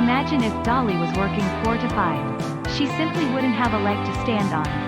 Imagine if Dolly was working 4 to 5. She simply wouldn't have a leg to stand on.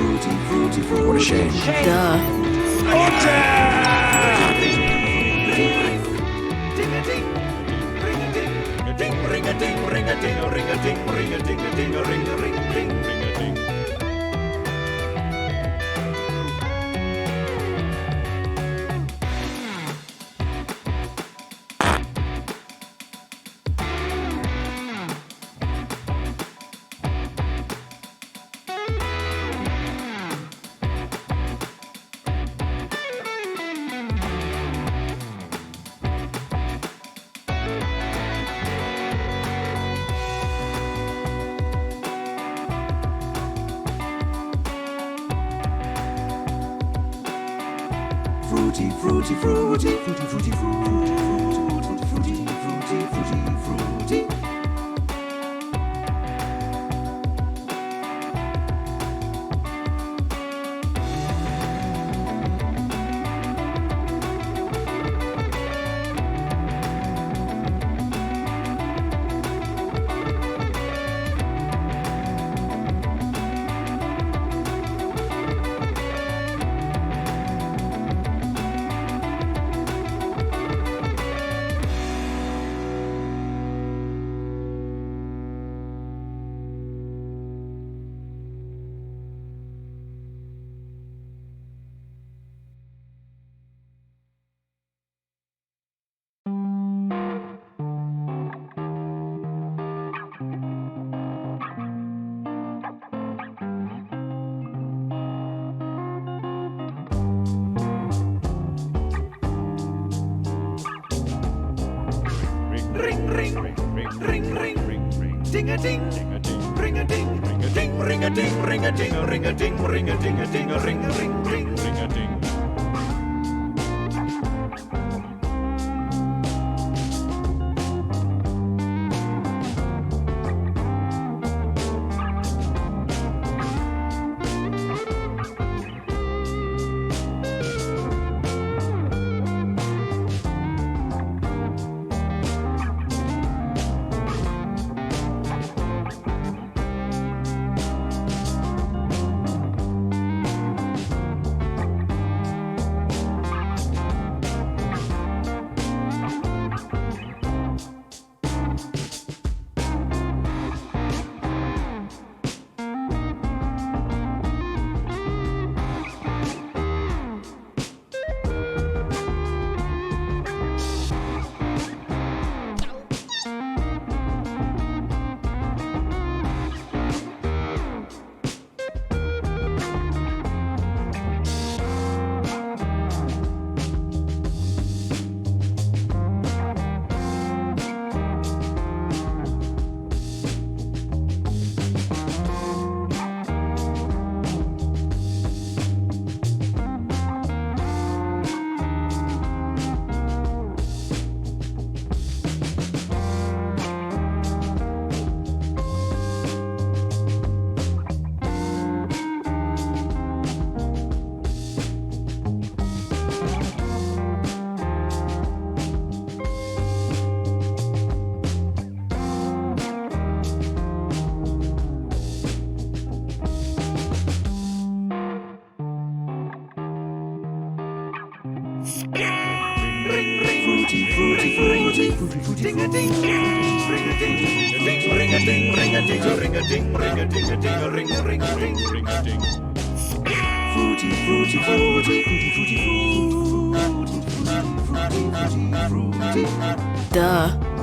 What a shame. Duh. Duh.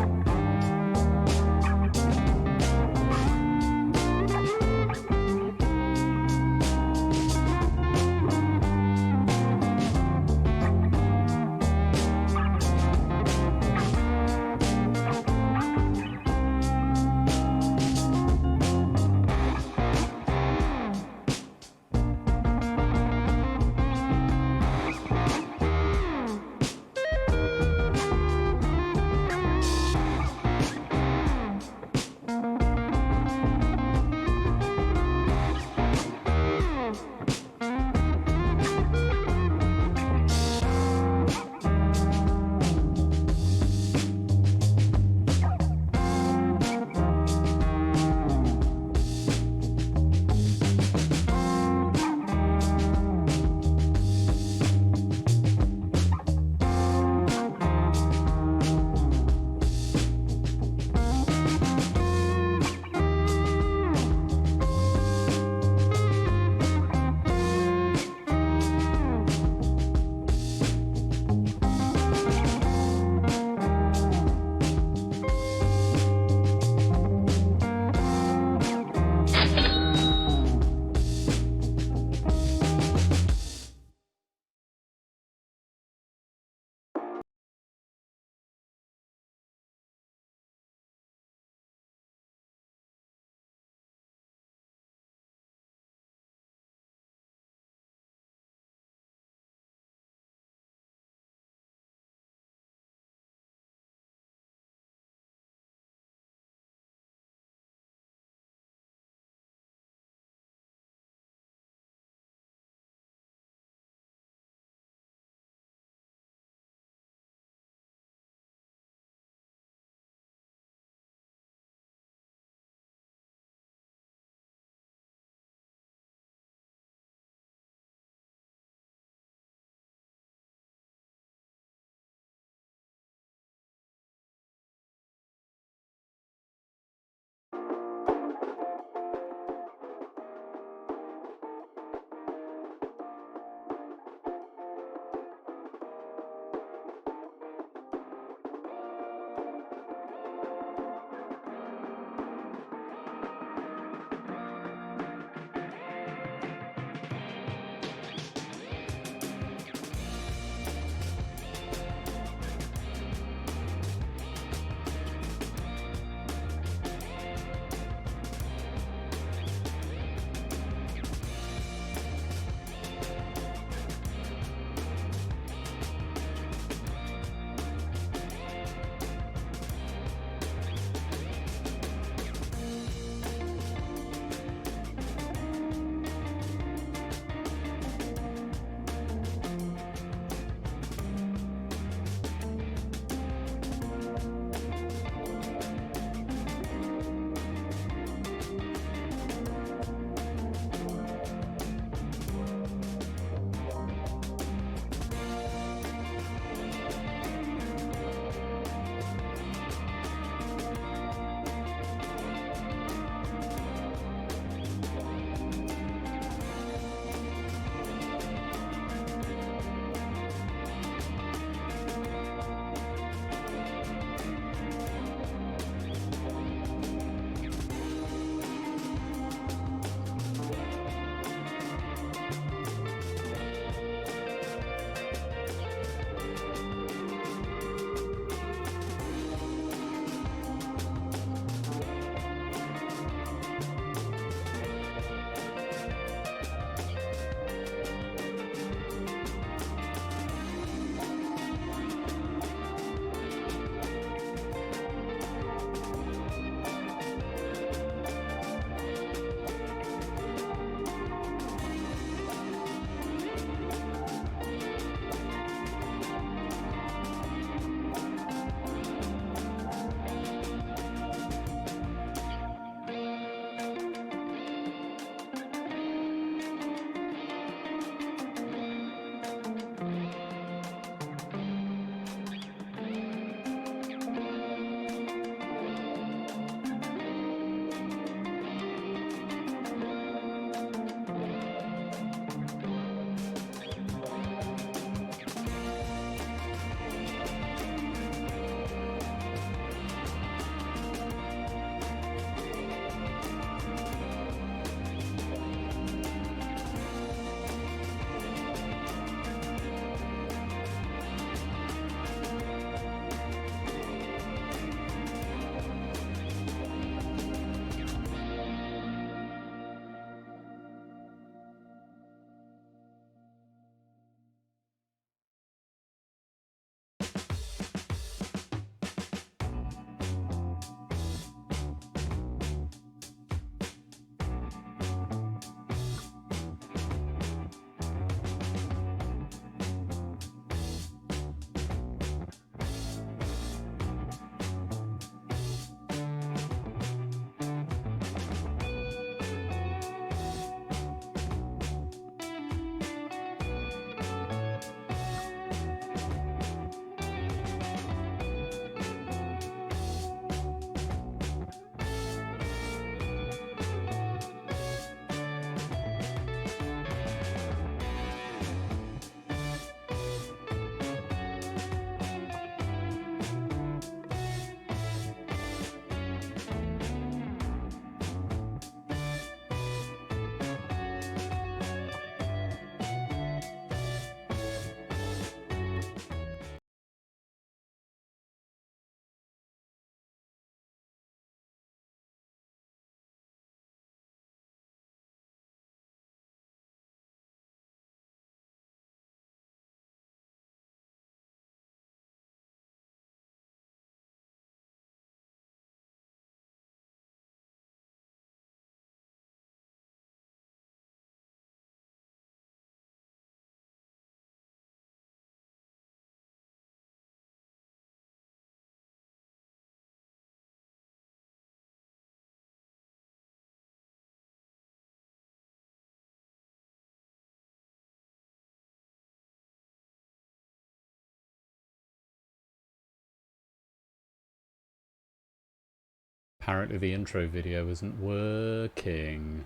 Apparently the intro video isn't working.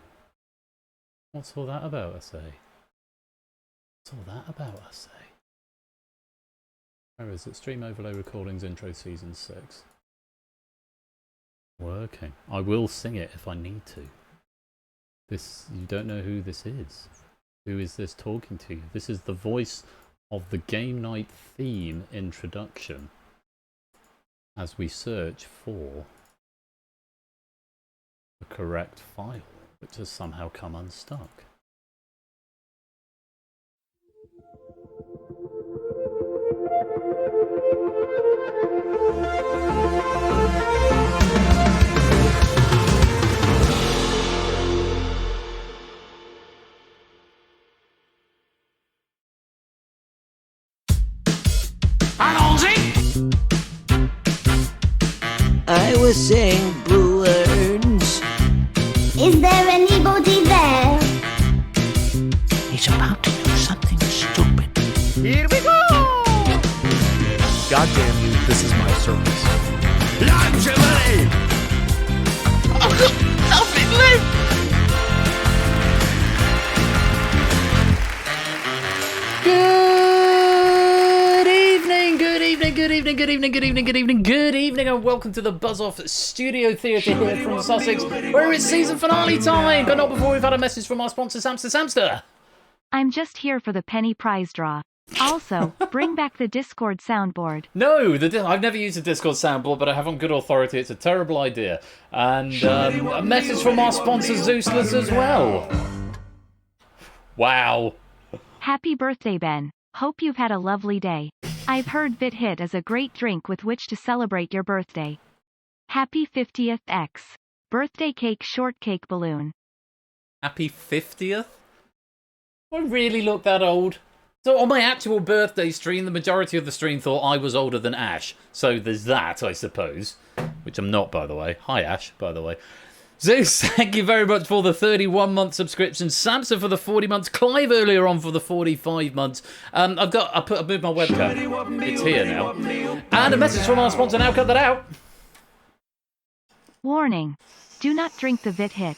What's all that about, I say? What's all that about, I say? Where is it? Stream Overlay Recordings Intro Season 6. Working. I will sing it if I need to. You don't know who this is. Who is this talking to you? This is the voice of the Game Night theme introduction as we search for the correct file, which has somehow come unstuck. I was saying blue words. Is there anybody there? He's about to do something stupid. Here we go! God damn you, this is my service. Longevity! Oh, self-in-life! Good evening, and welcome to the Buzz Off Studio Theatre here from Sussex, where it's season finale time, but not before we've had a message from our sponsor, Samster. I'm just here for the penny prize draw. Also, bring back the Discord soundboard. No, I've never used a Discord soundboard, but I have on good authority it's a terrible idea. And a message from our sponsor, Zeusless, as well. Wow. Happy birthday, Ben. Hope you've had a lovely day. I've heard Vit Hit is a great drink with which to celebrate your birthday. Happy 50th X. Birthday cake shortcake balloon. Happy 50th? Do I really look that old? So on my actual birthday stream, the majority of the stream thought I was older than Ash. So there's that, I suppose. Which I'm not, by the way. Hi, Ash, by the way. Zeus, thank you very much for the 31-month subscription. Samson for the 40 months. Clive earlier on for the 45 months. I moved my webcam. It's here now. And a message from our sponsor. Now cut that out. Warning. Do not drink the Vit Hit.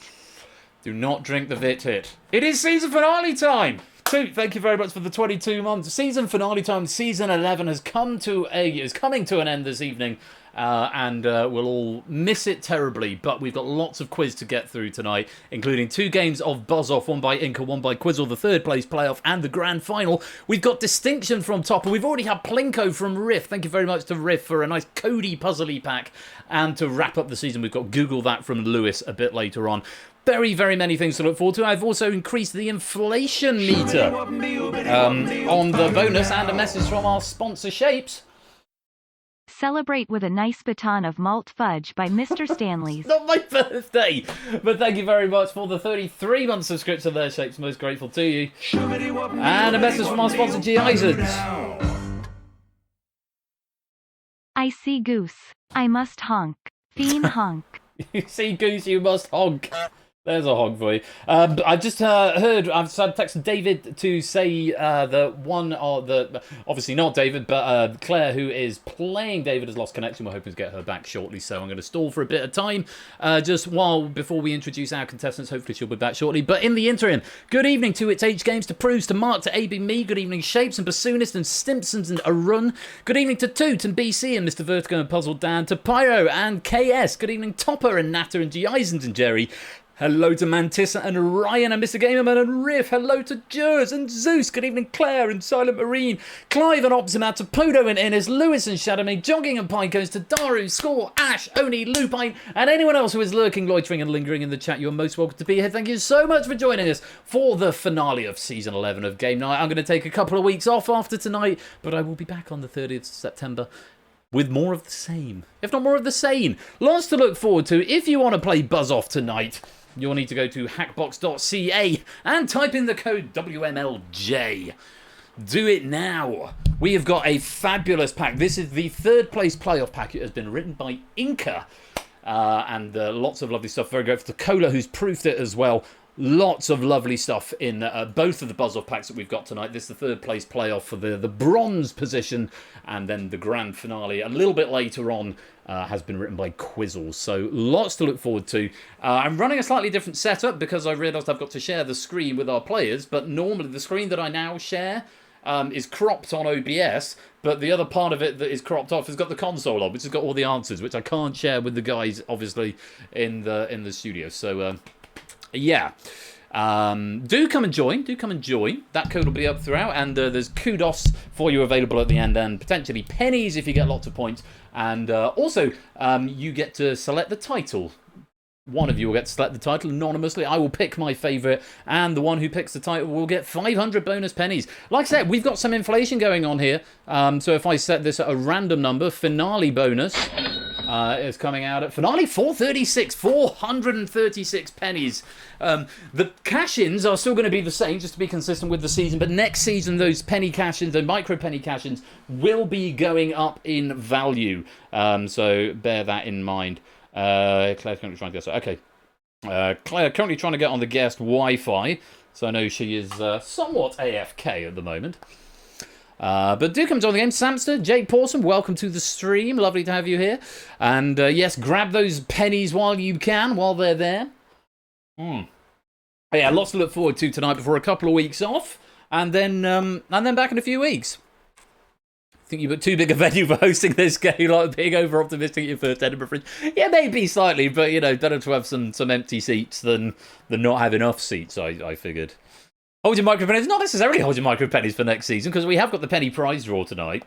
Do not drink the Vit Hit. It is season finale time. Toot, thank you very much for the 22 months. Season finale time. Season 11 is coming to an end this evening. And we'll all miss it terribly, but we've got lots of quiz to get through tonight, including 2 games of Buzz Off, one by Inca, one by Quizzle, the third place playoff and the grand final. We've got distinction from Topper. We've already had Plinko from Riff. Thank you very much to Riff for a nice Cody puzzly pack. And to wrap up the season, we've got Google That from Lewis a bit later on. Very, very many things to look forward to. I've also increased the inflation meter on the bonus, and a message from our sponsor, Shapes. Celebrate with a nice baton of malt fudge by Mr. Stanley's. Not my birthday, but thank you very much for the 33-month subscription there, Shapes. Most grateful to you. And a message from our sponsor, G. Isons. I see goose. I must honk. Fiend honk. You see goose, you must honk. There's a hog for you. I just heard, I've texted David to say obviously not David, but Claire, who is playing David, has lost connection. We're hoping to get her back shortly, so I'm going to stall for a bit of time, before we introduce our contestants. Hopefully she'll be back shortly. But in the interim, good evening to It's H Games, to Proust, to Mark, to AB Me. Good evening, Shapes and Bassoonist and Stimpsons and Arun. Good evening to Toot and BC and Mr. Vertigo and Puzzle Dan, to Pyro and KS. Good evening, Topper and Natter and G. Isons and Jerry. Hello to Mantissa and Ryan and Mr. Gamerman and Riff. Hello to Jers and Zeus. Good evening, Claire and Silent Marine. Clive and Optimat, to Podo and Innes, Lewis and Shadowme, Jogging and Pinekos, to Daru, Score, Ash, Oni, Lupine, and anyone else who is lurking, loitering and lingering in the chat. You're most welcome to be here. Thank you so much for joining us for the finale of Season 11 of Game Night. I'm going to take a couple of weeks off after tonight, but I will be back on the 30th of September. With more of the same, if not more of the same. Lots to look forward to. If you want to play Buzz Off tonight, you'll need to go to hackbox.ca and type in the code WMLJ. Do it now. We have got a fabulous pack. This is the third place playoff pack. It has been written by Inca. And lots of lovely stuff. Very grateful to Cola, who's proofed it as well. Lots of lovely stuff in both of the buzz-off packs that we've got tonight. This is the third place playoff for the bronze position, and then the grand finale a little bit later on has been written by Quizzle. So lots to look forward to. I'm running a slightly different setup because I realised I've got to share the screen with our players, but normally the screen that I now share is cropped on OBS, but the other part of it that is cropped off has got the console on, which has got all the answers, which I can't share with the guys, obviously, in the studio. So, yeah. Do come and join. That code will be up throughout, and there's kudos for you available at the end, and potentially pennies if you get lots of points. And also, you get to select the title. One of you will get to select the title anonymously. I will pick my favourite, and the one who picks the title will get 500 bonus pennies. Like I said, we've got some inflation going on here. So if I set this at a random number, finale bonus is coming out at finale 436, 436 pennies. The cash-ins are still going to be the same, just to be consistent with the season. But next season, those penny cash-ins, those micro penny cash-ins, will be going up in value. So bear that in mind. Claire's currently trying to get... Okay. Claire currently trying to get on the guest Wi-Fi, so I know she is somewhat AFK at the moment. But do come join the game. Samster, Jake Pawson, welcome to the stream. Lovely to have you here. And yes, grab those pennies while you can, while they're there. Yeah, lots to look forward to tonight before a couple of weeks off, and then back in a few weeks. I think you've got too big a venue for hosting this game, like being over optimistic at your first Edinburgh Fringe. Yeah, maybe slightly, but you know, better to have some empty seats than not have enough seats, I figured. Hold your micro pennies, not necessarily hold your micro pennies for next season, because we have got the penny prize draw tonight.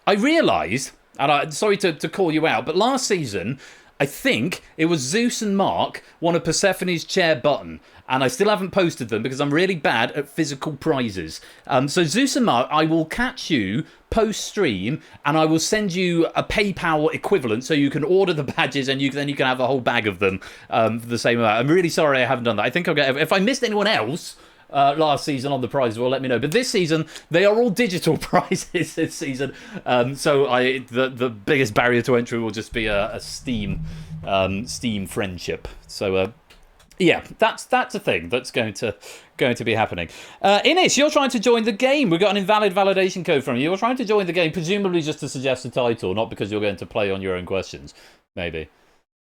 I realised, and I'm sorry to call you out, but last season, I think it was Zeus and Mark won a Persephone's chair button, and I still haven't posted them because I'm really bad at physical prizes. So Zeus and Mark, I will catch you post-stream, and I will send you a PayPal equivalent so you can order the badges, and then you can have a whole bag of them for the same amount. I'm really sorry I haven't done that. I think I'll get... If I missed anyone else... last season on the prize, well, let me know. But this season, they are all digital prizes this season. So the biggest barrier to entry will just be a Steam friendship. So yeah, that's a thing that's going to be happening. Ines, you're trying to join the game. We've got an invalid validation code from you. You're trying to join the game, presumably just to suggest a title, not because you're going to play on your own questions. Maybe.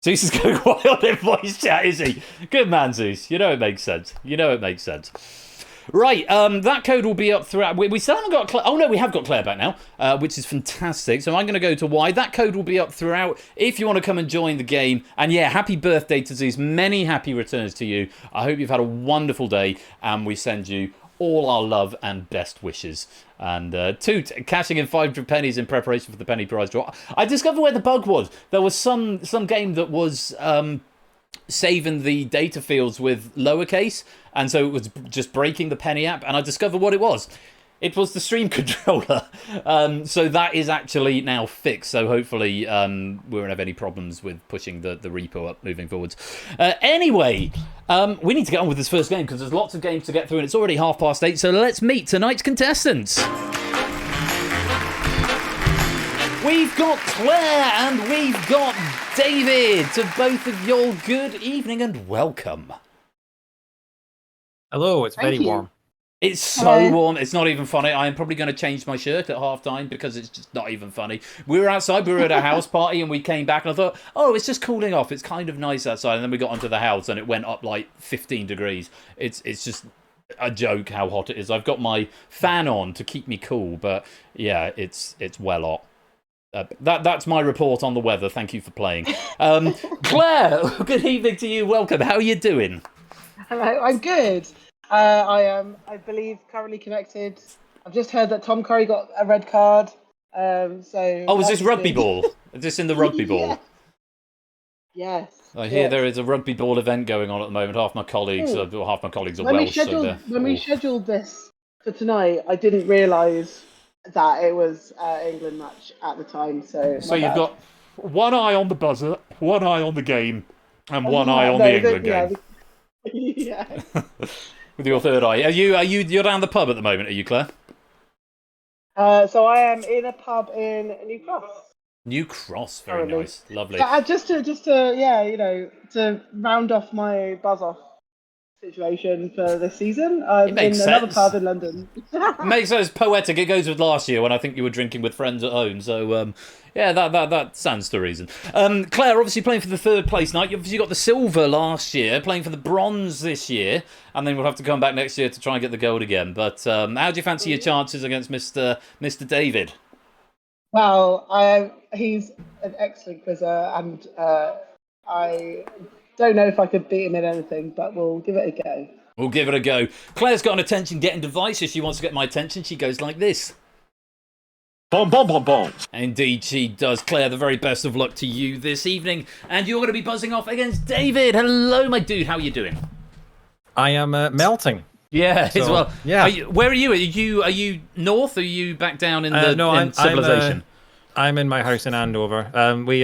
Zeus is going wild in voice chat, is he? Good man, Zeus. You know it makes sense. Right, that code will be up throughout. We still haven't got Claire. Oh, no, we have got Claire back now, which is fantastic. So I'm going to go to Y. That code will be up throughout if you want to come and join the game. And yeah, happy birthday to Zeus. Many happy returns to you. I hope you've had a wonderful day, and we send you all our love and best wishes. And cashing in 500 pennies in preparation for the penny prize draw. I discovered where the bug was. There was some game that was saving the data fields with lowercase, and so it was just breaking the penny app, and I discovered what it was. It was the stream controller. So that is actually now fixed. So hopefully we won't have any problems with pushing the repo up moving forwards. Anyway, we need to get on with this first game because there's lots of games to get through and it's already 8:30. So let's meet tonight's contestants. We've got Claire and we've got David. To both of y'all, good evening and welcome. Hello, it's very warm. It's so warm, it's not even funny. I am probably going to change my shirt at half-time because it's just not even funny. We were outside, we were at a house party, and we came back, and I thought, oh, it's just cooling off. It's kind of nice outside. And then we got onto the house, and it went up like 15 degrees. It's just a joke how hot it is. I've got my fan on to keep me cool, but yeah, it's well hot. That's my report on the weather. Thank you for playing. Claire, good evening to you. Welcome. How are you doing? Hello, I'm good. I am, I believe, currently connected. I've just heard that Tom Curry got a red card. So. Oh, is this rugby ball? Is this in the rugby ball? Yes. I hear there is a rugby ball event going on at the moment. Half my colleagues are Welsh. When we scheduled this for tonight, I didn't realise that it was England match at the time. So you've got one eye on the buzzer, one eye on the game, and one eye on the England game. Yeah. With your third eye. You're down the pub at the moment, are you, Claire? So I am in a pub in New Cross. New Cross, very nice. Lovely. Just to yeah, to round off my buzz off situation for this season. I'm in another pub in London. Makes sense. Poetic. It goes with last year when I think you were drinking with friends at home. So yeah, that stands to reason. Claire, obviously playing for the third place night. You obviously got the silver last year, playing for the bronze this year, and then we'll have to come back next year to try and get the gold again. But how do you fancy your chances against Mr. David? Well, he's an excellent quizzer, and I don't know if I could beat him in anything, but we'll give it a go. We'll give it a go. Claire's got an attention-getting device. If she wants to get my attention, she goes like this. Boom, boom, boom, boom. Indeed, she does. Claire, the very best of luck to you this evening. And you're going to be buzzing off against David. Hello, my dude. How are you doing? I am melting. Yeah, as well. Yeah. Where are you? Are you north? Or are you back down in in civilization? I'm in my house in Andover. We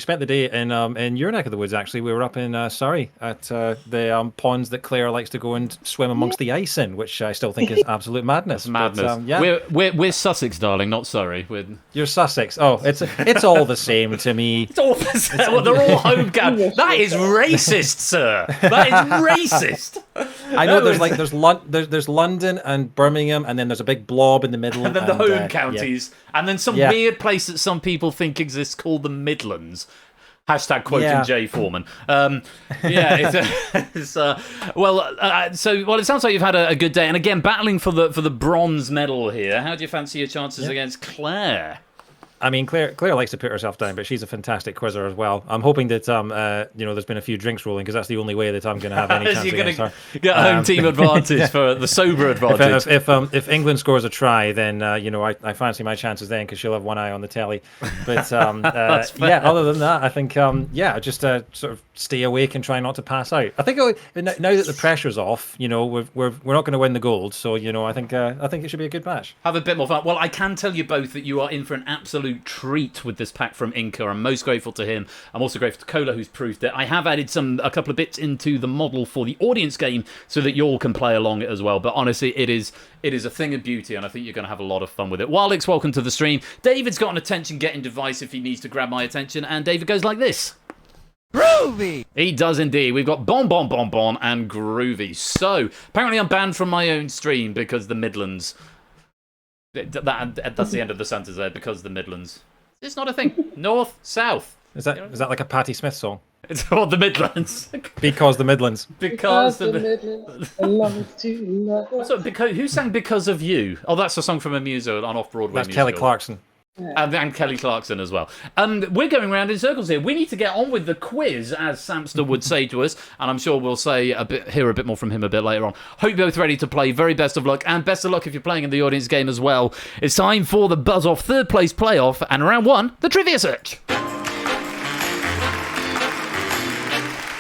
spent the day in your neck of the woods. Actually, we were up in Surrey at the ponds that Claire likes to go and swim amongst the ice in, which I still think is absolute madness. Madness. But, yeah. We're Sussex, darling, not Surrey. You're Sussex. Oh, it's all the same to me. It's all the same. Well, they're all home games. That is racist, sir. That is racist. I know there's London and Birmingham, and then there's a big blob in the middle, and then the home counties, and then some weird place that some people think exists called the Midlands. Hashtag quoting Jay Foreman. So it sounds like you've had a good day, and again battling for the bronze medal here. How do you fancy your chances against Claire? I mean, Claire likes to put herself down, but she's a fantastic quizzer as well. I'm hoping that there's been a few drinks rolling, because that's the only way that I'm going to have any chance against her. Get a home team advantage for the sober advantage. If England scores a try, then I fancy my chances then, because she'll have one eye on the telly. But other than that, I think just sort of stay awake and try not to pass out. I think now that the pressure's off, we're not going to win the gold, so I think it should be a good match. Have a bit more fun. Well, I can tell you both that you are in for an absolute treat with this pack from Inca. I'm most grateful to him. I'm also grateful to Cola, who's proved it. I have added a couple of bits into the model for the audience game so that you all can play along as well. But honestly, it is a thing of beauty, and I think you're going to have a lot of fun with it. Wildix, welcome to the stream. David's got an attention-getting device if he needs to grab my attention, and David goes like this. Groovy! He does indeed. We've got Bon Bon Bon Bon and Groovy. So, apparently I'm banned from my own stream because the Midlands... That's the end of the sentence there, because the Midlands. It's not a thing. North, south. Is that like a Patti Smith song? It's all the Midlands. Because the Midlands. Because the Midlands. I love to love. So, who sang Because of You? Oh, that's a song from a musical, an off-Broadway musical. That's Kelly Clarkson. And Kelly Clarkson as well. We're going around in circles here. We need to get on with the quiz, as Samster would say to us, and I'm sure we'll hear a bit more from him a bit later on. Hope you're both ready to play. Very best of luck, and best of luck if you're playing in the audience game as well. It's time for the Buzz Off third place playoff, and round one, the trivia search.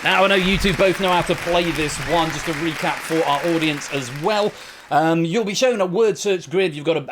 Now, I know you two both know how to play this one. Just a recap for our audience as well. You'll be shown a word search grid. You've got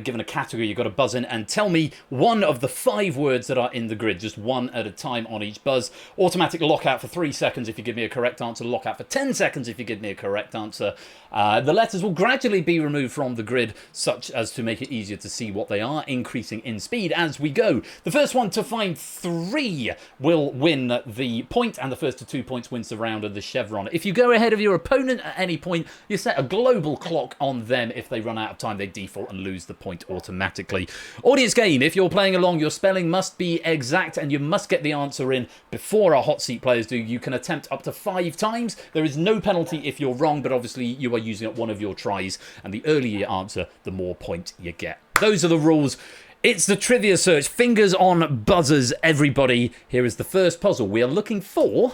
given a category. You've got to buzz in and tell me one of the 5 words that are in the grid, just one at a time on each buzz. Automatic lockout for 3 seconds if you give me a correct answer. Lockout for 10 seconds if you give me a correct answer. The letters will gradually be removed from the grid, such as to make it easier to see what they are, increasing in speed as we go. The first one to find 3 will win the point, and the first to 2 points wins the round of the chevron. If you go ahead of your opponent at any point, you set a global clock on them. If they run out of time, they default and lose the point automatically. Audience game, if you're playing along, your spelling must be exact, and you must get the answer in before our hot seat players do. You can attempt up to 5 times. There is no penalty if you're wrong, but obviously you are using up one of your tries, and the earlier you answer, the more point you get. Those are the rules. It's the trivia search. Fingers on buzzers, everybody. Here is the first puzzle. We are looking for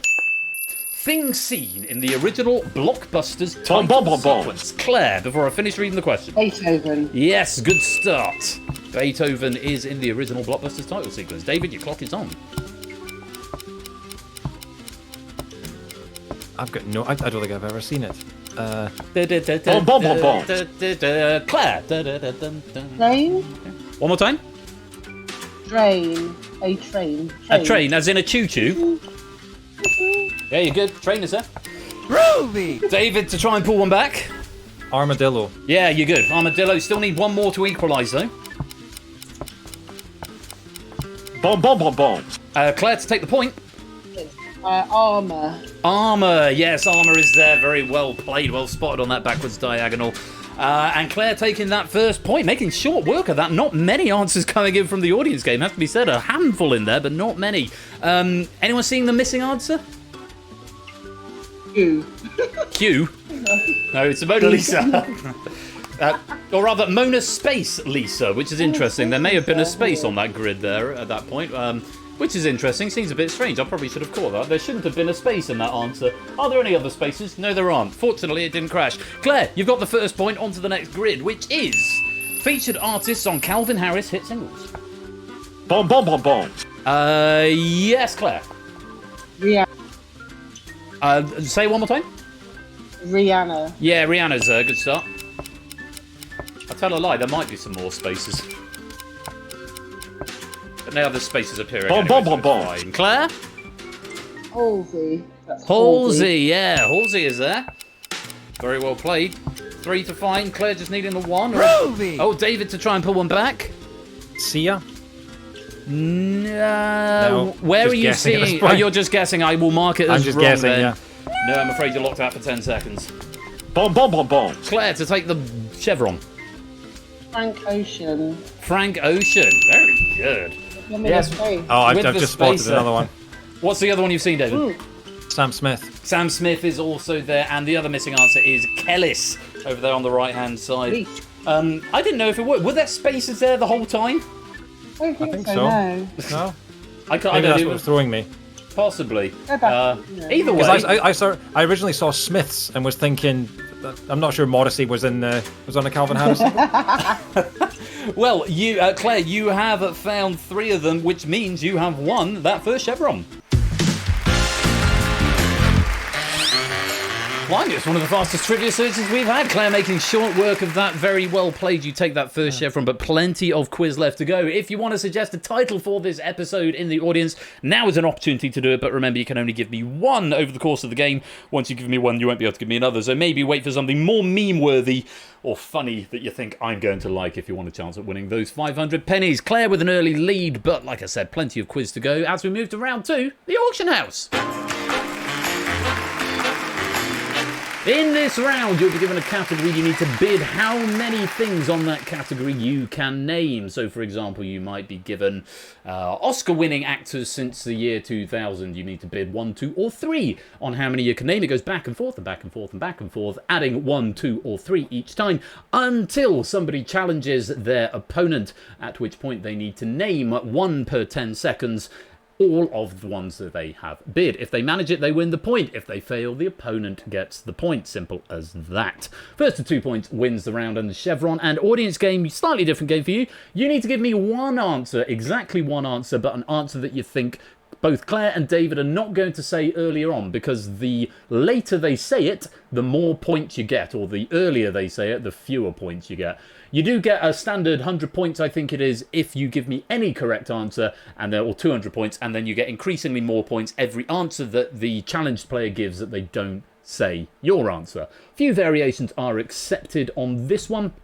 things seen in the original blockbusters title sequence. Claire, before I finish reading the question. Beethoven. Yes, good start. Beethoven is in the original blockbusters title sequence. David, your clock is on. I don't think I've ever seen it. Claire. Train. One more time. Train. A train. A train, as in a choo-choo. Yeah, you're good. Trainer, sir. Groovy! David, to try and pull one back. Armadillo. Yeah, you're good. Armadillo. Still need one more to equalise, though. Boom, boom, boom, boom. Claire, to take the point. Armour. Armour, yes, Armour is there. Very well played, well spotted on that backwards diagonal. And Claire taking that first point, making short work of that. Not many answers coming in from the audience game, has to be said. A handful in there, but not many. Anyone seeing the missing answer? Q. Q? No, it's Mona Lisa. Or rather, Mona Space Lisa, which is interesting. There may have been a space on that grid there at that point, which is interesting. Seems a bit strange. I probably should have caught that. There shouldn't have been a space in that answer. Are there any other spaces? No, there aren't. Fortunately, it didn't crash. Claire, you've got the first point. On to the next grid, which is featured artists on Calvin Harris hit singles. Boom, boom, boom, boom. Yes, Claire. Rihanna. Say it one more time. Rihanna. Yeah, Rihanna's a good start. I tell a lie, there might be some more spaces. But now the spaces appearing. Boom, anyway, boom, boom, so it's boom. fine. Claire? Halsey. That's Halsey, yeah, Halsey is there. Very well played. 3 to find. Claire just needing the 1. Oh, David to try and pull one back. Sia? No. Where just are you guessing at this seeing? point. Oh, you're just guessing. I will mark it as I'm just wrong guessing, then. yeah. No, I'm afraid you're locked out for 10 seconds. Boom, boom, boom, boom. Claire to take the chevron. Frank Ocean. Frank Ocean. Very good. Yes. Oh, I've With the just spotted spacer. another one. What's the other one you've seen, David? Sam Smith. Sam Smith is also there, and the other missing answer is Kellis over there on the right-hand side. I didn't know if it were there spaces there the whole time? I don't think so. No. No? I can't. Maybe I that's don't what was throwing me. possibly. Go back. Either way, Because I originally saw Smiths and was thinking, I'm not sure Modesty was on the Calvin Harris. well, you, Claire, you have found 3 of them, which means you have won that first chevron. Blimey, it's one of the fastest trivia searches we've had. Claire making short work of that. Very well played. You take that first chevron, but plenty of quiz left to go. If you want to suggest a title for this episode in the audience, now is an opportunity to do it. But remember, you can only give me 1 over the course of the game. Once you give me 1, you won't be able to give me another. So maybe wait for something more meme-worthy or funny that you think I'm going to like if you want a chance at winning those 500 pennies. Claire with an early lead, but like I said, plenty of quiz to go as we move to round 2, the auction house. In this round, you'll be given a category. You need to bid how many things on that category you can name. So, for example, you might be given Oscar-winning actors since the year 2000. You need to bid 1, 2, or 3 on how many you can name. It goes back and forth and back and forth and back and forth, adding 1, 2, or 3 each time until somebody challenges their opponent, at which point they need to name 1 per 10 seconds. All of the ones that they have bid. If they manage it, they win the point. If they fail, the opponent gets the point. Simple as that. First to 2 points wins the round and the chevron. And audience game, slightly different game for you. You need to give me 1 answer, exactly 1 answer, but an answer that you think both Claire and David are not going to say earlier on, because the later they say it, the more points you get, or the earlier they say it, the fewer points you get. You do get a standard 100 points, I think it is, if you give me any correct answer, and or 200 points, and then you get increasingly more points every answer that the challenged player gives that they don't say your answer. Few variations are accepted on this one.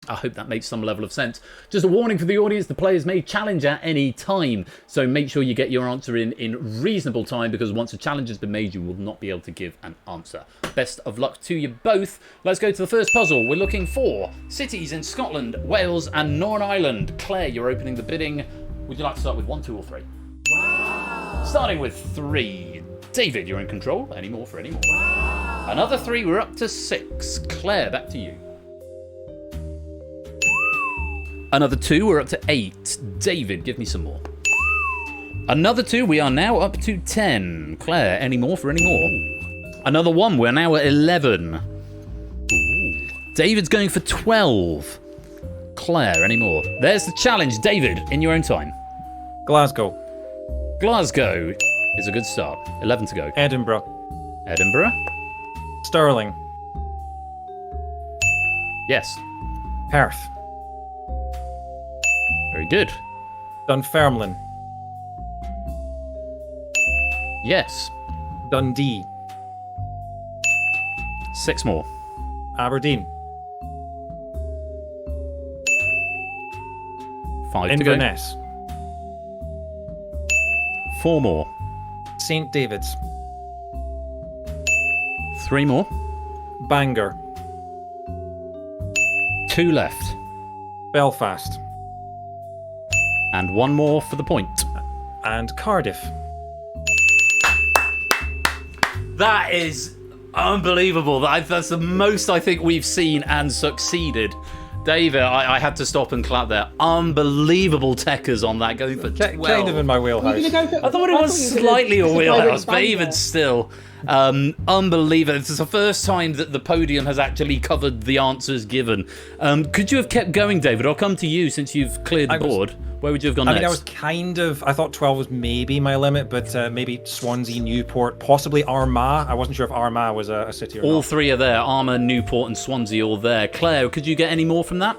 I hope that makes some level of sense. Just a warning for the audience, the players may challenge at any time, so make sure you get your answer in reasonable time, because once a challenge has been made, you will not be able to give an answer. Best of luck to you both. Let's go to the first puzzle. We're looking for cities in Scotland, Wales and Northern Ireland. Claire, you're opening the bidding. Would you like to start with 1, 2 or 3? Wow. Starting with 3. David, you're in control. Any more for any more? Wow. Another 3, we're up to 6. Claire, back to you. Another 2, we're up to 8. David, give me some more. Another 2, we are now up to 10. Claire, any more for any more? Another 1, we're now at 11. Ooh. David's going for 12. Claire, any more? There's the challenge. David, in your own time. Glasgow. Glasgow is a good start. 11 to go. Edinburgh. Edinburgh? Stirling. Yes. Perth. Very good. Dunfermline. Yes. Dundee. 6 more. Aberdeen. 5 to go. Inverness. 4 more. St David's. 3 more. Bangor. 2 left. Belfast. And 1 more for the point. And Cardiff. That is unbelievable. That's the most I think we've seen and succeeded. David, I had to stop and clap there. Unbelievable techers on that, going for 12. Kind of in my wheelhouse. I thought it was slightly a wheelhouse, but even still, unbelievable. This is the first time that the podium has actually covered the answers given. Could you have kept going, David? I'll come to you since you've cleared the board. Where would you have gone next? I mean, I thought 12 was maybe my limit, but maybe Swansea, Newport, possibly Armagh. I wasn't sure if Armagh was a city or not. All 3 are there. Armagh, Newport and Swansea all there. Claire, could you get any more from that?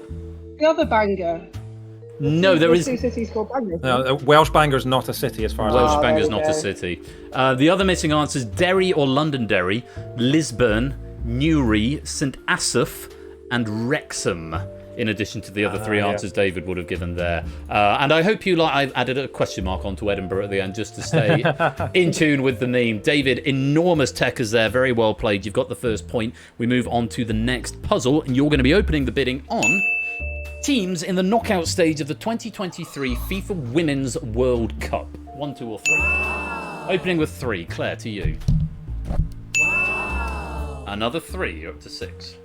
The other Bangor. No, there is... 2 cities called Bangor. No, Welsh Bangor's not a city as far as I know. Welsh Bangor's not a city. The other missing answers, Derry or Londonderry, Lisburn, Newry, St Asaph and Wrexham. In addition to the other 3 answers David would have given there. And I hope you like, I've added a question mark onto Edinburgh at the end just to stay in tune with the meme. David, enormous techers there, very well played. You've got the first point. We move on to the next puzzle, and you're going to be opening the bidding on teams in the knockout stage of the 2023 FIFA Women's World Cup. 1, 2 or 3. Opening with 3. Claire, to you. Another 3, you're up to 6.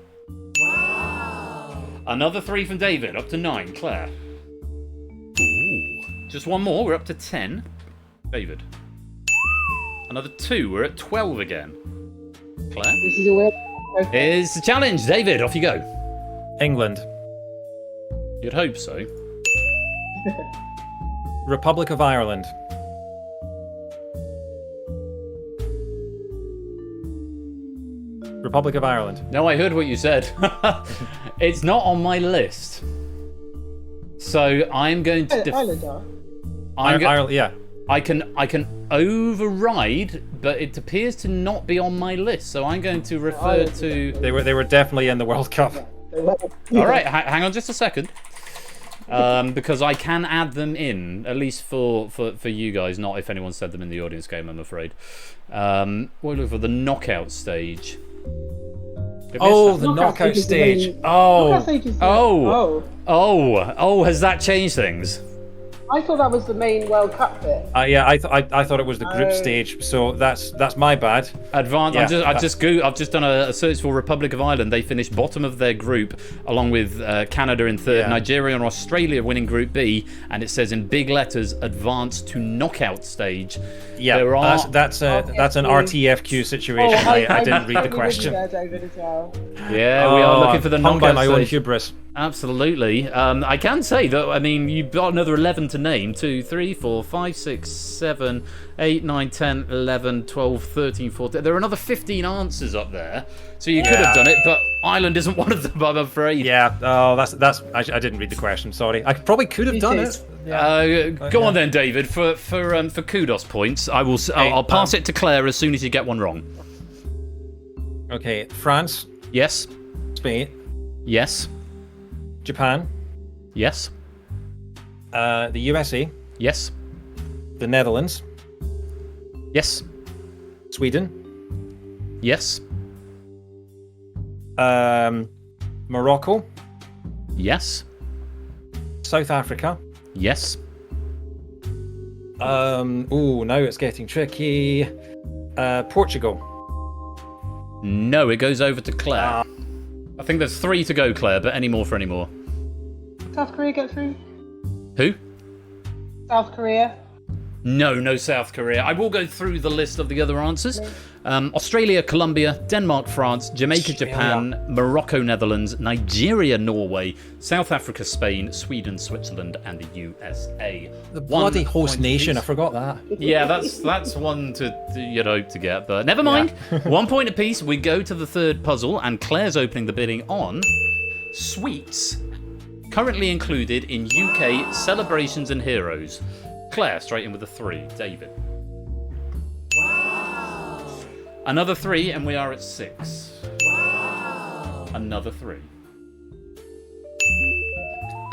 Another 3 from David, up to 9. Claire. Ooh. Just 1 more, we're up to 10. David. Another 2, we're at 12 again. Claire. This is a weird. Here's the challenge. David, off you go. England. You'd hope so. Republic of Ireland. Republic of Ireland. No, I heard what you said. It's not on my list. So I'm going to... Ireland are. Ireland, yeah. I can override, but it appears to not be on my list. So I'm going to refer to... They were definitely in the World Cup. All right, hang on just a second. Because I can add them in, at least for you guys, not if anyone said them in the audience game, I'm afraid. We'll look for the knockout stage. Oh, the knockout stage. Oh, Oh. has that changed things? I thought that was the main World Cup bit. Yeah, I thought it was the group stage, so that's my bad. Advanced. Yeah, I've just done a search for Republic of Ireland. They finished bottom of their group, along with Canada in 3rd, Nigeria and Australia winning Group B, and it says in big letters, "Advanced to knockout stage." Yeah, that's an RTFQ situation. I didn't read the question. There, David, as well. Yeah, we are looking for the knockout by my own stage. hubris. Absolutely. I can say that, I mean, you've got another 11 to name. 2, 3, 4, 5, 6, 7, 8, 9, 10, 11, 12, 13, 14. There are another 15 answers up there. So you could have done it, but Ireland isn't one of them, I'm afraid. Yeah, I didn't read the question, sorry. I probably could have done it. Go on then, David. For kudos points, I'll pass it to Claire as soon as you get one wrong. Okay, France. Yes. Spain. Yes. Japan. Yes. The USA. Yes. The Netherlands. Yes. Sweden. Yes. Morocco. Yes. South Africa. Yes. Now it's getting tricky. Portugal. No, it goes over to Claire. I think there's 3 to go, Claire, but any more for any more. South Korea get through? Who? South Korea. No South Korea. I will go through the list of the other answers. Australia, Colombia, Denmark, France, Jamaica, Japan, Morocco, Netherlands, Nigeria, Norway, South Africa, Spain, Sweden, Switzerland, and the USA. The bloody host nation, I forgot that. Yeah, that's one to get, but never mind. 1 point apiece. We go to the 3rd puzzle, and Claire's opening the bidding on sweets currently included in UK celebrations and heroes. Claire, straight in with a 3. David. Wow. Another 3, and we are at 6. Wow. Another 3.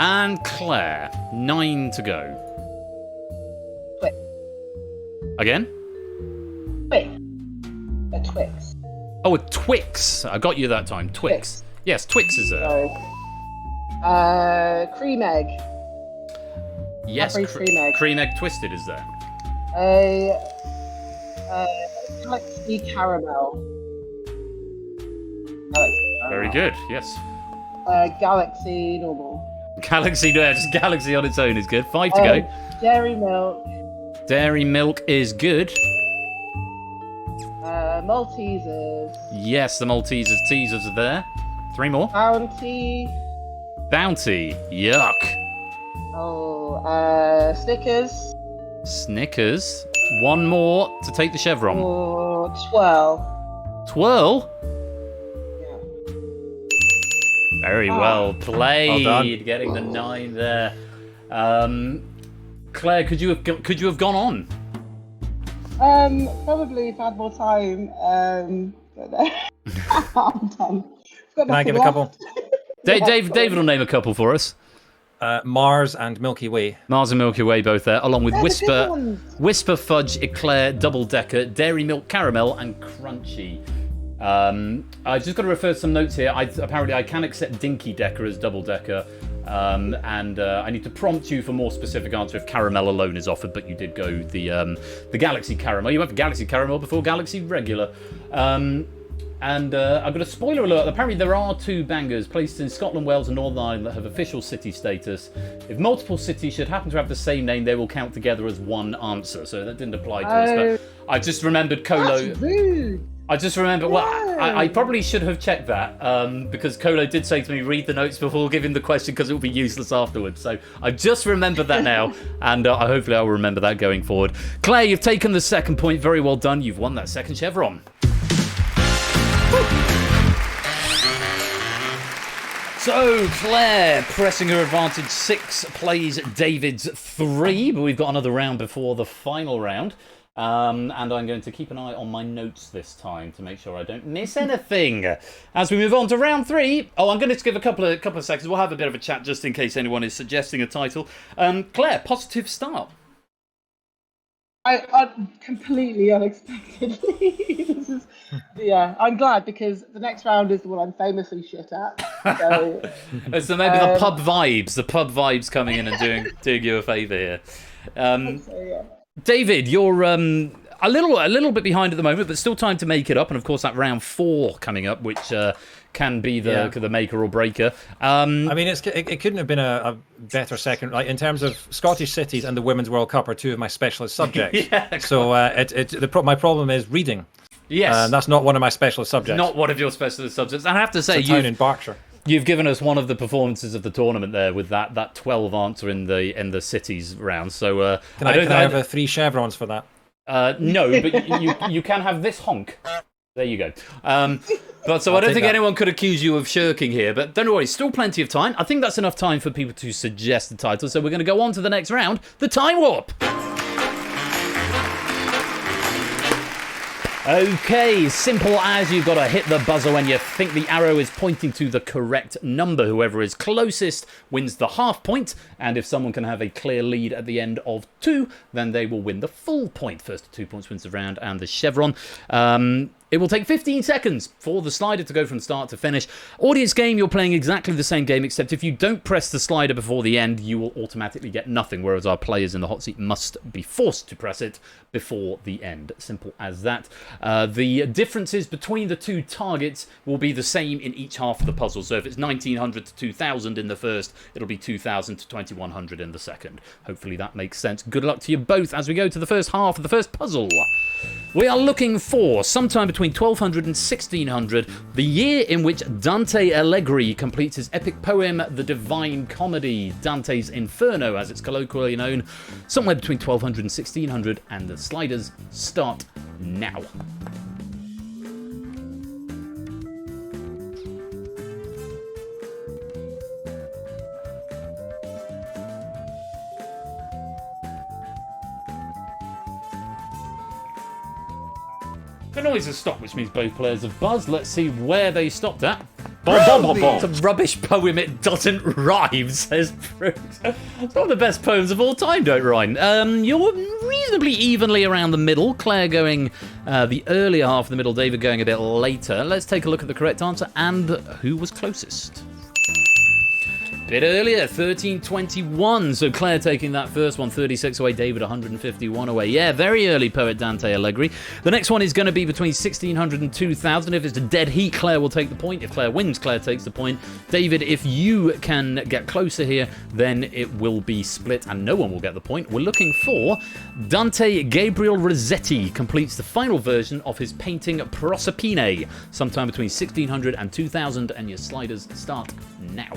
And Claire, 9 to go. Twix. Again? Twix. A Twix. Oh, a Twix. I got you that time. Twix. Yes, Twix is there. Sorry. Cream egg. Yes, Cream egg. Cream egg twisted is there. A Galaxy caramel. Very good. Yes. Galaxy normal. Galaxy, no, just Galaxy on its own is good. 5 to go. Dairy milk. Dairy milk is good. Maltesers. Yes, the Maltesers teasers are there. 3 more. Bounty. Bounty. Yuck. Oh, Snickers. Snickers. 1 more to take the chevron. Or Twirl. Twirl. Yeah. Very well played. Well done. Getting the 9 there. Claire, could you have gone on? Probably if I had more time. But I'm done. Can I give a couple? David will name a couple for us. Mars and Milky Way. Mars and Milky Way both there, along with They're the good ones. Whisper Fudge Eclair Double Decker, Dairy Milk Caramel, and Crunchy. I've just got to refer to some notes here. Apparently I can accept Dinky Decker as Double Decker, and I need to prompt you for more specific answer if Caramel alone is offered, but you did go the Galaxy Caramel. You went for Galaxy Caramel before Galaxy Regular. And I've got a spoiler alert. Apparently there are 2 bangers placed in Scotland, Wales and Northern Ireland that have official city status. If multiple cities should happen to have the same name, they will count together as one answer. So that didn't apply to us. But I just remembered Colo. That's rude. I just remember, well, I probably should have checked that because Colo did say to me, read the notes before giving the question because it will be useless afterwards. So I just remembered that now, and hopefully I will remember that going forward. Claire, you've taken the 2nd point. Very well done. You've won that 2nd chevron. So Claire pressing her advantage 6 plays David's 3, but we've got another round before the final round. And I'm going to keep an eye on my notes this time to make sure I don't miss anything. As we move on to round 3, I'm going to give a couple of seconds. We'll have a bit of a chat just in case anyone is suggesting a title. Claire, positive start. I completely unexpectedly. I'm glad because the next round is the one I'm famously shit at. So, so maybe the pub vibes coming in and doing you a favour here. so, yeah. David, you're a little bit behind at the moment, but still time to make it up. And of course, that round 4 coming up, which can be the maker or breaker. I mean, it couldn't have been a better second. Like in terms of Scottish cities and the Women's World Cup are 2 of my specialist subjects. Yeah, so my problem is reading. Yes, that's not one of my specialist subjects. Not one of your specialist subjects. And I have to say, it's a town in Berkshire. You've given us one of the performances of the tournament there with that 12 answer in the cities round. So can I have 3 chevrons for that? No, but you can have this honk. There you go. But so I don't think anyone could accuse you of shirking here. But don't worry, still plenty of time. I think that's enough time for people to suggest the title. So we're going to go on to the next round, the Time Warp. Okay, simple as you've got to hit the buzzer when you think the arrow is pointing to the correct number. Whoever is closest wins the half point, and if someone can have a clear lead at the end of 2, then they will win the full point. First to 2 points wins the round and the chevron. It will take 15 seconds for the slider to go from start to finish. Audience game, you're playing exactly the same game, except if you don't press the slider before the end, you will automatically get nothing, whereas our players in the hot seat must be forced to press it before the end. Simple as that. The differences between the 2 targets will be the same in each half of the puzzle. So if it's 1900 to 2000 in the first, it'll be 2000 to 2100 in the second. Hopefully that makes sense. Good luck to you both as we go to the first half of the first puzzle. We are looking for sometime between 1200 and 1600, the year in which Dante Alighieri completes his epic poem, The Divine Comedy, Dante's Inferno, as it's colloquially known, somewhere between 1200 and 1600, and the sliders start now. The noise has stopped, which means both players have buzzed. Let's see where they stopped at. It's a rubbish poem, it doesn't rhyme, says Bruce. It's one of the best poems of all time, don't rhyme. You're reasonably evenly around the middle. Claire going the earlier half of the middle, David going a bit later. Let's take a look at the correct answer and who was closest. Bit earlier, 1321. So Claire taking that first one, 36 away. David, 151 away. Yeah, very early poet Dante Allegri. The next one is going to be between 1600 and 2000. If it's a dead heat, Claire will take the point. If Claire wins, Claire takes the point. David, if you can get closer here, then it will be split and no one will get the point. We're looking for Dante Gabriel Rossetti completes the final version of his painting Proserpine sometime between 1600 and 2000, and your sliders start now.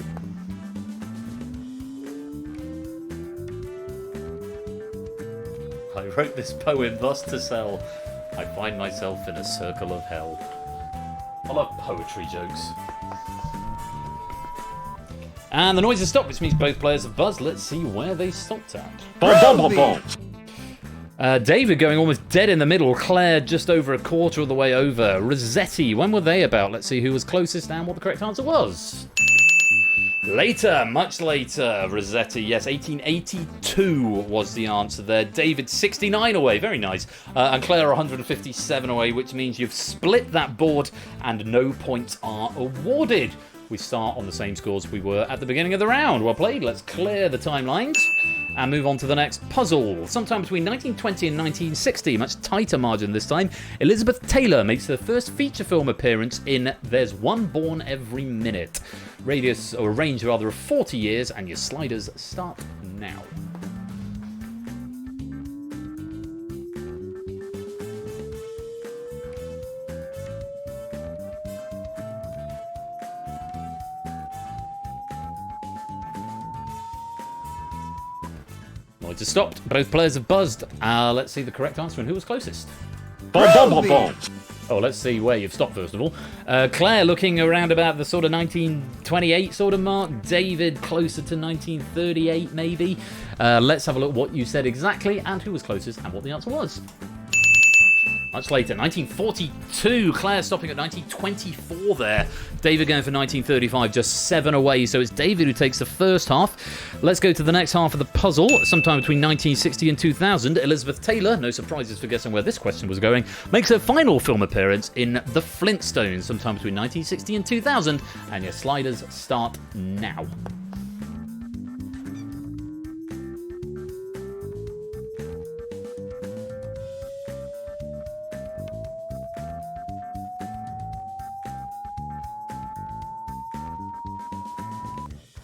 I wrote this poem thus to sell. I find myself in a circle of hell. I love poetry jokes. And the noise has stopped, which means both players have buzzed. Let's see where they stopped at. Boom, boom, boom, boom. David going almost dead in the middle. Claire just over a quarter of the way over. Rossetti, when were they about? Let's see who was closest and what the correct answer was. Later, much later, Rossetti, yes, 1882 was the answer there. David, 69 away, very nice. And Claire, 157 away, which means you've split that board and no points are awarded. We start on the same scores we were at the beginning of the round. Well played, let's clear the timelines and move on to the next puzzle. Sometime between 1920 and 1960, much tighter margin this time, Elizabeth Taylor makes her first feature film appearance in There's One Born Every Minute. Range rather of 40 years, and your sliders start now. Noise has stopped. Both players have buzzed. Let's see the correct answer and who was closest. Boom, boom, boom, boom. Oh, let's see where you've stopped first of all. Claire looking around about the sort of 1928 sort of mark. David closer to 1938 maybe. Let's have a look what you said exactly and who was closest and what the answer was. Much later, 1942. Claire stopping at 1924 there. David going for 1935, just 7 away. So it's David who takes the first half. Let's go to the next half of the puzzle. Sometime between 1960 and 2000, Elizabeth Taylor, no surprises for guessing where this question was going, makes her final film appearance in The Flintstones. Sometime between 1960 and 2000. And your sliders start now.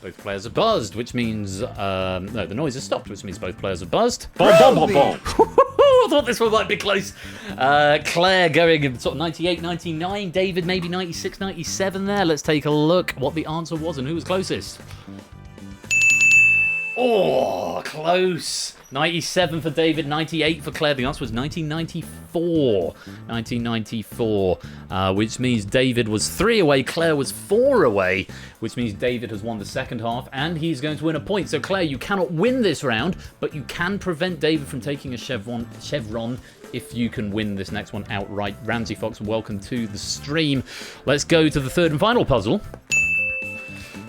Both players are buzzed, which means... no, the noise has stopped, which means both players are buzzed. Boom, boom, boom, boom. I thought this one might be close. Claire going in sort of 98, 99. David maybe 96, 97 there. Let's take a look what the answer was and who was closest. Oh, close. 97 for David, 98 for Claire. The answer was 1994. 1994, which means David was 3 away, Claire was 4 away, which means David has won the second half, and he's going to win a point. So, Claire, you cannot win this round, but you can prevent David from taking a chevron if you can win this next one outright. Ramsey Fox, welcome to the stream. Let's go to the third and final puzzle.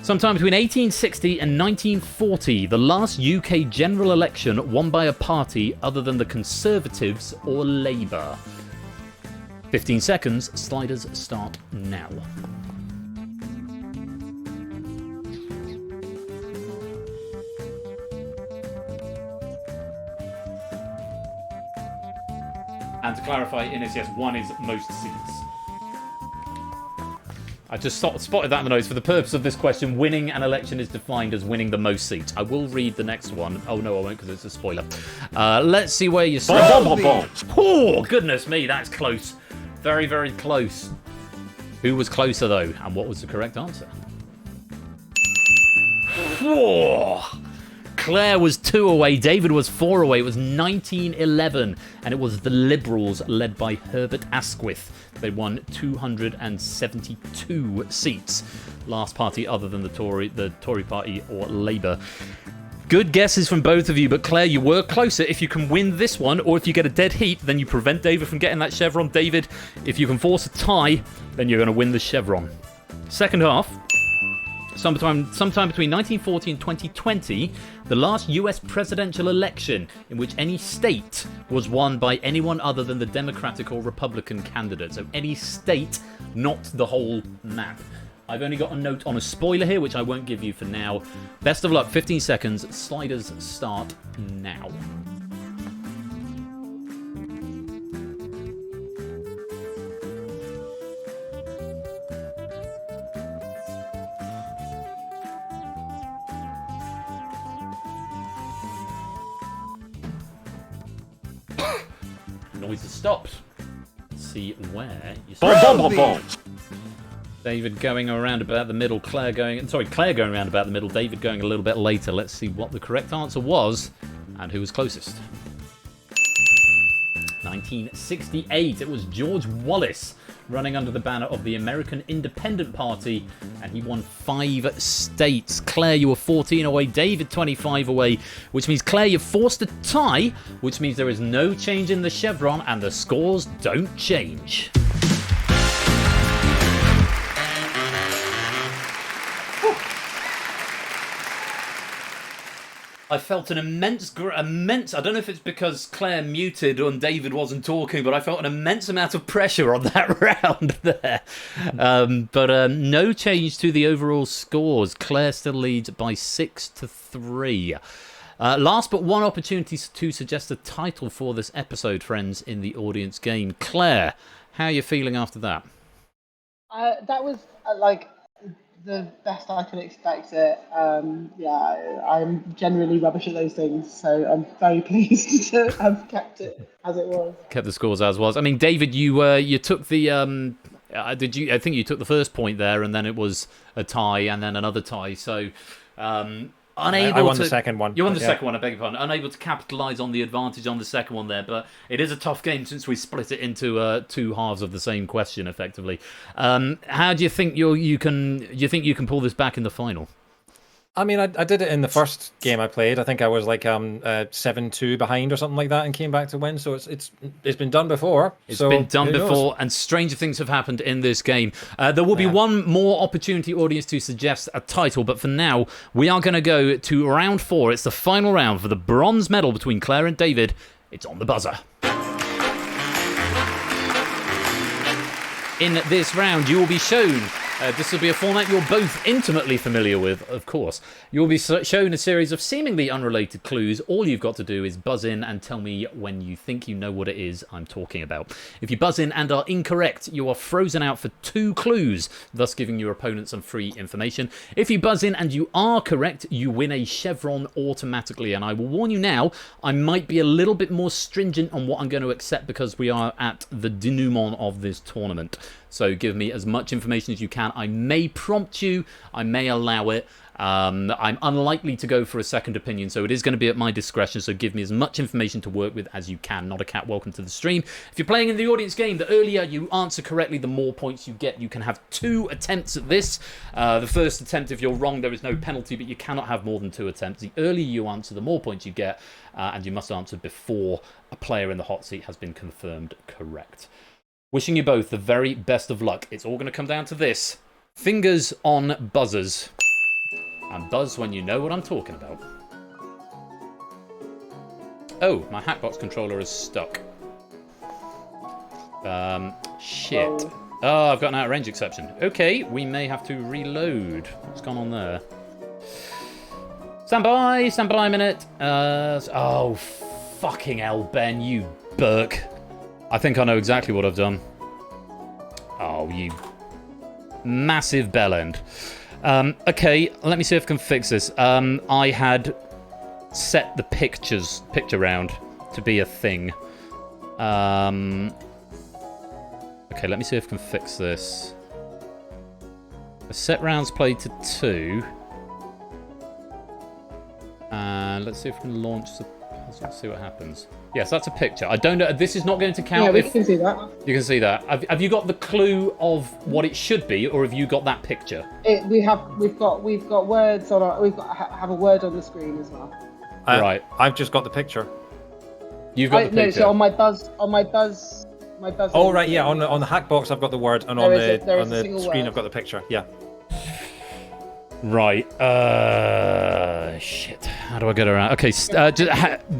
Sometime between 1860 and 1940, the last UK general election won by a party other than the Conservatives or Labour. 15 seconds, sliders start now. And to clarify, Ines, yes, 1 is most seats. I just spotted that in the notes. For the purpose of this question, winning an election is defined as winning the most seats. I will read the next one. Oh, no, I won't because it's a spoiler. Let's see where you start. Boom, boom, boom. Oh, goodness me, that's close. Very, very close. Who was closer, though? And what was the correct answer? Oh. Claire was 2 away, David was 4 away. It was 1911, and it was the Liberals led by Herbert Asquith. They won 272 seats. Last party other than the Tory party or Labour. Good guesses from both of you, but Claire, you were closer. If you can win this one, or if you get a dead heat, then you prevent David from getting that chevron. David, if you can force a tie, then you're going to win the chevron. Second half. sometime between 1940 and 2020, the last US presidential election in which any state was won by anyone other than the Democratic or Republican candidate. So any state, not the whole map. I've only got a note on a spoiler here, which I won't give you for now. Best of luck, 15 seconds. Sliders start now. Noise has stopped. Let's see where you Boom. David going around about the middle, Claire going around about the middle, David going a little bit later. Let's see what the correct answer was and who was closest. 1968, it was George Wallace running under the banner of the American Independent Party, and he won 5 states. Claire, you were 14 away, David 25 away, which means, Claire, you've forced a tie, which means there is no change in the chevron and the scores don't change. I felt an immense, I don't know if it's because Claire muted and David wasn't talking, but I felt an immense amount of pressure on that round there. But no change to the overall scores. Claire still leads by 6-3. Last but one opportunity to suggest a title for this episode, friends, in the audience game. Claire, how are you feeling after that? That was like the best I could expect it. I'm generally rubbish at those things, so I'm very pleased to have kept it as it was. Kept the scores as was. I mean, David, you took the I think you took the first point there, and then it was a tie, and then another tie. So unable I won to, the second one. You won the second one, I beg your pardon. Unable to capitalise on the advantage on the second one there, but it is a tough game since we split it into 2 halves of the same question, effectively. How do you think you can pull this back in the final? I mean, I did it in the first game I played. I think I was like 7-2 behind or something like that, and came back to win. So it's been done before. It's been done before, and stranger things have happened in this game. There will be one more opportunity, audience, to suggest a title, but for now, we are going to go to round 4. It's the final round for the bronze medal between Claire and David. It's on the buzzer. In this round, you will be shown. This will be a format you're both intimately familiar with, of course. You'll be shown a series of seemingly unrelated clues. All you've got to do is buzz in and tell me when you think you know what it is I'm talking about. If you buzz in and are incorrect, you are frozen out for 2 clues, thus giving your opponent some free information. If you buzz in and you are correct, you win a chevron automatically. And I will warn you now, I might be a little bit more stringent on what I'm going to accept because we are at the denouement of this tournament. So give me as much information as you can. I may prompt you. I may allow it. I'm unlikely to go for a second opinion, so it is going to be at my discretion. So give me as much information to work with as you can. Not a cat, welcome to the stream. If you're playing in the audience game, the earlier you answer correctly, the more points you get. You can have 2 attempts at this. The first attempt, if you're wrong, there is no penalty, but you cannot have more than 2 attempts. The earlier you answer, the more points you get, and you must answer before a player in the hot seat has been confirmed correct. Wishing you both the very best of luck. It's all going to come down to this. Fingers on buzzers. And buzz when you know what I'm talking about. Oh, my Hackbox controller is stuck. Shit. Oh, I've got an out of range exception. Okay, we may have to reload. What's gone on there? Stand by a minute. Oh, fucking hell, Ben, you Burke. I think I know exactly what I've done. Oh, you massive bellend. Okay, let me see if I can fix this. I had set the picture round to be a thing. Okay, let me see if I can fix this. I set rounds played to 2. And let's see if we can launch the puzzle. Let's see what happens. Yes, that's a picture. I don't know. This is not going to count. Yeah, we can see that. You can see that. Have you got the clue of what it should be, or have you got that picture? We've got words on our. Have a word on the screen as well. Right. I've just got the picture. You've got the picture. No, so on my buzz. Oh right, yeah. On the Hackbox, I've got the word, and on the screen, I've got the picture. Yeah. Right. Shit. How do I get around? Okay,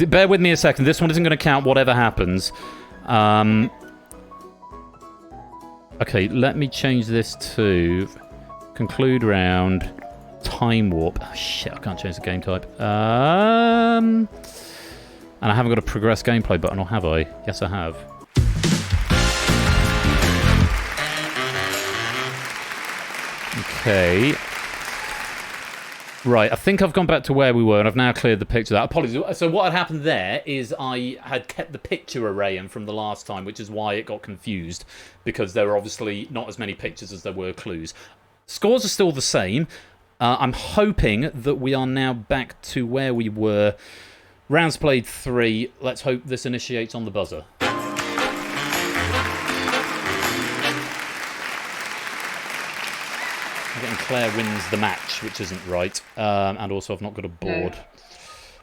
bear with me a second. This one isn't going to count whatever happens. Okay, let me change this to conclude round, time warp. Oh, shit, I can't change the game type. And I haven't got a progress gameplay button, or have I? Yes, I have. Okay. Right, I think I've gone back to where we were, and I've now cleared the picture. Apologies. So what had happened there is I had kept the picture array in from the last time, which is why it got confused, because there were obviously not as many pictures as there were clues. Scores are still the same. I'm hoping that we are now back to where we were. Rounds played 3. Let's hope this initiates on the buzzer. Claire wins the match, which isn't right. And also, I've not got a board. No.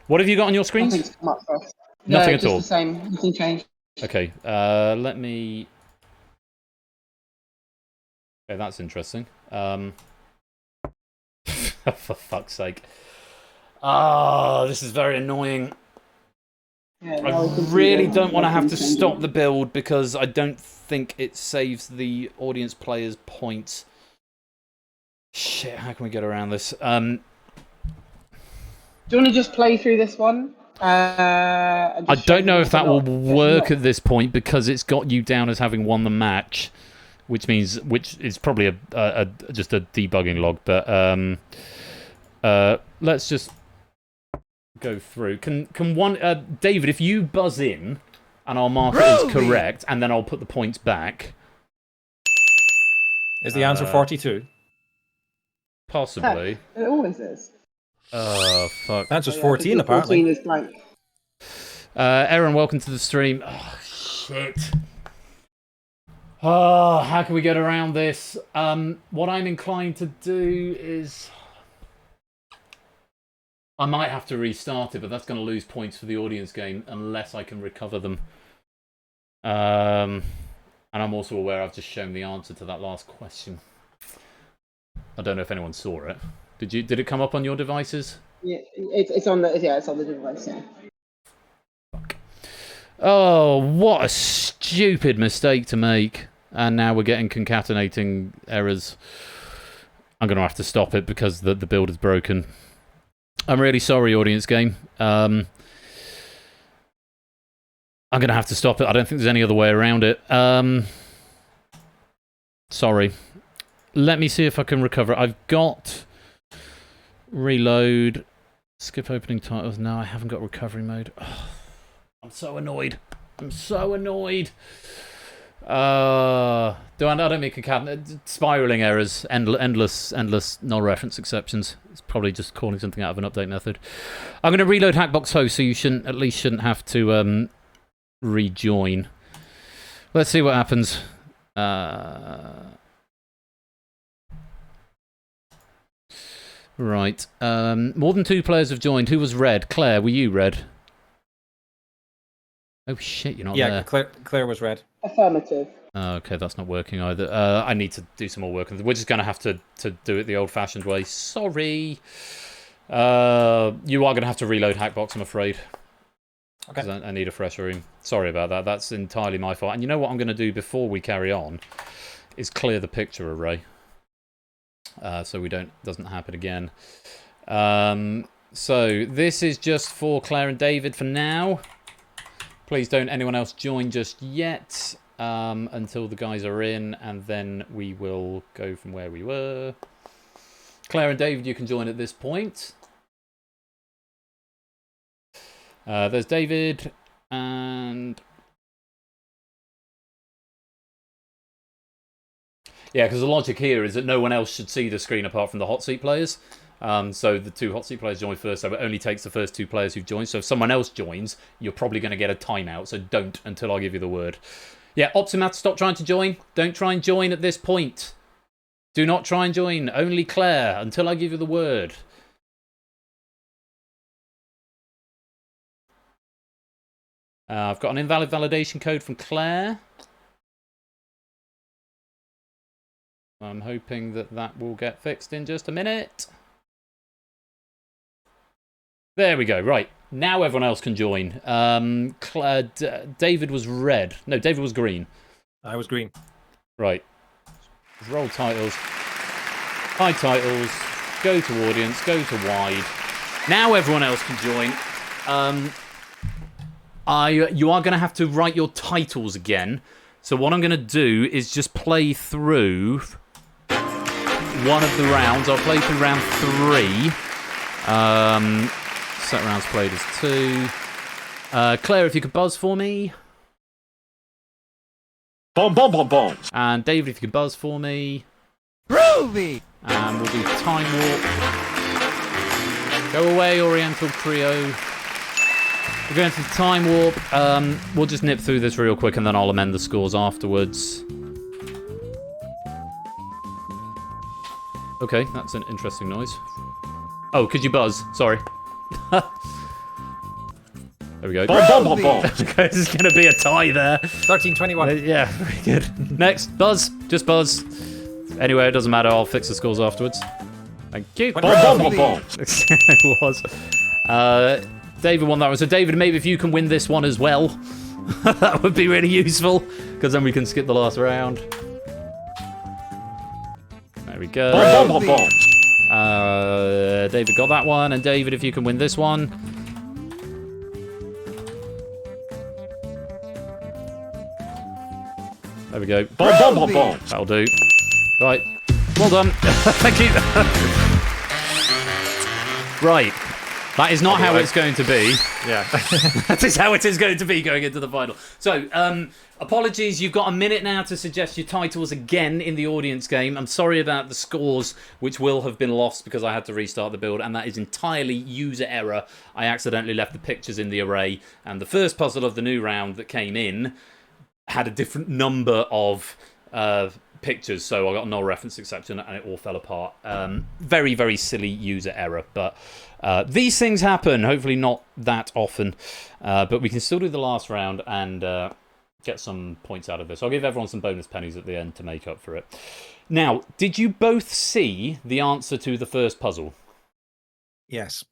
What have you got on your screens? Nothing's come up for us. Nothing no, at all. Just the same. Nothing changed. Okay. Let me. Okay, that's interesting. For fuck's sake. Ah, this is very annoying. Yeah, I really don't want to have to stop the build because I don't think it saves the audience players' points. Shit, how can we get around this? Do you want to just play through this one? I don't know if that will work at this point because it's got you down as having won the match, which is probably just a debugging log. But let's just go through. Can one David, if you buzz in, and I'll mark it as correct, and then I'll put the points back. Is the answer 42? Possibly. It always is. Oh, fuck. That's just 14, apparently. 14 is blank. Aaron, welcome to the stream. Oh, shit. Oh, how can we get around this? What I'm inclined to do is... I might have to restart it, but that's going to lose points for the audience game unless I can recover them. And I'm also aware I've just shown the answer to that last question. I don't know if anyone saw it. Did it come up on your devices? Yeah, it's on the device. Yeah. Fuck. Oh, what a stupid mistake to make! And now we're getting concatenating errors. I'm going to have to stop it because the build is broken. I'm really sorry, audience game. I'm going to have to stop it. I don't think there's any other way around it. Sorry. Let me see if I can recover. I've got reload, skip opening titles. No, I haven't got recovery mode. Oh, I'm so annoyed. I'm so annoyed. I don't mean spiraling errors, endless null reference exceptions. It's probably just calling something out of an update method. I'm going to reload Hackbox host, so you at least shouldn't have to rejoin. Let's see what happens. Right. More than 2 players have joined. Who was red? Claire, were you red? Oh shit, you're not there. Yeah, Claire was red. Affirmative. Oh, okay, that's not working either. I need to do some more work. We're just going to have to do it the old-fashioned way. Sorry. You are going to have to reload Hackbox, I'm afraid. Okay. I need a fresh room. Sorry about that. That's entirely my fault. And you know what I'm going to do before we carry on? Is clear the picture array. So doesn't happen again. So this is just for Claire and David for now. Please don't anyone else join just yet until the guys are in, and then we will go from where we were. Claire and David, you can join at this point. There's David and... Yeah, because the logic here is that no one else should see the screen apart from the hot seat players. So the 2 hot seat players join first, so it only takes the first 2 players who've joined. So if someone else joins, you're probably going to get a timeout, so don't until I give you the word. Yeah, Optimat, stop trying to join. Don't try and join at this point. Do not try and join. Only Claire until I give you the word. I've got an invalid validation code from Claire. I'm hoping that will get fixed in just a minute. There we go. Right. Now everyone else can join. David was red. No, David was green. I was green. Right. Roll titles. Hide titles. Go to audience. Go to wide. Now everyone else can join. You are going to have to write your titles again. So what I'm going to do is just play through one of the rounds. I'll play through round 3. Set rounds played as 2. Claire, if you could buzz for me. Boom, boom, boom, boom. And David, if you could buzz for me. Groovy! And we'll do Time Warp. Go away, Oriental Trio. We're going to Time Warp. We'll just nip through this real quick and then I'll amend the scores afterwards. Okay, that's an interesting noise. Oh, could you buzz? Sorry. There we go. Boom, boom, boom, boom. Okay, this is going to be a tie there. 13-21. Yeah, very good. Next, buzz. Just buzz. Anyway, it doesn't matter. I'll fix the scores afterwards. Thank you. Boom, boom, boom, boom. It was. David won that one. So, David, maybe if you can win this one as well, that would be really useful, because then we can skip the last round. There we go. Boom, boom, boom, boom. David got that one, and David, if you can win this one. There we go. Boom, boom, boom, boom. That'll do. Right. Well done. Thank you. Right. That is not how it's going to be. Yeah. That is how it is going to be going into the final. So, apologies. You've got a minute now to suggest your titles again in the audience game. I'm sorry about the scores, which will have been lost because I had to restart the build, and that is entirely user error. I accidentally left the pictures in the array, and the first puzzle of the new round that came in had a different number of pictures, so I got a null reference exception and it all fell apart. Very, very silly user error, but these things happen. Hopefully not that often, but we can still do the last round and get some points out of this. I'll give everyone some bonus pennies at the end to make up for it. Now, did you both see the answer to the first puzzle? Yes.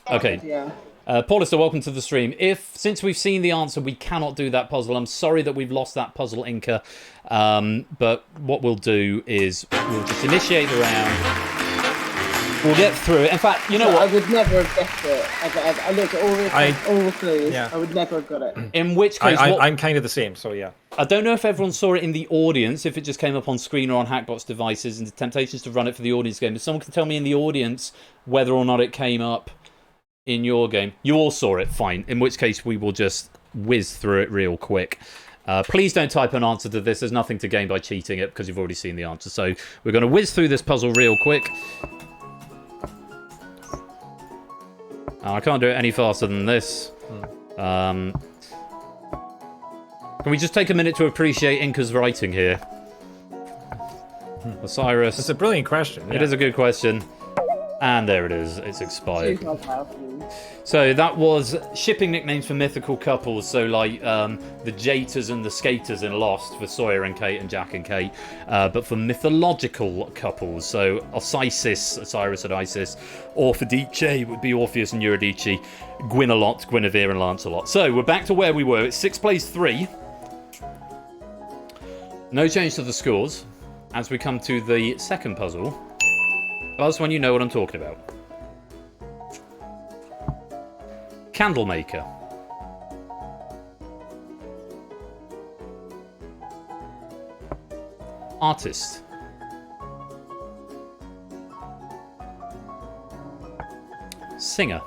Okay. Yeah. Paulister, welcome to the stream. Since we've seen the answer, we cannot do that puzzle. I'm sorry that we've lost that puzzle, Inca. But what we'll do is we'll just initiate the round. We'll get through it. In fact, you know what? I would never have guessed it. I looked at all the clues. Yeah. I would never have got it. In which case, I'm kind of the same, so yeah. I don't know if everyone saw it in the audience, if it just came up on screen or on Hackbox devices, and the temptations to run it for the audience game. If someone can tell me in the audience whether or not it came up in your game. You all saw it, fine. In which case, we will just whiz through it real quick. Please don't type an answer to this. There's nothing to gain by cheating it because you've already seen the answer. So we're going to whiz through this puzzle real quick. I can't do it any faster than this. Can we just take a minute to appreciate Inca's writing here? Osiris. It's a brilliant question. Yeah. It is a good question. And there it is. It's expired. Too powerful. So that was shipping nicknames for mythical couples. So like the Jaters and the Skaters in Lost for Sawyer and Kate and Jack and Kate. But for mythological couples, so Osiris and Isis. Orphidice would be Orpheus and Eurydice. Guinevere, Guinevere and Lancelot. So we're back to where we were. It's 6 plays 3. No change to the scores. As we come to the second puzzle. Buzz when you know what I'm talking about. Candle maker. Artist. Singer.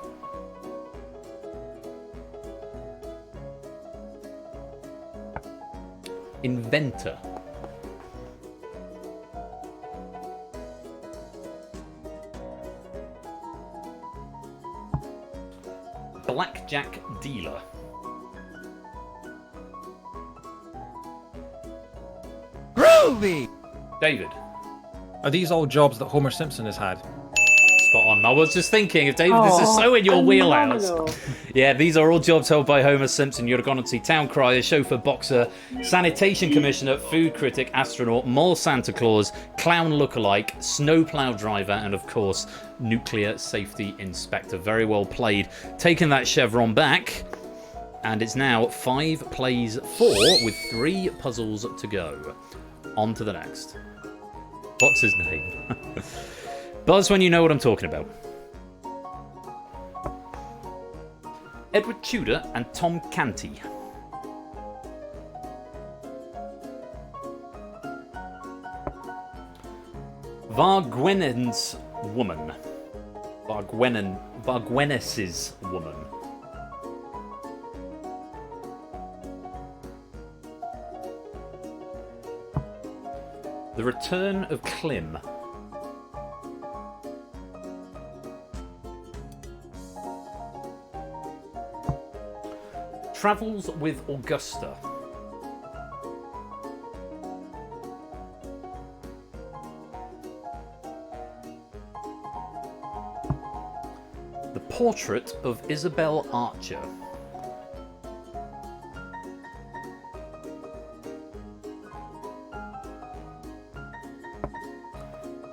Inventor. Blackjack dealer. Groovy! David. Are these all jobs that Homer Simpson has had? spot on. I was just thinking, if David, this is so in your wheelhouse. Phenomenal. Yeah, these are all jobs held by Homer Simpson. You'd have gone on to see town crier, chauffeur, boxer, sanitation commissioner, food critic, astronaut, mole Santa Claus, clown lookalike, snowplow driver, and of course, nuclear safety inspector. Very well played. Taking that chevron back, and it's now 5 plays 4 with 3 puzzles to go. On to the next. What's his name? Buzz when you know what I'm talking about. Edward Tudor and Tom Canty. Vargwenen's woman. Vargwenes's woman. The Return of Klim. Travels with Augusta. The Portrait of Isabel Archer.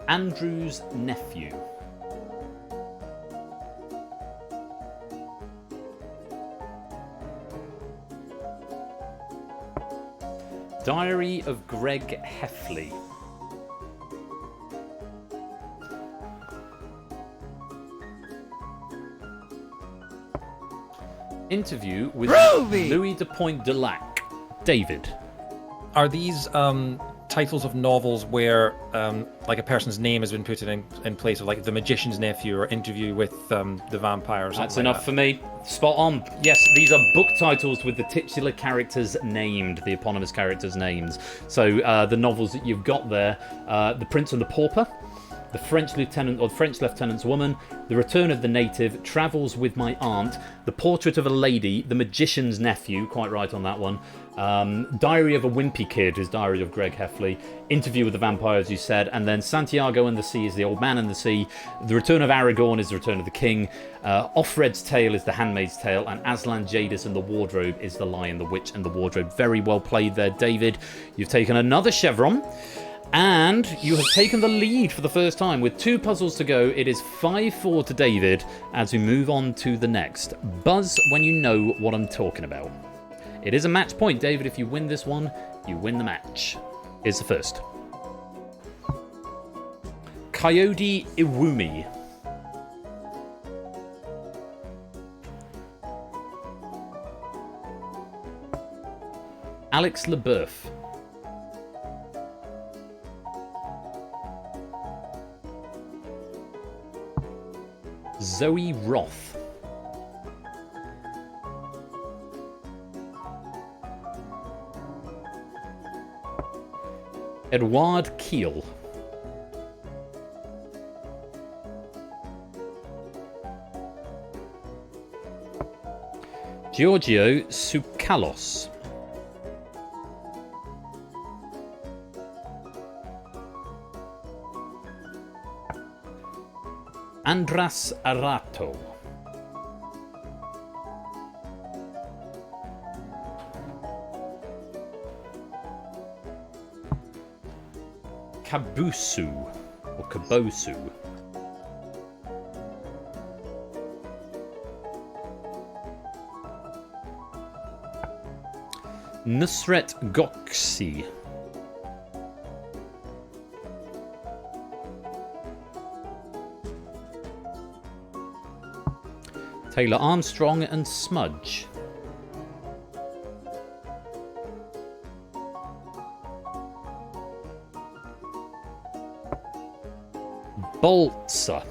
Andrew's Nephew. Diary of Greg Heffley. Interview with Louis de Pointe de Lac. David. Are these titles of novels where like a person's name has been put in place of like The Magician's Nephew or Interview with the Vampire or something? That's enough for me. Spot on. Yes, these are book titles with the titular characters named, the eponymous characters' names. So the novels that you've got there, The Prince and the Pauper, The French Lieutenant or French Lieutenant's Woman, The Return of the Native, Travels with My Aunt, The Portrait of a Lady, The Magician's Nephew, quite right on that one, Diary of a Wimpy Kid is Diary of Greg Heffley, Interview with the Vampire, as you said, and then Santiago and the Sea is The Old Man and the Sea, The Return of Aragorn is The Return of the King, Offred's Tale is The Handmaid's Tale, and Aslan Jadis and the Wardrobe is The Lion, the Witch and the Wardrobe. Very well played there, David. You've taken another chevron. And you have taken the lead for the first time. With 2 puzzles to go, it is 5-4 to David as we move on to the next. Buzz when you know what I'm talking about. It is a match point, David. If you win this one, you win the match. Here's the first. Coyote Iwumi. Alex Leboeuf. Zoe Roth. Edouard Keel. Giorgio Tsoukalos. Andras Arato. Kabusu or Kabosu. Nusret Goksi. Taylor Armstrong and Smudge. Boltzer.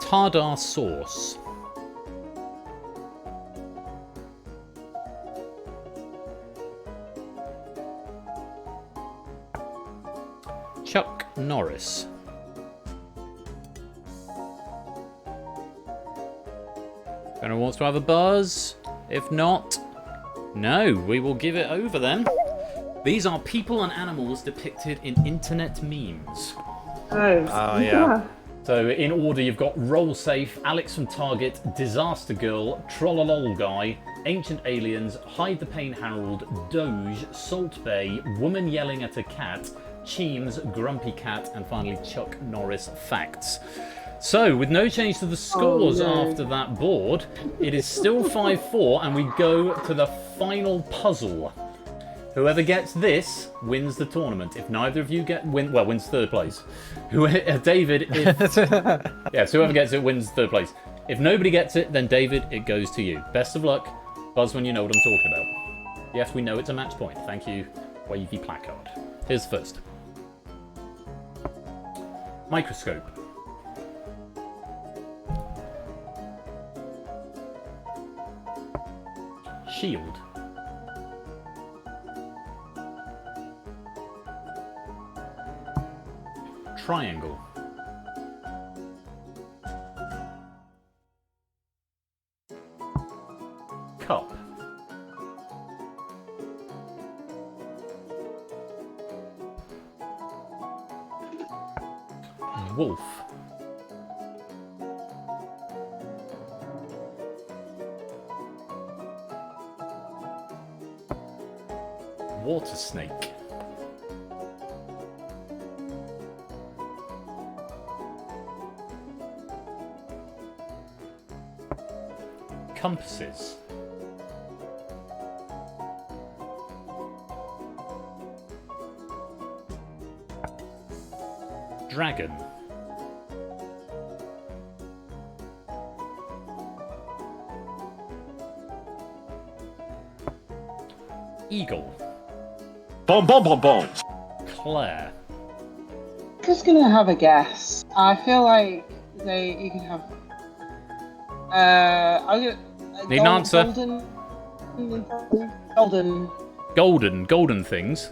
Tartar sauce. Chuck Norris. Anyone wants to have a buzz? If not, No, we will give it over then. These are people and animals depicted in internet memes. Oh, yeah. So in order, you've got Roll Safe, Alex from Target, Disaster Girl, Trollolol Guy, Ancient Aliens, Hide the Pain Harold, Doge, Salt Bay, Woman Yelling at a Cat, Cheems, Grumpy Cat, and finally Chuck Norris Facts. So, with no change to the scores after that board, it is still 5-4, and we go to the final puzzle. Whoever gets this wins the tournament. If neither of you wins third place. David, so whoever gets it wins third place. If nobody gets it, then David, it goes to you. Best of luck. Buzz when you know what I'm talking about. Yes, we know it's a match point. Thank you, Wavy Placard. Here's the first. Microscope. Shield. Triangle. Cup. Wolf. Water snake. Compasses. Dragon. Eagle. Boom, boom, boom, boom. Claire. Just gonna have a guess. I feel like you can have. Need an answer. Golden things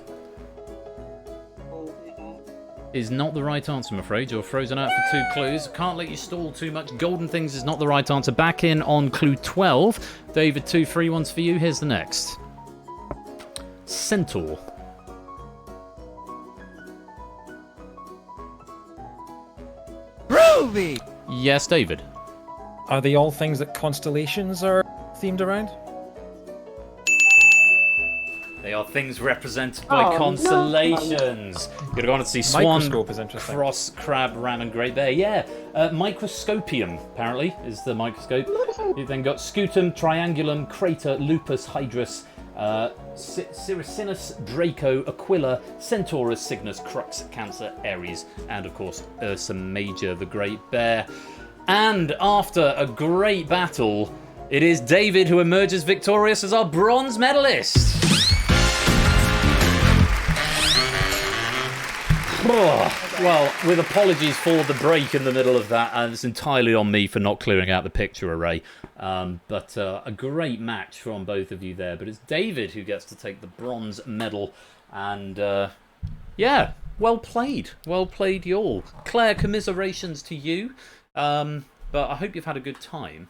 is not the right answer, I'm afraid. You're frozen out for 2 clues. Can't let you stall too much. Golden things is not the right answer. Back in on clue 12. David, 2 free ones for you. Here's the next. Centaur. Groovy! Yes, David. Are they all things that constellations are themed around? They are things represented by constellations. You're going to go on to see Swan, Microscope is interesting. Cross, Crab, Ram, and Great Bear. Yeah, Microscopium, apparently, is the microscope. You've then got Scutum, Triangulum, Crater, Lupus, Hydrus, Cyricinus, Draco, Aquila, Centaurus, Cygnus, Crux, Cancer, Aries, and of course Ursa Major, the Great Bear. And after a great battle, it is David who emerges victorious as our bronze medalist. Well, with apologies for the break in the middle of that, and it's entirely on me for not clearing out the picture array. But a great match from both of you there. But it's David who gets to take the bronze medal. And yeah, well played. Well played, you all. Claire, commiserations to you. But I hope you've had a good time.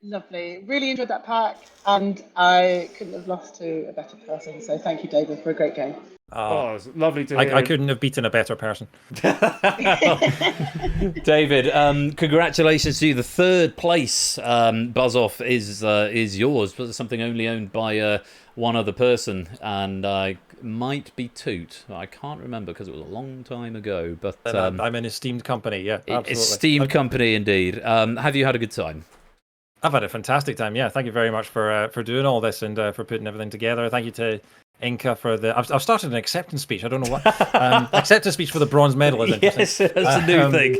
Lovely. Really enjoyed that pack, and I couldn't have lost to a better person. So thank you, David, for a great game. Oh, it's lovely to hear. I couldn't have beaten a better person. David, congratulations to you. The third place buzz off is yours, but it's something only owned by one other person, and I might be Toot. I can't remember because it was a long time ago. But I'm an esteemed company. Yeah, absolutely. Esteemed company indeed. Have you had a good time? I've had a fantastic time. Yeah, thank you very much for doing all this and for putting everything together. Thank you to Inca for the. I've started an acceptance speech. I don't know what acceptance speech for the bronze medal is interesting. Yes, that's a new thing.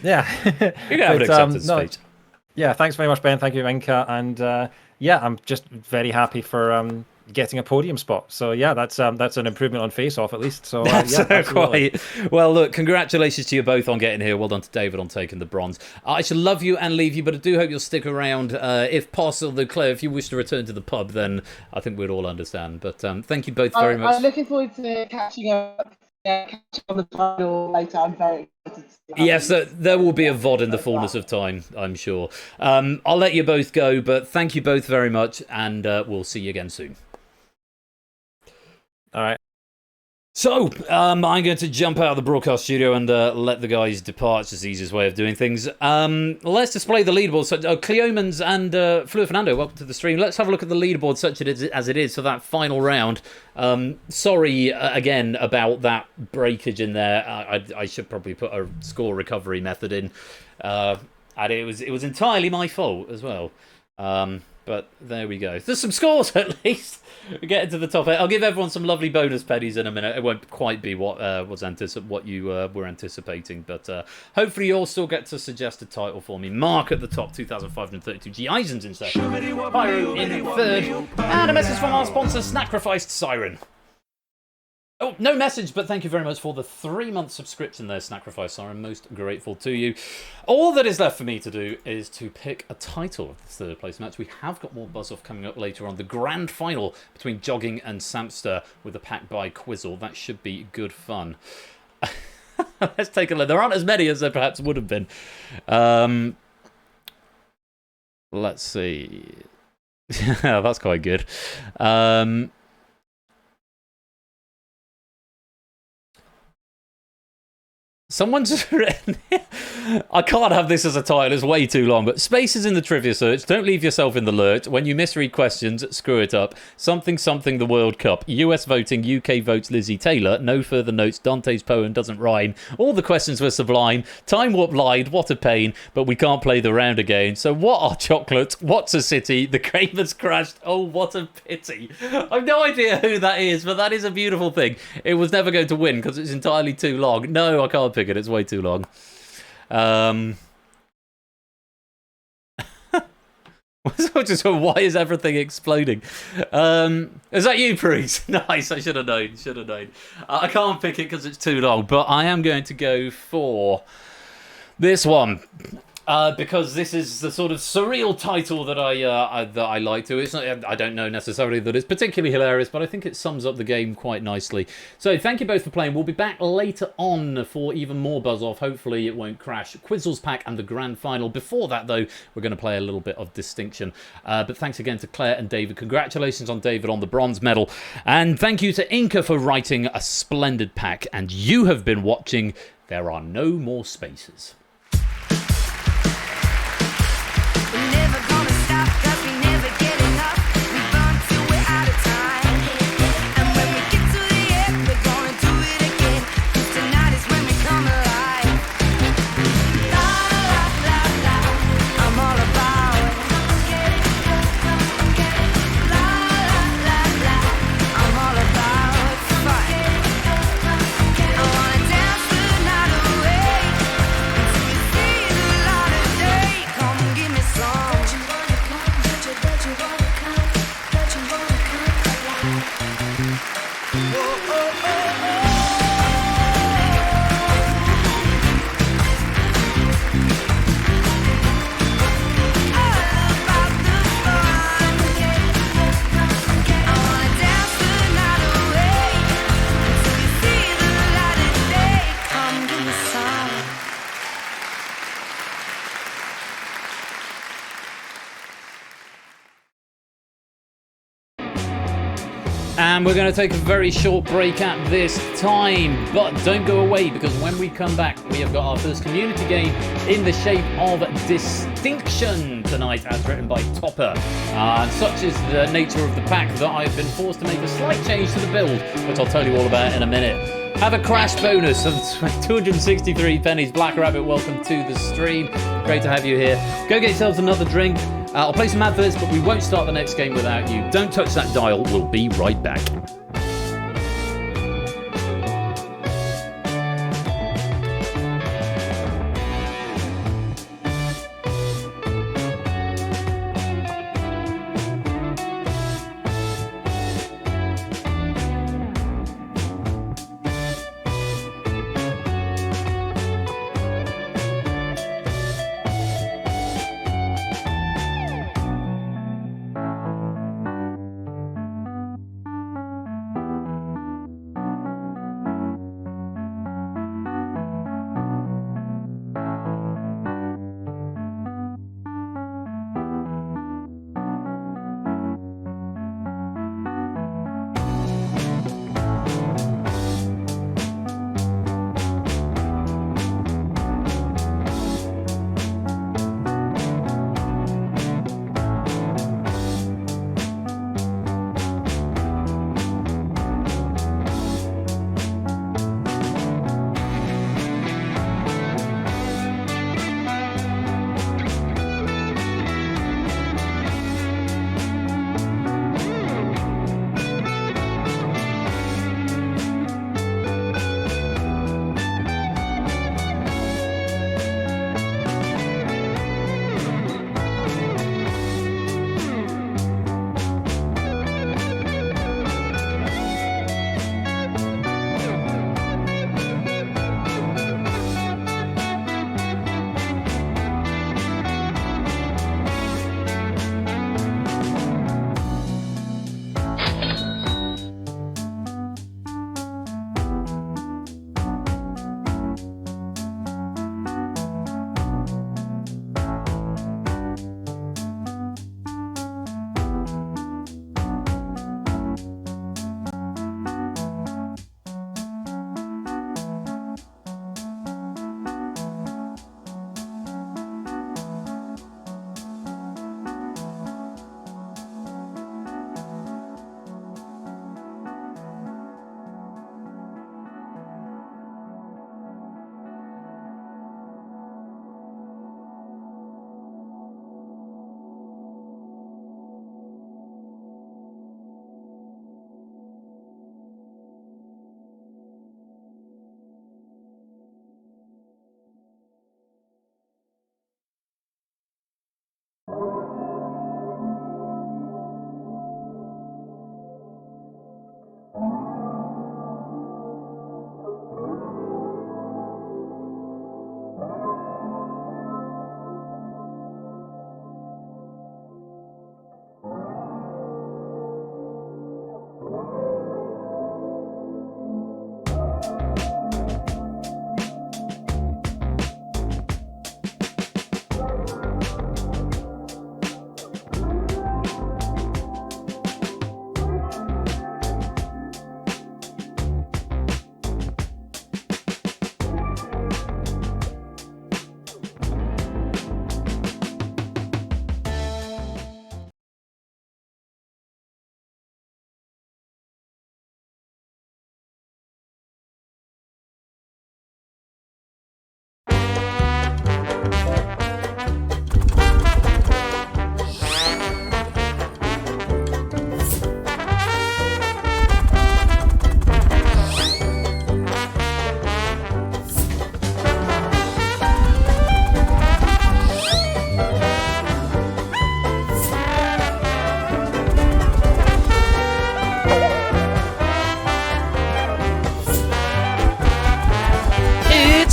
Yeah, you can have an acceptance speech. Yeah, thanks very much, Ben. Thank you, Inca, and yeah, I'm just very happy for getting a podium spot. So yeah, that's an improvement on Face Off at least. So yeah, quite. Well, look, congratulations to you both on getting here. Well done to David on taking the bronze. I shall love you and leave you, but I do hope you'll stick around. If possible, Claire, if you wish to return to the pub, then I think we'd all understand. But thank you both very much. I'm looking forward to catching up Yeah, catch on the final later. I'm very excited to see how Yes, there will be a VOD in the as fullness well. of time, I'm sure. I'll let you both go, but thank you both very much, and we'll see you again soon. All right. So, I'm going to jump out of the broadcast studio and let the guys depart. It's just the easiest way of doing things. Let's display the leaderboard. So, Cleomans and Fleur Fernando, welcome to the stream. Let's have a look at the leaderboard such as it is for that final round. Sorry, again, about that breakage in there. I should probably put a score recovery method in. And it was entirely my fault as well. But there we go. There's some scores at least. We're getting to the top 8. I'll give everyone some lovely bonus pennies in a minute. It won't quite be what you were anticipating, but hopefully you'll still get to suggest a title for me. Mark at the top, 2,532. G. Eisen's in second. Pyro in third. And a message from our sponsor, Sacrificed Siren. Oh, no message, but thank you very much for the 3-month subscription there, Sacrifice Siren. Most grateful to you. All that is left for me to do is to pick a title of the third place match. We have got more buzz-off coming up later on. The grand final between Jogging and Samster with a pack by Quizzle. That should be good fun. Let's take a look. There aren't as many as there perhaps would have been. Let's see. That's quite good. Someone's written, I can't have this as a title, it's way too long, but spaces in the trivia search, don't leave yourself in the lurch. When you misread questions, screw it up. Something the World Cup. US voting, UK votes Lizzie Taylor. No further notes, Dante's poem doesn't rhyme. All the questions were sublime. Time Warp lied, what a pain, but we can't play the round again. So what are chocolates? What's a city? The game has crashed. Oh, what a pity. I've no idea who that is, but that is a beautiful thing. It was never going to win because it's entirely too long. No, I can't pick it. It's way too long. Just why is everything exploding? Is that you, Priest? Nice. I should have known. I can't pick it because it's too long, but I am going to go for this one. Because this is the sort of surreal title that I like to. It's not, I don't know necessarily that it's particularly hilarious, but I think it sums up the game quite nicely. So thank you both for playing. We'll be back later on for even more buzz off. Hopefully it won't crash. Quizzles pack and the grand final. Before that though, we're going to play a little bit of distinction. But thanks again to Claire and David. Congratulations on David on the bronze medal, and thank you to Inca for writing a splendid pack. And you have been watching There Are No More Spaces. And we're going to take a very short break at this time, but don't go away, because when we come back, we have got our first community game in the shape of Distinction tonight, as written by Topper. And such is the nature of the pack that I've been forced to make a slight change to the build, which I'll tell you all about in a minute. Have a crash bonus of 263 pennies. Black Rabbit, welcome to the stream. Great to have you here. Go get yourselves another drink. I'll play some adverts, but we won't start the next game without you. Don't touch that dial. We'll be right back.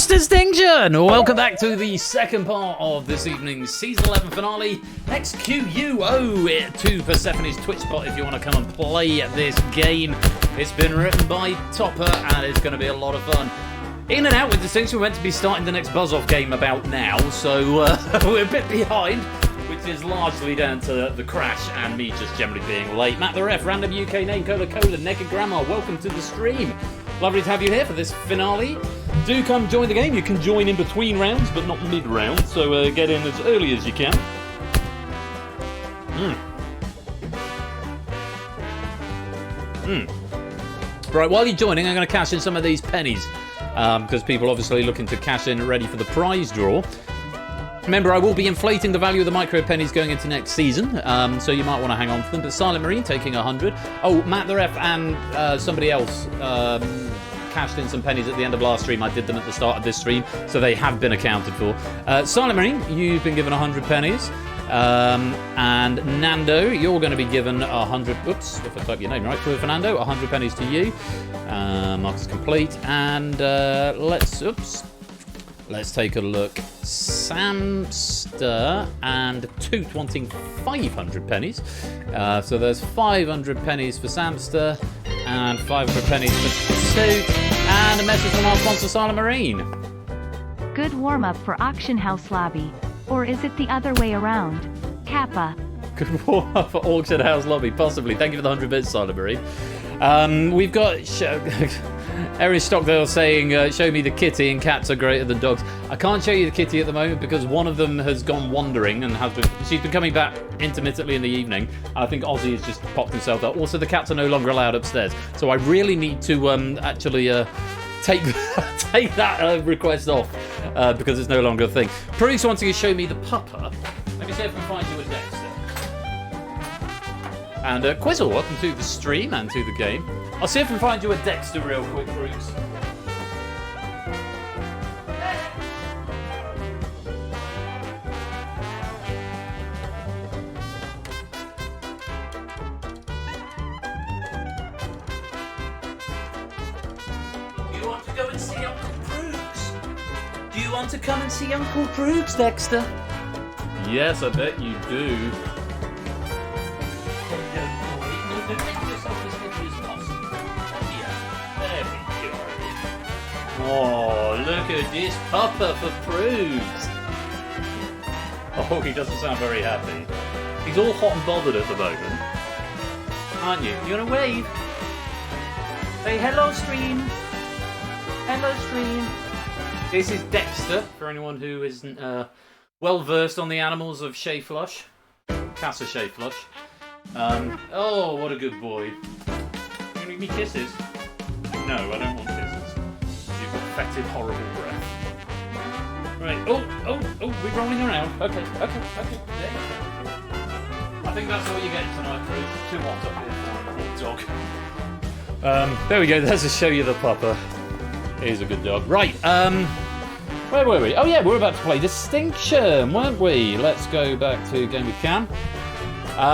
Distinction! Welcome back to the second part of this evening's Season 11 finale. XQUO to Persephone's Twitch spot if you want to come and play this game. It's been written by Topper and it's going to be a lot of fun. In and out with Distinction, we're meant to be starting the next Buzz-Off game about now, so we're a bit behind, which is largely down to the crash and me just generally being late. Matt the Ref, random UK name, Cola, Naked Grandma, welcome to the stream. Lovely to have you here for this finale. Do come join the game. You can join in between rounds, but not mid-round, so get in as early as you can. Right, while you're joining, I'm going to cash in some of these pennies, because people obviously looking to cash in ready for the prize draw. Remember, I will be inflating the value of the micro pennies going into next season, so you might want to hang on to them. But Silent Marine taking 100. Oh, Matt the Ref and somebody else cashed in some pennies at the end of last stream. I did them at the start of this stream, so they have been accounted for. Silent Marine, you've been given 100 pennies. And Nando, you're going to be given 100. Oops, if I type your name right. For Fernando, 100 pennies to you. Mark is complete. And let's take a look. Samster and Toot wanting 500 pennies. So there's 500 pennies for Samster and 500 pennies for Toot. And a message from our sponsor, Silent Marine. Good warm-up for Auction House Lobby. Or is it the other way around? Kappa. Good warm-up for Auction House Lobby, possibly. Thank you for the 100 bits, Silent Marine. We've got Erin Stockdale saying, show me the kitty, and cats are greater than dogs. I can't show you the kitty at the moment because one of them has gone wandering and she's been coming back intermittently in the evening. I think Ozzy has just popped himself up. Also, the cats are no longer allowed upstairs. So I really need to actually take that request off because it's no longer a thing. Bruce wanting to show me the pupper. Let me see if I can find you a Dexter. And Quizzle, welcome to the stream and to the game. I'll see if I can find you a Dexter real quick, Bruce. You want to go and see Uncle Brooks? Do you want to come and see Uncle Brooks, Dexter? Yes, I bet you do. Oh, look at this pupper for Proops. Oh, he doesn't sound very happy. He's all hot and bothered at the moment. Aren't you? You want to wave? Say hello, stream. Hello, stream. This is Dexter, for anyone who isn't well versed on the animals of Shea Flush. Casa Shea Flush. Oh, what a good boy. You gonna give me kisses? No, I don't want kisses. You've got fetid, horrible breath. Right, we're rolling around. Okay. There you go. I think that's what you get tonight, Bruce. Too hot up here for a dog. There we go, there's a show you the pupper. He's a good dog. Right, Where were we? Oh yeah, we were about to play Distinction, weren't we? Let's go back to Game with Cam.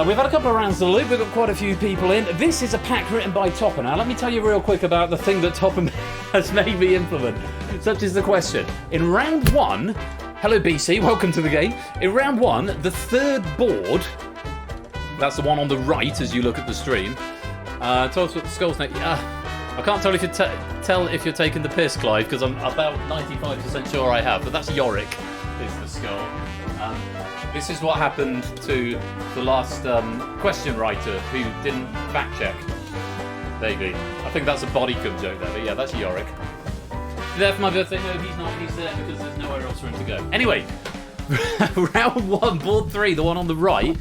We've had a couple of rounds to loop. We've got quite a few people in. This is a pack written by Topper. Now, let me tell you real quick about the thing that Topper has made me implement. Such is the question. In round 1, hello BC, welcome to the game. In round 1, the third board, that's the one on the right as you look at the stream. Tell us what the skull's name. I can't tell if you're taking the piss, Clive, because I'm about 95% sure I have. But that's Yorick, is the skull. This is what happened to the last question writer who didn't fact check. Maybe. I think that's a bodycom joke there, but yeah, that's Yorick. He's there for my birthday? No, he's not. He's there because there's nowhere else for him to go. Anyway, round 1, board 3, the one on the right.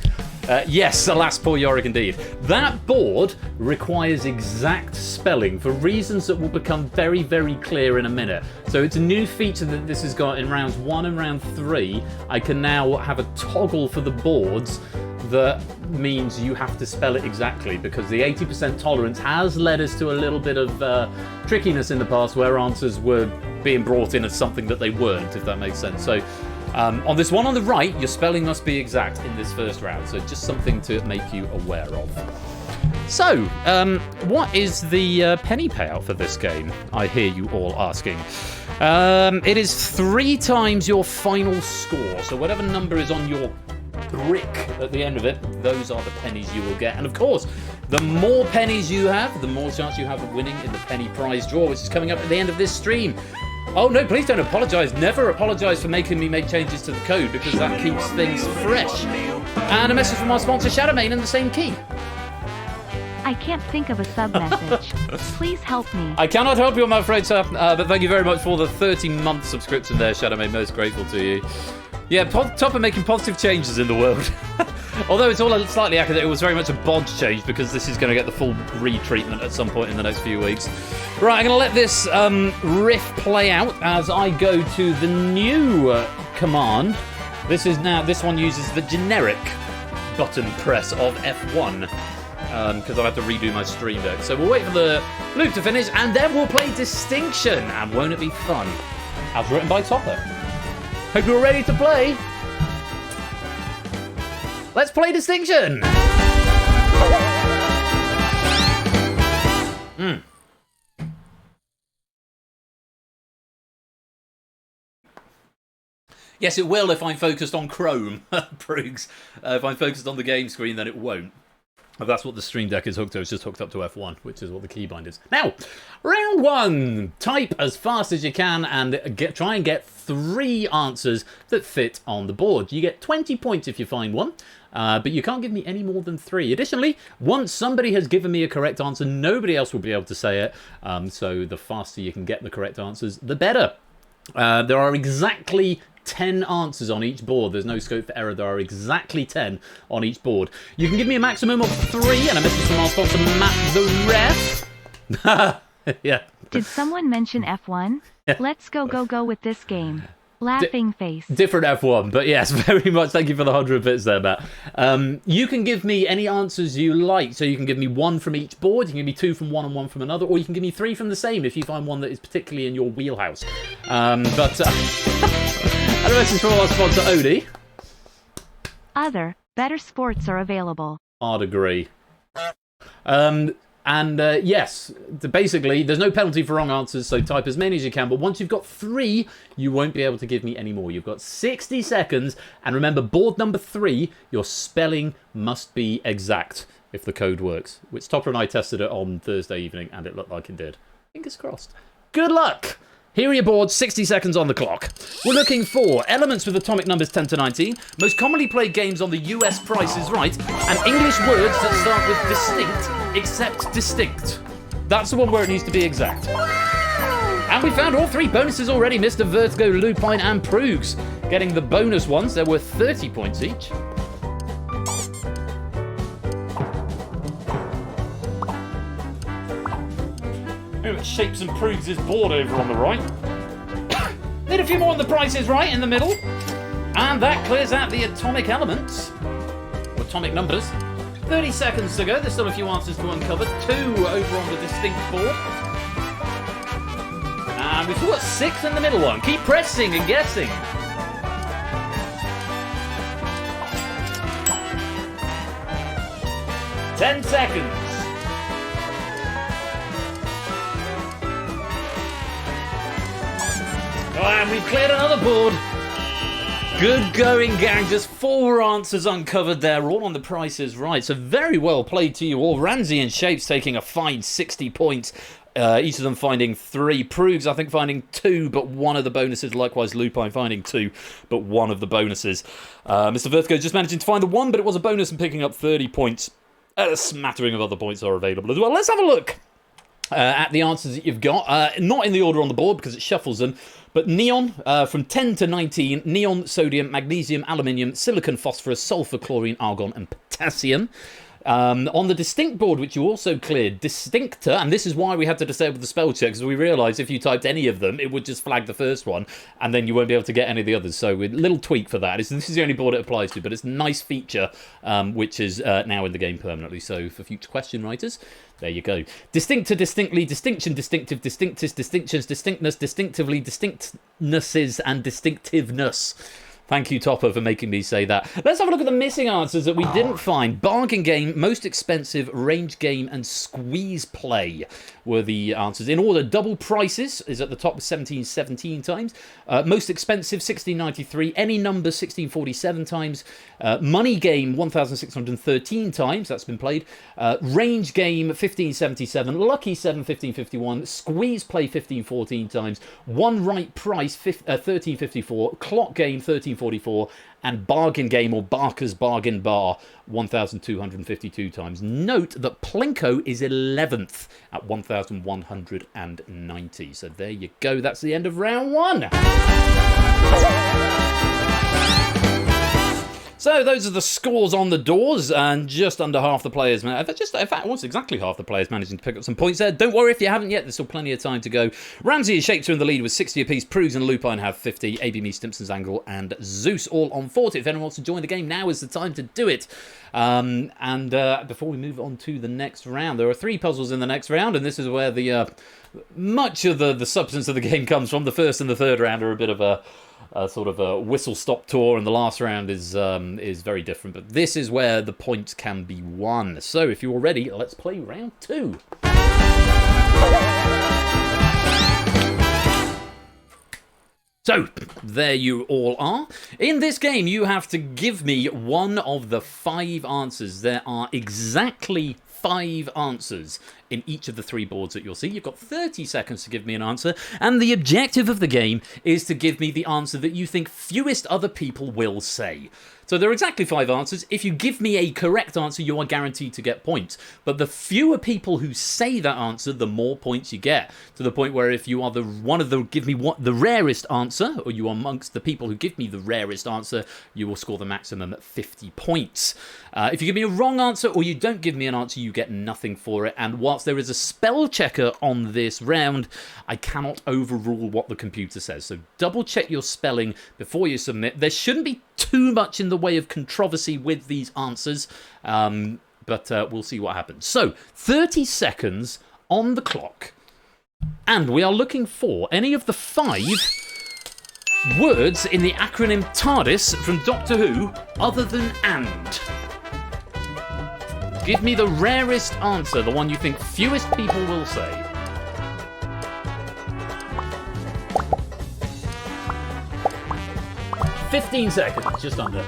Yes, alas, poor Yorick indeed. That board requires exact spelling for reasons that will become very, very clear in a minute. So it's a new feature that this has got in rounds 1 and round 3. I can now have a toggle for the boards that means you have to spell it exactly, because the 80% tolerance has led us to a little bit of trickiness in the past where answers were being brought in as something that they weren't, if that makes sense. So on this one on the right, your spelling must be exact in this first round, so just something to make you aware of. So, what is the penny payout for this game? I hear you all asking. It is 3 times your final score, so whatever number is on your brick at the end of it, those are the pennies you will get. And of course, the more pennies you have, the more chance you have of winning in the penny prize draw, which is coming up at the end of this stream. Oh no, please don't apologise. Never apologise for making me make changes to the code, because that keeps things fresh. And a message from our sponsor Shadowmane in the same key. I can't think of a sub-message. Please help me. I cannot help you, I'm afraid, sir. But thank you very much for the 30-month subscription there, Shadowmane. Most grateful to you. Yeah, Topper making positive changes in the world. Although it's all slightly accurate, it was very much a bodge change, because this is going to get the full retreatment at some point in the next few weeks. Right, I'm going to let this riff play out as I go to the new command. This one uses the generic button press of F1, because I'll have to redo my stream deck. So we'll wait for the loop to finish, and then we'll play Distinction, and won't it be fun? As written by Topper. Hope you're ready to play. Let's play Distinction! Yes, it will if I'm focused on Chrome, Proogs. If I'm focused on the game screen, then it won't. If that's what the stream deck is hooked to, it's just hooked up to F1, which is what the keybind is. Now, round 1. Type as fast as you can and try and get 3 answers that fit on the board. You get 20 points if you find one, but you can't give me any more than 3. Additionally, once somebody has given me a correct answer, nobody else will be able to say it. So the faster you can get the correct answers, the better. There are exactly 10 answers on each board. There's no scope for error. There are exactly 10 on each board. You can give me a maximum of 3, and a message from our sponsor, Matt the Ref. Yeah. Did someone mention F1? Let's go with this game. Laughing face. Different F1, but yes, very much. Thank you for the 100 bits there, Matt. You can give me any answers you like. So you can give me 1 from each board, you can give me 2 from one and 1 from another, or you can give me 3 from the same if you find one that is particularly in your wheelhouse. And a message from our sponsor, Odie. Other, better sports are available. I'd agree. Yes, basically, there's no penalty for wrong answers, so type as many as you can. But once you've got 3, you won't be able to give me any more. You've got 60 seconds. And remember, board number 3, your spelling must be exact if the code works. Which Topper and I tested it on Thursday evening, and it looked like it did. Fingers crossed. Good luck! Here are your boards, 60 seconds on the clock. We're looking for elements with atomic numbers 10 to 19, most commonly played games on the US Price is Right, and English words that start with distinct, except distinct. That's the one where it needs to be exact. And we found all 3 bonuses already, Mr. Vertigo, Lupine, and Proogs. Getting the bonus ones, they're worth 30 points each. Shapes and Proogs his board over on the right. Need a few more on the Price is Right in the middle. And that clears out the atomic elements. Or atomic numbers. 30 seconds to go. There's still a few answers to uncover. 2 over on the distinct board. And we've still got 6 in the middle one. Keep pressing and guessing. Ten seconds. Oh, and we've cleared another board. Good going, gang. Just 4 answers uncovered there, all on the Price is Right. So very well played to you all. Ramsey and Shapes taking a fine 60 points. Each of them finding 3. Prugs, I think, finding 2, but one of the bonuses. Likewise, Lupine finding 2, but one of the bonuses. Mr. Vertigo just managing to find the 1, but it was a bonus and picking up 30 points. A smattering of other points are available as well. Let's have a look at the answers that you've got. Not in the order on the board because it shuffles them. But neon, from 10 to 19, neon, sodium, magnesium, aluminium, silicon, phosphorus, sulfur, chlorine, argon, and potassium. On the distinct board, which you also cleared, distinctor, and this is why we had to disable the spell check, because we realised if you typed any of them, it would just flag the first one, and then you won't be able to get any of the others. So a little tweak for that. This is the only board it applies to, but it's a nice feature, which is now in the game permanently. So for future question writers, there you go. Distinctor, distinctly, distinction, distinctive, distinctus, distinctions, distinctness, distinctively, distinctnesses, and distinctiveness. Thank you, Topper, for making me say that. Let's have a look at the missing answers that we didn't find. Bargain game, most expensive, range game, and squeeze play were the answers. In order, double prices is at the top with 1717 times. Most expensive, 1693. Any number, 1647 times. Money game, 1613 times. That's been played. Range game, 1577. Lucky 7, 1551. Squeeze play, 1514 times. One right price, 1354. Clock game, 1344. And bargain game, or Barker's Bargain Bar, 1,252 times. Note that Plinko is 11th at 1,190. So there you go. That's the end of round 1. So those are the scores on the doors, and just under half the players, in fact, almost exactly half the players managing to pick up some points there. Don't worry if you haven't yet, there's still plenty of time to go. Ramsey and Shapes are in the lead with 60 apiece. Prugs and Lupine have 50. AB Me, Stimpson's Angle, and Zeus all on 40. If anyone wants to join the game, now is the time to do it. Before we move on to the next round, there are 3 puzzles in the next round, and this is where the much of the substance of the game comes from. The first and the third round are a bit of a sort of a whistle-stop tour, and the last round is very different. But this is where the points can be won. So if you're ready, let's play round 2. So, there you all are. In this game, you have to give me one of the 5 answers. There are exactly 5 answers in each of the 3 boards that you'll see. You've got 30 seconds to give me an answer, and the objective of the game is to give me the answer that you think fewest other people will say. So there are exactly 5 answers. If you give me a correct answer, you are guaranteed to get points. But the fewer people who say that answer, the more points you get. To the point where if you are the rarest answer, or you are amongst the people who give me the rarest answer, you will score the maximum at 50 points. If you give me a wrong answer, or you don't give me an answer, you get nothing for it. And whilst there is a spell checker on this round, I cannot overrule what the computer says. So double check your spelling before you submit. There shouldn't be too much in the way of controversy with these answers, but we'll see what happens. So 30 seconds on the clock, and we are looking for any of the 5 words in the acronym TARDIS from Doctor Who other than AND. Give me the rarest answer, the one you think fewest people will say. "15 seconds, just under.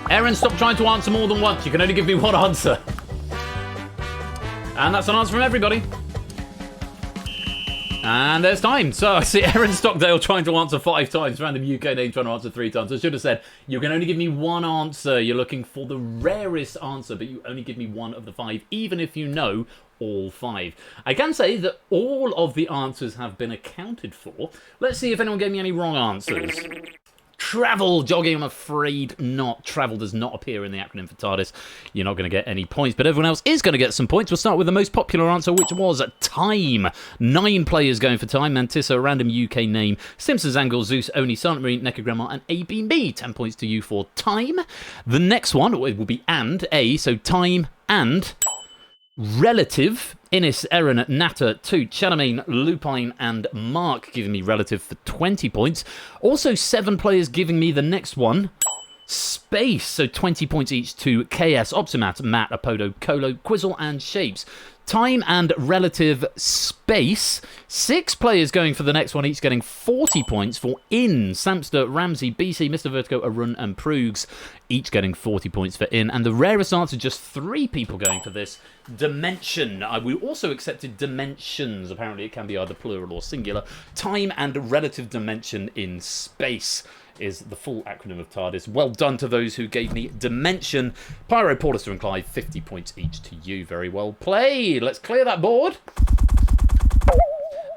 Aaron, stop trying to answer more than once. You can only give me one answer. And that's an answer from everybody. And there's time. So I see Aaron Stockdale trying to answer 5 times. Random UK name trying to answer 3 times. I should have said, you can only give me one answer. You're looking for the rarest answer, but you only give me one of the 5, even if you know all 5. I can say that all of the answers have been accounted for. Let's see if anyone gave me any wrong answers. Travel, jogging, I'm afraid not. Travel does not appear in the acronym for TARDIS. You're not going to get any points, but everyone else is going to get some points. We'll start with the most popular answer, which was time. 9 players going for time. Mantissa, random UK name. Simpsons Angle, Zeus, Oni, Silent Marine, Necrogramma, and AB Me. 10 points to you for time. The next one will be and, A, so time and Relative, Innis, Erin, Natter, Toot, Chanamine, Lupine, and Mark giving me relative for 20 points. Also, 7 players giving me the next one. Space, so 20 points each to KS, Optimat, Matt, Apodo, Colo, Quizzle, and Shapes. Time and relative space. 6 players going for the next one, each getting 40 points for In, Samster, Ramsey, BC, Mr. Vertigo, Arun, and Proogs, each getting 40 points for In. And the rarest answer, just 3 people going for this. Dimension. We also accepted dimensions. Apparently it can be either plural or singular. Time and relative dimension in space is the full acronym of TARDIS. Well done to those who gave me Dimension. Pyro, Porlister, and Clive, 50 points each to you. Very well played. Let's clear that board.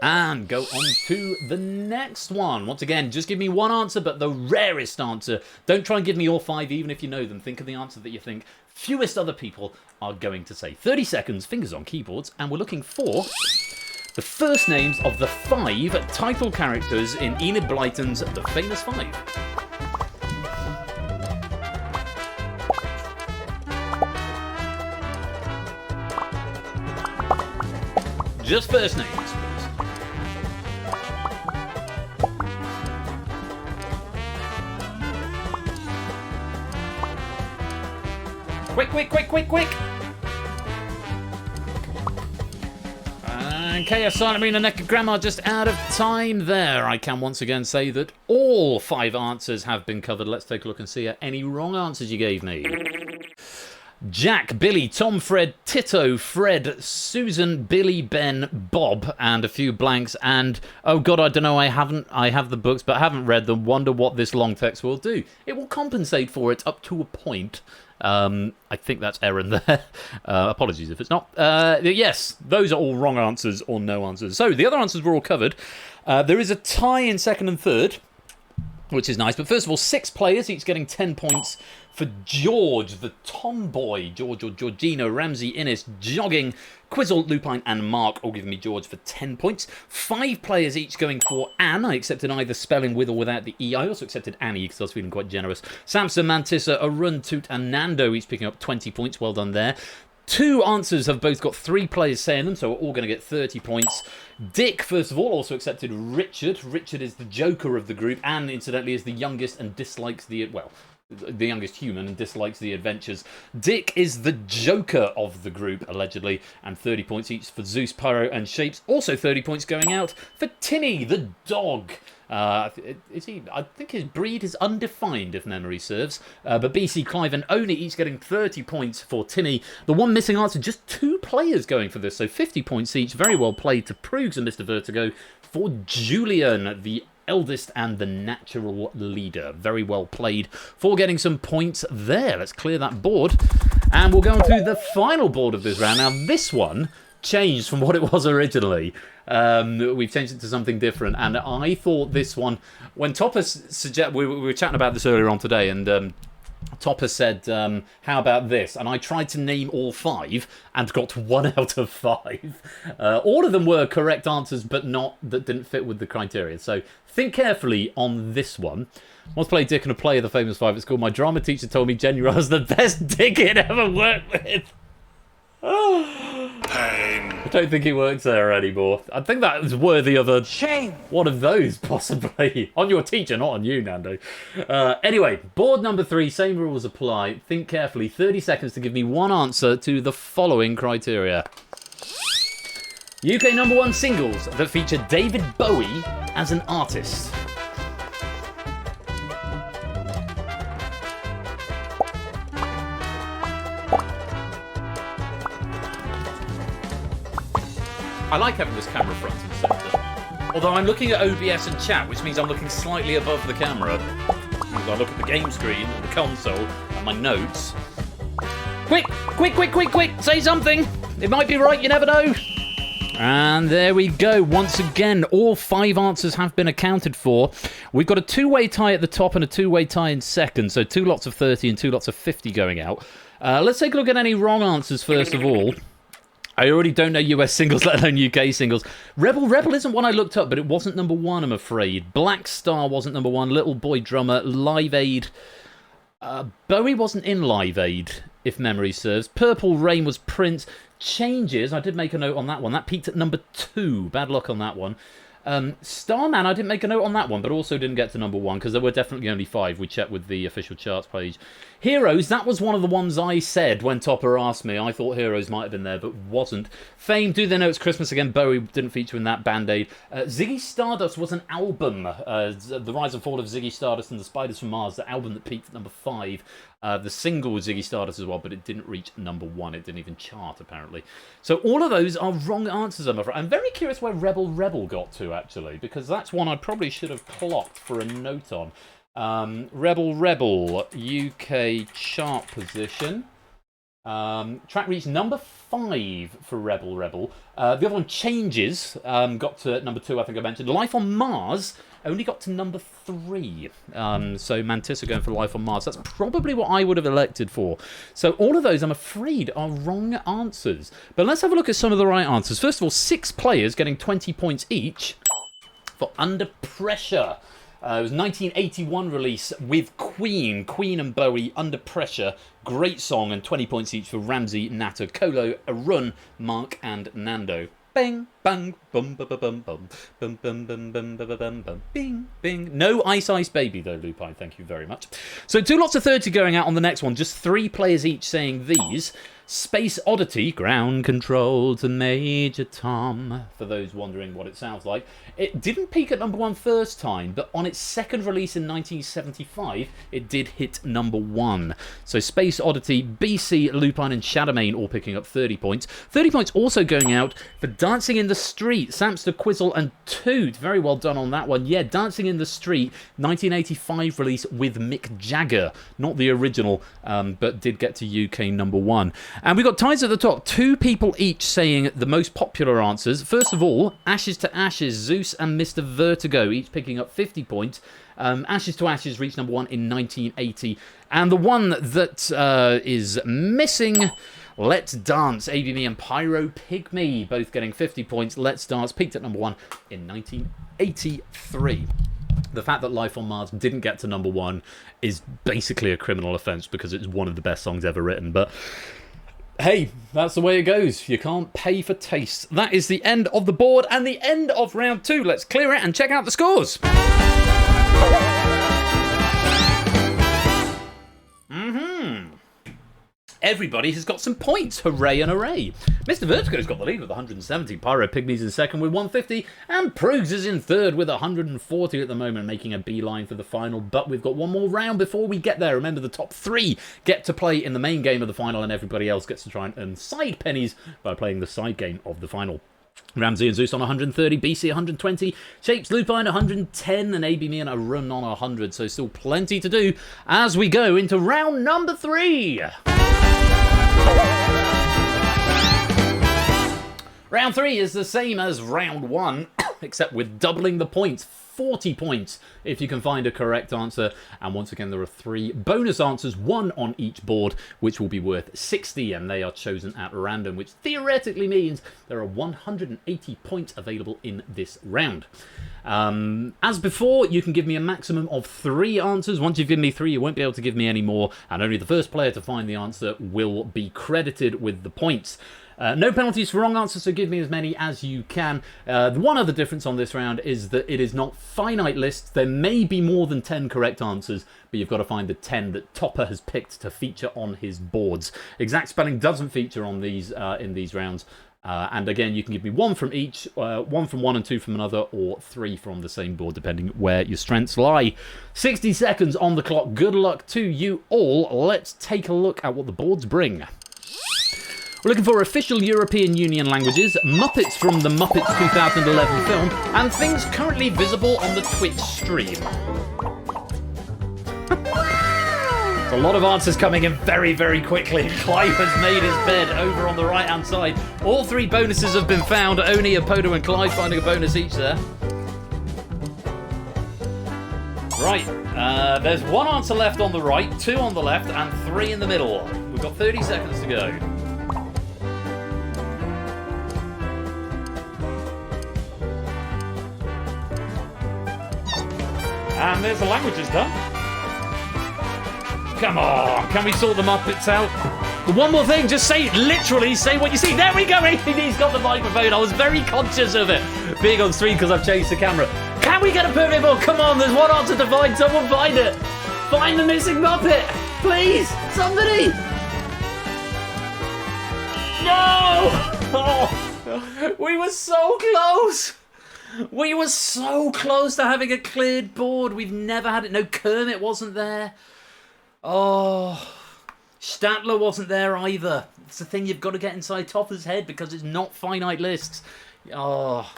And go on to the next one. Once again, just give me one answer, but the rarest answer. Don't try and give me all 5, even if you know them. Think of the answer that you think fewest other people are going to say. 30 seconds, fingers on keyboards, and we're looking for the first names of the 5 title characters in Enid Blyton's The Famous 5. Just first names, please. Quick, quick, quick, quick, quick! And KS Silent Marine and Nekogram are just out of time there. I can once again say that all 5 answers have been covered. Let's take a look and see any wrong answers you gave me. Jack, Billy, Tom, Fred, Tito, Fred, Susan, Billy, Ben, Bob, and a few blanks. And oh god, I don't know. I have the books, but I haven't read them. Wonder what this long text will do. It will compensate for it up to a point. I think that's Erin there. Apologies if it's not. Yes, those are all wrong answers or no answers. So the other answers were all covered. There is a tie in second and third, which is nice. But first of all, 6 players, each getting 10 points for George, the tomboy. George or Georgina, Ramsey, Innes, Jogging, Quizzle, Lupine, and Mark all giving me George for 10 points. 5 players each going for Anne. I accepted either spelling with or without the E. I also accepted Annie because I was feeling quite generous. Samson, Mantissa, Arun, Toot, and Nando each picking up 20 points. Well done there. 2 answers have both got 3 players saying them, so we're all going to get 30 points. Dick, first of all, also accepted Richard. Richard is the joker of the group and, incidentally, is the youngest and dislikes the youngest human and dislikes the adventures. Dick is the joker of the group, allegedly, and 30 points each for Zeus, Pyro, and Shapes. Also 30 points going out for Tinny, the dog. I think his breed is undefined, if memory serves. But BC, Clive, and Oni each getting 30 points for Tinny. The one missing answer, just 2 players going for this, so 50 points each. Very well played to Proogs and Mr. Vertigo for Julian, the eldest and the natural leader. Very well played for getting some points there. Let's clear that board. And we'll go on to the final board of this round. Now, this one changed from what it was originally. We've changed it to something different. And I thought this one, when Topper suggested, we were chatting about this earlier on today, and Topper said, how about this? And I tried to name all 5 and got 1 out of 5. All of them were correct answers, but not that didn't fit with the criteria. So think carefully on this one. Once played Dick and a play of the Famous 5 at school. My drama teacher told me Genuine was the best Dick he'd ever worked with. Pain. I don't think he works there anymore. I think that was worthy of a shame. One of those, possibly. On your teacher, not on you, Nando. Anyway, board number 3, same rules apply. Think carefully. 30 seconds to give me one answer to the following criteria. UK #1 singles that feature David Bowie as an artist. I like having this camera front and centre. Although I'm looking at OBS and chat, which means I'm looking slightly above the camera. As I look at the game screen and the console and my notes. Quick! Quick, quick, quick, quick! Say something! It might be right, you never know! And there we go. Once again, all 5 answers have been accounted for. We've got a 2-way tie at the top and a 2-way tie in second. So 2 lots of 30 and 2 lots of 50 going out. Let's take a look at any wrong answers first of all. I already don't know US singles, let alone UK singles. Rebel isn't one I looked up, but it wasn't #1, I'm afraid. Black Star wasn't #1. Little Boy Drummer, Live Aid. Bowie wasn't in Live Aid. if memory serves. Purple Rain was Prince. Changes, I did make a note on that one. That peaked at number 2. Bad luck on that one. Starman, I didn't make a note on that one, but also didn't get to number 1 because there were definitely only 5. We checked with the official charts page. Heroes, that was one of the ones I said when Topper asked me. I thought Heroes might have been there, but wasn't. Fame, Do They Know It's Christmas Again? Bowie didn't feature in that. Band-Aid. Ziggy Stardust was an album. The Rise and Fall of Ziggy Stardust and the Spiders from Mars, the album that peaked at number 5. The single was Ziggy Stardust as well, but it didn't reach number 1. It didn't even chart, apparently. So all of those are wrong answers, I'm afraid. I'm very curious where Rebel Rebel got to, actually, because that's one I probably should have clocked for a note on. Rebel Rebel, UK chart position. Track reached number 5 for Rebel Rebel. The other one, Changes, got to number 2, I think I mentioned. Life on Mars only got to number 3. So Mantissa going for Life on Mars. That's probably what I would have elected for. So all of those, I'm afraid, are wrong answers. But let's have a look at some of the right answers. First of all, 6 players getting 20 points each for Under Pressure. It was 1981 release with Queen and Bowie, Under Pressure. Great song, and 20 points each for Ramsey, Natter, Kolo, Arun, Mark and Nando. Bang, bang, bum, bum, bum, bum, bum, bum, bum, bum, bum, bum, bum, bing, bing. No Ice Ice Baby, though, Lupine. Thank you very much. So 2 lots of 30 going out on the next one. Just 3 players each saying these. Space Oddity, Ground Control to Major Tom, for those wondering what it sounds like. It didn't peak at number 1 first time, but on its second release in 1975, it did hit number 1. So Space Oddity, BC, Lupine and Shadowmane all picking up 30 points. 30 points also going out for Dancing in the Street, Samster, Quizzle and Toot. Very well done on that one. Yeah, Dancing in the Street, 1985 release with Mick Jagger. Not the original, but did get to UK number 1. And we've got ties at the top. 2 people each saying the most popular answers. First of all, Ashes to Ashes, Zeus and Mr. Vertigo, each picking up 50 points. Ashes to Ashes reached number 1 in 1980. And the one that is missing, Let's Dance, ABB and Pyro Pygmy, both getting 50 points. Let's Dance peaked at number 1 in 1983. The fact that Life on Mars didn't get to number 1 is basically a criminal offence because it's one of the best songs ever written. But hey, that's the way it goes. You can't pay for taste. That is the end of the board and the end of round 2. Let's clear it and check out the scores. Everybody has got some points. Hooray and hooray. Mr. Vertigo's got the lead with 170. Pyro Pygmy's in second with 150. And Proogs is in third with 140 at the moment, making a beeline for the final. But we've got one more round before we get there. Remember, the top 3 get to play in the main game of the final, and everybody else gets to try and earn side pennies by playing the side game of the final. Ramsey and Zeus on 130, BC 120, Shapes, Lupine 110, and AB and Arun on 100. So still plenty to do as we go into round number 3. Round 3 is the same as round 1, except with doubling the points. 40 points if you can find a correct answer. And once again, there are 3 bonus answers, 1 on each board, which will be worth 60, and they are chosen at random, which theoretically means there are 180 points available in this round. As before, you can give me a maximum of 3 answers. Once you've given me 3, you won't be able to give me any more, and only the first player to find the answer will be credited with the points. No penalties for wrong answers, so give me as many as you can. The one other difference on this round is that it is not finite lists. There may be more than 10 correct answers, but you've got to find the 10 that Topper has picked to feature on his boards. Exact spelling doesn't feature on these in these rounds. And again, you can give me 1 from each, 1 from one and 2 from another, or 3 from the same board, depending where your strengths lie. 60 seconds on the clock. Good luck to you all. Let's take a look at what the boards bring. We're looking for official European Union languages, Muppets from the Muppets 2011 film, and things currently visible on the Twitch stream. A lot of answers coming in very, very quickly. Clive has made his bed over on the right-hand side. All 3 bonuses have been found. Oni, Apodo and Clive finding a bonus each there. Right, there's 1 answer left on the right, 2 on the left, and 3 in the middle. We've got 30 seconds to go. And there's the languages done. Come on, can we sort the Muppets out? One more thing, just literally say what you see. There we go, he's got the microphone. I was very conscious of it being on screen because I've changed the camera. Can we get a perfect board? Come on, there's one answer to find. Someone find it. Find the missing Muppet. Please, somebody. No! Oh, we were so close. We were so close to having a cleared board. We've never had it. No, Kermit wasn't there. Oh, Statler wasn't there either. It's the thing you've got to get inside Topper's head because it's not finite lists. Oh,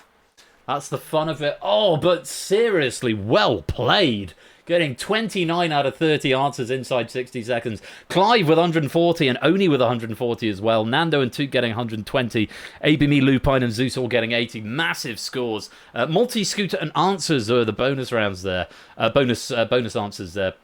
that's the fun of it. Oh, but seriously, well played. Getting 29 out of 30 answers inside 60 seconds. Clive with 140 and Oni with 140 as well. Nando and Toot getting 120. ABME, Lupine and Zeus all getting 80. Massive scores. Multi-Scooter and Answers are the bonus rounds there. Bonus answers there.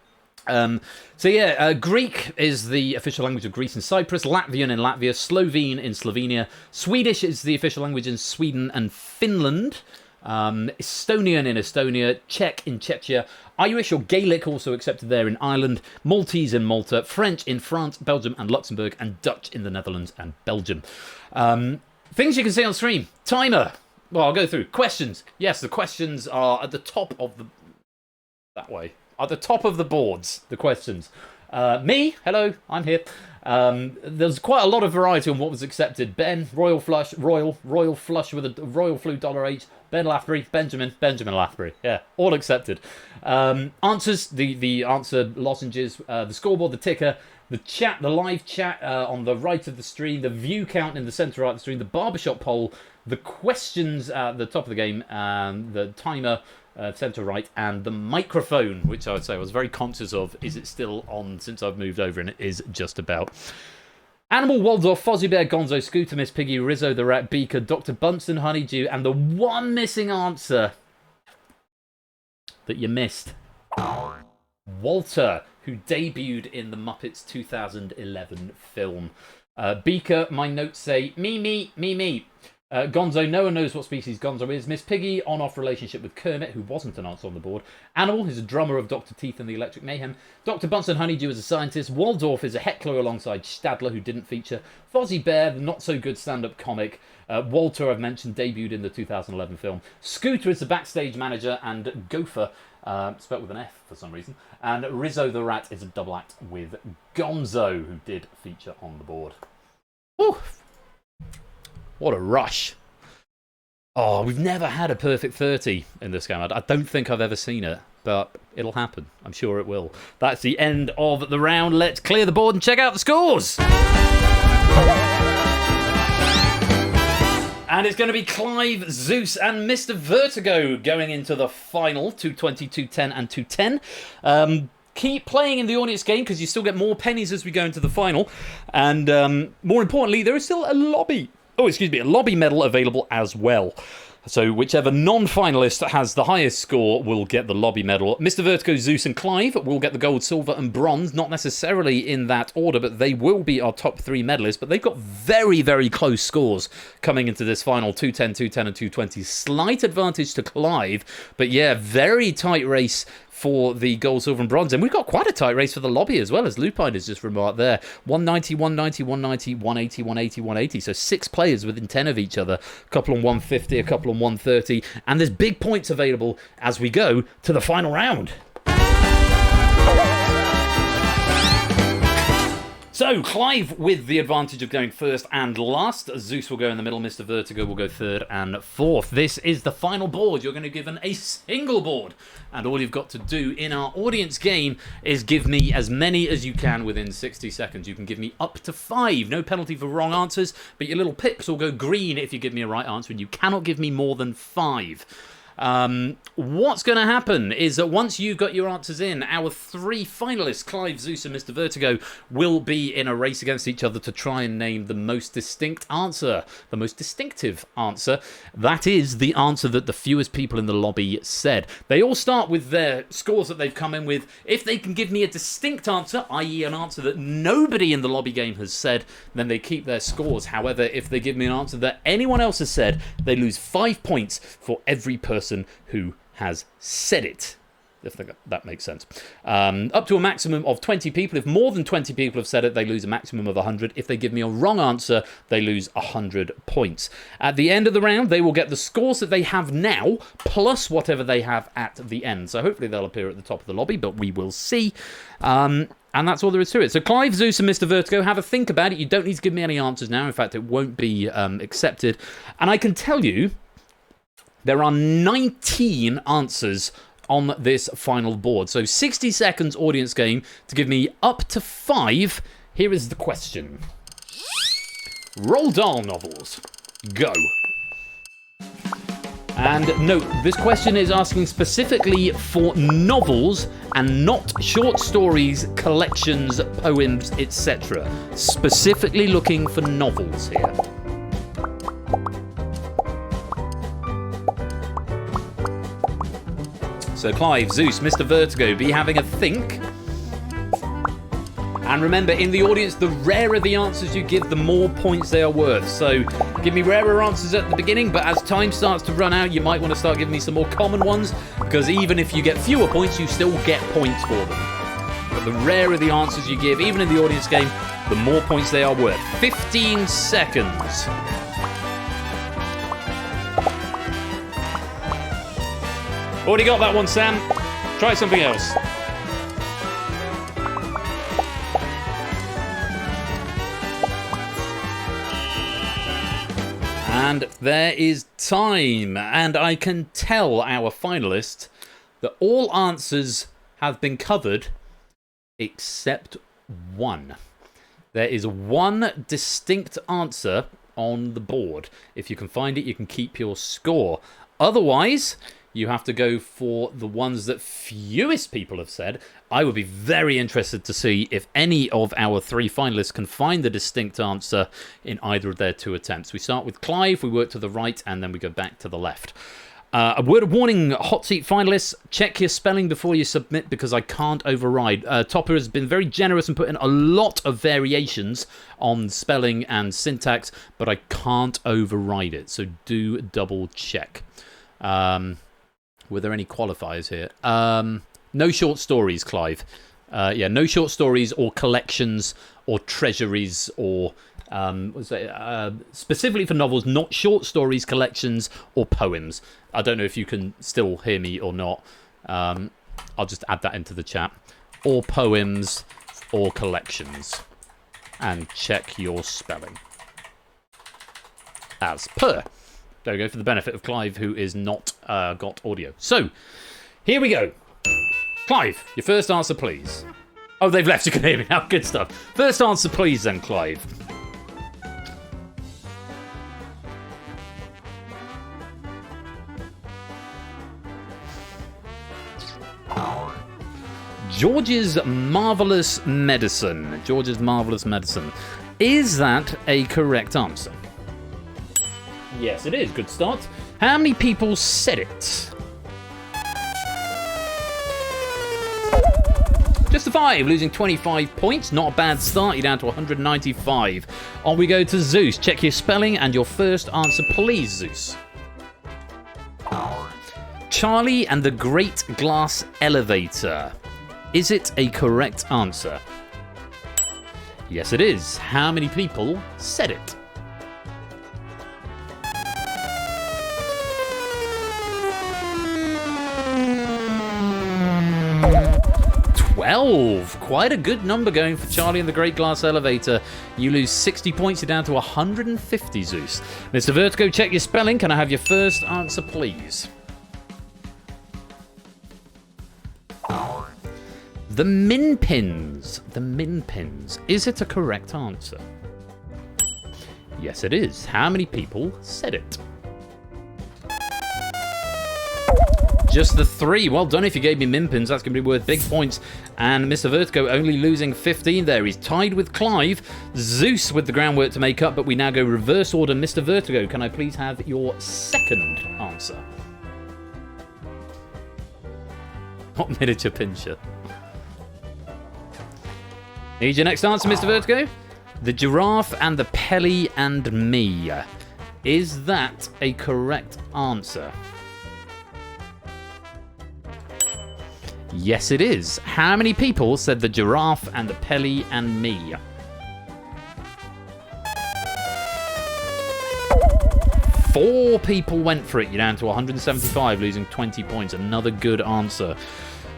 Greek is the official language of Greece and Cyprus, Latvian in Latvia, Slovene in Slovenia, Swedish is the official language in Sweden and Finland, Estonian in Estonia, Czech in Czechia, Irish or Gaelic also accepted there in Ireland, Maltese in Malta, French in France, Belgium and Luxembourg, and Dutch in the Netherlands and Belgium. Things you can see on stream. Timer. Well, I'll go through. Questions. Yes, the questions are at the top of the... that way. At the top of the boards, the questions. Me, hello, I'm here. There's quite a lot of variety on what was accepted. Ben, Royal Flush with a Royal Flu $8. Ben Lathbury, Benjamin Lathbury. Yeah, all accepted. Answers, the answer lozenges, the scoreboard, the ticker, the chat, the live chat on the right of the stream, the view count in the centre right of the stream, the barbershop poll, the questions at the top of the game, the timer, centre right, and the microphone, which I would say I was very conscious of. Is it still on since I've moved over? And it is just about. Animal, Waldorf, Fozzie Bear, Gonzo, Scooter, Miss Piggy, Rizzo, the Rat, Beaker, Dr. Bunsen, Honeydew, and the one missing answer that you missed. Walter, who debuted in the Muppets 2011 film. Beaker, my notes say, me. Gonzo, no one knows what species Gonzo is. Miss Piggy, on-off relationship with Kermit, who wasn't an answer on the board. Animal, who's a drummer of Dr. Teeth and the Electric Mayhem. Dr. Bunsen Honeydew is a scientist. Waldorf is a heckler alongside Stadler, who didn't feature. Fozzie Bear, the not-so-good stand-up comic. Walter, I've mentioned, debuted in the 2011 film. Scooter is the backstage manager, and Gopher, spelt with an F for some reason. And Rizzo the Rat is a double act with Gonzo, who did feature on the board. Whew. What a rush. Oh, we've never had a perfect 30 in this game. I don't think I've ever seen it, but it'll happen. I'm sure it will. That's the end of the round. Let's clear the board and check out the scores. And it's going to be Clive, Zeus, and Mr. Vertigo going into the final, 220, 210, and 210. Keep playing in the audience game because you still get more pennies as we go into the final. And more importantly, there is still a lobby medal available as well. So whichever non-finalist has the highest score will get the lobby medal. Mr. Vertigo, Zeus and Clive will get the gold, silver and bronze, not necessarily in that order, but they will be our top 3 medalists. But they've got very, very close scores coming into this final, 210, 210 and 220. Slight advantage to Clive, but yeah, very tight race for the gold, silver and bronze. And we've got quite a tight race for the lobby as well, as Lupine has just remarked there. 190, 190, 190, 180, 180, 180. So 6 players within 10 of each other. A couple on 150, a couple on 130. And there's big points available as we go to the final round. So, Clive with the advantage of going first and last. Zeus will go in the middle, Mr. Vertigo will go third and fourth. This is the final board. You're going to be given a single board. And all you've got to do in our audience game is give me as many as you can within 60 seconds. You can give me up to 5. No penalty for wrong answers, but your little pips will go green if you give me a right answer, and you cannot give me more than 5. What's going to happen is that once you've got your answers in, our 3 finalists, Clive, Zeus and Mr. Vertigo, will be in a race against each other to try and name the most distinct answer, the most distinctive answer. That is the answer that the fewest people in the lobby said. They all start with their scores that they've come in with. If they can give me a distinct answer, i.e. an answer that nobody in the lobby game has said, then they keep their scores. However, if they give me an answer that anyone else has said, they lose 5 points for every person who has said it. if that makes sense. Up to a maximum of 20 people. If more than 20 people have said it, they lose a maximum of 100. If they give me a wrong answer, they lose 100 points. At the end of the round, they will get the scores that they have now, plus whatever they have at the end. So hopefully they'll appear at the top of the lobby, but we will see. And that's all there is to it. So Clive, Zeus, and Mr. Vertigo, have a think about it. You don't need to give me any answers now. In fact, it won't be accepted. And I can tell you, there are 19 answers on this final board. So 60 seconds audience game to give me up to 5. Here is the question. Roald Dahl novels. Go. And note, this question is asking specifically for novels and not short stories, collections, poems, etc. Specifically looking for novels here. So Clive, Zeus, Mr. Vertigo, be having a think. And remember, in the audience, the rarer the answers you give, the more points they are worth. So give me rarer answers at the beginning, but as time starts to run out, you might want to start giving me some more common ones, because even if you get fewer points, you still get points for them. But the rarer the answers you give, even in the audience game, the more points they are worth. 15 seconds. Already got that one, Sam. Try something else. And there is time. And I can tell our finalists that all answers have been covered except one. There is one distinct answer on the board. If you can find it, you can keep your score. Otherwise, you have to go for the ones that fewest people have said. I would be very interested to see if any of our 3 finalists can find the distinct answer in either of their 2 attempts. We start with Clive, we work to the right, and then we go back to the left. A word of warning, hot seat finalists, check your spelling before you submit, because I can't override. Topper has been very generous and put in a lot of variations on spelling and syntax, but I can't override it, so do double check. Were there any qualifiers here? No short stories, Clive. Yeah, no short stories or collections or treasuries or specifically for novels, not short stories, collections or poems. I don't know if you can still hear me or not. I'll just add that into the chat. Or poems or collections. And check your spelling. As per. There we go, for the benefit of Clive, who is not got audio. So, here we go. Clive, your first answer, please. Oh, they've left. You can hear me now. Good stuff. First answer, please, then, Clive. George's Marvelous Medicine. George's Marvelous Medicine. Is that a correct answer? Yes, it is. Good start. How many people said it? Just a 5, losing 25 points. Not a bad start. You're down to 195. On we go to Zeus. Check your spelling and your first answer, please, Zeus. Charlie and the Great Glass Elevator. Is it a correct answer? Yes, it is. How many people said it? 12. Quite a good number going for Charlie and the Great Glass Elevator. You lose 60 points. You're down to 150, Zeus. Mr. Vertigo, check your spelling. Can I have your first answer, please? The Min Pins. The Min Pins. Is it a correct answer? Yes, it is. How many people said it? Just the 3. Well done if you gave me Min Pins. That's going to be worth big points. And Mr. Vertigo only losing 15 there. He's tied with Clive. Zeus with the groundwork to make up, but we now go reverse order. Mr. Vertigo, can I please have your second answer? Not miniature pincher. Need your next answer, Mr. Vertigo? The Giraffe and the Pelly and Me. Is that a correct answer? Yes, it is. How many people said the giraffe and the Pelly and me? 4 people went for it. You're down to 175, losing 20 points. Another good answer.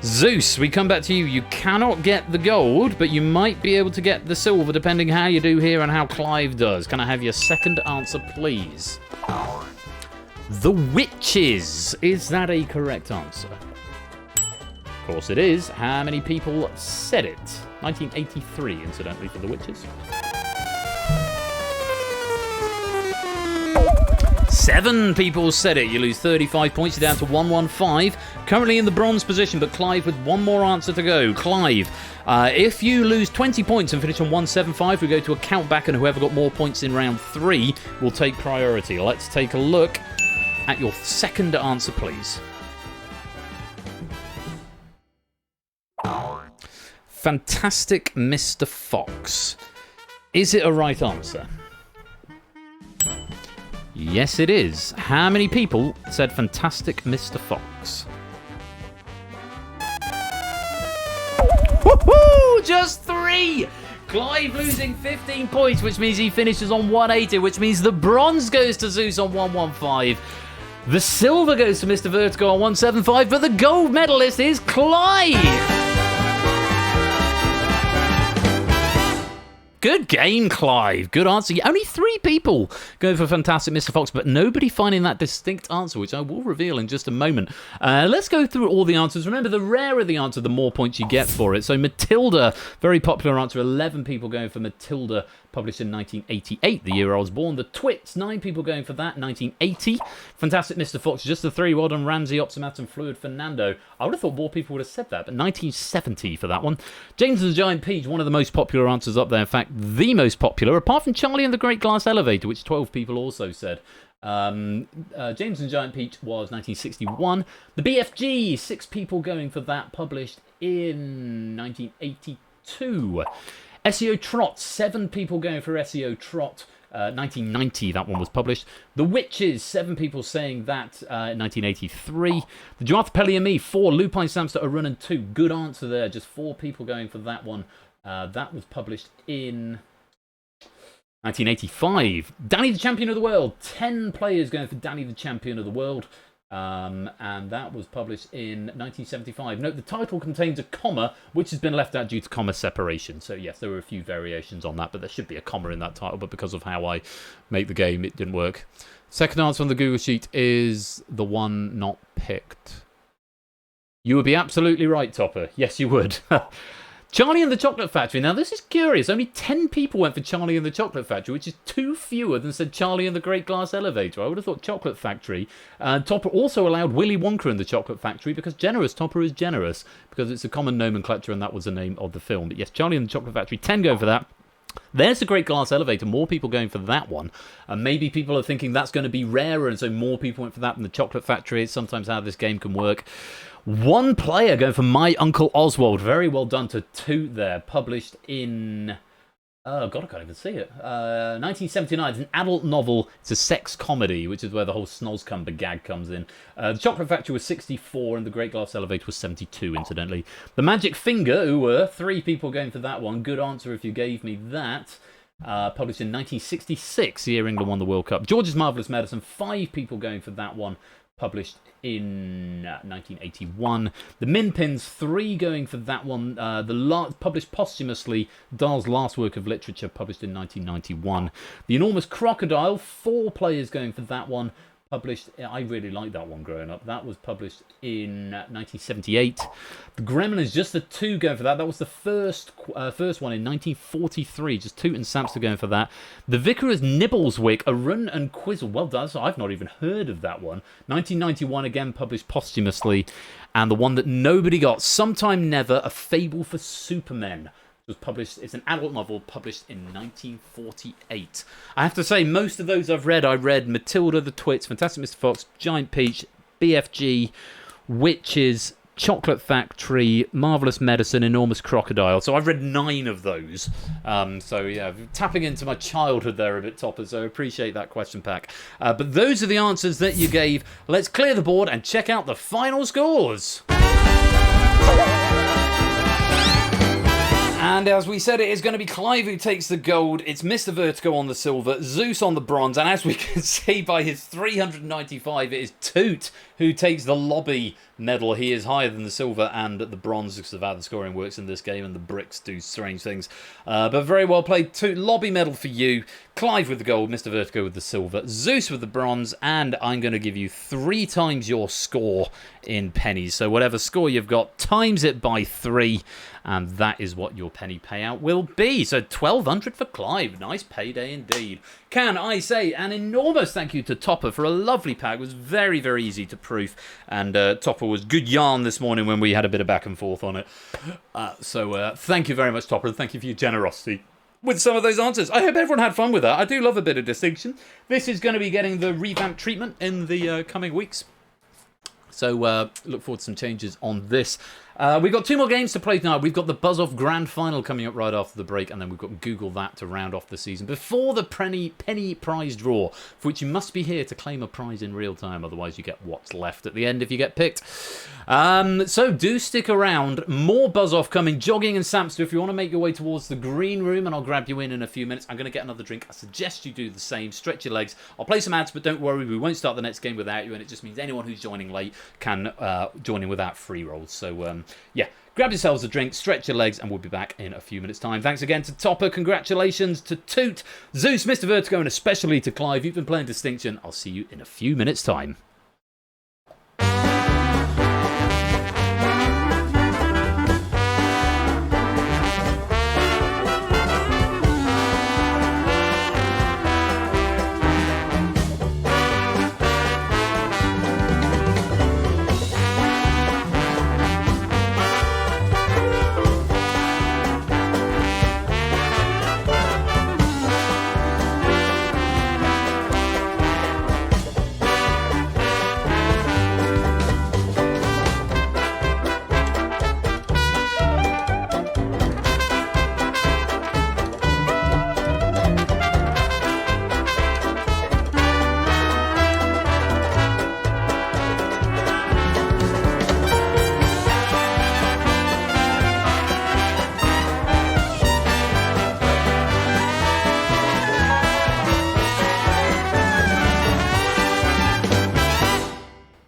Zeus, we come back to you. You cannot get the gold, but you might be able to get the silver depending how you do here and how Clive does. Can I have your second answer, please? The Witches. Is that a correct answer? Of course it is. How many people said it? 1983, incidentally, for The Witches. 7 people said it. You lose 35 points. You're down to 115. Currently in the bronze position, but Clive with one more answer to go. Clive, if you lose 20 points and finish on 175, we go to a count back, and whoever got more points in round 3 will take priority. Let's take a look at your second answer, please. Fantastic Mr. Fox. Is it a right answer? Yes, it is. How many people said Fantastic Mr. Fox? Woohoo! Just 3! Clive losing 15 points, which means he finishes on 180, which means the bronze goes to Zeus on 115. The silver goes to Mr. Vertigo on 175, but the gold medalist is Clive! Good game, Clive. Good answer. Only 3 people going for Fantastic Mr. Fox, but nobody finding that distinct answer, which I will reveal in just a moment. Let's go through all the answers. Remember, the rarer the answer, the more points you get for it. So Matilda, very popular answer. 11 people going for Matilda, published in 1988, the year I was born. The Twits, 9 people going for that, 1980. Fantastic Mr. Fox, just the 3. Well done, Ramsey, Optimat, and Fluid Fernando. I would have thought more people would have said that, but 1970 for that one. James and the Giant Peach, one of the most popular answers up there. In fact, the most popular, apart from Charlie and the Great Glass Elevator, which 12 people also said. James and Giant Peach was 1961. The BFG, 6 people going for that, published in 1982. SEO Trot, 7 people going for SEO Trot. 1990, that one was published. The Witches, 7 people saying that in 1983. The Giraffe, Pelly and Me, 4. Lupine Samster, a Run and 2. Good answer there. Just 4 people going for that one. That was published in 1985. Danny the Champion of the World. 10 players going for Danny the Champion of the World. And that was published in 1975. Note, the title contains a comma, which has been left out due to comma separation. So, yes, there were a few variations on that, but there should be a comma in that title. But because of how I make the game, it didn't work. Second answer on the Google Sheet is the one not picked. You would be absolutely right, Topper. Yes, you would. Charlie and the Chocolate Factory. Now, this is curious. Only 10 people went for Charlie and the Chocolate Factory, which is 2 fewer than said Charlie and the Great Glass Elevator. I would have thought Chocolate Factory. Topper also allowed Willy Wonka and the Chocolate Factory because generous. Topper is generous because it's a common nomenclature and that was the name of the film. But yes, Charlie and the Chocolate Factory, 10 going for that. There's the Great Glass Elevator. More people going for that one. And maybe people are thinking that's going to be rarer, and so more people went for that than the Chocolate Factory. It's sometimes how this game can work. 1 player going for My Uncle Oswald. Very well done to Toot there. Published in... oh, God, I can't even see it. 1979. It's an adult novel. It's a sex comedy, which is where the whole Snozcumber gag comes in. The Chocolate Factory was 64, and the Great Glass Elevator was 72, incidentally. The Magic Finger, who were 3 people going for that one. Good answer if you gave me that. Published in 1966, the year England won the World Cup. George's Marvellous Medicine. 5 people going for that one. Published in 1981. The Min Pins, 3 going for that one. Published posthumously, Dahl's last work of literature, published in 1991. The Enormous Crocodile, 4 players going for that one. Published, I really liked that one growing up. That was published in 1978. The Gremlins, just the 2 going for that. That was the first one in 1943. Just Toot and Samster going for that. The Vicar's Nibbleswick, a Run and Quizzle. Well done. So I've not even heard of that one. 1991, again published posthumously. And the one that nobody got, Sometime Never, A Fable for Supermen. Was published. It's an adult novel published in 1948. I have to say, most of those I read Matilda, The Twits, Fantastic Mr. Fox, Giant Peach, BFG, Witches, Chocolate Factory, Marvellous Medicine, Enormous Crocodile. So I've read 9 of those. So yeah, tapping into my childhood there a bit, Topper. So I appreciate that question pack. But those are the answers that you gave. Let's clear the board and check out the final scores. And as we said, it is going to be Clive who takes the gold. It's Mr. Vertigo on the silver, Zeus on the bronze, and as we can see by his 395, it is Toot who takes the lobby medal. He is higher than the silver and the bronze because of how the scoring works in this game, and the bricks do strange things. But very well played, Toot. Lobby medal for you. Clive with the gold, Mr. Vertigo with the silver, Zeus with the bronze, and I'm going to give you 3 times your score in pennies. So whatever score you've got, times it by 3, and that is what your penny payout will be. So 1,200 for Clive. Nice payday indeed. Can I say an enormous thank you to Topper for a lovely pack. It was very, very easy to proof, and Topper was good yarn this morning when we had a bit of back and forth on it. So thank you very much, Topper, and thank you for your generosity with some of those answers. I hope everyone had fun with that. I do love a bit of distinction. This is going to be getting the revamped treatment in the coming weeks. So look forward to some changes on this. We've got 2 more games to play tonight. We've got the Buzz-Off Grand Final coming up right after the break, and then we've got Google That to round off the season before the penny prize draw, for which you must be here to claim a prize in real time. Otherwise, you get what's left at the end if you get picked. So do stick around. More Buzz-Off coming. Jogging and Samster, if you want to make your way towards the green room, and I'll grab you in a few minutes. I'm going to get another drink. I suggest you do the same. Stretch your legs. I'll play some ads, but don't worry, we won't start the next game without you, and it just means anyone who's joining late can join in without free rolls. So, yeah, grab yourselves a drink, stretch your legs, and we'll be back in a few minutes' time. Thanks again to Topper. Congratulations to Toot, Zeus, Mr. Vertigo, and especially to Clive. You've been playing Distinction. I'll see you in a few minutes' time.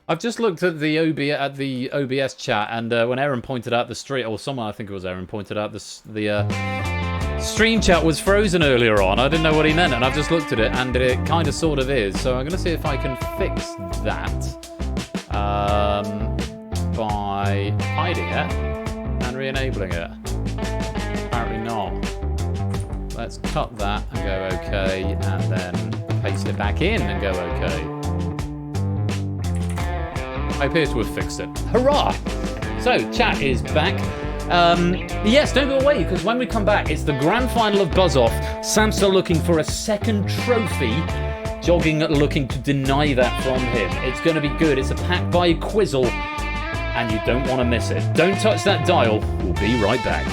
I've just looked at the OBS chat, and when Aaron pointed out the stream, or someone, I think it was Aaron, pointed out the stream chat was frozen earlier on. I didn't know what he meant, and I've just looked at it, and it kind of sort of is. So I'm going to see if I can fix that by hiding it and re-enabling it. Apparently not. Let's cut that and go OK, and then paste it back in and go OK. I appear to have fixed it. Hurrah! So, chat is back. Yes, don't go away, because when we come back, it's the grand final of Buzz-Off. Samster looking for a second trophy. Jogging looking to deny that from him. It's going to be good. It's a pack by Quizzle, and you don't want to miss it. Don't touch that dial. We'll be right back.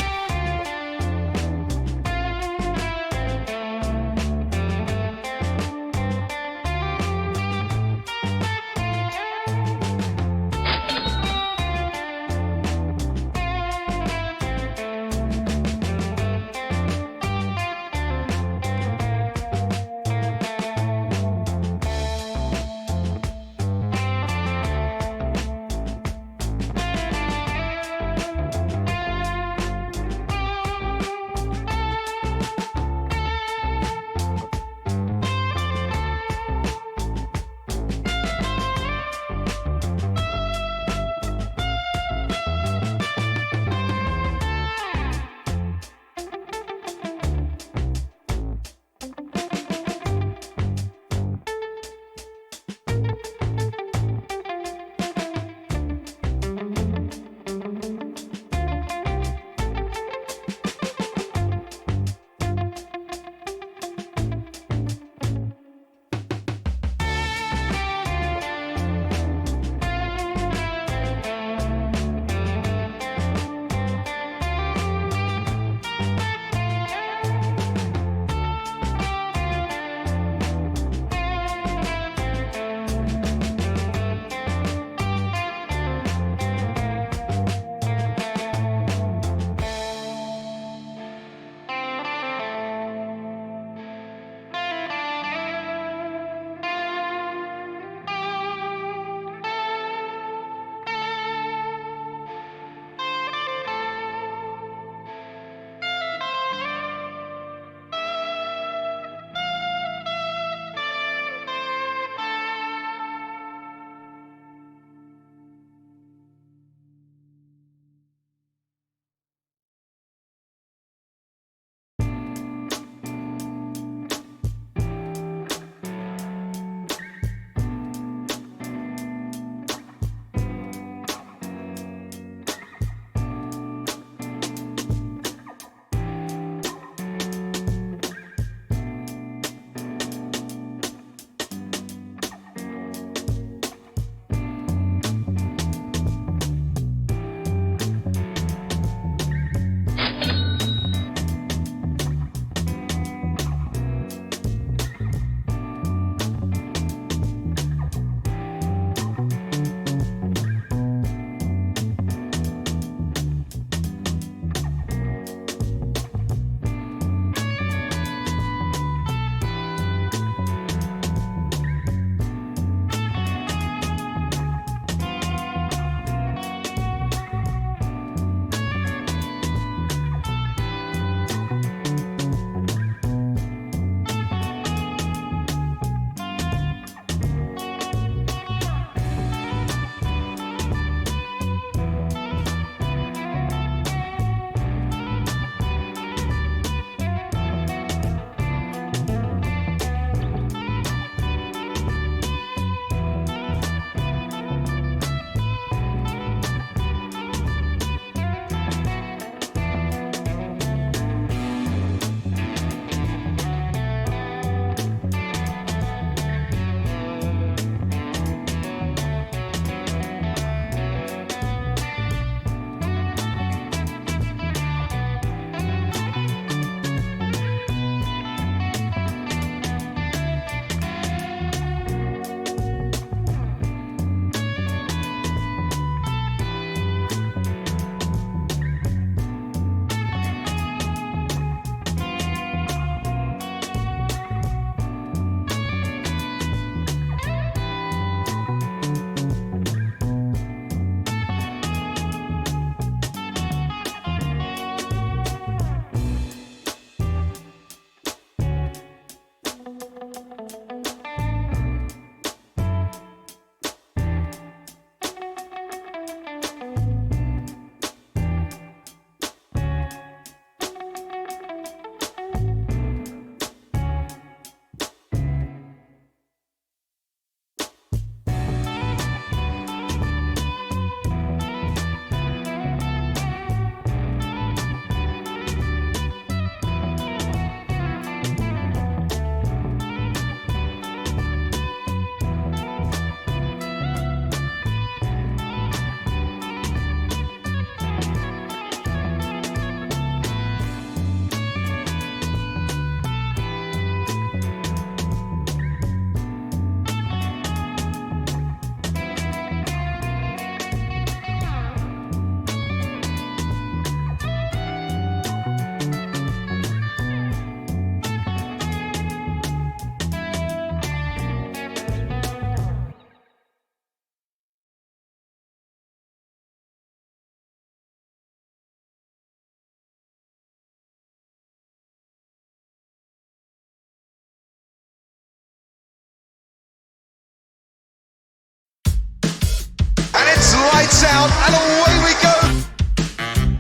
out, and away we go.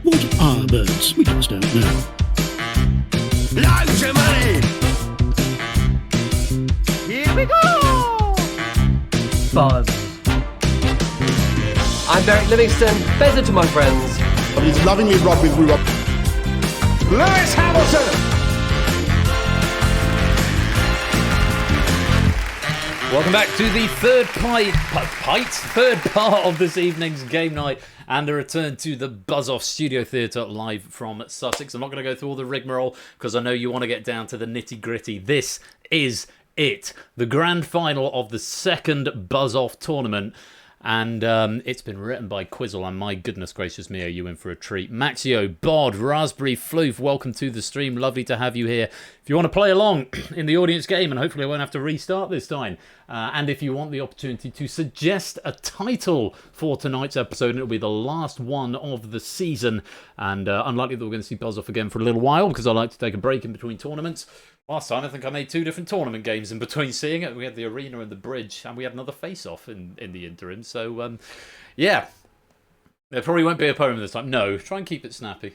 What are birds? We just don't know. Loads of money. Here we go. Buzz. I'm Derek Livingston. Better to my friends. He's lovingly rubbed with Lewis Hamilton. Welcome back to the third part of this evening's game night, and a return to the Buzz Off Studio Theatre live from Sussex. I'm not going to go through all the rigmarole because I know you want to get down to the nitty gritty. This is it, the grand final of the second Buzz Off tournament. And it's been written by Quizzle, and my goodness gracious me, are you in for a treat. Maxio, Bod, Raspberry Floof, welcome to the stream. Lovely to have you here. If you want to play along in the audience game, and hopefully I won't have to restart this time, and if you want the opportunity to suggest a title for tonight's episode, it'll be the last one of the season, and unlikely that we're going to see Buzz Off again for a little while, because I like to take a break in between tournaments. Last time, I think I made 2 different tournament games in between seeing it. We had the arena and the bridge, and we had another face-off in the interim. So, yeah. There probably won't be a podium this time. No, try and keep it snappy,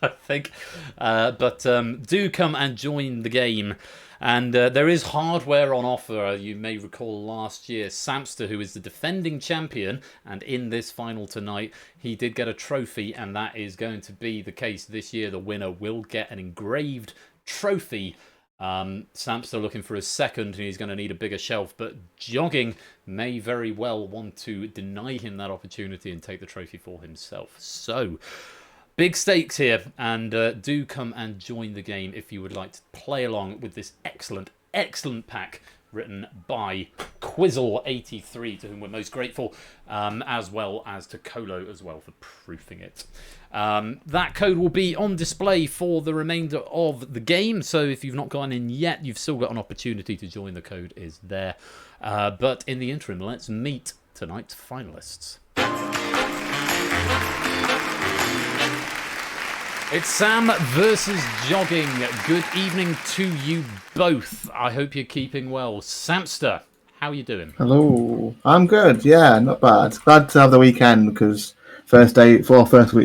I think. But do come and join the game. And there is hardware on offer. You may recall last year, Samster, who is the defending champion, and in this final tonight, he did get a trophy, and that is going to be the case this year. The winner will get an engraved trophy. Sam's looking for a second, and he's going to need a bigger shelf, but Jogging may very well want to deny him that opportunity and take the trophy for himself. So, big stakes here, and do come and join the game if you would like to play along with this excellent pack written by Quizzle83, to whom we're most grateful, as well as to Colo as well for proofing it. That code will be on display for the remainder of the game, so if you've not gone in yet, you've still got an opportunity to join. The code is there. But in the interim, let's meet tonight's finalists. It's Sam versus Jogging. Good evening to you both. I hope you're keeping well. Samster, how are you doing? Hello. I'm good. Yeah, not bad. Glad to have the weekend because first week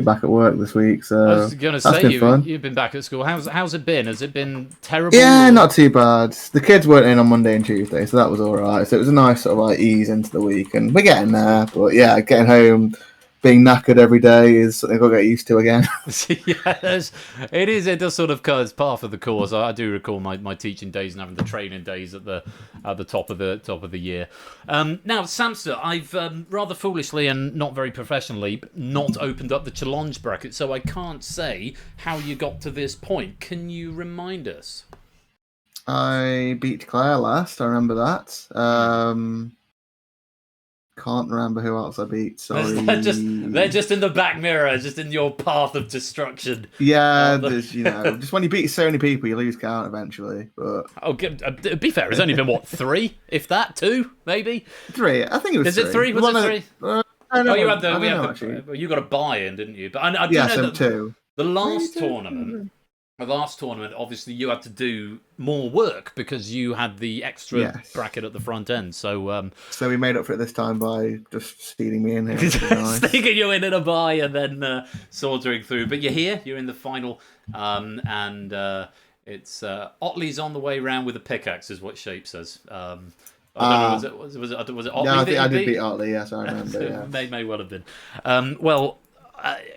back at work this week. So I was going to say you've been back at school. How's it been? Has it been terrible? Yeah, not too bad. The kids weren't in on Monday and Tuesday, so that was all right. So it was a nice sort of like ease into the week, and we're getting there. But yeah, getting home, being knackered every day is something I've got to get used to again. Yes, it is. It does sort of it's part of the course. I do recall my teaching days and having the training days at the top of the year. Now, Samster, I've rather foolishly and not very professionally not opened up the challenge bracket, so I can't say how you got to this point. Can you remind us? I beat Claire last. I remember that. Can't remember who else I beat. Sorry. They're just in the back mirror, just in your path of destruction. Yeah, there's, just when you beat so many people, you lose count eventually. But to be fair, it's only been what, 3, if that, 2, maybe 3. I think it was. Is it 3? Was it 3? You had you got a buy-in, didn't you? But I do know that 2. The last tournament, obviously you had to do more work because you had the extra bracket at the front end. So we made up for it this time by just stealing me in here. Sneaking you in a buy and then sauntering through. But you're here, you're in the final, and it's Otley's on the way round with a pickaxe, is what Shape says. I don't know, was it Otley? Yeah, I did beat Otley, yes, I remember. Yeah. May well have been. Well,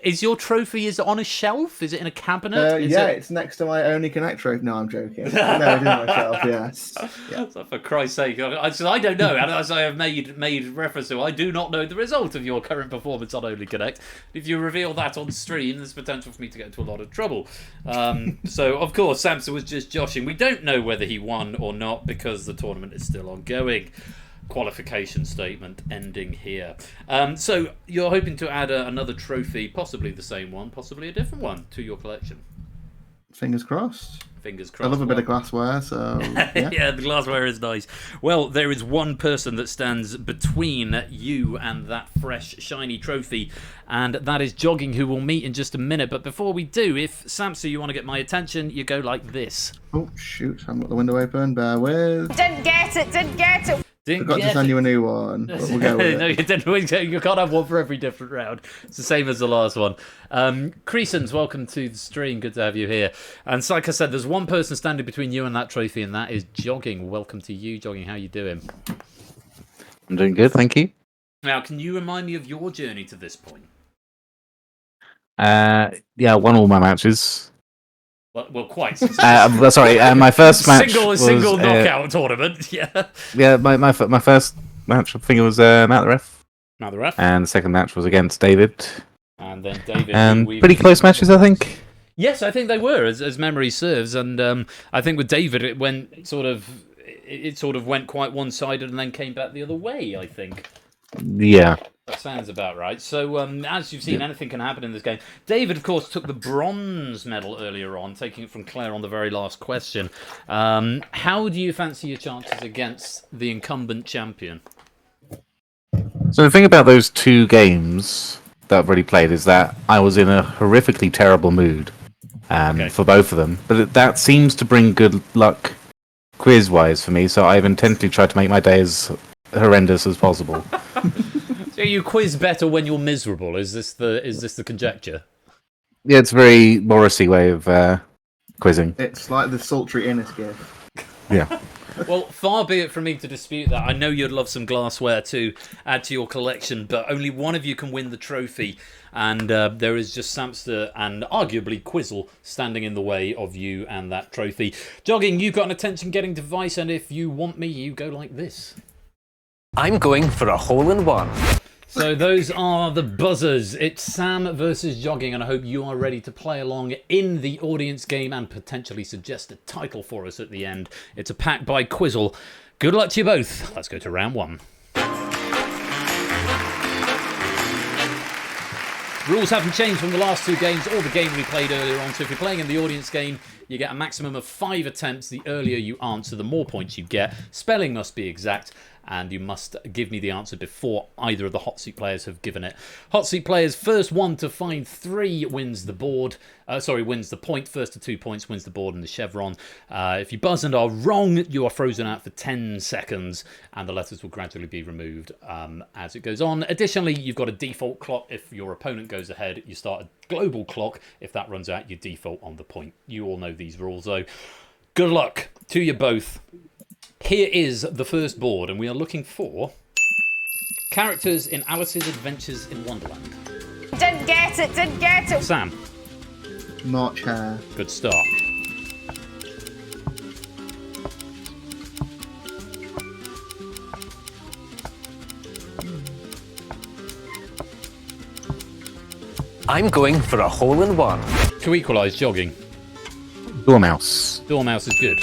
is your trophy on a shelf? Is it in a cabinet? It's next to my Only Connect trophy. No, I'm joking. No, it is on my shelf, yes. Yeah. So for Christ's sake, I don't know. And as I have made reference to, I do not know the result of your current performance on Only Connect. If you reveal that on stream, there's potential for me to get into a lot of trouble. So, of course, Samson was just joshing. We don't know whether he won or not because the tournament is still ongoing. Qualification statement ending here. So you're hoping to add another trophy, possibly the same one, possibly a different one, to your collection. Fingers crossed. Fingers crossed. I love a bit of glassware, so yeah, the glassware is nice. Well, there is one person that stands between you and that fresh, shiny trophy, and that is Jogging, who we'll meet in just a minute. But before we do, if Samsa, you want to get my attention, you go like this. Oh shoot! I've got the window open. Bear with. Didn't get it. Didn't Forgot to get send it. you a new one. But we'll go with No, it. you didn't. You can't have one for every different round. It's the same as the last one. Crescents, welcome to the stream. Good to have you here. And so, like I said, there's one person standing between you and that trophy, and that is Jogging. Welcome to you, Jogging. How you doing? I'm doing good, thank you. Now, can you remind me of your journey to this point? Yeah, I won all my matches. Well, quite. Sorry, my first match single was, knockout tournament. Yeah. Yeah, my first match, I think it was Matt the Ref. Matt the Ref. And the second match was against David. And then David. And pretty close matches, I think. Yes, I think they were, as memory serves. And I think with David, it went sort of went quite one-sided and then came back the other way, I think. Yeah. That sounds about right. So, as you've seen, anything can happen in this game. David, of course, took the bronze medal earlier on, taking it from Claire on the very last question. How do you fancy your chances against the incumbent champion? So the thing about those two games that I've already played is that I was in a horrifically terrible mood for both of them. But that seems to bring good luck quiz-wise for me, so I've intentionally tried to make my day as horrendous as possible. So you quiz better when you're miserable. Is this the conjecture? Yeah, it's a very Morrissey way of quizzing. It's like the sultry Innis gift. Yeah. Well, far be it from me to dispute that. I know you'd love some glassware to add to your collection, but only one of you can win the trophy, and there is just Samster and arguably Quizzle standing in the way of you and that trophy. Jogging, you've got an attention-getting device, and if you want me, you go like this. I'm going for a hole-in-one. So those are the buzzers. It's Sam versus Jogging, and I hope you are ready to play along in the audience game and potentially suggest a title for us at the end. It's a pack by Quizzle. Good luck to you both. Let's go to round one. Rules haven't changed from the last two games or the game we played earlier on, so if you're playing in the audience game, you get a maximum of 5 attempts. The earlier you answer, the more points you get. Spelling must be exact, and you must give me the answer before either of the hot seat players have given it. Hot seat players, first one to find 3 wins the board. Wins the point. First to 2 points wins the board and the chevron. If you buzz and are wrong, you are frozen out for 10 seconds, and the letters will gradually be removed as it goes on. Additionally, you've got a default clock. If your opponent goes ahead, you start a global clock. If that runs out, you default on the point. You all know these rules, though. Good luck to you both. Here is the first board, and we are looking for characters in Alice's Adventures in Wonderland. Didn't get it. Sam. March Hare. Good start. I'm going for a hole-in-one. To equalise, Jogging. Dormouse. Dormouse is good.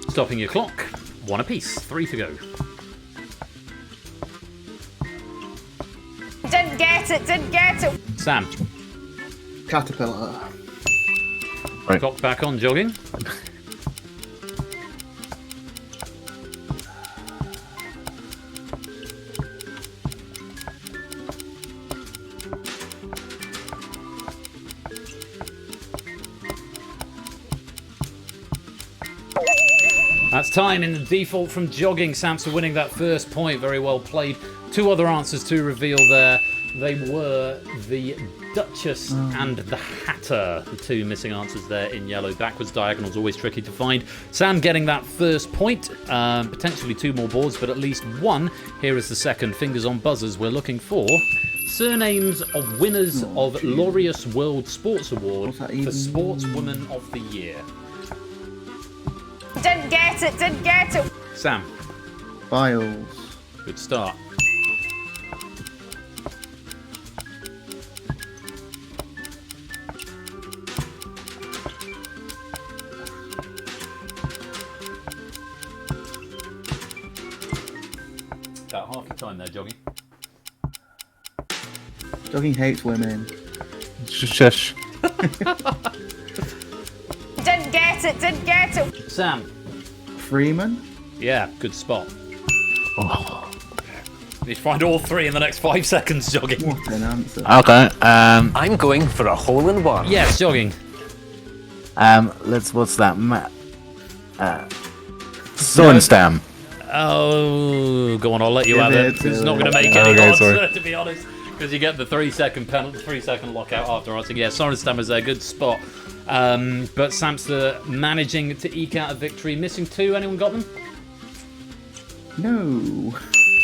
Stopping your clock. 1 apiece. 3 to go. Didn't get it. Sam. Caterpillar. Right. Clock back on, Jogging. That's time in the default from Jogging. Samson winning that first point. Very well played. 2 other answers to reveal there. They were the Duchess and the Hatter. The 2 missing answers there in yellow. Backwards diagonals always tricky to find. Sam getting that first point. Potentially 2 more boards, but at least 1. Here is the second. Fingers on buzzers. We're looking for surnames of winners of Laureus World Sports Award for Sportswoman of the Year. Didn't get it. Sam. Biles. Good start. About half your time there, Jogging. Jogging hates women. Shush. Didn't get it. Sam. Freeman. Yeah, good spot. Need to find all 3 in the next 5 seconds, Jogging. What an answer. Okay. I'm going for a hole-in-one. Yes, Jogging. What's that? Sorenstam. Oh, go on, I'll let you have it. It's not going to make any odds, to be honest, because you get the 3-second penalty, 3-second lockout after answering. Yeah, Sorenstam was a good spot. But Samster managing to eke out a victory. Missing 2, anyone got them? No.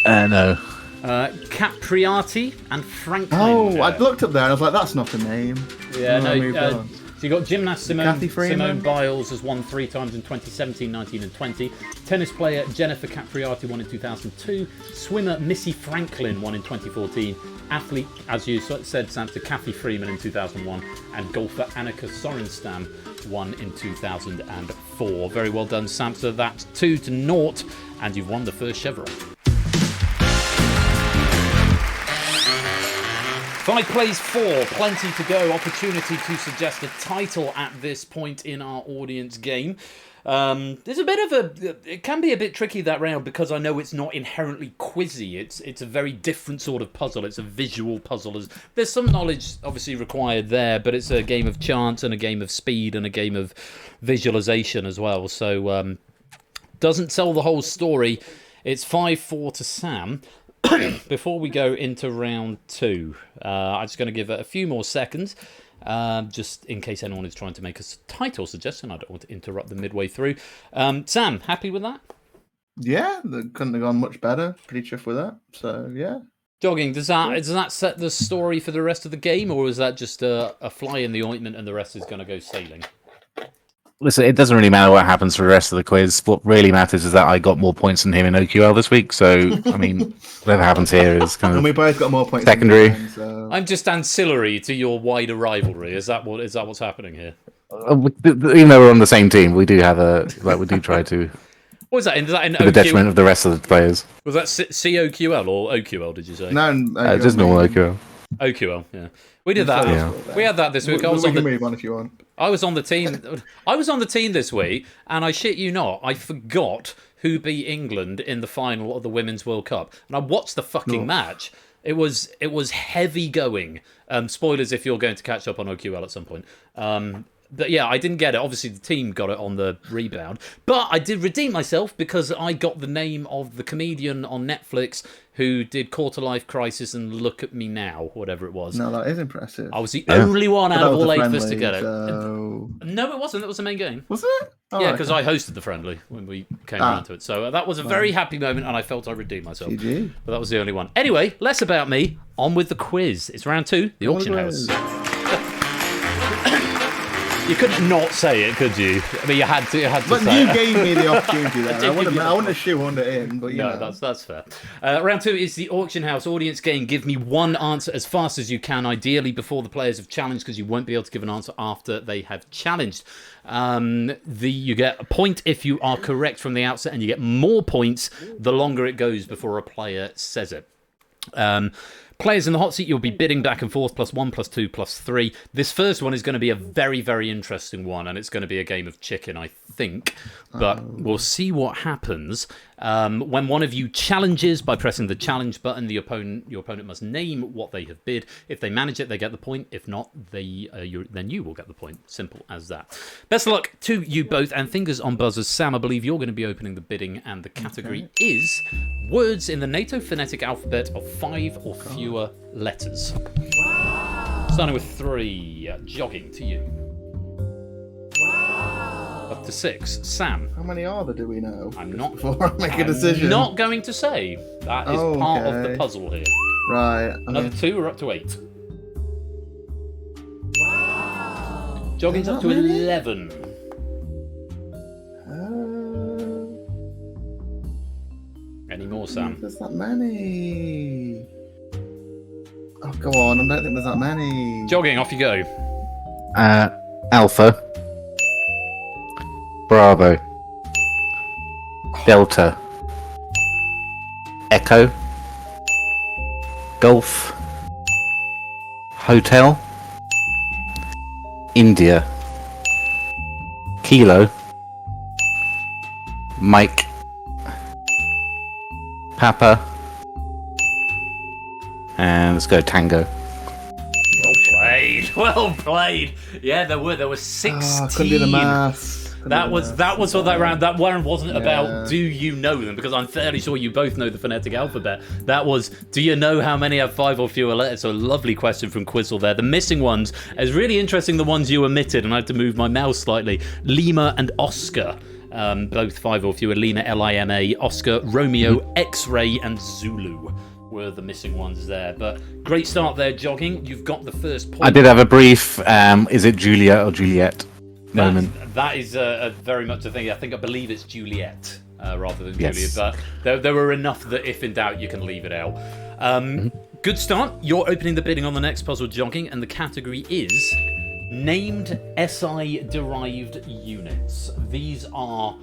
No. Capriati and Franklin. Oh, I looked up there and I was like, that's not a name. Yeah, moved no. on. So you got gymnast Kathy Simone Freeman. Biles has won 3 times in 2017, 19 and 20. Tennis player Jennifer Capriati won in 2002. Swimmer Missy Franklin won in 2014. Athlete, as you said, Samster, Kathy Freeman in 2001. And golfer Annika Sorenstam won in 2004. Very well done, Samster. That's 2-0, and you've won the first chevron. 5 plays 4, plenty to go. Opportunity to suggest a title at this point in our audience game. There's a bit of it can be a bit tricky that round because I know it's not inherently quizzy. It's a very different sort of puzzle. It's a visual puzzle. There's some knowledge obviously required there, but it's a game of chance and a game of speed and a game of visualization as well. So doesn't tell the whole story. It's 5-4 to Sam. Before we go into round 2, I'm just going to give it a few more seconds, just in case anyone is trying to make a title suggestion. I don't want to interrupt them midway through. Sam, happy with that? Yeah, that couldn't have gone much better. Pretty chuffed with that. So, yeah. Jogging, does that set the story for the rest of the game, or is that just a fly in the ointment and the rest is going to go sailing? Listen, it doesn't really matter what happens for the rest of the quiz. What really matters is that I got more points than him in OQL this week. So, I mean, whatever happens here is kind of. And we both got more points. Secondary. Than so. I'm just ancillary to your wider rivalry. Is that what's happening here? Even though we're on the same team, we do have we do try to. What was that? Is that in to the detriment of the rest of the players. Was that COQL or OQL? Did you say? No, just normal OQL. OQL, yeah. We did that. Yeah. We had that this week. We can move on if you want. I was on the team. I was on the team this week, and I shit you not, I forgot who beat England in the final of the Women's World Cup. And I watched the fucking match. It was heavy going. Spoilers if you're going to catch up on OQL at some point. But yeah, I didn't get it. Obviously, the team got it on the rebound. But I did redeem myself because I got the name of the comedian on Netflix who did Quarter Life Crisis and Look at Me Now, whatever it was. No, that is impressive. I was the only one out of all 8 of us to friendly, get it. So... No, it wasn't. It was the main game. Was it? Oh, yeah, because I hosted the friendly when we came around to it. So that was a very happy moment, and I felt I redeemed myself. GG. But that was the only one. Anyway, less about me. On with the quiz. It's round 2, the auction house. You couldn't not say it, could you? I mean, you had to. But say you it. gave me the opportunity there. I wouldn't have shoehorned it in, but you know. That's fair. Round 2 is the auction house audience game. Give me one answer as fast as you can, ideally before the players have challenged, because you won't be able to give an answer after they have challenged. You get a point if you are correct from the outset, and you get more points the longer it goes before a player says it. Players in the hot seat, you'll be bidding back and forth, +1, +2, +3. This first one is going to be a very, very interesting one, and it's going to be a game of chicken, I think. But we'll see what happens. When one of you challenges by pressing the challenge button, your opponent must name what they have bid. If they manage it, they get the point. If not, then you will get the point. Simple as that. Best of luck to you both, and fingers on buzzers. Sam, I believe you're going to be opening the bidding, and the category is words in the NATO phonetic alphabet of 5 or fewer letters. Starting with 3, jogging to you. Up to 6, Sam. How many are there, do we know? I'm not. Before I make a decision. Not going to say. That is part of the puzzle here. Right. Another 2, we're up to 8. Jogging's up to 11. Any more, Sam? There's that many. Oh, go on. I don't think there's that many. Jogging, off you go. Alpha. Bravo. Delta. Echo. Golf. Hotel. India. Kilo. Mike. Papa. And let's go Tango. Well played. Well played. Yeah, there were 16. I couldn't do the maths. That was what that round. That one wasn't about do you know them, because I'm fairly sure you both know the phonetic alphabet. That was, do you know how many have 5 or fewer letters? So a lovely question from Quizzle there. The missing ones is really interesting. The ones you omitted, and I had to move my mouse slightly. Lima and Oscar. Both 5 or fewer. Lima, Lima, Oscar, Romeo, X-Ray, and Zulu were the missing ones there. But great start there, Jogging. You've got the first point. I did have a brief, is it Julia or Juliet moment. That is very much a thing. I believe it's Juliet rather than Yes. Julia. But there were enough that if in doubt, you can leave it out. Good start. You're opening the bidding on the next puzzle, Jogging, and the category is named SI-derived units. These are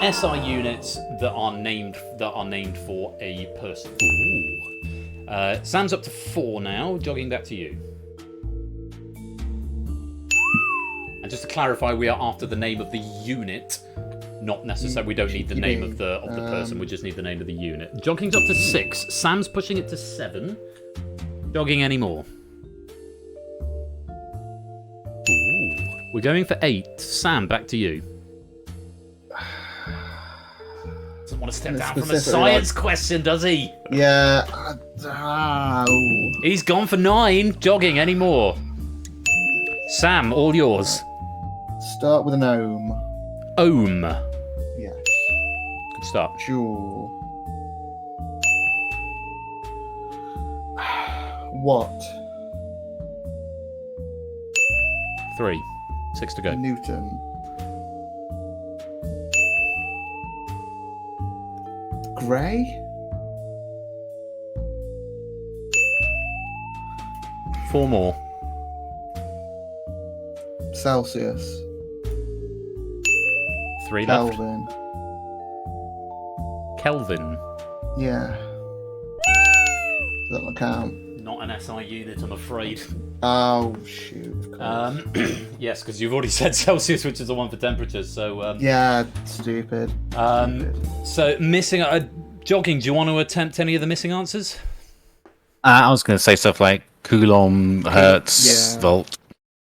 SI units that are named for a person. Ooh. Sam's up to 4 now. Jogging, back to you. And just to clarify, we are after the name of the unit, not necessarily. We don't need the name of the person. We just need the name of the unit. Jogging's up to 6. Sam's pushing it to 7. Jogging any more? Ooh. We're going for 8. Sam, back to you. Doesn't want to step down from a science question, does he? Yeah. He's gone for 9. Jogging any more? Sam, all yours. Start with an ohm. Ohm. Yes. Good start. Joule. Watt. 3. 6 to go. Newton. Gray. Four more. Celsius. 3 left. Kelvin. Kelvin. Yeah. Does that not count? Not an SI unit, I'm afraid. Oh, shoot. Yes, because you've already said Celsius, which is the one for temperatures. So yeah, stupid. So missing. Jogging. Do you want to attempt any of the missing answers? I was going to say stuff like Coulomb, Hertz, Volt,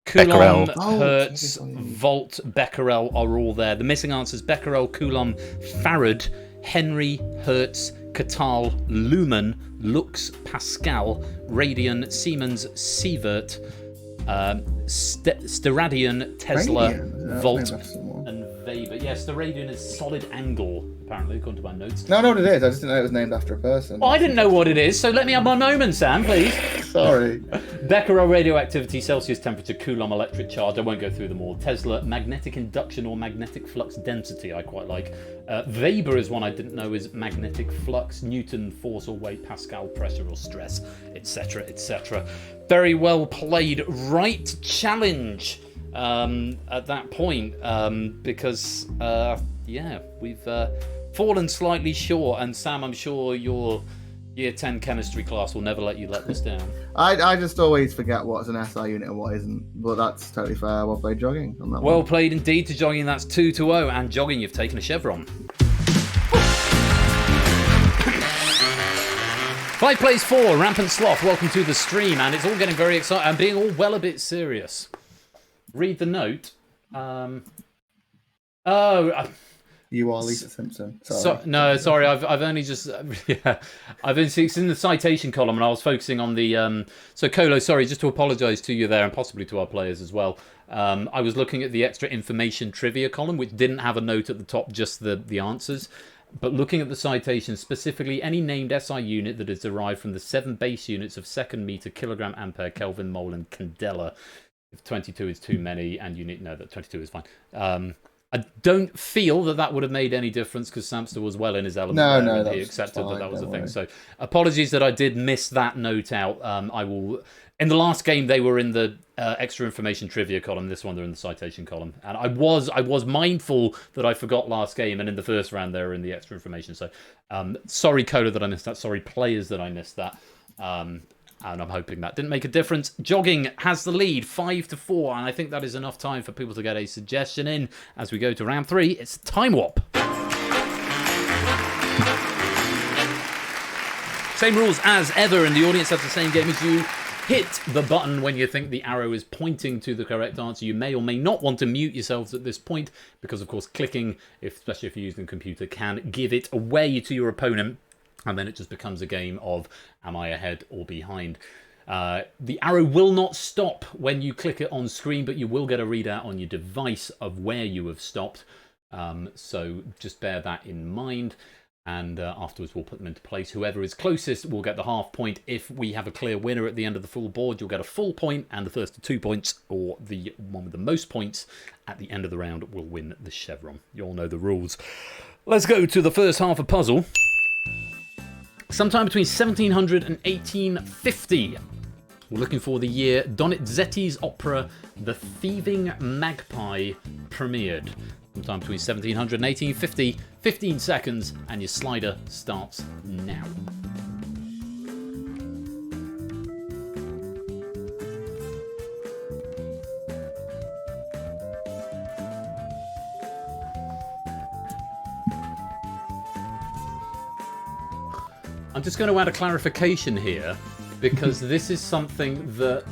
Coulomb, Becquerel. Hertz, Volt, Becquerel are all there. The missing answers: Becquerel, Coulomb, Farad, Henry, Hertz, Catal, Lumen, Lux, Pascal, Radian, Siemens, Sievert, Steradian, Tesla, Volt, and Weber. Yes, the Radian is solid angle, apparently, according to my notes. No, it is. I just didn't know it was named after a person. I didn't know what it is, so let me have my moment, Sam, please. Sorry. Becquerel radioactivity, Celsius temperature, Coulomb electric charge. I won't go through them all. Tesla magnetic induction or magnetic flux density. I quite like. Weber is one I didn't know is magnetic flux. Newton force or weight. Pascal pressure or stress, etc., etc. Very well played. Right challenge at that point because we've fallen slightly short. And Sam, I'm sure your Year 10 chemistry class will never let you let this down. I just always forget what's an SI unit and what isn't, but that's totally fair. Well played, Jogging. On that Well one. played indeed to Jogging. That's 2-0, and Jogging, you've taken a chevron. 5 plays 4, Rampant Sloth. Welcome to the stream, and it's all getting very exciting. I'm being all well a bit serious. Read the note. You are Lisa Simpson. Sorry. Sorry. I've only just I've been it's in the citation column, and I was focusing on the So Colo, sorry, just to apologise to you there, and possibly to our players as well. I was looking at the extra information trivia column, which didn't have a note at the top, just the answers. But looking at the citations, specifically any named SI unit that is derived from the 7 base units of second meter, kilogram, ampere, Kelvin, mole, and candela. If 22 is too many, and you need that 22 is fine. I don't feel that would have made any difference because Samster was well in his element. No, he accepted that was the thing. So apologies that I did miss that note out. I will. In the last game, they were in the extra information trivia column. This one, they're in the citation column. And I was mindful that I forgot last game, and in the first round, they were in the extra information. So sorry, Coda, that I missed that. Sorry, players, that I missed that. And I'm hoping that didn't make a difference. Jogging has the lead, 5-4, and I think that is enough time for people to get a suggestion in as we go to round 3. It's Time Warp. Same rules as ever, and the audience has the same game as you. hit the button when you think the arrow is pointing to the correct answer. You may or may not want to mute yourselves at this point because, of course, clicking, especially if you're using a computer, can give it away to your opponent, and then it just becomes a game of am I ahead or behind. The arrow will not stop when you click it on screen, but you will get a readout on your device of where you have stopped. So just bear that in mind. And afterwards we'll put them into place. Whoever is closest will get the half point. If we have a clear winner at the end of the full board, you'll get a full point, and the first to 2 points, or the one with the most points at the end of the round, will win the chevron. You all know the rules. Let's go to the first half of puzzle. Sometime between 1700 and 1850. We're looking for the year Donizetti's opera The Thieving Magpie premiered. Sometime between 1700 and 1850. 15 seconds, and your slider starts now. I'm just going to add a clarification here, because this is something that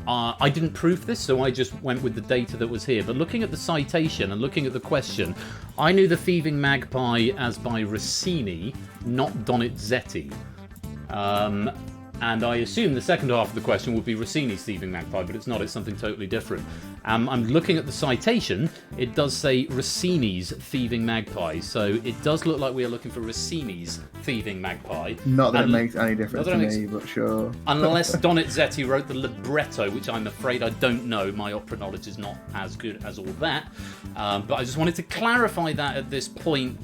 I didn't proof this, so I just went with the data that was here. But looking at the citation and looking at the question, I knew The Thieving Magpie as by Rossini, not Donizetti. And I assume the second half of the question would be Rossini's Thieving Magpie, but it's not. It's something totally different. I'm looking at the citation. It does say Rossini's Thieving Magpie, so it does look like we are looking for Rossini's Thieving Magpie. Not that it makes any difference to me, but sure. Unless Donizetti wrote the libretto, which I'm afraid I don't know. My opera knowledge is not as good as all that. But I just wanted to clarify that at this point.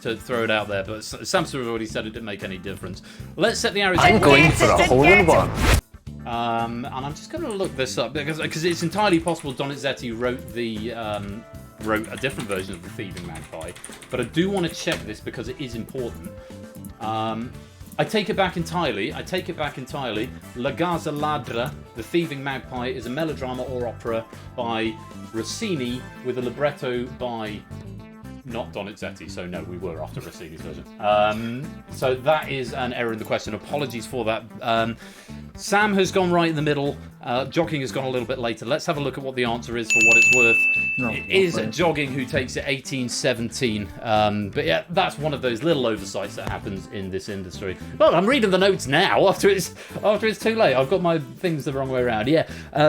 To throw it out there, but Samson already said it didn't make any difference. Let's set the arrows. I'm going for a hole-in-one. And I'm just going to look this up because it's entirely possible Donizetti wrote a different version of The Thieving Magpie, but I do want to check this because it is important. I take it back entirely. La Gazza Ladra, The Thieving Magpie, is a melodrama or opera by Rossini with a libretto by not Donizetti, so no, we were after Rossini's version. So that is an error in the question. Apologies for that. Sam has gone right in the middle. Jogging has gone a little bit later. Let's have a look at what the answer is for what it's worth. It is Jogging who takes it 1817. But yeah, that's one of those little oversights that happens in this industry. Well, I'm reading the notes now after it's too late. I've got my things the wrong way around. Yeah,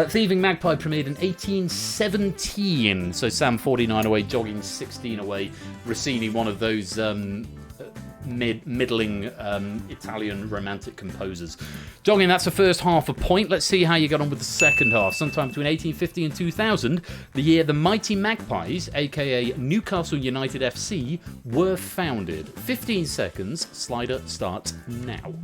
Thieving Magpie premiered in 1817. So Sam 49 away, Jogging 16 away. Rossini, one of those middling Italian romantic composers. Jogging, that's the first half a point. Let's see how you got on with the second half. Sometime between 1850 and 2000, the year the Mighty Magpies, aka Newcastle United FC, were founded. 15 seconds, slider starts now.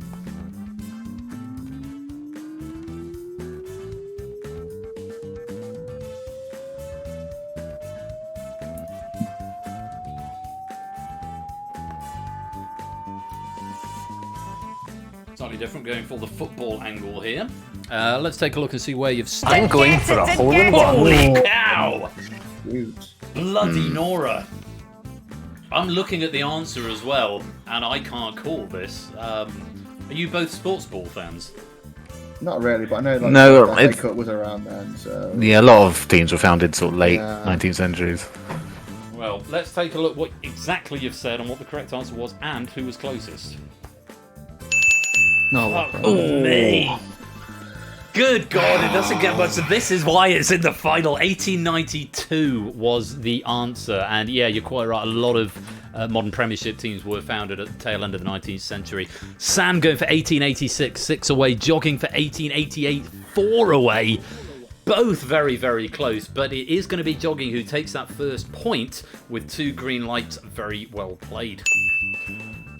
Slightly different, going for the football angle here. Let's take a look and see where you've stopped. I'm going for a hole-in-one. Holy cow! Bloody Nora. I'm looking at the answer as well, and I can't call this. Are you both sports ball fans? Not really, but I know like No, the FA Cup was around then, so... Yeah, a lot of teams were founded sort of late 19th centuries. Well, let's take a look what exactly you've said and what the correct answer was and who was closest. Me. Good God, it doesn't get much. So this is why it's in the final. 1892 was the answer. And yeah, you're quite right. A lot of modern Premiership teams were founded at the tail end of the 19th century. Sam going for 1886, 6 away. Jogging for 1888, 4 away. Both very, very close. But it is going to be Jogging who takes that first point with 2 green lights. Very well played.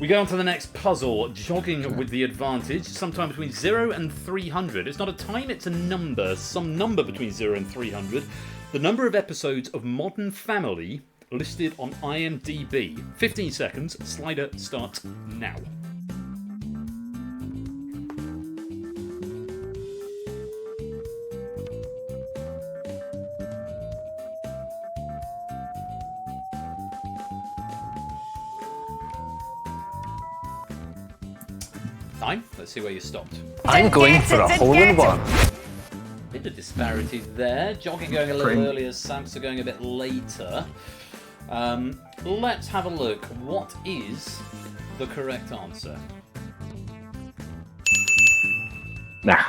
We go on to the next puzzle. Jogging with the advantage, sometime between 0 and 300. It's not a time, it's a number. Some number between 0 and 300. The number of episodes of Modern Family listed on IMDb. 15 seconds, slider starts now. time. Let's see where you stopped. I'm going for a hole-in-one. Bit of disparity there. Jogging going a little earlier, Samster going a bit later. Let's have a look. What is the correct answer? Nah.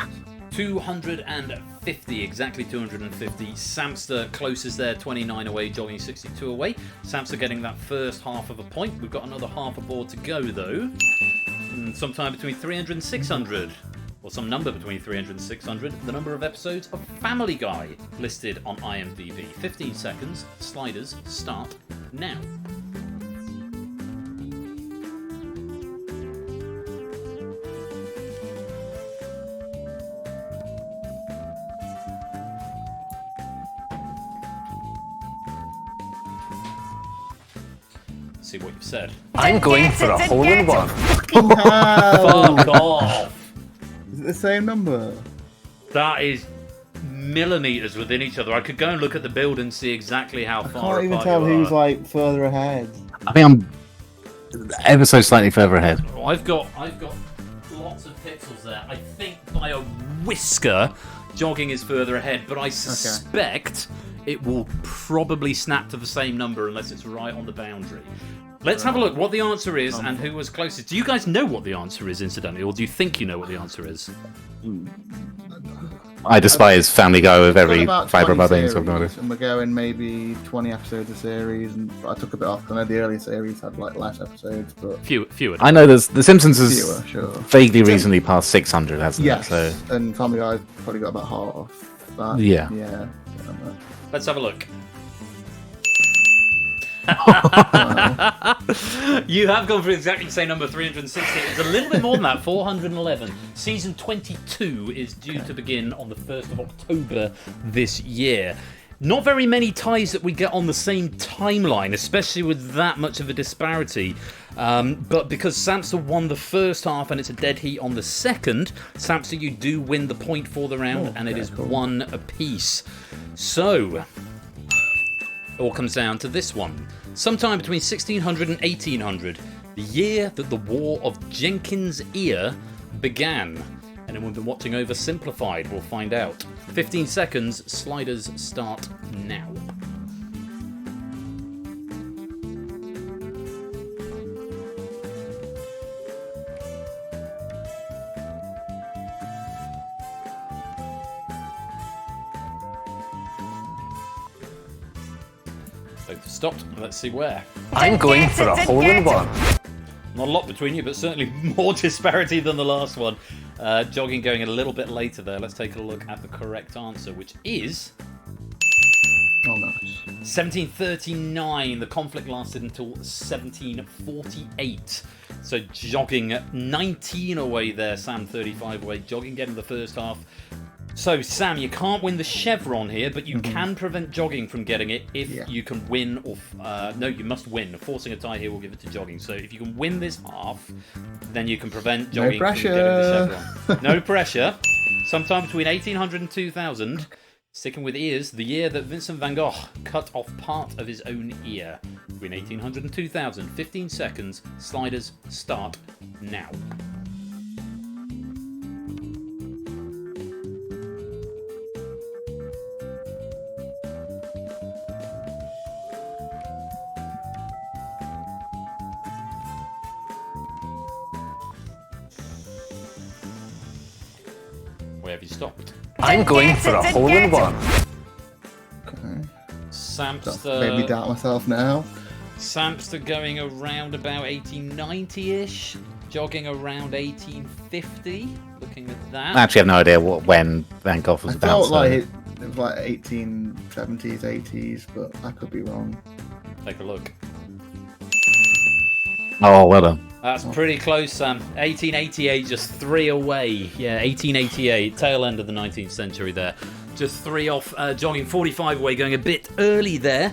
250, exactly 250. Samster closest there, 29 away, Jogging 62 away. Samster getting that first half of a point. We've got another half a board to go though. Sometime between 300 and 600. Or some number between 300 and 600. The number of episodes of Family Guy listed on IMDb. 15 seconds. Sliders start now. See what you've said. I'm going for a hole-in-one. Fuck off. Is it the same number? That is millimeters within each other. I could go and look at the build and see exactly how far Can't even apart tell you who's are. like further ahead. I think I'm ever so slightly further ahead. I've got lots of pixels there. I think by a whisker, Jogging is further ahead, but I suspect it will probably snap to the same number unless it's right on the boundary. Let's have a look what the answer is and who was closest. Do you guys know what the answer is, incidentally, or do you think you know what the answer is? I despise Family Guy with every About fibre of 20 my being, so series, I've no idea. and we're going maybe 20 episodes a series, and I took a bit off. I know the earlier series had like less episodes, but fewer. I know The Simpsons is Fewer, sure. vaguely recently past 600, hasn't yes, it? So and Family Guy's probably got about half. That. Yeah. Yeah. Let's have a look. You have gone for exactly the same number, 360. It's a little bit more than that, 411. Season 22 is due to begin on the 1st of October this year. Not very many ties that we get on the same timeline, especially with that much of a disparity. But because Samster won the first half and it's a dead heat on the second, Samster, you do win the point for the round, and it is one apiece. So, it all comes down to this one. Sometime between 1600 and 1800, the year that the War of Jenkins' Ear began. Anyone been watching Oversimplified will find out. 15 seconds, sliders start now. Both stopped. Let's see where. I'm going for a hole-in-one. Not a lot between you, but certainly more disparity than the last one. Jogging going a little bit later there. Let's take a look at the correct answer, which is... 1739. The conflict lasted until 1748. So Jogging 19 away there, Sam 35 away. Jogging getting the first half. So, Sam, you can't win the chevron here, but you can prevent Jogging from getting it if you can win, or... no, you must win. Forcing a tie here will give it to Jogging. So, if you can win this half, then you can prevent Jogging from getting the chevron. No pressure. Sometime between 1800 and 2000, sticking with ears, the year that Vincent van Gogh cut off part of his own ear. Between 1800 and 2000, 15 seconds, sliders start now. Where have you stopped? I'm going for a hole-in-one. Samster... Made me doubt myself now. Samster going around about 1890-ish. Jogging around 1850. Looking at that. I actually have no idea when Van Gogh was I about. felt So. like it was like 1870s, 80s, but I could be wrong. Take a look. Oh, well done. That's pretty close, Sam. 1888, just 3 away. Yeah, 1888, tail end of the 19th century there. Just 3 off. Jogging 45 away, going a bit early there,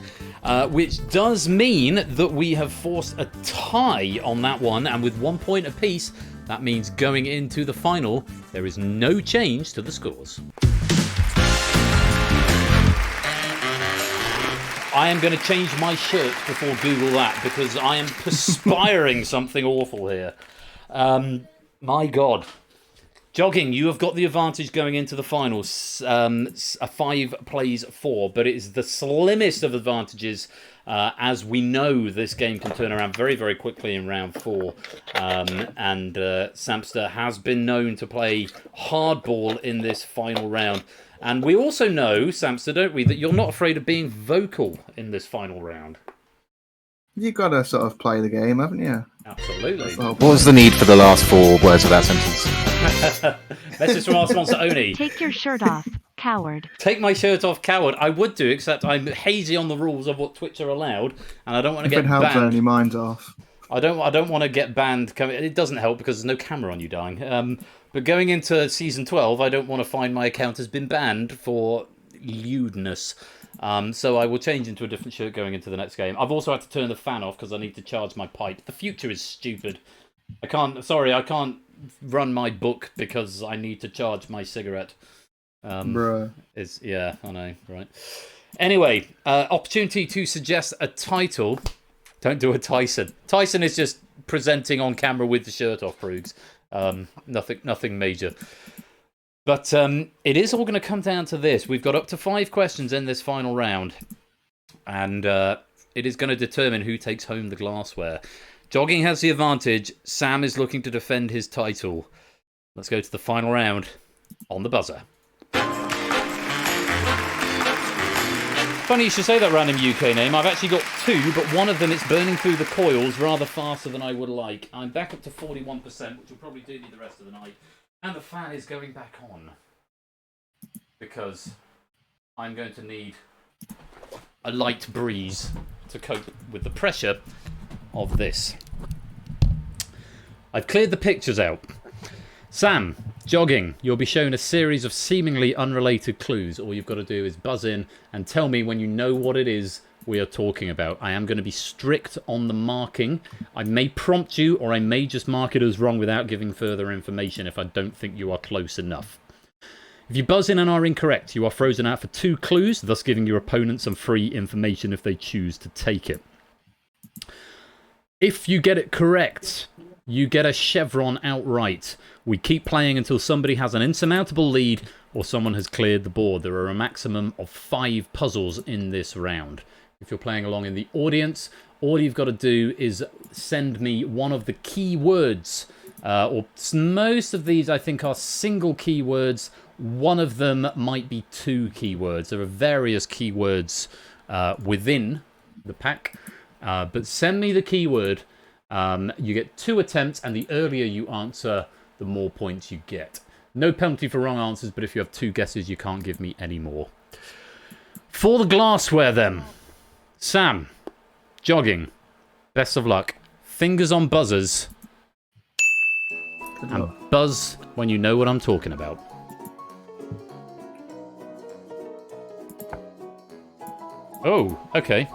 which does mean that we have forced a tie on that one, and with 1 point apiece, that means going into the final, there is no change to the scores. I am going to change my shirt before Google that, because I am perspiring something awful here. My God. Jogging, you have got the advantage going into the finals. A 5 plays 4, but it is the slimmest of advantages, as we know this game can turn around very, very quickly in round 4. And Samster has been known to play hardball in this final round. And we also know, Samster, don't we, that you're not afraid of being vocal in this final round. You've got to sort of play the game, haven't you? Absolutely. What was the need for the last 4 words of that sentence? Message from our sponsor, Oni. Take your shirt off, coward. Take my shirt off, coward. I would do, except I'm hazy on the rules of what Twitch are allowed, and I don't want to get If it helps, banned. only mine's off. I don't want to get banned. It doesn't help because there's no camera on you dying. But going into season 12, I don't want to find my account has been banned for lewdness. So I will change into a different shirt going into the next game. I've also had to turn the fan off because I need to charge my pipe. The future is stupid. I can't run my book because I need to charge my cigarette. Bruh. Yeah, I know, right. Anyway, opportunity to suggest a title. Don't do a Tyson. Tyson is just presenting on camera with the shirt off, Proogs. Nothing major. But it is all going to come down to this. We've got up to 5 questions in this final round. And it is going to determine who takes home the glassware. Jogging has the advantage. Sam is looking to defend his title. Let's go to the final round on the buzzer. Funny you should say that random UK name. I've actually got 2, but one of them is burning through the coils rather faster than I would like. I'm back up to 41%, which will probably do me the rest of the night. And the fan is going back on. Because I'm going to need a light breeze to cope with the pressure of this. I've cleared the pictures out. Sam, Jogging, you'll be shown a series of seemingly unrelated clues. All you've got to do is buzz in and tell me when you know what it is we are talking about. I am going to be strict on the marking. I may prompt you, or I may just mark it as wrong without giving further information if I don't think you are close enough. If you buzz in and are incorrect, you are frozen out for 2 clues, thus giving your opponent some free information if they choose to take it. If you get it correct, you get a chevron outright. We keep playing until somebody has an insurmountable lead or someone has cleared the board. There are a maximum of 5 puzzles in this round. If you're playing along in the audience, all you've got to do is send me one of the key words. Most of these, I think, are single keywords. One of them might be 2 keywords. There are various keywords within the pack. But send me the keyword. You get 2 attempts, and the earlier you answer, the more points you get. No penalty for wrong answers, but if you have 2 guesses, you can't give me any more. For the glassware, then. Sam, Jogging, best of luck. Fingers on buzzers. And buzz when you know what I'm talking about. Oh, okay.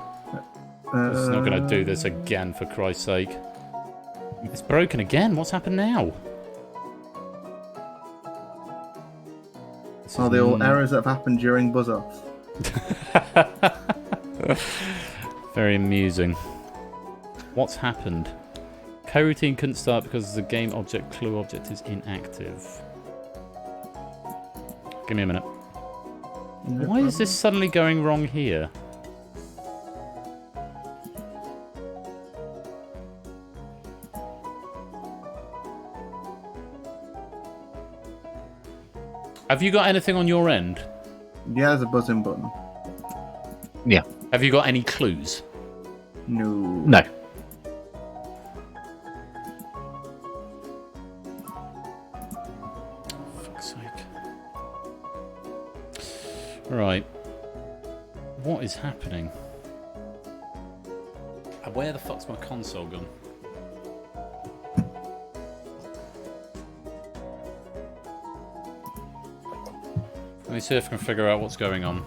It's not going to do this again, for Christ's sake. It's broken again. What's happened now? Are they all errors that have happened during buzz-offs? Very amusing. What's happened? Coroutine couldn't start because the game object clue object is inactive. Give me a minute. Why is this suddenly going wrong here? Have you got anything on your end? Yeah, there's a buzzing button. Yeah. Have you got any clues? No. No. Fuck's sake. Right. What is happening? Where the fuck's my console gone? Let me see if I can figure out what's going on.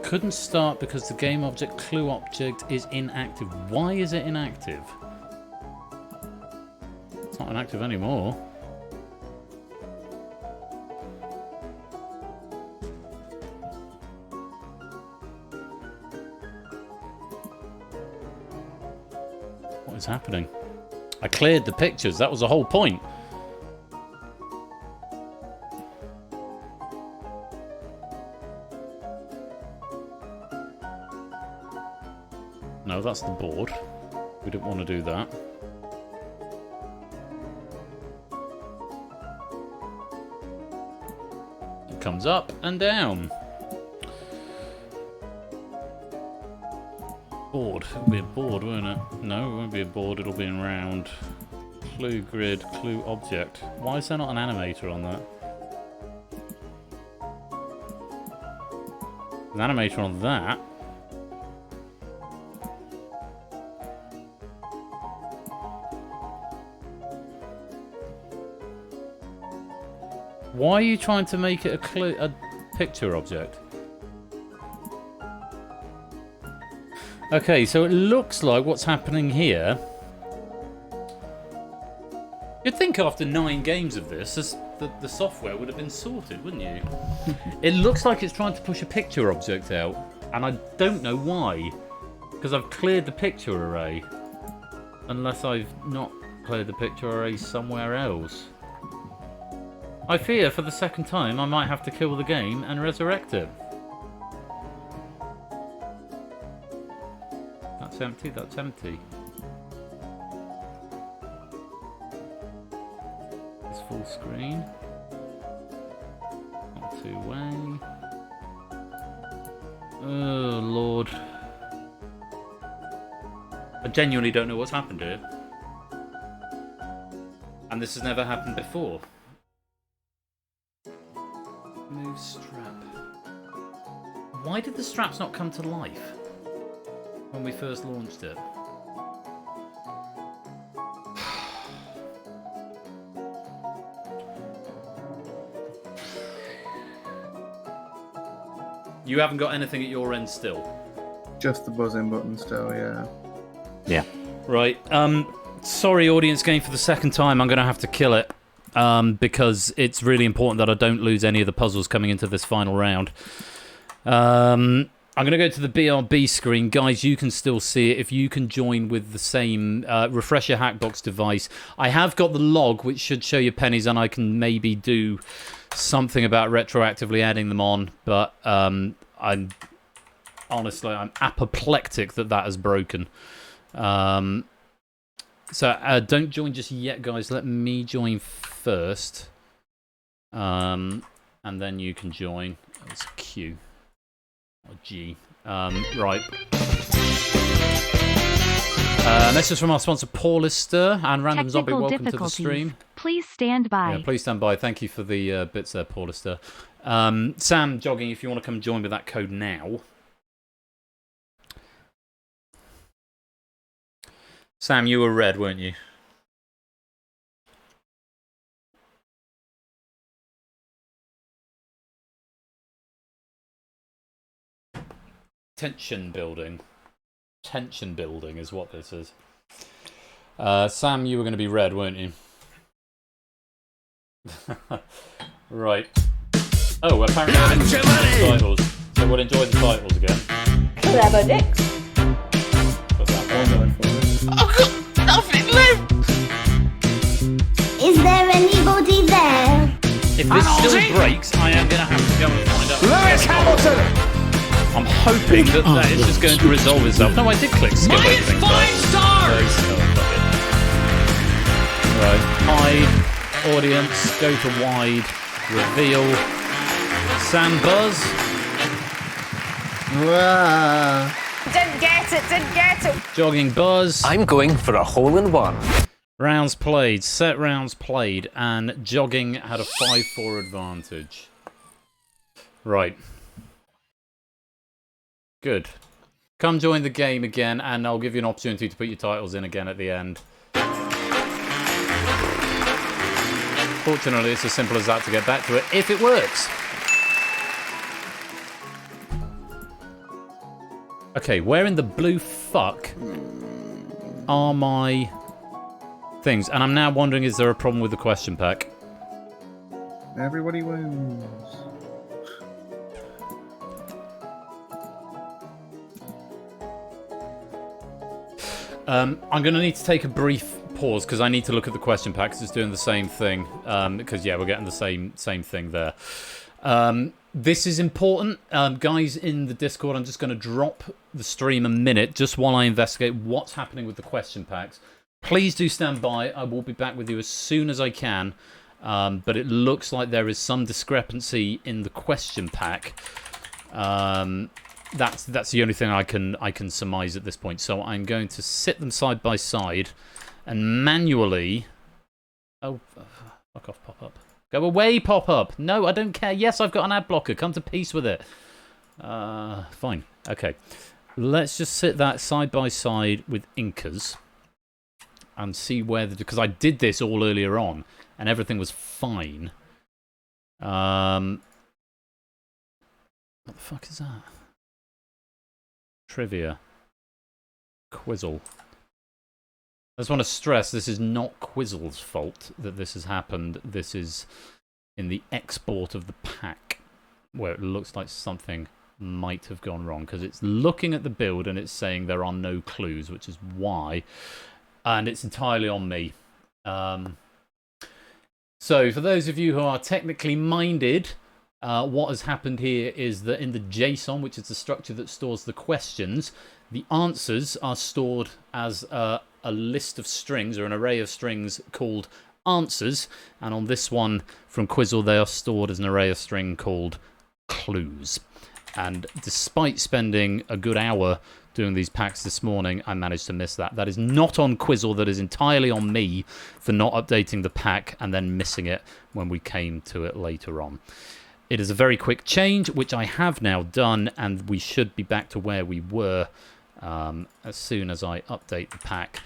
Couldn't start because the game object clue object is inactive. Why is it inactive? It's not inactive anymore. What is happening? I cleared the pictures. That was the whole point. No, that's the board. We didn't want to do that. It comes up and down. Board. It'll be a board, won't it? No, it won't be a board. It'll be in round. Clue grid, clue object. Why is there not an animator on that? An animator on that. Why are you trying to make it a picture object? Okay, so it looks like what's happening here. You'd think after 9 games of this, the software would have been sorted, wouldn't you? It looks like it's trying to push a picture object out, and I don't know why. Because I've cleared the picture array. Unless I've not cleared the picture array somewhere else. I fear for the second time I might have to kill the game and resurrect it. That's empty, that's empty. It's full screen. Not two-way. Oh, Lord. I genuinely don't know what's happened here. And this has never happened before. Move strap. Why did the straps not come to life when we first launched it? You haven't got anything at your end still? Just the buzzing button still, yeah. Yeah. Right. Sorry, audience game, for the second time I'm going to have to kill it. Because it's really important that I don't lose any of the puzzles coming into this final round. I'm going to go to the BRB screen. Guys, you can still see it. If you can join with the same refresh your Hackbox device. I have got the log, which should show you pennies, and I can maybe do something about retroactively adding them on. But I'm apoplectic that has broken. So don't join just yet, guys. Let me join first. And then you can join. It's Q. Or G. Right. Message from our sponsor, Paulister and Random Zombie. Welcome to the stream. Please stand by. Yeah, please stand by. Thank you for the bits there, Paulister. Sam, Jogging, if you want to come join with that code now. Sam, you were red, weren't you? Tension building. Tension building is what this is. Sam, you were going to be red, weren't you? Right. Oh, apparently I didn't enjoy the titles. So we'll enjoy the titles again. Clever dicks. Put that one. I've got nothing left. Is there anybody there? If this still breaks, I am going to have to go and find out. Lewis Hamilton. I'm hoping that is just going to resolve itself. No, I did click skip everything. 5 stars! Right. Hide. Audience. Go to wide. Reveal. Sam Buzz. Wow. Didn't get it, didn't get it. Jogging Buzz. I'm going for a hole-in-one. Rounds played. Set rounds played. And Jogging had a 5-4 advantage. Right. Good. Come join the game again, and I'll give you an opportunity to put your titles in again at the end. Fortunately, it's as simple as that to get back to it, if it works. Okay, where in the blue fuck are my things? And I'm now wondering, is there a problem with the question pack? Everybody wins. I'm going to need to take a brief pause because I need to look at the question pack because it's doing the same thing. Because, yeah, we're getting the same thing there. This is important. Guys in the Discord, I'm just going to drop the stream a minute just while I investigate what's happening with the question packs. Please do stand by. I will be back with you as soon as I can. But it looks like there is some discrepancy in the question pack. That's the only thing I can surmise at this point. So I'm going to sit them side by side and manually... Oh, fuck off, pop-up. Go away, pop-up. No, I don't care. Yes, I've got an ad blocker. Come to peace with it. Fine. Okay. Let's just sit that side by side with Incas and see where the... Because I did this all earlier on and everything was fine. What the fuck is that? Trivia. Quizzle. I just want to stress this is not Quizzle's fault that this has happened. This is in the export of the pack where it looks like something might have gone wrong because it's looking at the build and it's saying there are no clues, which is why. And it's entirely on me. So for those of you who are technically minded, what has happened here is that in the JSON, which is the structure that stores the questions, the answers are stored as a list of strings or an array of strings called answers. And on this one from Quizzle, they are stored as an array of string called clues. And despite spending a good hour doing these packs this morning, I managed to miss that. That is not on Quizzle. That is entirely on me for not updating the pack and then missing it when we came to it later on. It is a very quick change, which I have now done, and we should be back to where we were as soon as I update the pack.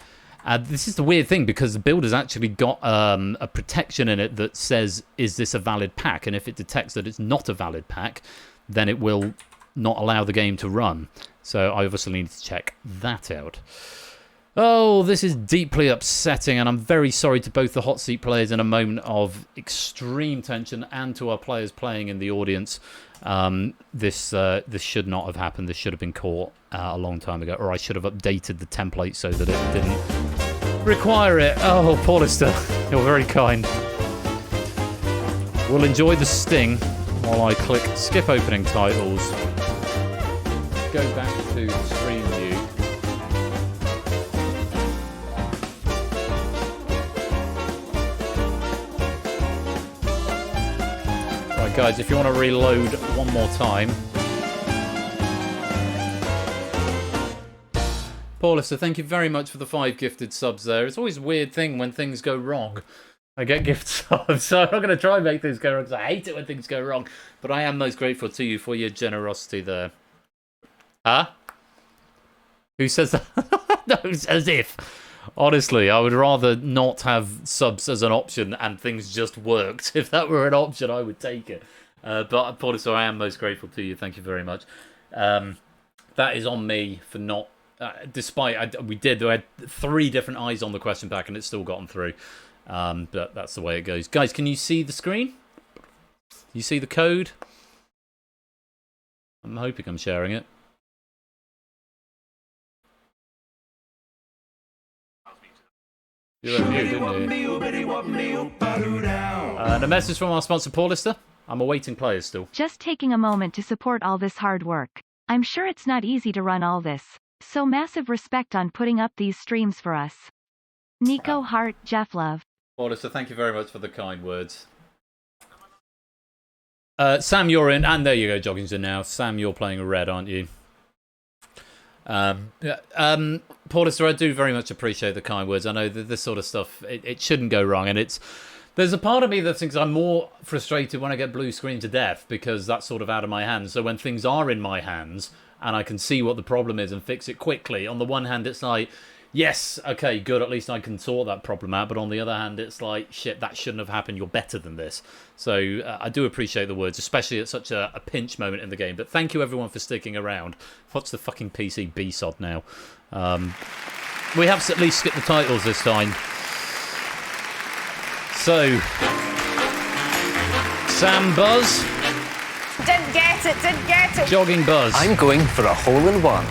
This is the weird thing, because the build has actually got a protection in it that says, is this a valid pack? And if it detects that it's not a valid pack, then it will not allow the game to run. So I obviously need to check that out. Oh, this is deeply upsetting, and I'm very sorry to both the hot seat players in a moment of extreme tension and to our players playing in the audience. This should not have happened. This should have been caught a long time ago, or I should have updated the template so that it didn't require it. Oh, Paulister, you're very kind. We'll enjoy the sting while I click skip opening titles. Go back to stream view. Right, guys, if you want to reload one more time. Paulister, thank you very much for the 5 gifted subs there. It's always a weird thing when things go wrong. I get gift subs, so I'm not going to try and make things go wrong because I hate it when things go wrong. But I am most grateful to you for your generosity there. Huh? Who says that? No, as if. Honestly, I would rather not have subs as an option and things just worked. If that were an option, I would take it. But Paulister, I am most grateful to you. Thank you very much. That is on me for not... despite... I had 3 different eyes on the question pack and it's still gotten through. But that's the way it goes. Guys, can you see the screen? You see the code? I'm hoping I'm sharing it. You went mute, didn't you? And a message from our sponsor, Paulister. I'm awaiting players still. Just taking a moment to support all this hard work. I'm sure it's not easy to run all this. So massive respect on putting up these streams for us. Nico, Hart, Jeff Love. Paulister, thank you very much for the kind words. Sam, you're in. And there you go, Joggington now. Sam, you're playing red, aren't you? Paulister, I do very much appreciate the kind words. I know that this sort of stuff, it shouldn't go wrong, and there's a part of me that thinks I'm more frustrated when I get blue screen to death because that's sort of out of my hands. So when things are in my hands and I can see what the problem is and fix it quickly, on the one hand it's like, Yes, okay, good. At least I can sort that problem out. But on the other hand, it's like, shit, that shouldn't have happened. You're better than this. So I do appreciate the words, especially at such a pinch moment in the game. But thank you, everyone, for sticking around. What's the fucking PC B-sod now? We have at least skipped the titles this time. So, Sam Buzz. Didn't get it. Jogging Buzz. I'm going for a hole-in-one.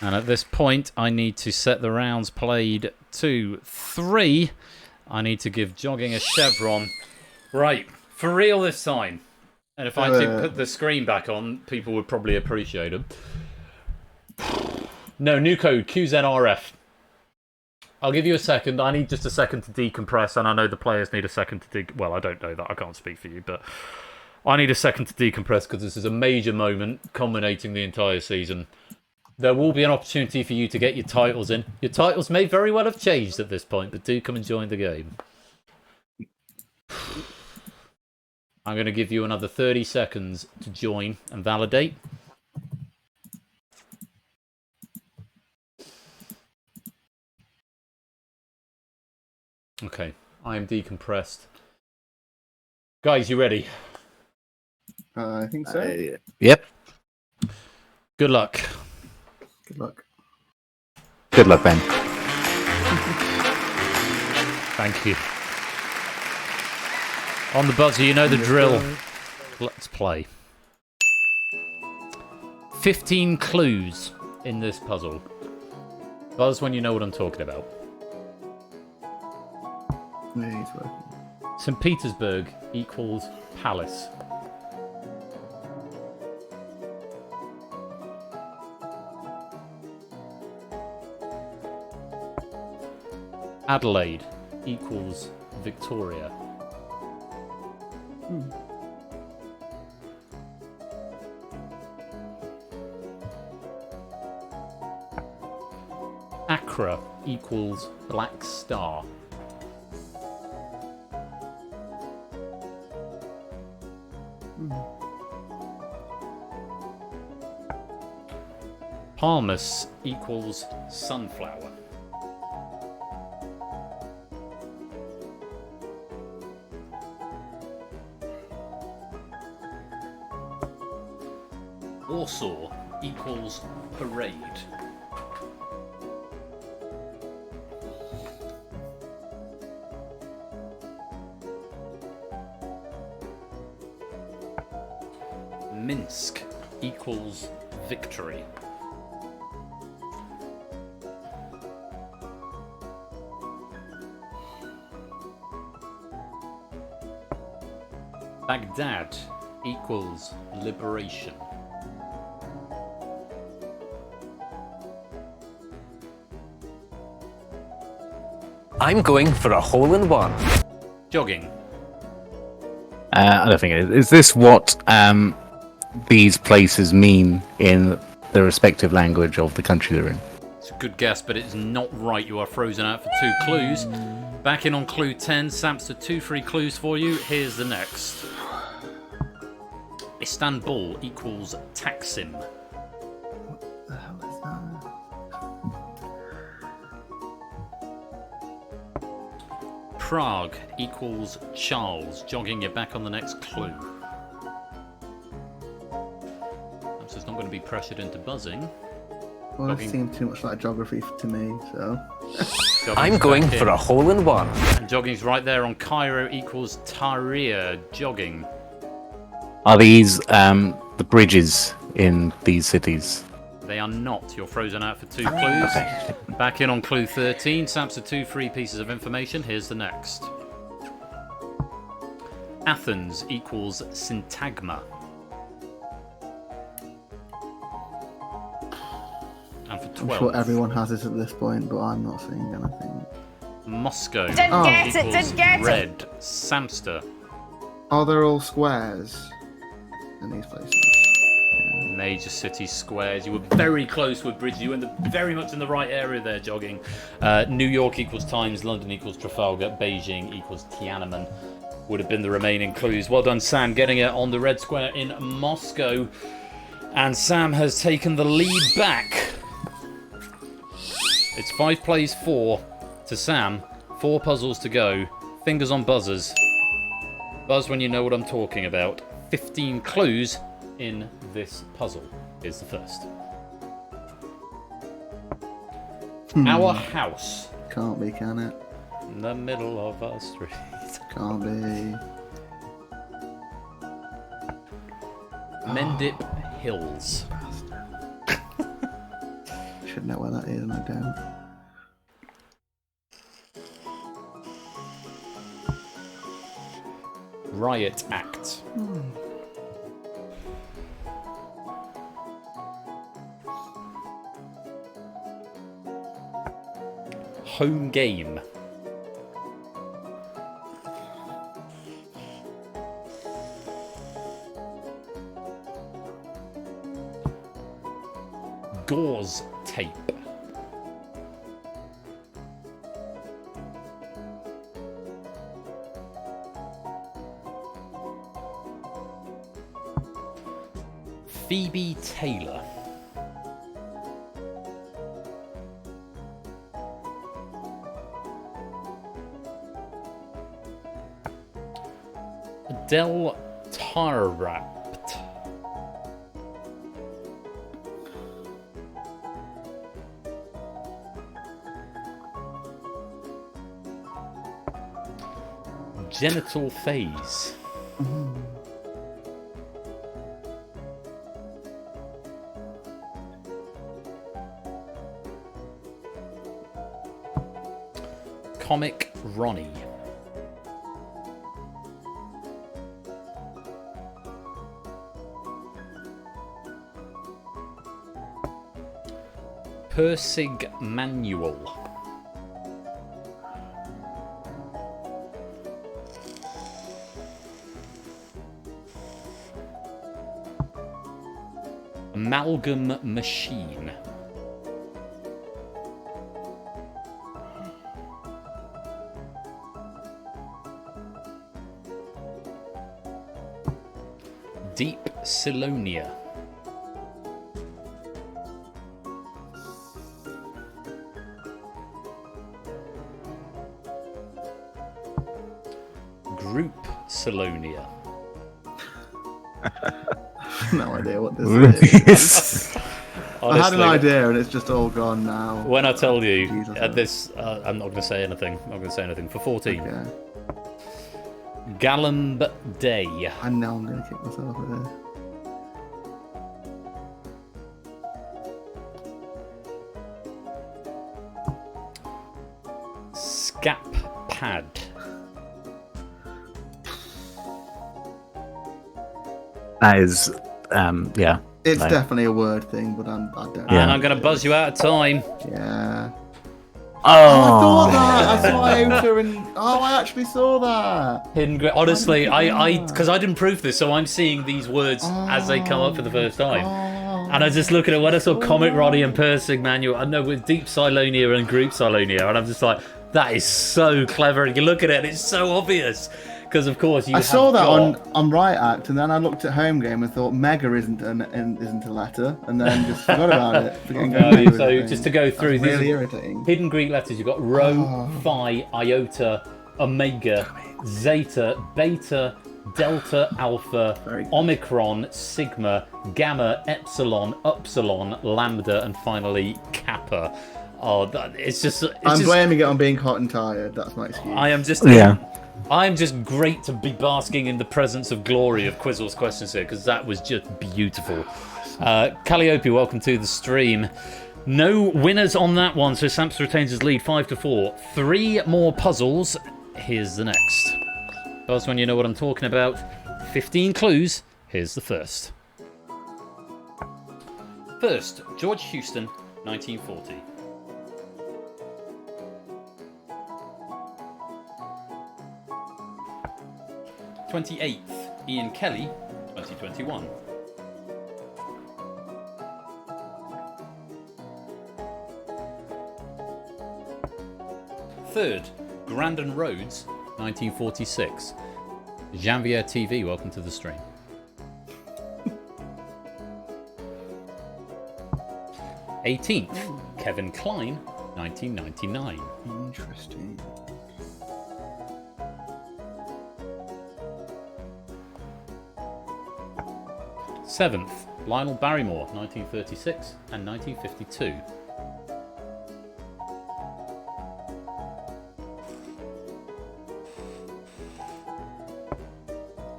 And at this point, I need to set the rounds played to 3. I need to give Jogging a chevron. Right, for real this time. And if I did put the screen back on, people would probably appreciate it. No, new code, QZRF. I'll give you a second. I need just a second to decompress, and I know the players need a second to well, I don't know that. I can't speak for you, but I need a second to decompress because this is a major moment culminating the entire season. There will be an opportunity for you to get your titles in. Your titles may very well have changed at this point, but do come and join the game. I'm going to give you another 30 seconds to join and validate. Okay, I am decompressed. Guys, you ready? I think so. Yep. Good luck. Good luck. Good luck, Ben. Thank you. On the buzzer, you know the drill. Let's play. 15 clues in this puzzle. Buzz when you know what I'm talking about. Yeah, he's working. St. Petersburg equals palace. Adelaide equals Victoria. Accra equals Black Star. Palmas equals sunflower. Warsaw equals parade. Minsk equals victory. Baghdad equals liberation. I'm going for a hole-in-one. Jogging. I don't think it is. Is this what these places mean in the respective language of the country they're in? It's a good guess, but it's not right. You are frozen out for 2 clues. Back in on clue 10. Samster 2 free clues for you. Here's the next. Istanbul equals Taksim. What the hell is that? Prague equals Charles. Jogging, you're back on the next clue. So it's not going to be pressured into buzzing. Well, it seemed too much like geography to me, so... I'm going for a hole-in-one. And jogging's right there on Cairo equals Tahrir. Jogging. Are these the bridges in these cities? They are not. You're frozen out for 2 clues. Okay. Back in on clue 13. Samsa 2 free pieces of information. Here's the next. Athens equals syntagma. And for 12. I'm sure everyone has it at this point, but I'm not seeing anything. Moscow Didn't get it. red. Samster. Are there all squares in these places? Major city squares. You were very close with Bridge. You were very much in the right area there, Jogging. New York equals Times. London equals Trafalgar. Beijing equals Tiananmen. Would have been the remaining clues. Well done, Sam, getting it on the red square in And Sam has taken the lead back. It's 5 plays 4 to Sam. 4 puzzles to go. Fingers on buzzers. Buzz when you know what I'm talking about. 15 clues in this puzzle is the first. Our house. Can't be, can it? In the middle of a street. Can't be. Mendip Hills. Should know where that is, and I don't. Riot Act. Home game. Gauze tape. Phoebe Taylor. Del Tarrapt. Genital phase. Comic Ronnie. Persig Manual. Amalgam Machine. Deep Silonia. Group Silonia. No idea what this is. I had an Honestly, idea and it's just all gone now. When I told you Jesus. this, I'm not going to say anything. I'm not going to say anything. For 14. Okay. Gallamb Day. I know I'm going to kick myself with this. Scap Pad. That is, yeah. It's no. definitely a word thing, but I don't know. And I'm going to buzz you out of time. Yeah. Oh, I thought that. I saw Iota and I actually saw that. Hidden honestly, because I didn't proof this, so I'm seeing these words as they come up for the first time. And I just look at it when I saw Comic Roddy and Persig Manual. I know with Deep Silonia and Group Silonia, and I'm just like, that is so clever. And you look at it, and it's so obvious. Because of course you. I saw that on Riot Act, and then I looked at Home Game and thought Mega isn't a letter, and then just forgot about it. So just to go through, That's these really irritating. Hidden Greek letters. You've got Rho, Phi, Iota, Omega, Zeta, Beta, Delta, Alpha, Omicron, Sigma, Gamma, Epsilon, Upsilon, Lambda, and finally Kappa. Oh, it's just. I'm blaming it on being hot and tired. That's my excuse. I am just. I'm just great to be basking in the presence of glory of Quizzle's questions here, because that was just beautiful. Calliope, welcome to the stream. No winners on that one, so Samps retains his lead 5-4. 3 more puzzles. Here's the next. Buzz when you know what I'm talking about. 15 clues. Here's the first. First, George Houston, 1940. 28th, Ian Kelly, 2021. 3rd, Grandin Rhodes, 1946. Janvier TV, welcome to the stream. 18th, Kevin Klein, 1999. Interesting. Seventh, Lionel Barrymore, 1936 and 1952.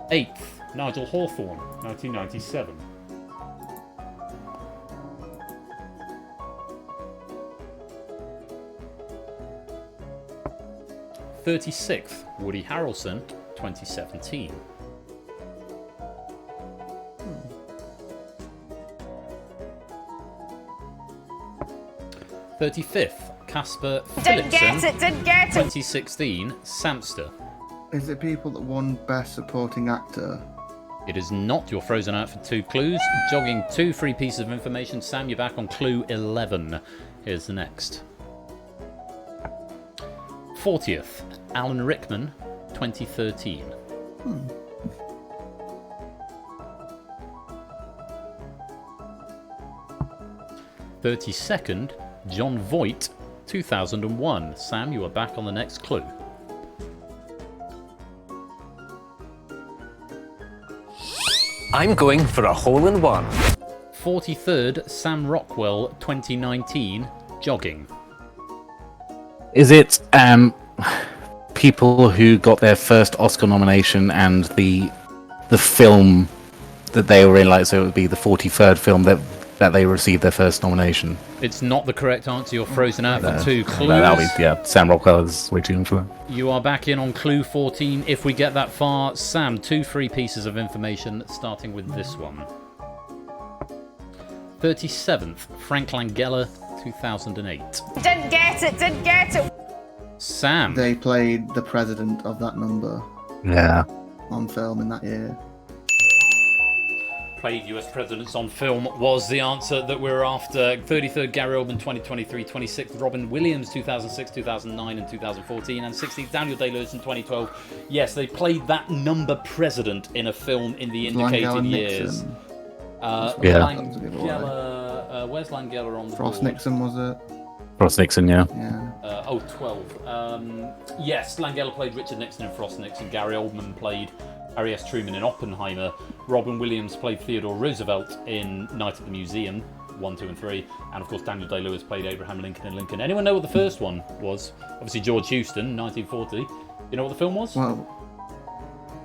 Eighth, Nigel Hawthorne, 1997. 36th, Woody Harrelson, 2017. 35th, Casper Didn't Philipson, get it, didn't get it. 2016, Samster. Is it people that won Best Supporting Actor? It is not. You're frozen out for 2 clues. Jogging 2 free pieces of information. Sam, you're back on clue 11. Here's the next. 40th, Alan Rickman, 2013. 32nd, John Voight, 2001. Sam, you are back on the next clue. I'm going for a hole-in-one. 43rd, Sam Rockwell, 2019. Jogging. Is it people who got their first Oscar nomination and the film that they were in, like, so it would be the 43rd film that they received their first nomination? It's not the correct answer. You're frozen out for 2 clues. That'll be, yeah, Sam Rockwell is way too young for that. You are back in on clue 14 if we get that far. Sam, 2 free pieces of information, starting with this one. 37th, Frank Langella, 2008. Didn't get it, didn't get it. Sam. They played the president of that number. Yeah. On film in that year. Played US presidents on film was the answer that we're after. 33rd, Gary Oldman, 2023. 26th, Robin Williams, 2006, 2009 and 2014. And 16th, Daniel Day-Lewis in 2012. Yes, they played that number president in a film in the indicated years. Langella, where's Langella on the Frost board? Nixon, was it? Frost Nixon, yeah. 12. Yes, Langella played Richard Nixon in Frost Nixon. Gary Oldman played Harry S. Truman in Oppenheimer. Robin Williams played Theodore Roosevelt in Night at the Museum, 1, 2 and 3. And of course Daniel Day-Lewis played Abraham Lincoln in Lincoln. Anyone know what the first one was? Obviously George Houston, 1940. You know what the film was? Well,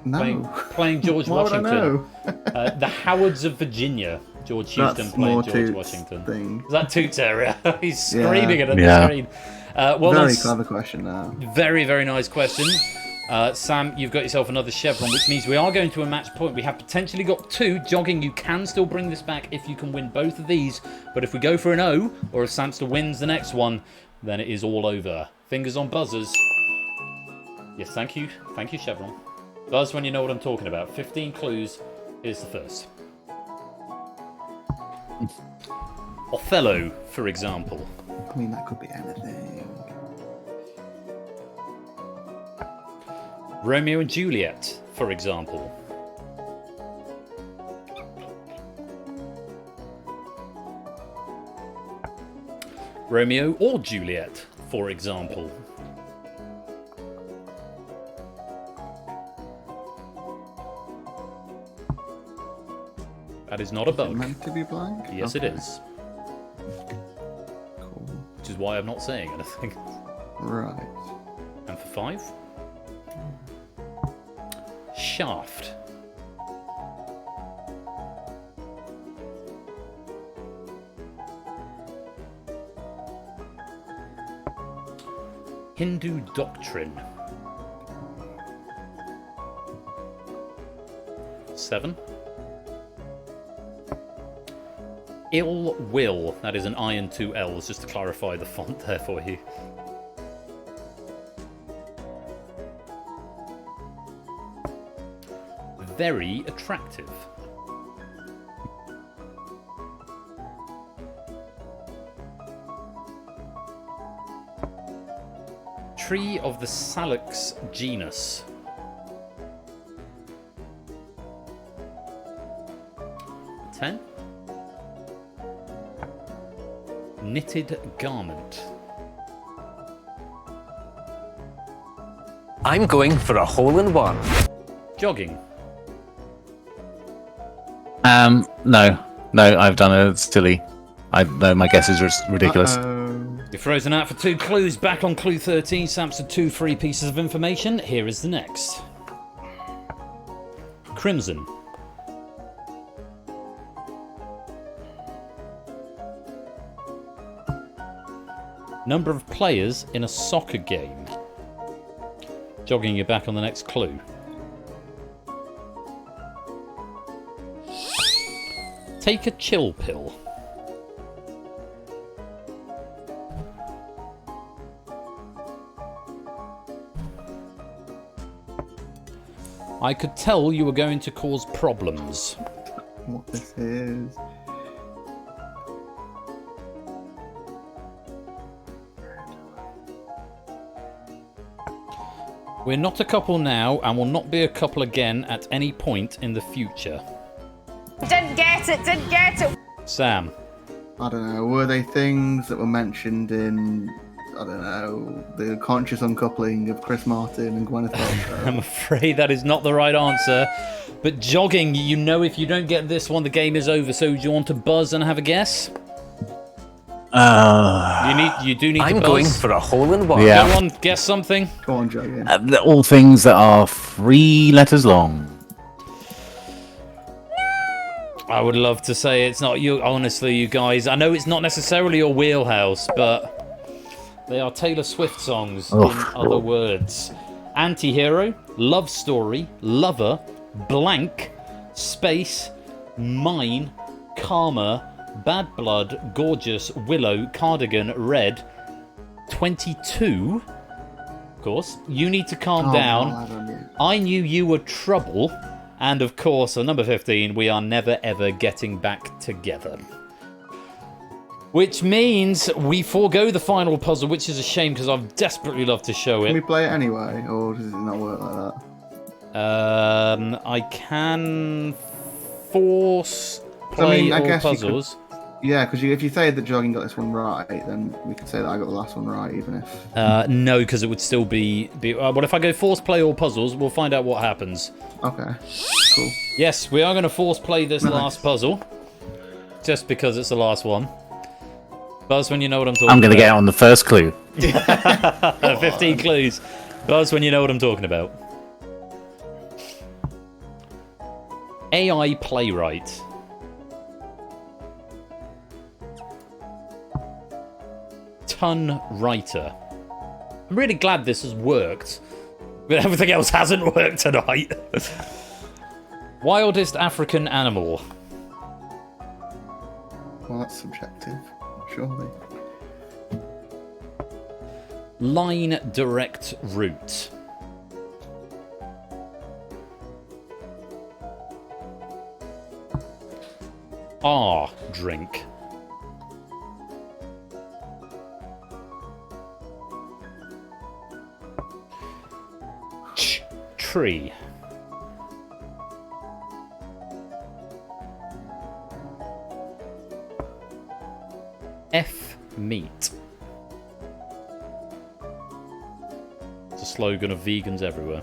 no. Playing George Why would I Washington. know? The Howards of Virginia. George Houston That's playing more George Toots Washington. thing. Is that Toots area? He's screaming it at the screen. Very clever question now. Very, very nice question. Sam, you've got yourself another chevron, which means we are going to a match point. We have potentially got 2. Jogging, you can still bring this back if you can win both of these. But if we go for an O, or if Samster wins the next one, then it is all over. Fingers on buzzers. Yes, thank you. Thank you, Chevron. Buzz when you know what I'm talking about. 15 clues. Here's the first. Othello, for example. I mean, that could be anything. Romeo and Juliet, for example. Romeo or Juliet, for example. That is not a bug. Meant to be blank? Yes, Okay. it is. Cool. Which is why I'm not saying anything. Right. And for 5? Shaft. Hindu doctrine. 7. Ill will. That is an I and 2 L's, just to clarify the font there for you. Very attractive. Tree of the Salix genus. 10. Knitted garment. I'm going for a hole-in-one. Jogging. No, I've done a silly. No, my guess is ridiculous. You're frozen out for 2 clues. Back on clue 13, Samson, 2 free pieces of information. Here is the next. Crimson. Number of players in a soccer game. Jogging, you're back on the next clue. Take a chill pill. I could tell you were going to cause problems. What this is? We're not a couple now, and will not be a couple again at any point in the future. Didn't get it, didn't get it. Sam. I don't know. Were they things that were mentioned in, I don't know, the conscious uncoupling of Chris Martin and Gwyneth Paltrow? I'm afraid that is not the right answer. But Jogging, you know if you don't get this one, the game is over. So do you want to buzz and have a guess? You do need to buzz. I'm going for a hole-in-one. Yeah. Go on, guess something. Go on, Jogging. All things that are 3 letters long. I would love to say it's not you. Honestly, you guys, I know it's not necessarily your wheelhouse, but they are Taylor Swift songs in other words. Anti-hero, love story, lover, blank, space, mine, karma, bad blood, gorgeous, willow, cardigan, red, 22. Of course, you need to calm down. I knew you were trouble. And of course, on number 15, we are never ever getting back together. Which means we forego the final puzzle, which is a shame because I'd desperately love to show it. Can we play it anyway, or does it not work like that? I can force play all puzzles. Yeah, because if you say that Jogging got this one right, then we could say that I got the last one right, even if... No, because it would still be... Well, if I go force play all puzzles, we'll find out what happens. Okay, cool. Yes, we are going to force play this last puzzle. Just because it's the last one. Buzz when you know what I'm talking about. I'm going to get on the first clue. 15 clues. Buzz when you know what I'm talking about. AI playwright. Ton writer. I'm really glad this has worked, but everything else hasn't worked tonight. Wildest African animal. Well, that's subjective, surely. Line direct route. R drink. Tree. F meat. It's a slogan of vegans everywhere.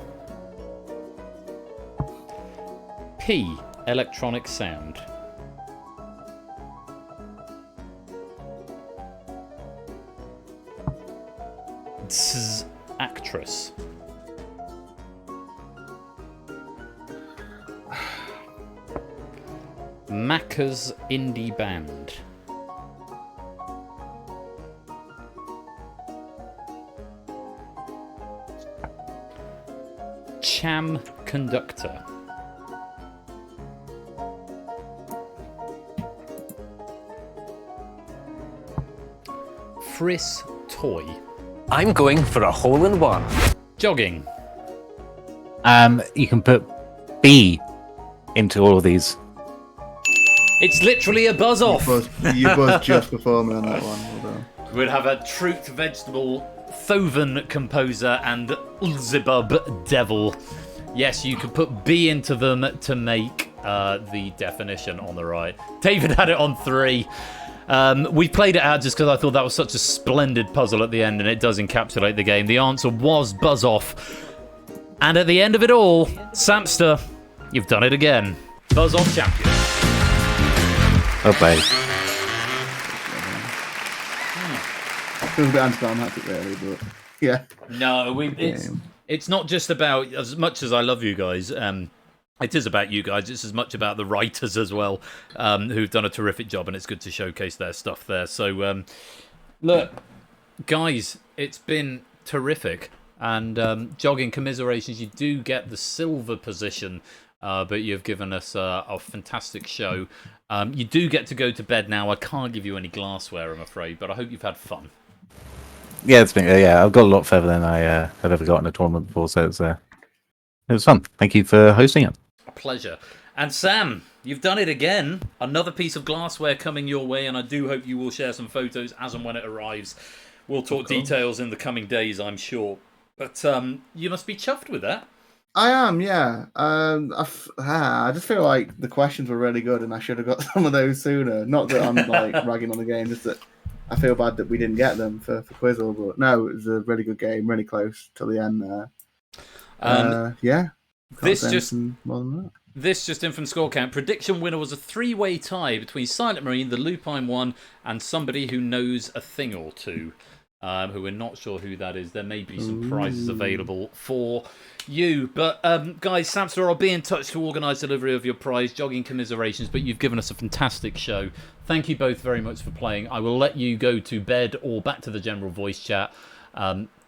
P electronic sound. S actress. Macca's indie band. Cham conductor. Friss toy. I'm going for a hole-in-one. Jogging. You can put B into all of these. It's literally a buzz off. You buzzed just before me on that one. Well done. We'd have a Truth Vegetable, Thoven Composer, and Ulzibub Devil. Yes, you could put B into them to make the definition on the right. David had it on 3. We played it out just because I thought that was such a splendid puzzle at the end, and it does encapsulate the game. The answer was buzz off. And at the end of it all, Samster, you've done it again. Buzz off champion. Okay. It was a bit anticlimactic, really, but yeah. No, it's not just about, as much as I love you guys, it is about you guys. It's as much about the writers as well, who've done a terrific job, and it's good to showcase their stuff there. So, look, guys, it's been terrific. And jogging commiserations, you do get the silver position, but you've given us a fantastic show. You do get to go to bed now. I can't give you any glassware, I'm afraid, but I hope you've had fun. Yeah, it's been. Yeah, I've got a lot further than I have ever got in a tournament before, so it was fun. Thank you for hosting it. A pleasure. And Sam, you've done it again. Another piece of glassware coming your way, and I do hope you will share some photos as and when it arrives. We'll talk details in the coming days, I'm sure. But you must be chuffed with that. I am, yeah. I just feel like the questions were really good, and I should have got some of those sooner. Not that I'm like ragging on the game, just that I feel bad that we didn't get them for Quizzle. But no, it was a really good game, really close till the end there. Yeah. This just in from score count. Prediction winner was a 3-way tie between Silent Marine, the Lupine one, and somebody who knows a thing or two. Who we're not sure who that is. There may be some prizes available for you. But, guys, Samster, I'll be in touch to organise delivery of your prize, jogging commiserations, but you've given us a fantastic show. Thank you both very much for playing. I will let you go to bed or back to the general voice chat.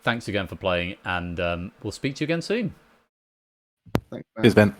Thanks again for playing, and we'll speak to you again soon. Thanks, Ben. Cheers, Ben.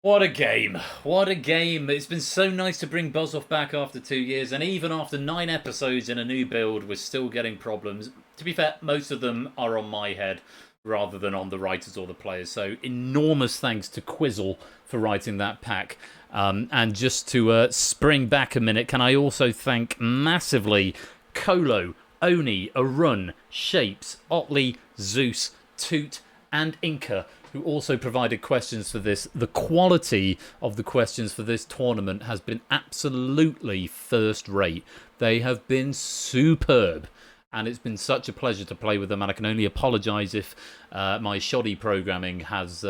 What a game. What a game. It's been so nice to bring Buzz-Off back after 2 years, and even after 9 episodes in a new build, we're still getting problems. To be fair, most of them are on my head rather than on the writers or the players. So enormous thanks to Quizzle for writing that pack. And just to spring back a minute, can I also thank massively Colo, Oni, Arun, Shapes, Otley, Zeus, Toot, and Inca, who also provided questions for this. The quality of the questions for this tournament has been absolutely first rate. They have been superb, and it's been such a pleasure to play with them, and I can only apologise if my shoddy programming has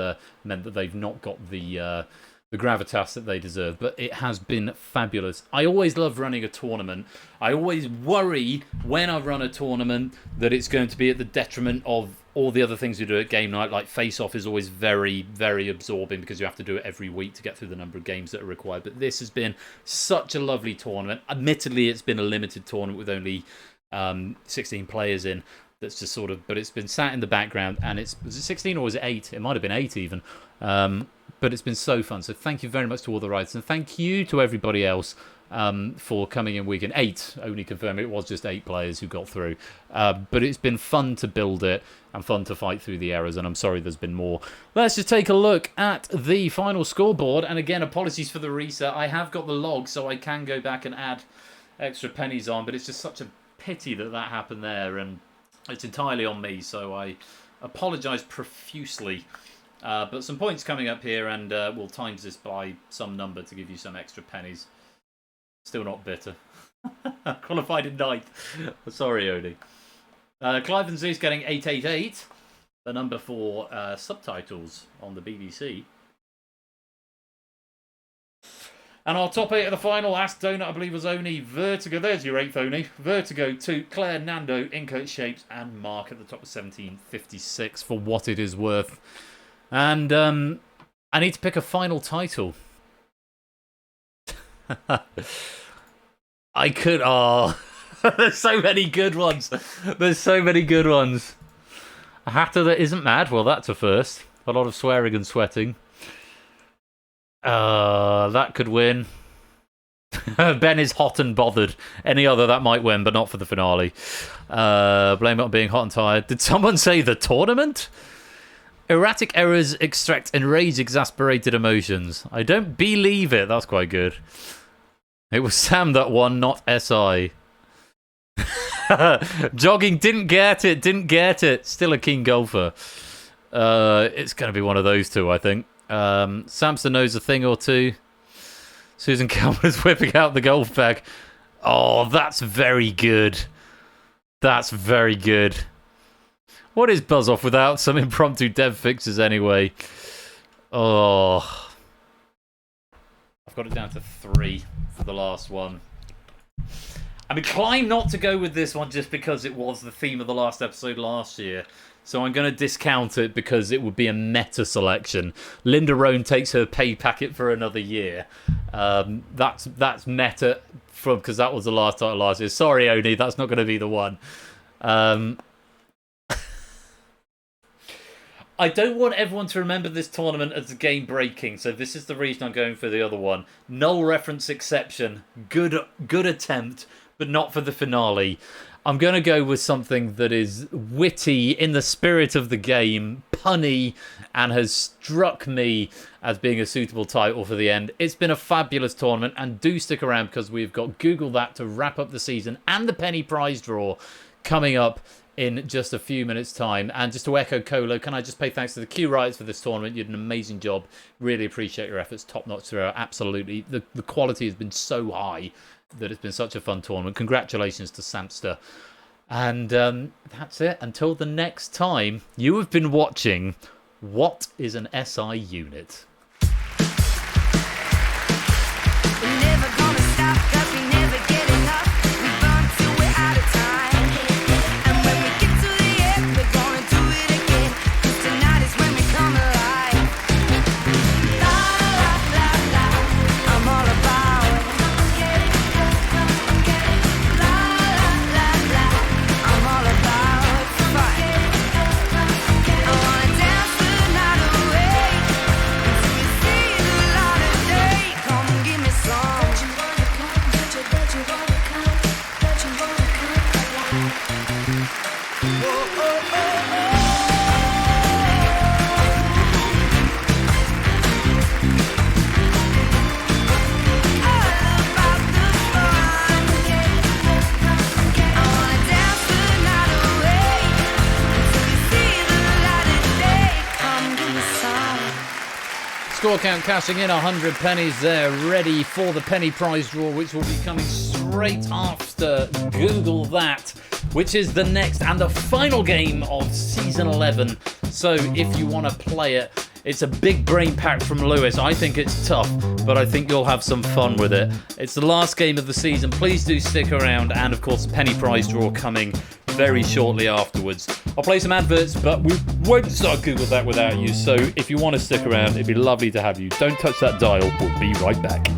meant that they've not got the gravitas that they deserve, but it has been fabulous. I always love running a tournament. I always worry when I run a tournament that it's going to be at the detriment of all the other things you do at game night. Like face-off is always very, very absorbing because you have to do it every week to get through the number of games that are required. But this has been such a lovely tournament. Admittedly, it's been a limited tournament with only 16 players in. That's just sort of, but it's been sat in the background, and was it 16 or was it 8? It might have been 8 even. But it's been so fun. So thank you very much to all the writers, and thank you to everybody else for coming in weekend. 8, only confirm it was just 8 players who got through. But it's been fun to build it and fun to fight through the errors, and I'm sorry there's been more. Let's just take a look at the final scoreboard, and again, apologies for the reset. I have got the log, so I can go back and add extra pennies on, but it's just such a pity that happened there, and it's entirely on me, so I apologise profusely. But some points coming up here, and we'll times this by some number to give you some extra pennies. Still not bitter. Qualified in 9th. Sorry, Oni. Clive and Zeus getting 888, the number for subtitles on the BBC. And our top 8 of the final, Ask Donut, I believe, was Oni, Vertigo. There's your 8th, Oni. Vertigo, 2, Claire, Nando, Inco, Shapes, and Mark at the top of 1756 for what it is worth. And I need to pick a final title. I could... Oh, there's so many good ones. There's so many good ones. A hatter that isn't mad. Well, that's a first. A lot of swearing and sweating. That could win. Ben is hot and bothered. Any other that might win, but not for the finale. Blame it on being hot and tired. Did someone say the tournament? Erratic errors extract enraged, exasperated emotions. I don't believe it. That's quite good. It was Sam that won, not SI. Jogging, didn't get it. Still a keen golfer. It's going to be one of those two, I think. Samson knows a thing or two. Susan Calver's whipping out the golf bag. Oh, that's very good. That's very good. What is Buzz Off without some impromptu dev fixes anyway? Oh. I've got it down to 3 for the last one. I'm inclined not to go with this one just because it was the theme of the last episode last year. So I'm going to discount it because it would be a meta selection. Linda Roan takes her pay packet for another year. That's meta because that was the last title last year. Sorry, Oni, that's not going to be the one. I don't want everyone to remember this tournament as game breaking, so this is the reason I'm going for the other one. Null reference exception. Good attempt, but not for the finale. I'm going to go with something that is witty in the spirit of the game, punny, and has struck me as being a suitable title for the end. It's been a fabulous tournament, and do stick around because we've got Google That to wrap up the season and the penny prize draw coming up in just a few minutes' time. And just to echo Colo, can I just pay thanks to the Q Writers for this tournament? You did an amazing job. Really appreciate your efforts. Top notch throughout. Absolutely. The quality has been so high that it's been such a fun tournament. Congratulations to Samster. And that's it. Until the next time, you have been watching What is an SI Unit? Score count cashing in 100 pennies there, ready for the penny prize draw, which will be coming straight after Google That, which is the next and the final game of Season 11. So if you want to play it, it's a big brain pack from Lewis. I think it's tough, but I think you'll have some fun with it. It's the last game of the season. Please do stick around, and of course the penny prize draw coming very shortly afterwards. I'll play some adverts, but we won't start Google That without you, so if you want to stick around, it'd be lovely to have you. Don't touch that dial. We'll be right back.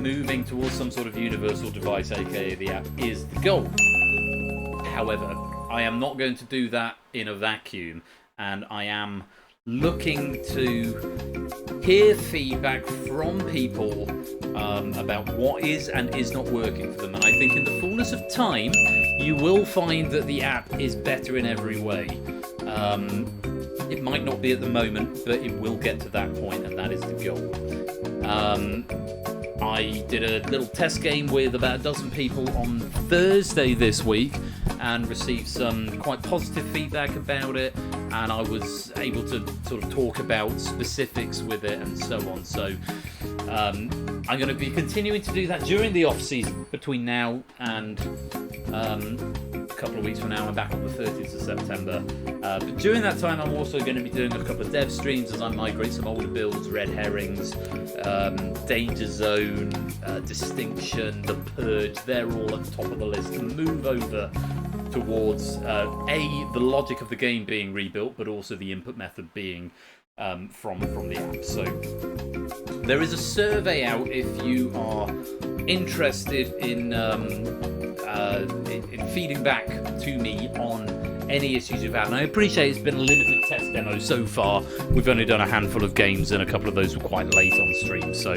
moving towards some sort of universal device, aka the app, is the goal. However, I am not going to do that in a vacuum, and I am looking to hear feedback from people about what is and is not working for them. And I think in the fullness of time, you will find that the app is better in every way. It might not be at the moment, but it will get to that point, and that is the goal. I did a little test game with about a dozen people on Thursday this week and received some quite positive feedback about it, and I was able to sort of talk about specifics with it and so on. So I'm going to be continuing to do that during the off season between now and a couple of weeks from now. I'm back on the 30th of September. But during that time, I'm also going to be doing a couple of dev streams as I migrate some older builds, Red Herrings, Danger Zone, Distinction, The Purge. They're all at the top of the list to move over towards the logic of the game being rebuilt, but also the input method being from the app. So there is a survey out if you are interested in feeding back to me on any issues you've had. And I appreciate it's been a limited test demo so far. We've only done a handful of games, and a couple of those were quite late on stream. So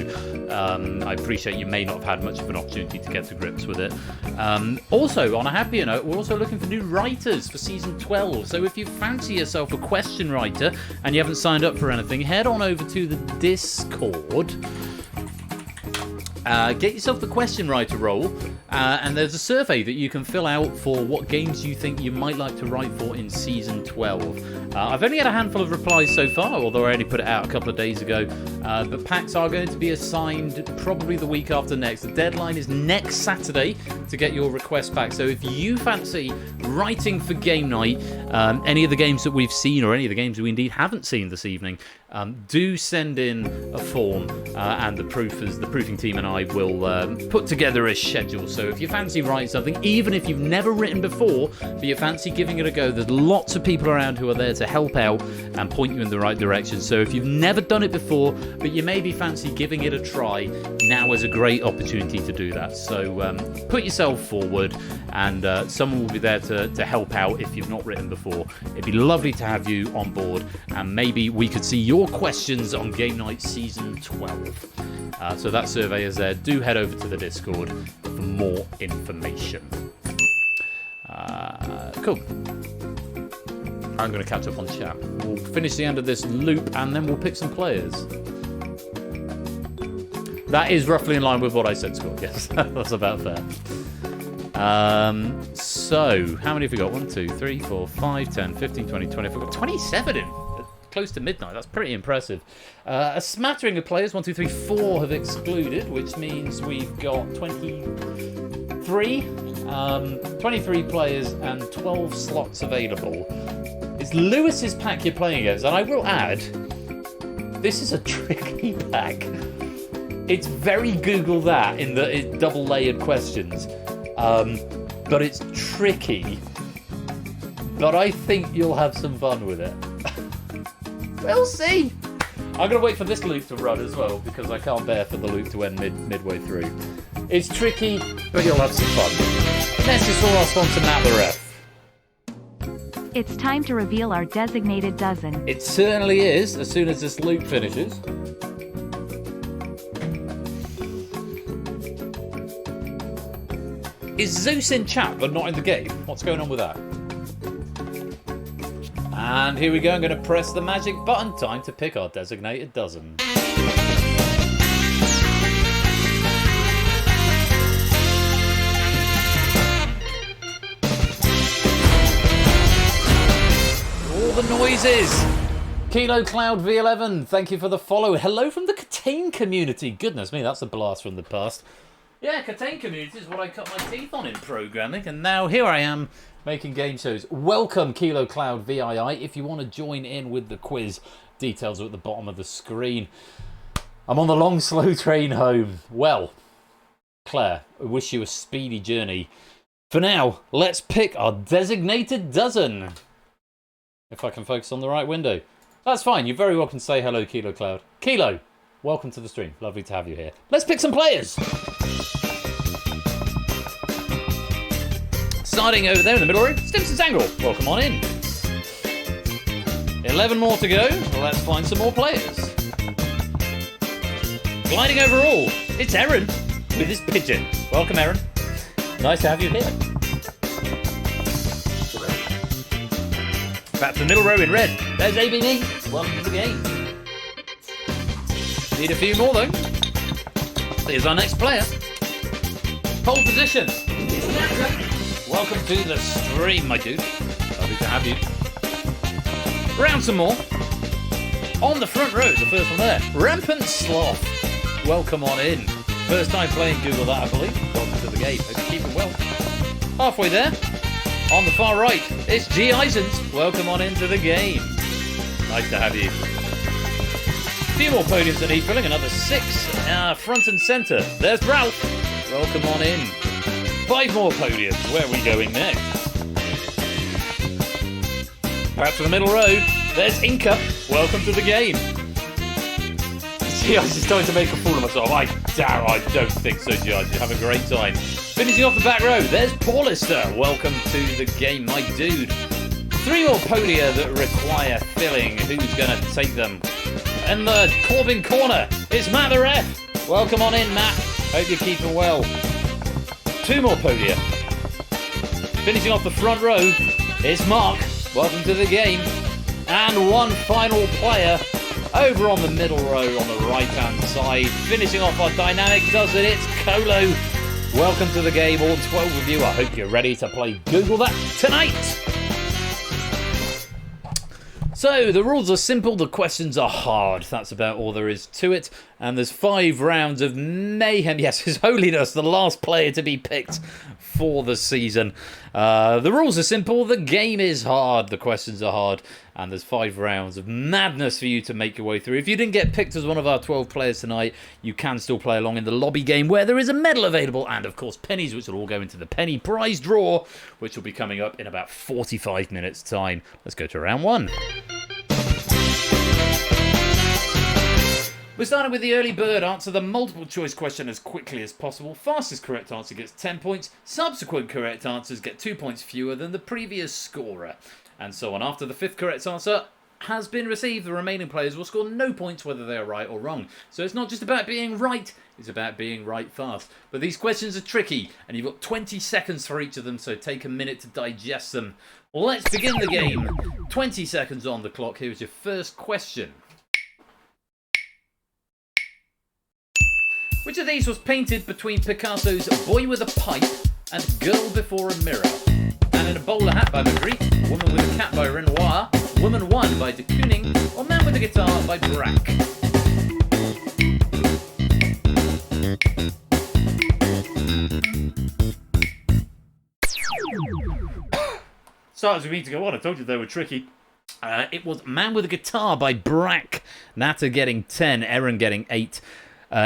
I appreciate you may not have had much of an opportunity to get to grips with it. Also, on a happier note, we're also looking for new writers for Season 12. So if you fancy yourself a question writer and you haven't signed up for anything, head on over to the Discord. Get yourself the question writer role, and there's a survey that you can fill out for what games you think you might like to write for in Season 12. I've only had a handful of replies so far, although I only put it out a couple of days ago, but packs are going to be assigned probably the week after next. The deadline is next Saturday to get your request back, so if you fancy writing for game night, any of the games that we've seen or any of the games we indeed haven't seen this evening, do send in a form, and the proofing team and I will put together a schedule. So if you fancy writing something, even if you've never written before, but you fancy giving it a go, there's lots of people around who are there to help out and point you in the right direction. So if you've never done it before, but you maybe fancy giving it a try, now is a great opportunity to do that. So put yourself forward, and someone will be there to help out if you've not written before. It'd be lovely to have you on board, and maybe we could see your questions on Game Night Season 12. So that survey is there. Do head over to the Discord for more information. Cool. I'm going to catch up on chat. We'll finish the end of this loop, and then we'll pick some players. That is roughly in line with what I said, Scott. Yes, that's about fair. So, how many have we got? 1, 2, 3, 4, 5, 10, 15, 20, 25. We've got 27 in. Close to midnight. That's pretty impressive. A smattering of players, 1, 2, 3, 4 have excluded, which means we've got 23 players and 12 slots available. It's Lewis's pack you're playing against, and I will add, this is a tricky pack. It's very Google that in that it's double layered questions, but it's tricky. But I think you'll have some fun with it. We'll see. I'm going to wait for this loop to run as well, because I can't bear for the loop to end midway through. It's tricky, but you'll have some fun. Next is for our sponsor, Matt the Ref. It's time to reveal our designated dozen. It certainly is, as soon as this loop finishes. Is Zeus in chat, but not in the game? What's going on with that? And here we go, I'm going to press the magic button. Time to pick our designated dozen. All the noises. Kilo Cloud V11, thank you for the follow. Hello from the Catane community. Goodness me, that's a blast from the past. Yeah, Catane community is what I cut my teeth on in programming, and now here I am making game shows. Welcome, Kilo Cloud VII. If you want to join in with the quiz, details are at the bottom of the screen. I'm on the long, slow train home. Well, Claire, I wish you a speedy journey. For now, let's pick our designated dozen. If I can focus on the right window. That's fine. You very well can say hello, Kilo Cloud. Kilo, welcome to the stream. Lovely to have you here. Let's pick some players. Starting over there in the middle row, Stimson's Angle. Welcome on in. 11 more to go. Let's find some more players. Gliding over all, it's Aaron with his pigeon. Welcome, Aaron. Nice to have you here. Back to the middle row in red. There's ABB. Welcome to the game. Need a few more, though. Here's our next player. Pole position. Welcome to the stream, my dude. Lovely to have you. Round some more. On the front row, the first one there. Rampant Sloth. Welcome on in. First time playing Google that, I believe. Welcome to the game. Hope you're keeping well. Halfway there. On the far right, it's G. Eisens. Welcome on into the game. Nice to have you. A few more podiums that need filling. Another 6. Front and centre. There's Ralph. Welcome on in. 5 more podiums. Where are we going next? Back to the middle row. There's Inca. Welcome to the game. G.I. is starting to make a fool of myself. I don't think so, G.I. Have a great time. Finishing off the back row, there's Paulister. Welcome to the game, my dude. 3 more podia that require filling. Who's going to take them? And the Corbin corner, it's Matt the Ref. Welcome on in, Matt. Hope you're keeping well. 2 more podia. Finishing off the front row, it's Mark. Welcome to the game. And 1 final player over on the middle row on the right-hand side. Finishing off our dynamic does it, it's Colo. Welcome to the game, all 12 of you. I hope you're ready to play Google That tonight. So, the rules are simple, the questions are hard. That's about all there is to it. And there's 5 rounds of mayhem. Yes, His Holiness, the last player to be picked for the season. The rules are simple, the game is hard, the questions are hard. And there's 5 rounds of madness for you to make your way through. If you didn't get picked as one of our 12 players tonight, you can still play along in the lobby game where there is a medal available and, of course, pennies, which will all go into the penny prize draw, which will be coming up in about 45 minutes' time. Let's go to round 1. We're starting with the early bird. Answer the multiple choice question as quickly as possible. Fastest correct answer gets 10 points. Subsequent correct answers get 2 points fewer than the previous scorer. And so on. After the 5th correct answer has been received, the remaining players will score no points whether they are right or wrong. So it's not just about being right, it's about being right fast. But these questions are tricky, and you've got 20 seconds for each of them, so take a minute to digest them. Let's begin the game. 20 seconds on the clock. Here's your first question. Which of these was painted between Picasso's Boy with a Pipe and Girl Before a Mirror? Man in a Bowler Hat by Magritte, Woman with a Cat by Renoir, Woman 1 by de Kooning, or Man with a Guitar by Braque? Starters with me to go on. I told you they were tricky. It was Man with a Guitar by Braque. Nata getting 10, Erin getting 8.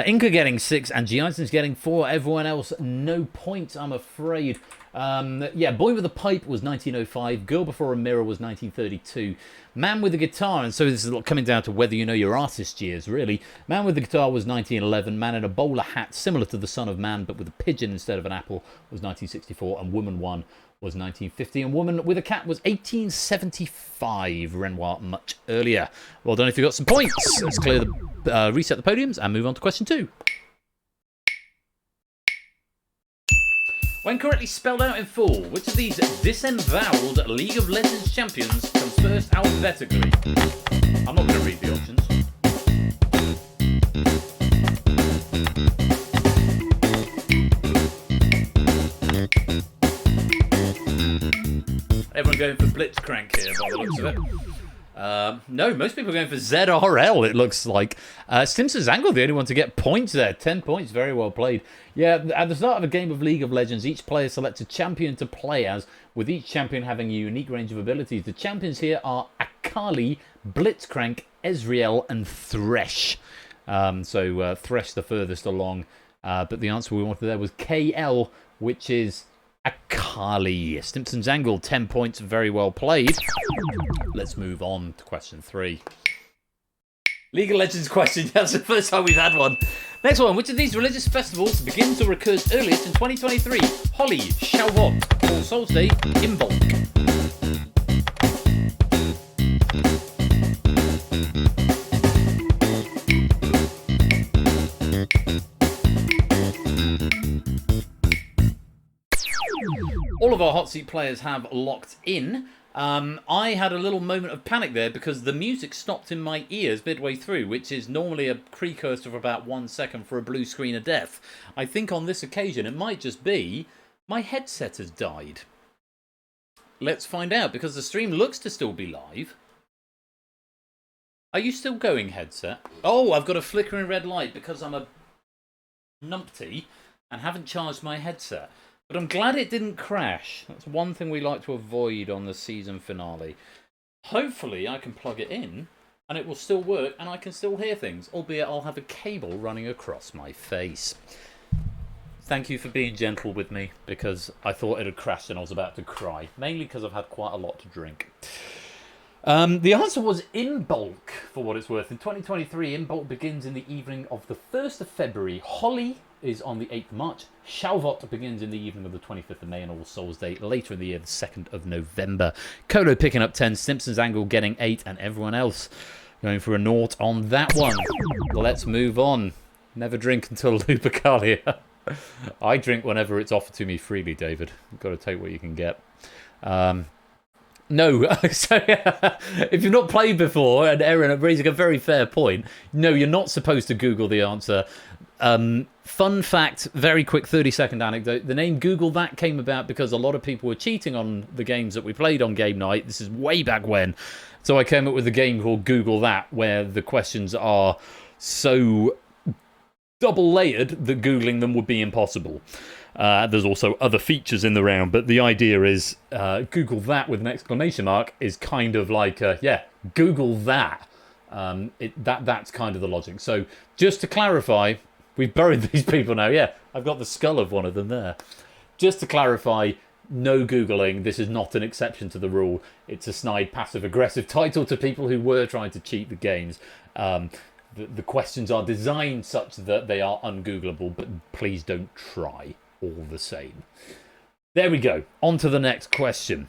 Inca getting 6 and Giansen's getting 4. Everyone else, no points, I'm afraid. Yeah, Boy with a Pipe was 1905. Girl Before a Mirror was 1932. Man with a Guitar, and so this is coming down to whether you know your artist years, really. Man with a Guitar was 1911. Man in a Bowler Hat, similar to The Son of Man, but with a pigeon instead of an apple, was 1964. And Woman 1 was 1950. And Woman with a Cat was 1875. Renoir much earlier. Well done if you got some points. Let's clear the reset the podiums and move on to question 2. When correctly spelled out in full, which of these disemboweled League of Legends champions comes first alphabetically? I'm not going to read the options. Everyone going for Blitzcrank here by the looks of it. No, most people are going for ZRL, it looks like. Stimson's Angle, the only one to get points there. 10 points, very well played. Yeah, at the start of a game of League of Legends, each player selects a champion to play as, with each champion having a unique range of abilities. The champions here are Akali, Blitzcrank, Ezreal, and Thresh. Thresh the furthest along. But the answer we wanted there was KL, which is Akali. Stimson's Angle, 10 points, very well played. Let's move on to question 3. League of Legends question. That's the first time we've had one. Next one. Which of these religious festivals begins or occurs earliest in 2023? Holi, Shavuot, All Souls Day, Imbolc. All of our hot seat players have locked in. I had a little moment of panic there because the music stopped in my ears midway through, which is normally a precursor of about 1 second for a blue screen of death. I think on this occasion it might just be my headset has died. Let's find out, because the stream looks to still be live. Are you still going, headset? Oh, I've got a flickering red light because I'm a numpty and haven't charged my headset. But I'm glad it didn't crash. That's one thing we like to avoid on the season finale. Hopefully I can plug it in and it will still work and I can still hear things, albeit I'll have a cable running across my face. Thank you for being gentle with me, because I thought it had crashed and I was about to cry. Mainly because I've had quite a lot to drink. The answer was Imbolc, for what it's worth. In 2023, Imbolc begins in the evening of the 1st of February. Holi is on the 8th of March. Shavuot begins in the evening of the 25th of May, and All Souls Day later in the year, the 2nd of November. Colo picking up 10, Simpsons Angle getting 8, and everyone else going for a naught on that one. Let's move on. Never drink until Lupercalia. I drink whenever it's offered to me freely, David. You've got to take what you can get. No, so if you've not played before, and Erin raising a very fair point, no, you're not supposed to Google the answer. Fun fact, very quick 30-second anecdote. The name Google That came about because a lot of people were cheating on the games that we played on game night. This is way back when. So I came up with a game called Google That, where the questions are so double-layered that Googling them would be impossible. There's also other features in the round, but the idea is Google That with an exclamation mark is kind of like, yeah, Google That. That's kind of the logic. So just to clarify, we've buried these people now. Yeah, I've got the skull of one of them there. Just to clarify, no Googling. This is not an exception to the rule. It's a snide passive-aggressive title to people who were trying to cheat the games. The questions are designed such that they are ungoogleable, but please don't try. All the same. There we go. On to the next question.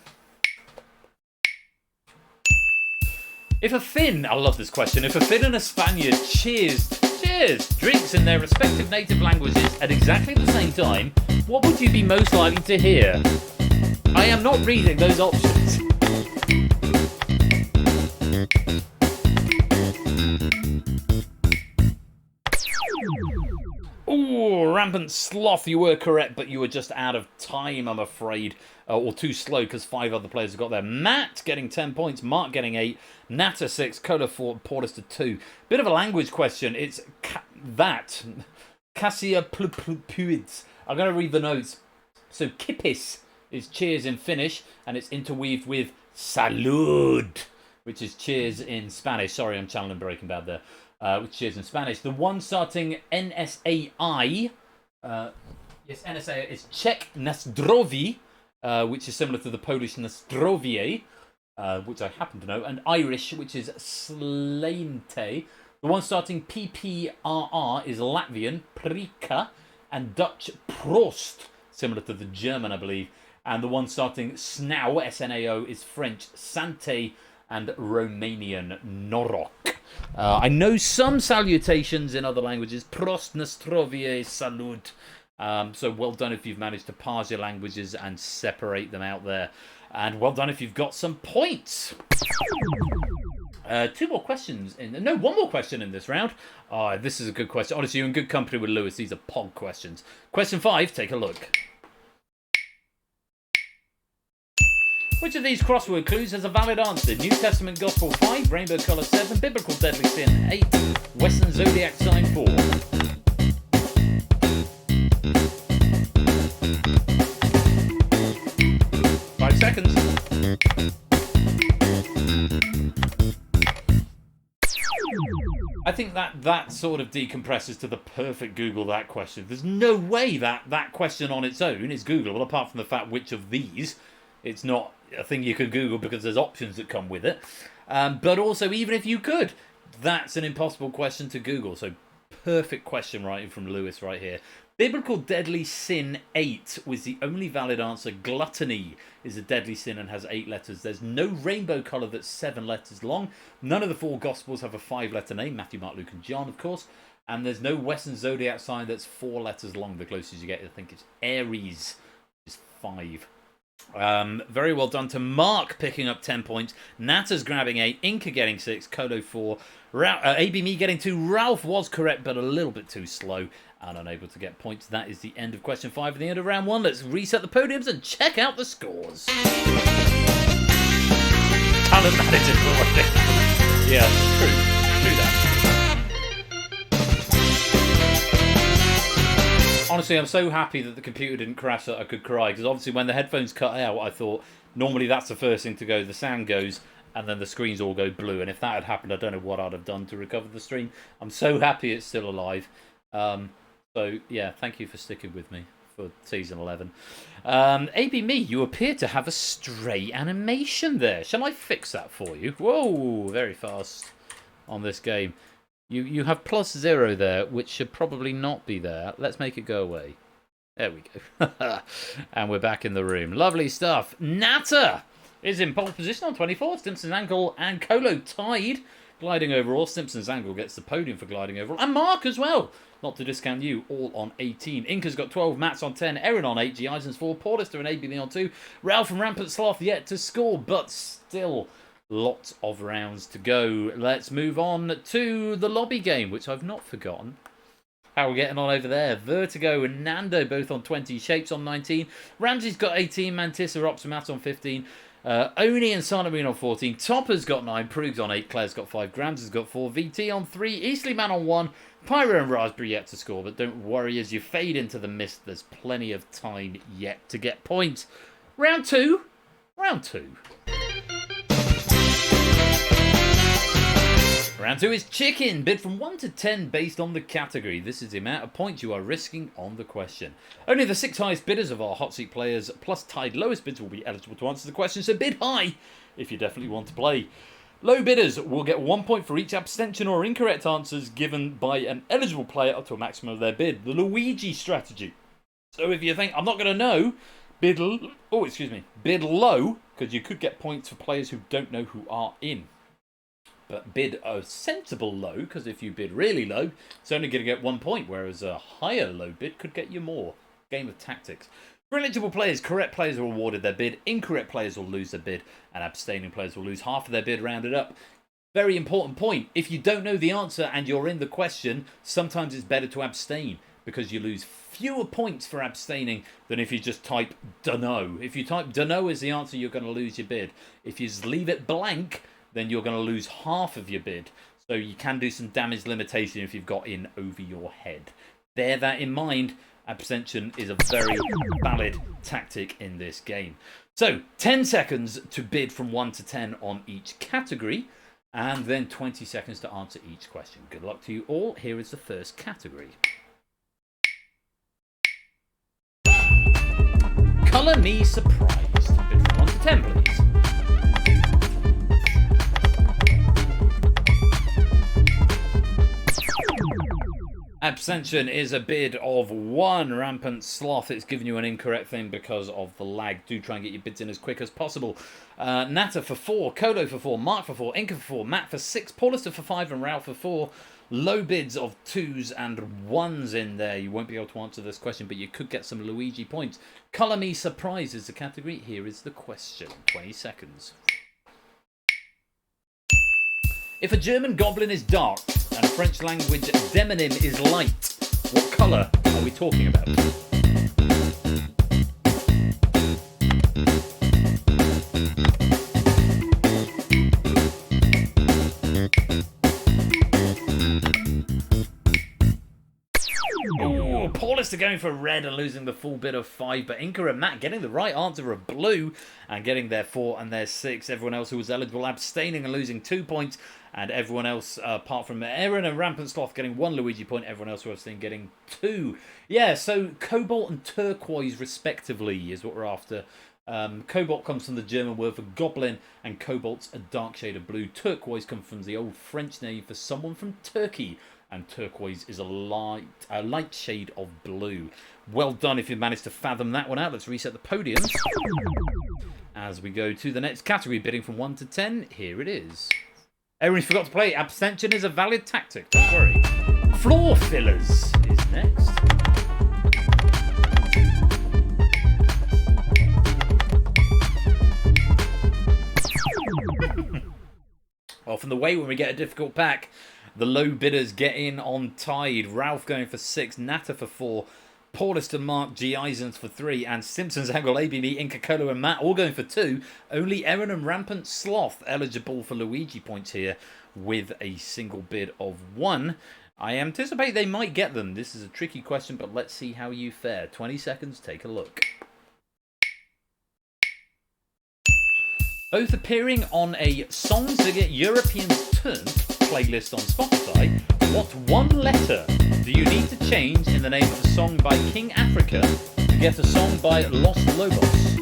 If a Finn, I love this question, if a Finn and a Spaniard cheers drinks in their respective native languages at exactly the same time, what would you be most likely to hear? I am not reading those options. Ooh, Rampant Sloth, you were correct, but you were just out of time, I'm afraid. Or too slow, because 5 other players have got there. Matt getting 10 points, Mark getting 8, Nata 6, Cola 4, Portis 2. Bit of a language question. It's that. Cassia Pluids. I'm going to read the notes. So, Kipis is cheers in Finnish, and it's interweaved with salud, which is cheers in Spanish. Sorry, I'm channeling Breaking Bad there. Which cheers in Spanish. The one starting NSAI, yes, NSAI is Czech Nastrovi, which is similar to the Polish Nastrowie, which I happen to know, and Irish, which is Slainte. The one starting PPRR is Latvian, Prika, and Dutch Prost, similar to the German, I believe. And the one starting SNAO, SNAO, is French, Sante, and Romanian, Norok. I know some salutations in other languages. Prost, Nastrovie, Salud. So well done if you've managed to parse your languages and separate them out there. And well done if you've got some points. 2 more questions. No, 1 more question in this round. This is a good question. Honestly, you're in good company with Lewis. These are POG questions. Question 5, take a look. Which of these crossword clues has a valid answer? New Testament Gospel 5, Rainbow Colour 7, Biblical Deadly Sin 8, Western Zodiac Sign 4. Seconds. I think that sort of decompresses to the perfect Google That question. There's no way that question on its own is Googleable, apart from the fact which of these. It's not a thing you could Google because there's options that come with it. But also, even if you could, That's an impossible question to Google. So perfect question writing from Lewis right here. Biblical deadly sin 8 was the only valid answer. Gluttony is a deadly sin and has 8 letters. There's no rainbow colour that's 7 letters long. None of the 4 Gospels have a 5-letter name. Matthew, Mark, Luke and John, of course. And there's no Western zodiac sign that's 4 letters long. The closest you get, I think, is Aries, which is 5. Very well done to Mark, picking up 10 points. Natta's grabbing 8. Inca getting 6. Colo 4. AB Me getting 2. Ralph was correct, but a little bit too slow and unable to get points. That is the end of question 5 and the end of round 1. Let's reset the podiums and check out the scores. Talent manager. Yeah, true. True that. Honestly, I'm so happy that the computer didn't crash that I could cry, because obviously when the headphones cut out, I thought normally that's the first thing to go. The sound goes and then the screens all go blue, and if that had happened, I don't know what I'd have done to recover the stream. I'm so happy it's still alive. So yeah, thank you for sticking with me for season 11. AB Me, you appear to have a stray animation there. Shall I fix that for you? Whoa, very fast on this game. You have +0 there, which should probably not be there. Let's make it go away. There we go. And we're back in the room. Lovely stuff. Natta is in pole position on 24. Stimson, Angle and Colo tied. Gliding overall. Stimson's Angle gets the podium for gliding overall. And Mark as well. Not to discount you, all on 18. Inca's got 12, Matt's on 10, Erin on 8, G. Eisen's 4, Porlister and AB on 2. Ralph and Rampant Sloth yet to score, but still lots of rounds to go. Let's move on to the lobby game, which I've not forgotten. How are we getting on over there? Vertigo and Nando both on 20, Shapes on 19. Ramsey's got 18, Mantissa, Optimat on 15. Oni and Silent Moon on 14. Topper's got 9, Prug's on 8, Claire's got 5, Grams has got 4, VT on 3, Eastleigh Man on 1, Pyro and Raspberry yet to score, but don't worry, as you fade into the mist, there's plenty of time yet to get points. Round 2. Round 2. Round 2 is chicken. Bid from 1 to 10 based on the category. This is the amount of points you are risking on the question. Only the 6 highest bidders of our hot seat players plus tied lowest bids will be eligible to answer the question, so bid high if you definitely want to play. Low bidders will get 1 point for each abstention or incorrect answers given by an eligible player up to a maximum of their bid. The Luigi strategy. So if you think, I'm not going to know, bid low, because you could get points for players who don't know who are in. But bid a sensible low, because if you bid really low, it's only going to get 1 point, whereas a higher low bid could get you more. Game of tactics. For eligible players, correct players are awarded their bid, incorrect players will lose their bid, and abstaining players will lose half of their bid rounded up. Very important point. If you don't know the answer and you're in the question, sometimes it's better to abstain, because you lose fewer points for abstaining than if you just type dunno. If you type dunno as the answer, you're going to lose your bid. If you just leave it blank, then you're going to lose half of your bid. So you can do some damage limitation if you've got in over your head. Bear that in mind. Abstention is a very valid tactic in this game. So 10 seconds to bid from 1 to 10 on each category, and then 20 seconds to answer each question. Good luck to you all. Here is the first category. Colour me surprised. Bid from 1 to 10, please. Abstention is a bid of 1. Rampant Sloth, it's given you an incorrect thing because of the lag. Do try and get your bids in as quick as possible. Natta for 4, Colo for 4, Mark for 4, Inca for 4, Matt for 6, Paulister for 5 and Ralph for 4. Low bids of 2s and 1s in there. You won't be able to answer this question, but you could get some Luigi points. Colour me surprise is the category. Here is the question. 20 seconds. If a German goblin is dark and a French language demonym is light, what colour are we talking about? Oh, Paulister going for red and losing the full bid of 5, but Inca and Matt getting the right answer of blue and getting their 4 and their 6. Everyone else who was eligible abstaining and losing 2 points, and everyone else, apart from Erin and Rampant Sloth, getting 1 Luigi point. Everyone else who abstained getting 2. Yeah, so Cobalt and Turquoise, respectively, is what we're after Cobalt comes from the German word for goblin, and cobalt's a dark shade of blue. Turquoise comes from the old French name for someone from Turkey, and turquoise is a light shade of blue. Well done if you managed to fathom that one out. Let's reset the podiums as we go to the next category, bidding from 1 to 10. Here it is. Everyone forgot to play. Abstention is a valid tactic, don't worry. Floor fillers is next. Often the way when we get a difficult pack, the low bidders get in on Tide. Ralph going for 6, Natter for 4, Paulus to Mark, G. Eisens for 3, and Simpsons, Angle, ABB, Inca Colo, and Matt all going for 2. Only Erin and Rampant Sloth eligible for Luigi points here with a single bid of 1. I anticipate they might get them. This is a tricky question, but let's see how you fare. 20 seconds, take a look. Both appearing on a Songs That Get Europeans Turned playlist on Spotify, what one letter do you need to change in the name of a song by King Africa to get a song by Los Lobos?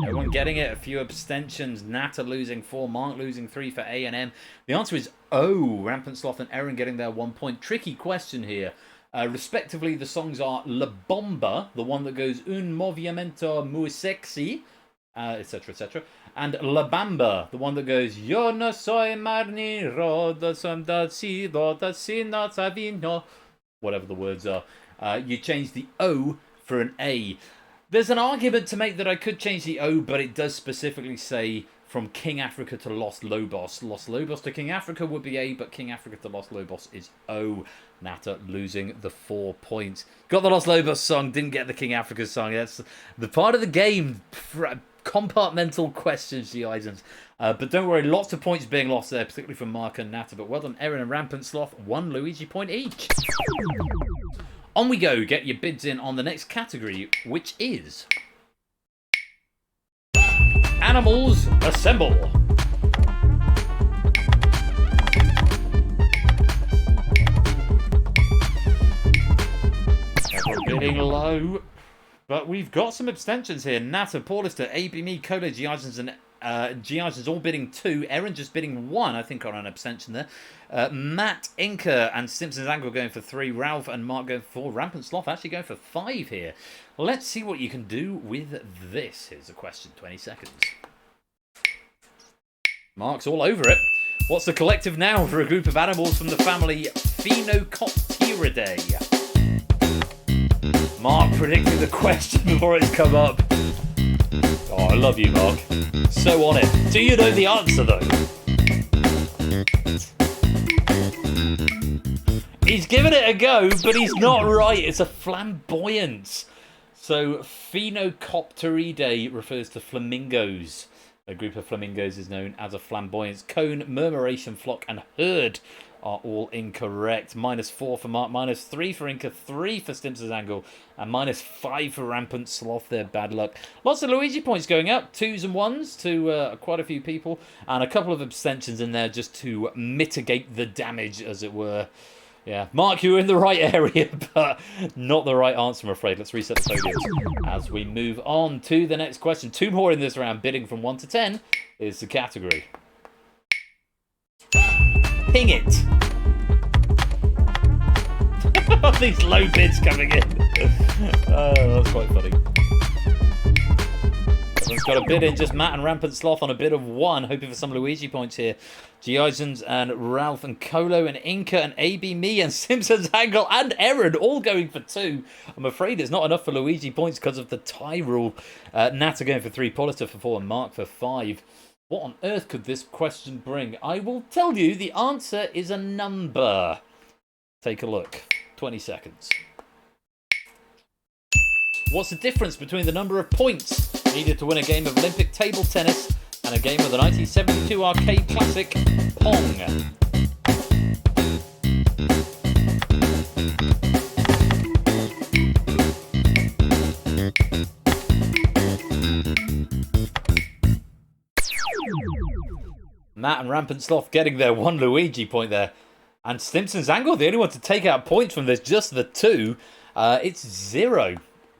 Everyone getting it? A few abstentions. Natter losing 4, Mark losing 3 for A&M. The answer is O. Rampant Sloth and Erin getting their 1 point. Tricky question here. Respectively, the songs are La Bomba, the one that goes Un Movimiento Muy Sexy, etc., etc., and La Bamba, the one that goes Yo no soy marinero, whatever the words are. You change the O for an A. There's an argument to make that I could change the O, but it does specifically say from King Africa to Los Lobos. Los Lobos to King Africa would be A, but King Africa to Los Lobos is O. Natter losing the 4 points. Got the Los Lobos song, didn't get the King Africa song. That's the part of the game. Compartmental questions, the Eisens. But don't worry, lots of points being lost there, particularly from Mark and Natter. But well done, Erin and Rampant Sloth. 1 Luigi point each. On we go. Get your bids in on the next category, which is Animals Assemble. Everyone bidding low, but we've got some abstentions here. Natter, Paulister, AB Me, Cola, G. Eisens, and G. Eisens all bidding 2. Erin just bidding 1, I think, on an abstention there. Matt, Inca, and Simpsons Angle going for 3. Ralph and Mark going for 4. Rampant Sloth actually going for 5 here. Let's see what you can do with this. Here's a question, 20 seconds. Mark's all over it. What's the collective noun for a group of animals from the family Phenocopteridae? Mark predicted the question before it's come up. Oh, I love you, Mark. So on it. Do you know the answer, though? He's given it a go, but he's not right. It's a flamboyance. So, Phenocopteridae refers to flamingos. A group of flamingos is known as a flamboyance. Cone, murmuration, flock, and herd are all incorrect. -4 for Mark, -3 for Inca, 3 for Stimps's Angle, and -5 for Rampant Sloth. Their bad luck. Lots of Luigi points going up, 2s and 1s to quite a few people, and a couple of abstentions in there just to mitigate the damage, as it were. Yeah, Mark, you were in the right area, but not the right answer, I'm afraid. Let's reset the podiums as we move on to the next question. 2 more in this round. Bidding from 1 to 10 is the category. Ping it. These low bids coming in. Oh, that's quite funny. Everyone's got a bid in. Just Matt and Rampant Sloth on a bid of 1. Hoping for some Luigi points here. G. Eisens and Ralph and Colo and Inca and AB Me and Simpsons Angle and Erin all going for 2. I'm afraid it's not enough for Luigi points because of the tie rule. Natter going for 3, Pollister for 4, and Mark for 5. What on earth could this question bring? I will tell you, the answer is a number. Take a look. 20 seconds. What's the difference between the number of points needed to win a game of Olympic table tennis and a game of the 1972 arcade classic, Pong? Matt and Rampant Sloth getting their 1 Luigi point there. And Stimson's Angle, the only one to take out points from this, just the 2. It's 0.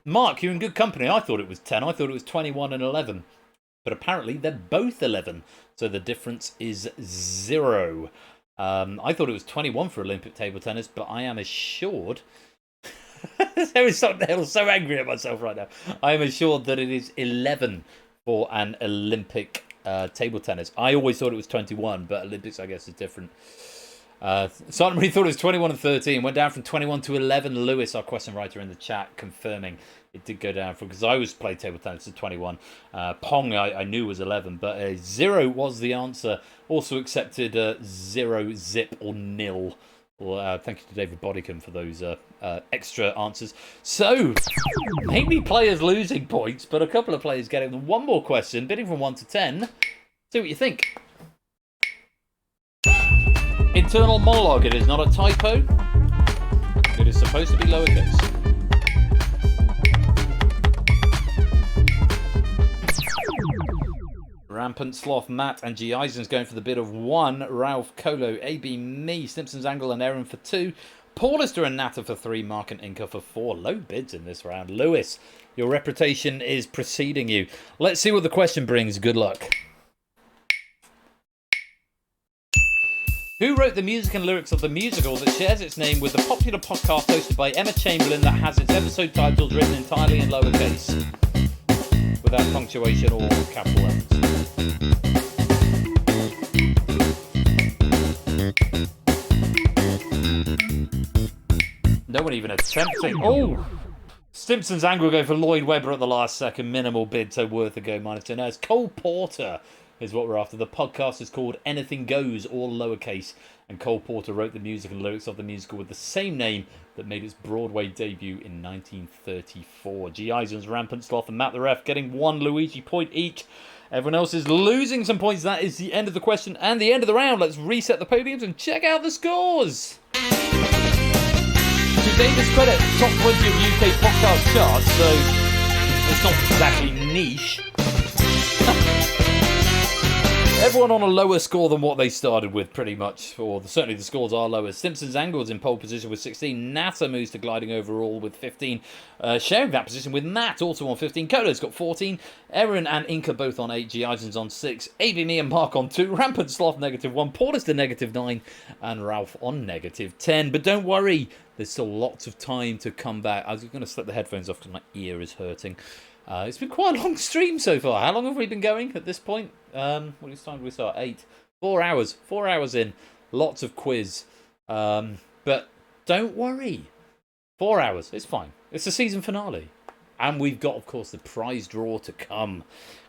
Mark, you're in good company. I thought it was 10. I thought it was 21 and 11. But apparently they're both 11. So the difference is 0. I thought it was 21 for Olympic table tennis, but I am assured... I was so angry at myself right now. I am assured that it is 11 for an Olympic table tennis. I always thought it was 21, but Olympics, I guess, is different. Simon Marie thought it was 21 and 13. Went down from 21 to 11. Lewis, our question writer in the chat, confirming it did go down from, because I was played table tennis to 21. Pong, I knew was 11, but 0 was the answer. Also accepted 0, zip, or nil. Well, thank you to David Bodicum for those extra answers. So, mainly players losing points, but a couple of players getting one more question, bidding from 1 to 10. See what you think. Internal monologue, it is not a typo. It is supposed to be lowercase. Rampant Sloth, Matt, and G. Eisen's going for the bid of 1. Ralph, Colo, AB, me, Simpsons, Angle, and Aaron for 2. Paulister and Natter for 3. Mark and Inca for 4. Low bids in this round. Lewis, your reputation is preceding you. Let's see what the question brings. Good luck. Who wrote the music and lyrics of the musical that shares its name with the popular podcast hosted by Emma Chamberlain that has its episode titles written entirely in lowercase, without punctuation or capital letters? No one even attempting. Oh! Stimson's Angle go for Lloyd Webber at the last second. Minimal bid, so worth a go. -10. As Cole Porter is what we're after. The podcast is called Anything Goes, all lowercase, and Cole Porter wrote the music and lyrics of the musical with the same name that made its Broadway debut in 1934. G. Eisen's, Rampant Sloth, and Matt the Ref getting 1 Luigi point each. Everyone else is losing some points. That is the end of the question and the end of the round. Let's reset the podiums and check out the scores. To David's credit, top 20 of UK podcast charts, so it's not exactly niche. Everyone on a lower score than what they started with, pretty much. Or certainly the scores are lower. Simpsons Angles in pole position with 16. Natter moves to gliding overall with 15. Sharing that position with Matt, also on 15. Kodo's got 14. Erin and Inca both on 8. G. Eisen's on 6. AB, me, and Mark on 2. Rampant Sloth, -1. Paulister, -9. And Ralph on -10. But don't worry, there's still lots of time to come back. I was going to slip the headphones off because my ear is hurting. It's been quite a long stream so far. How long have we been going at this point? What time did we start? 8. 4 hours. 4 hours in. Lots of quiz. But don't worry. 4 hours. It's fine. It's the season finale. And we've got, of course, the prize draw to come,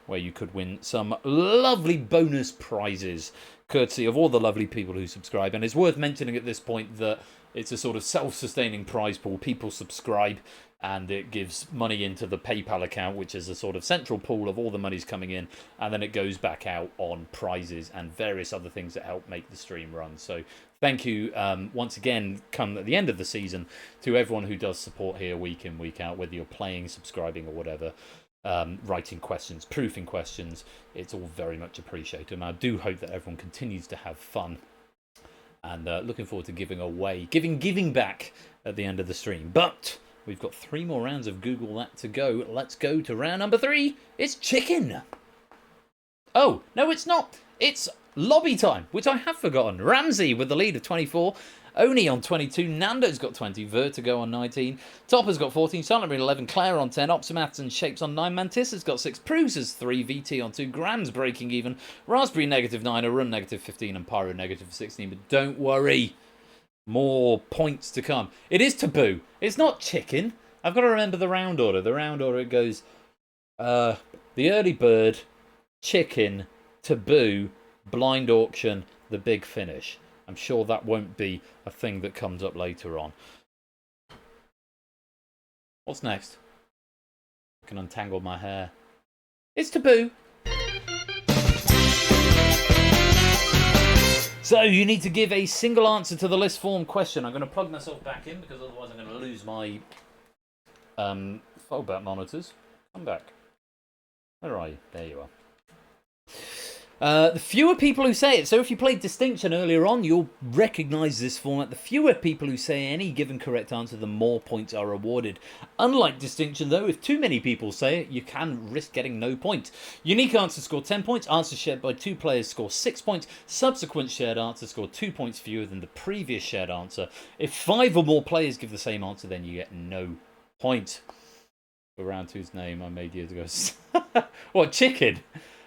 where you could win some lovely bonus prizes, courtesy of all the lovely people who subscribe. And it's worth mentioning at this point that it's a sort of self-sustaining prize pool. People subscribe, and it gives money into the PayPal account, which is a sort of central pool of all the monies coming in, and then it goes back out on prizes and various other things that help make the stream run. So thank you once again, come at the end of the season, to everyone who does support here week in, week out, whether you're playing, subscribing, or whatever, writing questions, proofing questions. It's all very much appreciated, and I do hope that everyone continues to have fun. And looking forward to giving back at the end of the stream. But we've got 3 more rounds of Google That to go. Let's go to round number 3. It's chicken. Oh, no, it's not. It's lobby time, which I have forgotten. Ramsey with the lead of 24. Oni on 22. Nando's got 20. Vertigo on 19. Topper's got 14. Silent Read 11. Claire on 10. Optimaths and Shapes on 9. Mantissa's got 6. Prus has 3. VT on 2. Graham's breaking even. Raspberry -9. Arun -15. And Pyro -16. But don't worry. More points to come. It is taboo. It's not chicken. I've got to remember the round order. The round order, it goes the early bird, chicken, taboo, blind auction, the big finish. I'm sure that won't be a thing that comes up later on. What's next? I can untangle my hair. It's taboo. So you need to give a single answer to the list form question. I'm going to plug myself back in because otherwise I'm going to lose my foldback monitors. Come back. Where are you? There you are. The fewer people who say it. So if you played Distinction earlier on, you'll recognise this format. The fewer people who say any given correct answer, the more points are awarded. Unlike Distinction, though, if too many people say it, you can risk getting no points. Unique answers score 10 points. Answers shared by 2 players score 6 points. Subsequent shared answers score 2 points fewer than the previous shared answer. If 5 or more players give the same answer, then you get no point. For round 2's name I made years ago. What, Chicken?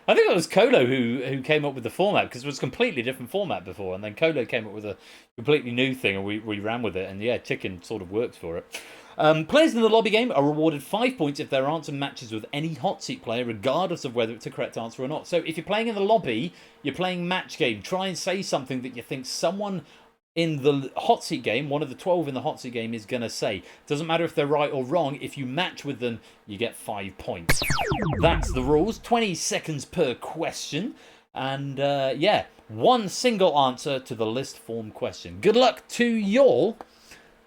I think it was Colo who came up with the format, because it was a completely different format before, and then Colo came up with a completely new thing, and we ran with it, and yeah, Chicken sort of works for it. Players in the lobby game are awarded 5 points if their answer matches with any hot seat player, regardless of whether it's a correct answer or not. So if you're playing in the lobby, you're playing match game, try and say something that you think someone in the hot seat game, one of the 12 in the hot seat game, is going to say. Doesn't matter if they're right or wrong. If you match with them, you get 5 points. That's the rules. 20 seconds per question. And yeah, one single answer to the list form question. Good luck to y'all.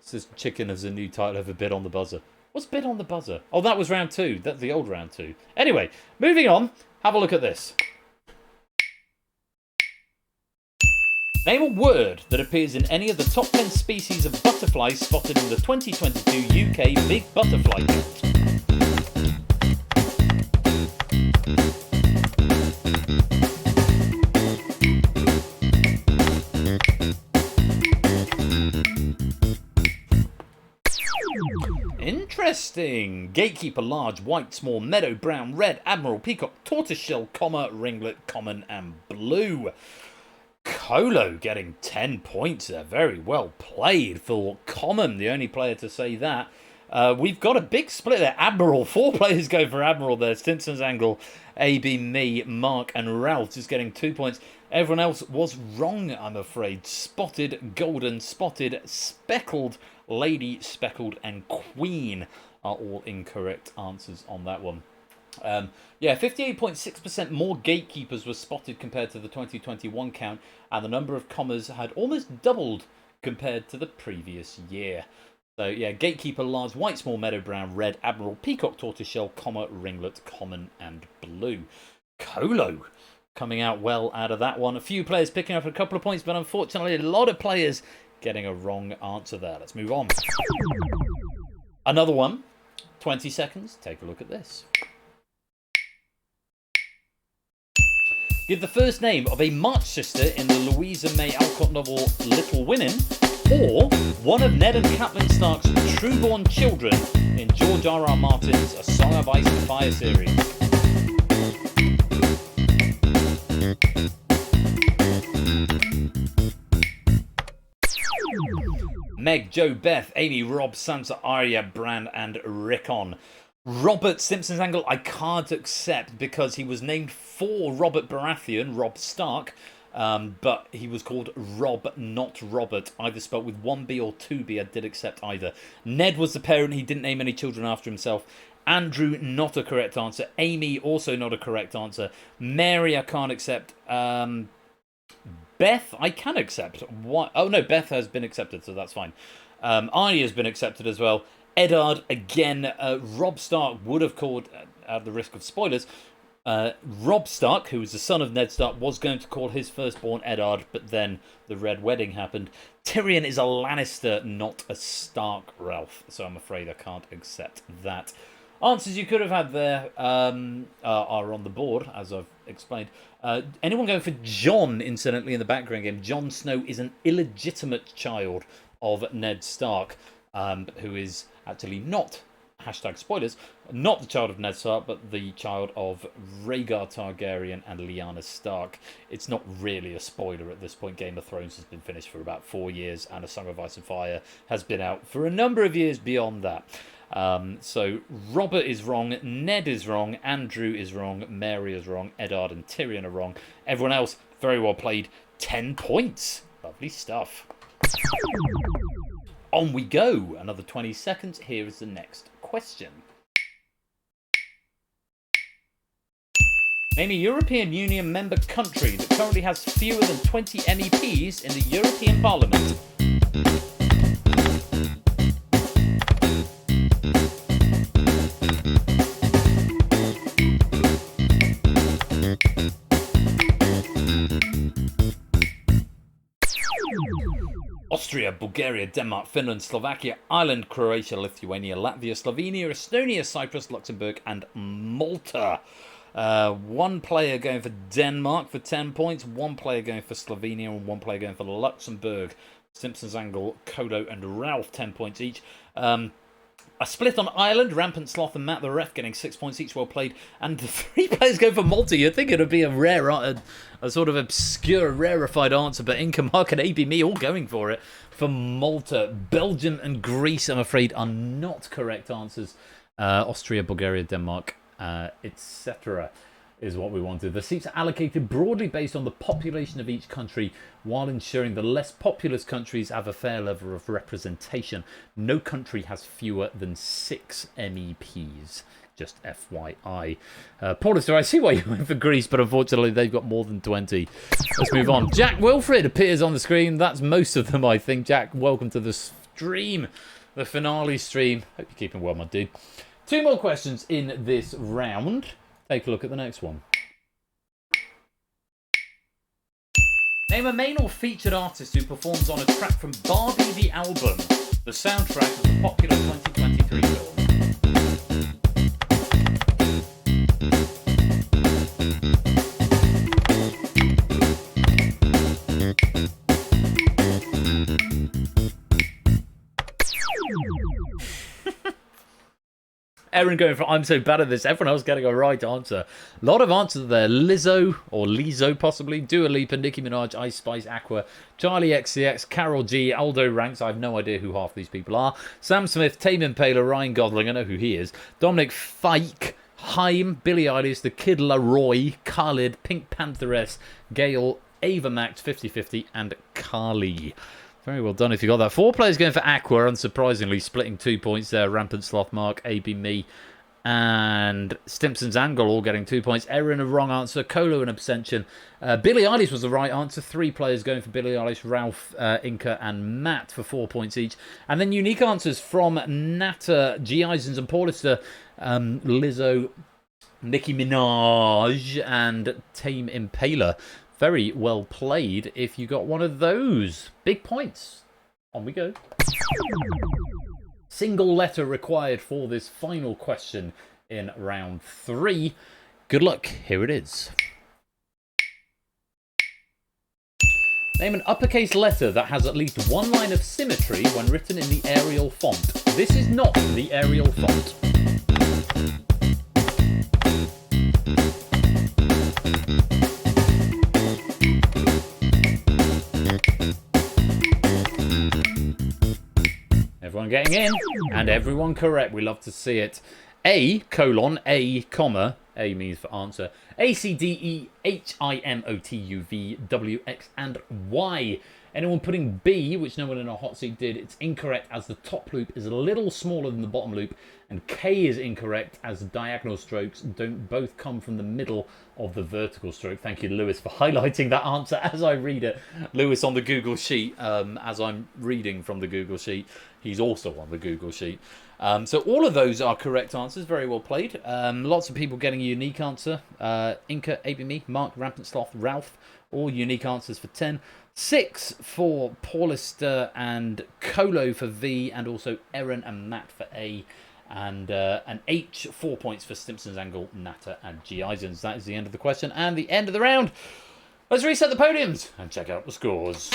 This is Chicken as a new title of a Bit on the Buzzer. What's Bit on the Buzzer? Oh, that was round 2. That's the old round 2. Anyway, moving on. Have a look at this. Name a word that appears in any of the top 10 species of butterflies spotted in the 2022 UK Big Butterfly Count. Interesting. Gatekeeper, large, white, small, meadow, brown, red, admiral, peacock, tortoiseshell, comma, ringlet, common, and blue. Colo getting 10 points there. Very well played for Common, the only player to say that. We've got a big split there. Admiral, 4 players go for Admiral there. Stinson's Angle, AB, me, Mark, and Ralph just getting 2 points. Everyone else was wrong, I'm afraid. Spotted, Golden, Spotted, Speckled, Lady, Speckled, and Queen are all incorrect answers on that one. Yeah, 58.6% more gatekeepers were spotted compared to the 2021 count, and the number of commas had almost doubled compared to the previous year. So yeah, gatekeeper, large, white, small, meadow, brown, red, admiral, peacock, tortoiseshell, comma, ringlet, common, and blue. Colo coming out well out of that one. A few players picking up a couple of points, but unfortunately a lot of players getting a wrong answer there. Let's move on. Another one. 20 seconds. Take a look at this. Give the first name of a March sister in the Louisa May Alcott novel Little Women, or one of Ned and Catelyn Stark's trueborn children in George R.R. Martin's A Song of Ice and Fire series. Meg, Jo, Beth, Amy, Rob, Sansa, Arya, Bran, and Rickon. Robert Simpson's Angle, I can't accept because he was named for Robert Baratheon, Robb Stark, but he was called Rob, not Robert, either spelled with 1B or 2B. I did accept either. Ned was the parent, he didn't name any children after himself. Andrew, not a correct answer. Amy, also not a correct answer. Mary, I can't accept. Beth, I can accept. What? Oh no, Beth has been accepted, so that's fine. Arya has been accepted as well. Eddard, again, Robb Stark would have called, at the risk of spoilers, Robb Stark, who was the son of Ned Stark, was going to call his firstborn Eddard, but then the Red Wedding happened. Tyrion is a Lannister, not a Stark, Ralph, so I'm afraid I can't accept that. Answers you could have had there are on the board, as I've explained. Anyone going for Jon, incidentally, in the background game? Jon Snow is an illegitimate child of Ned Stark, who is actually not, hashtag spoilers, not the child of Ned Stark, but the child of Rhaegar Targaryen and Lyanna Stark. It's not really a spoiler at this point. Game of Thrones has been finished for about 4 years, and A Song of Ice and Fire has been out for a number of years beyond that. So Robert is wrong, Ned is wrong, Andrew is wrong, Mary is wrong, Eddard and Tyrion are wrong. Everyone else, very well played. 10 points. Lovely stuff. On we go. Another 20 seconds. Here is the next question. Name a European Union member country that currently has fewer than 20 MEPs in the European Parliament. Austria, Bulgaria, Denmark, Finland, Slovakia, Ireland, Croatia, Lithuania, Latvia, Slovenia, Estonia, Cyprus, Luxembourg, and Malta. One player going for Denmark for 10 points, one player going for Slovenia, and one player going for Luxembourg. Simpsons Angle, Kolo, and Ralph, 10 points each. A split on Ireland, Rampant Sloth and Matt the Ref getting 6 points each, well played. And the 3 players go for Malta. You'd think it would be a rare, a sort of obscure, rarefied answer, but Inca, Mark, and AB Me all going for it for Malta. Belgium and Greece, I'm afraid, are not correct answers. Austria, Bulgaria, Denmark, etc. is what we wanted. The seats are allocated broadly based on the population of each country, while ensuring the less populous countries have a fair level of representation. No country has fewer than 6 MEPs. Just FYI. Paulus, I see why you went for Greece, but unfortunately they've got more than 20. Let's move on. Jack Wilfred appears on the screen. That's most of them, I think. Jack, welcome to the stream. The finale stream. Hope you're keeping well, my dude. 2 more questions in this round. Take a look at the next one. Name a main or featured artist who performs on a track from Barbie the album, the soundtrack of the popular 2023 film. Aaron going for I'm so bad at this. Everyone else getting a right answer. A lot of answers there. Lizzo, or Lizzo possibly. Dua Lipa, Nicki Minaj, Ice Spice, Aqua, Charlie XCX, Carol G, Aldo Ranks. I have no idea who half these people are. Sam Smith, Tame Impala, Ryan Gosling. I know who he is. Dominic Fike, Haim, Billie Eilish, The Kid Laroi, Khalid, Pink Pantheress, Gail, Ava Max, 50/50, and Carly. Very well done if you got that. 4 players going for Aqua, unsurprisingly, splitting 2 points there. Rampant Sloth, Mark, AB Me, and Stimpson's Angle all getting 2 points. Erin, a wrong answer. Kolo, an abstention. Billie Eilish was the right answer. 3 players going for Billie Eilish. Ralph, Inca, and Matt for 4 points each. And then unique answers from Natta, G. Isons, and Paulister, Lizzo, Nicki Minaj, and Tame Impala. Very well played if you got one of those. Big points. On we go. Single letter required for this final question in round 3. Good luck. Here it is. Name an uppercase letter that has at least one line of symmetry when written in the Arial font. This is not the Arial font. Everyone getting in, and everyone correct. We love to see it. A, colon, A, comma, A means for answer. A, C, D, E, H, I, M, O, T, U, V, W, X, and Y. Anyone putting B, which no one in our hot seat did, it's incorrect as the top loop is a little smaller than the bottom loop, and K is incorrect as the diagonal strokes don't both come from the middle of the vertical stroke. Thank you, Lewis, for highlighting that answer as I read it. Lewis on the Google Sheet, as I'm reading from the Google Sheet, he's also on the Google Sheet. So all of those are correct answers. Very well played. Lots of people getting a unique answer. Inca, AB Me, Mark, Rampant Sloth, Ralph, all unique answers for 10. 6 for Paulister and Kolo for V, and also Erin and Matt for A. And an H, 4 points for Stimpson's Angle, Natta, and G. Isons. That is the end of the question and the end of the round. Let's reset the podiums and check out the scores.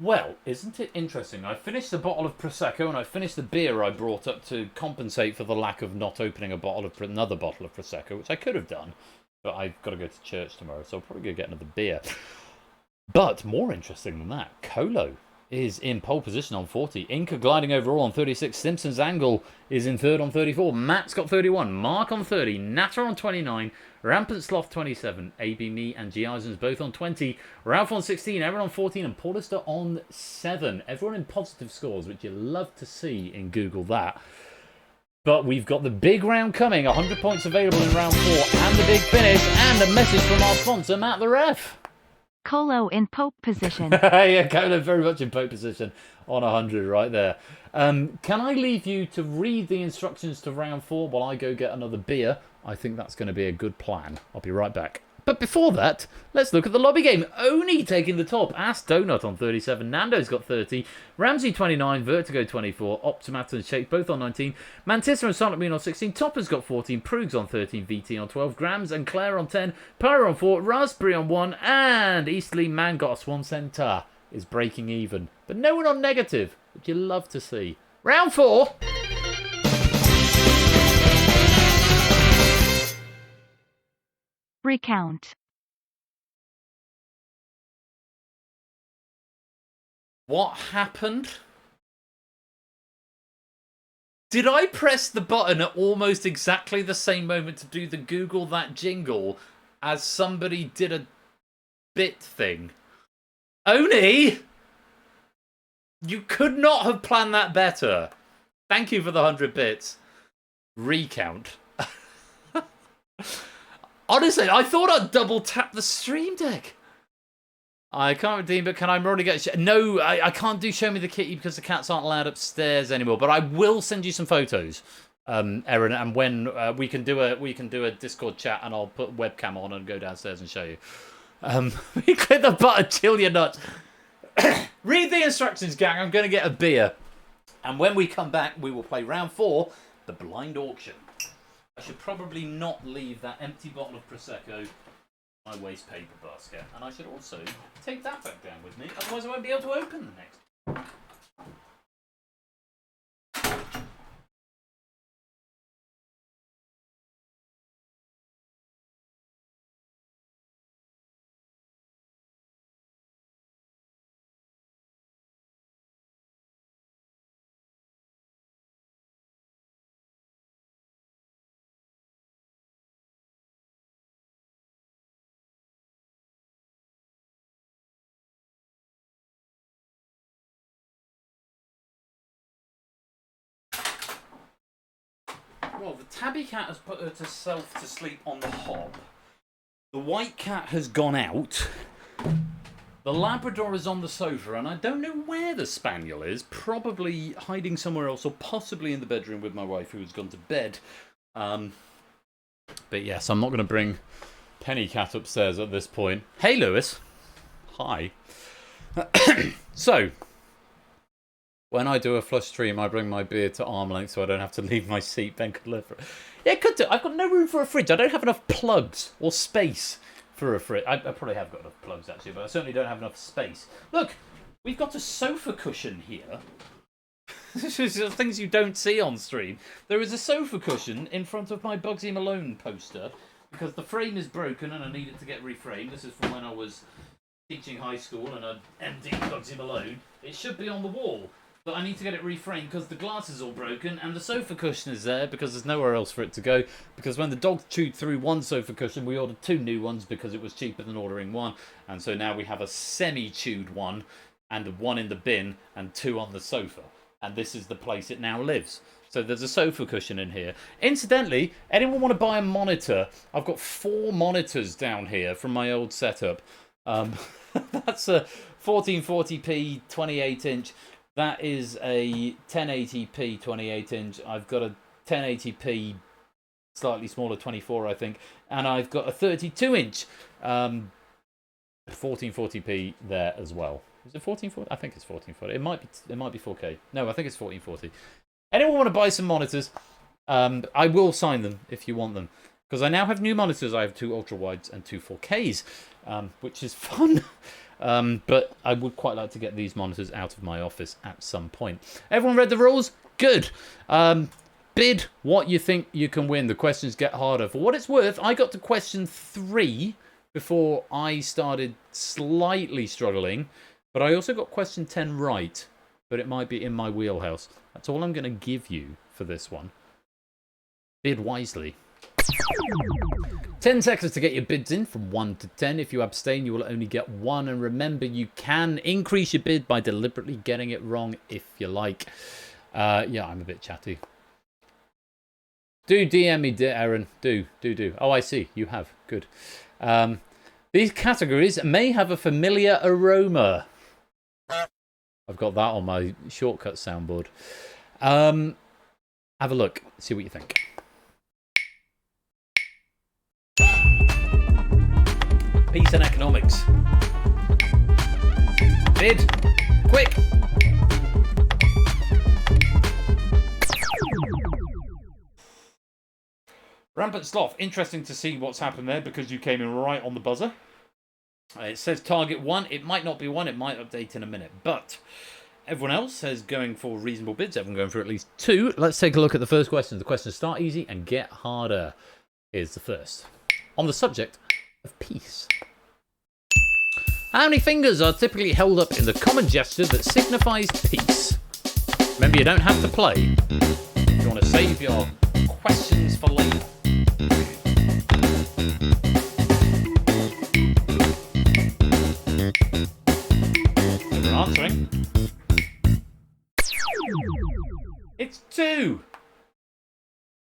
Well, isn't it interesting? I finished the bottle of Prosecco and I finished the beer I brought up to compensate for the lack of not opening another bottle of Prosecco, which I could have done, but I've got to go to church tomorrow, so I'll probably go get another beer. But more interesting than that, Kolo is in pole position on 40. Inca gliding overall on 36. Simpson's Angle is in third on 34. Matt's got 31. Mark on 30. Natter on 29. Rampant Sloth 27. AB Me and G. Isons both on 20. Ralph on 16. Erin on 14. And Paulister on 7. Everyone in positive scores, which you love to see in Google that. But we've got the big round coming. 100 points available in round 4. And the big finish. And a message from our sponsor, Matt the Ref. Colo in Pope position. Yeah, Colo very much in Pope position on 100 right there. Can I leave you to read the instructions to round 4 while I go get another beer? I think that's going to be a good plan. I'll be right back. But before that, let's look at the lobby game. Oni taking the top. Ass Donut on 37. Nando's got 30. Ramsey 29. Vertigo 24. Optimat and Shake both on 19. Mantissa and Sonic Moon on 16. Topper's got 14. Prugs on 13. VT on 12. Grams and Claire on 10. Pyro on 4. Raspberry on 1. And Eastleigh Man got a Swan Centaur is breaking even. But no one on negative, which you love to see. Round 4. Recount. What happened? Did I press the button at almost exactly the same moment to do the Google that jingle as somebody did a bit thing? Oni! You could not have planned that better. Thank you for the 100 bits. Recount. Honestly, I thought I'd double tap the stream deck. I can't redeem, but can I already get... No, I can't do Show Me the Kitty because the cats aren't allowed upstairs anymore. But I will send you some photos, Erin, and when we can do a Discord chat, and I'll put webcam on and go downstairs and show you. We click the button, chill your nuts. Read the instructions, gang. I'm going to get a beer, and when we come back, we will play round 4, the blind auction. I should probably not leave that empty bottle of Prosecco in my waste paper basket. And I should also take that back down with me, otherwise I won't be able to open the next. Well, the tabby cat has put herself to sleep on the hob. The white cat has gone out. The Labrador is on the sofa, and I don't know where the Spaniel is. Probably hiding somewhere else, or possibly in the bedroom with my wife, who has gone to bed. But yes, I'm not going to bring Penny Cat upstairs at this point. Hey, Lewis. Hi. So... when I do a flush stream, I bring my beer to arm length so I don't have to leave my seat. Ben could live for it. Yeah, it could do. I've got no room for a fridge. I don't have enough plugs or space for a fridge. I probably have got enough plugs, actually, but I certainly don't have enough space. Look, we've got a sofa cushion here. This is things you don't see on stream. There is a sofa cushion in front of my Bugsy Malone poster because the frame is broken and I need it to get reframed. This is from when I was teaching high school and I MD Bugsy Malone. It should be on the wall. But I need to get it reframed because the glass is all broken and the sofa cushion is there because there's nowhere else for it to go. Because when the dog chewed through one sofa cushion, we ordered 2 new ones because it was cheaper than ordering one. And so now we have a semi-chewed one and 1 in the bin and 2 on the sofa. And this is the place it now lives. So there's a sofa cushion in here. Incidentally, anyone want to buy a monitor? I've got 4 monitors down here from my old setup. That's a 1440p 28-inch. That is a 1080p 28-inch. I've got a 1080p slightly smaller 24, I think. And I've got a 32-inch 1440p there as well. Is it 1440? I think it's 1440. It might be 4K. No, I think it's 1440. Anyone want to buy some monitors? I will sign them if you want them. Because I now have new monitors. I have 2 ultra-wides and 2 4Ks, which is fun. But I would quite like to get these monitors out of my office at some point. Everyone read the rules? Good. Bid what you think you can win. The questions get harder. For what it's worth, I got to question 3 before I started slightly struggling. But I also got question 10 right. But it might be in my wheelhouse. That's all I'm going to give you for this one. Bid wisely. 10 seconds to get your bids in from 1 to 10. If you abstain, you will only get 1. And remember, you can increase your bid by deliberately getting it wrong if you like. Yeah, I'm a bit chatty. Do DM me, Aaron. Do. Oh, I see. You have. Good. These categories may have a familiar aroma. I've got that on my shortcut soundboard. Have a look. See what you think. Peace and economics. Bid. Quick. Rampant Sloth. Interesting to see what's happened there because you came in right on the buzzer. It says target 1. It might not be 1. It might update in a minute. But everyone else says going for reasonable bids. Everyone going for at least 2. Let's take a look at the first question. The questions start easy and get harder. Here's the first. On the subject of peace. How many fingers are typically held up in the common gesture that signifies peace? Remember, you don't have to play. If you want to save your questions for later. Everyone answering. It's 2.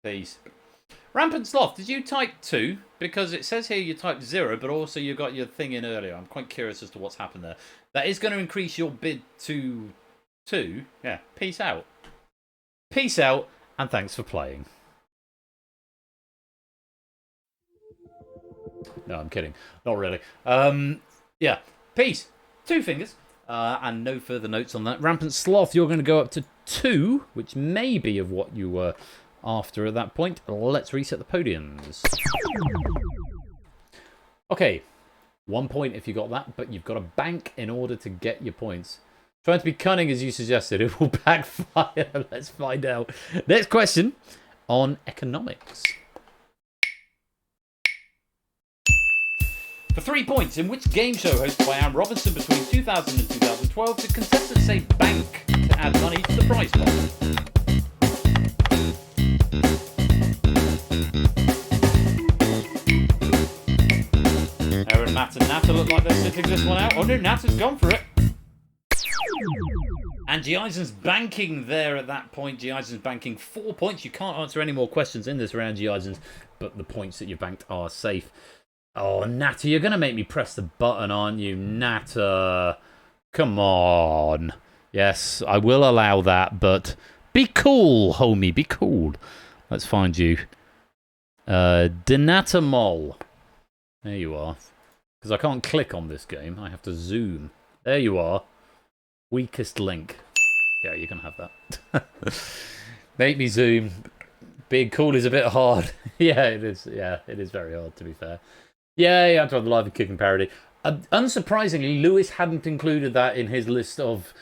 Please. Rampant Sloth, did you type 2? Because it says here you typed 0, but also you got your thing in earlier. I'm quite curious as to what's happened there. That is going to increase your bid to 2. Yeah, peace out. Peace out, and thanks for playing. No, I'm kidding. Not really. Yeah, peace. 2 fingers. And no further notes on that. Rampant Sloth, you're going to go up to 2, which may be of what you were after at that point. Let's reset the podiums. Okay, 1 point if you got that, but you've got to bank in order to get your points. Trying to be cunning as you suggested, it will backfire. Let's find out. Next question on economics. For 3 points, in which game show hosted by Anne Robinson between 2000 and 2012 did contestants say bank to add money to the prize pot? Aaron, Matt and Nata look like they're sitting this one out. Oh no, Nata's gone for it. And G. Eisen's banking there at that point. G. Eisen's banking 4 points. You can't answer any more questions in this round, G. Eisen's, but the points that you banked are safe. Oh, Nata, you're going to make me press the button, aren't you? Nata, come on. Yes, I will allow that, but be cool, homie, be cool. Let's find you. Denata Mol. There you are. Because I can't click on this game. I have to zoom. There you are. Weakest link. Yeah, you can have that. Make me zoom. Being cool is a bit hard. Yeah, it is. Yeah, it is very hard, to be fair. Yeah, I'm trying to live and kicking parody. Unsurprisingly, Lewis hadn't included that in his list of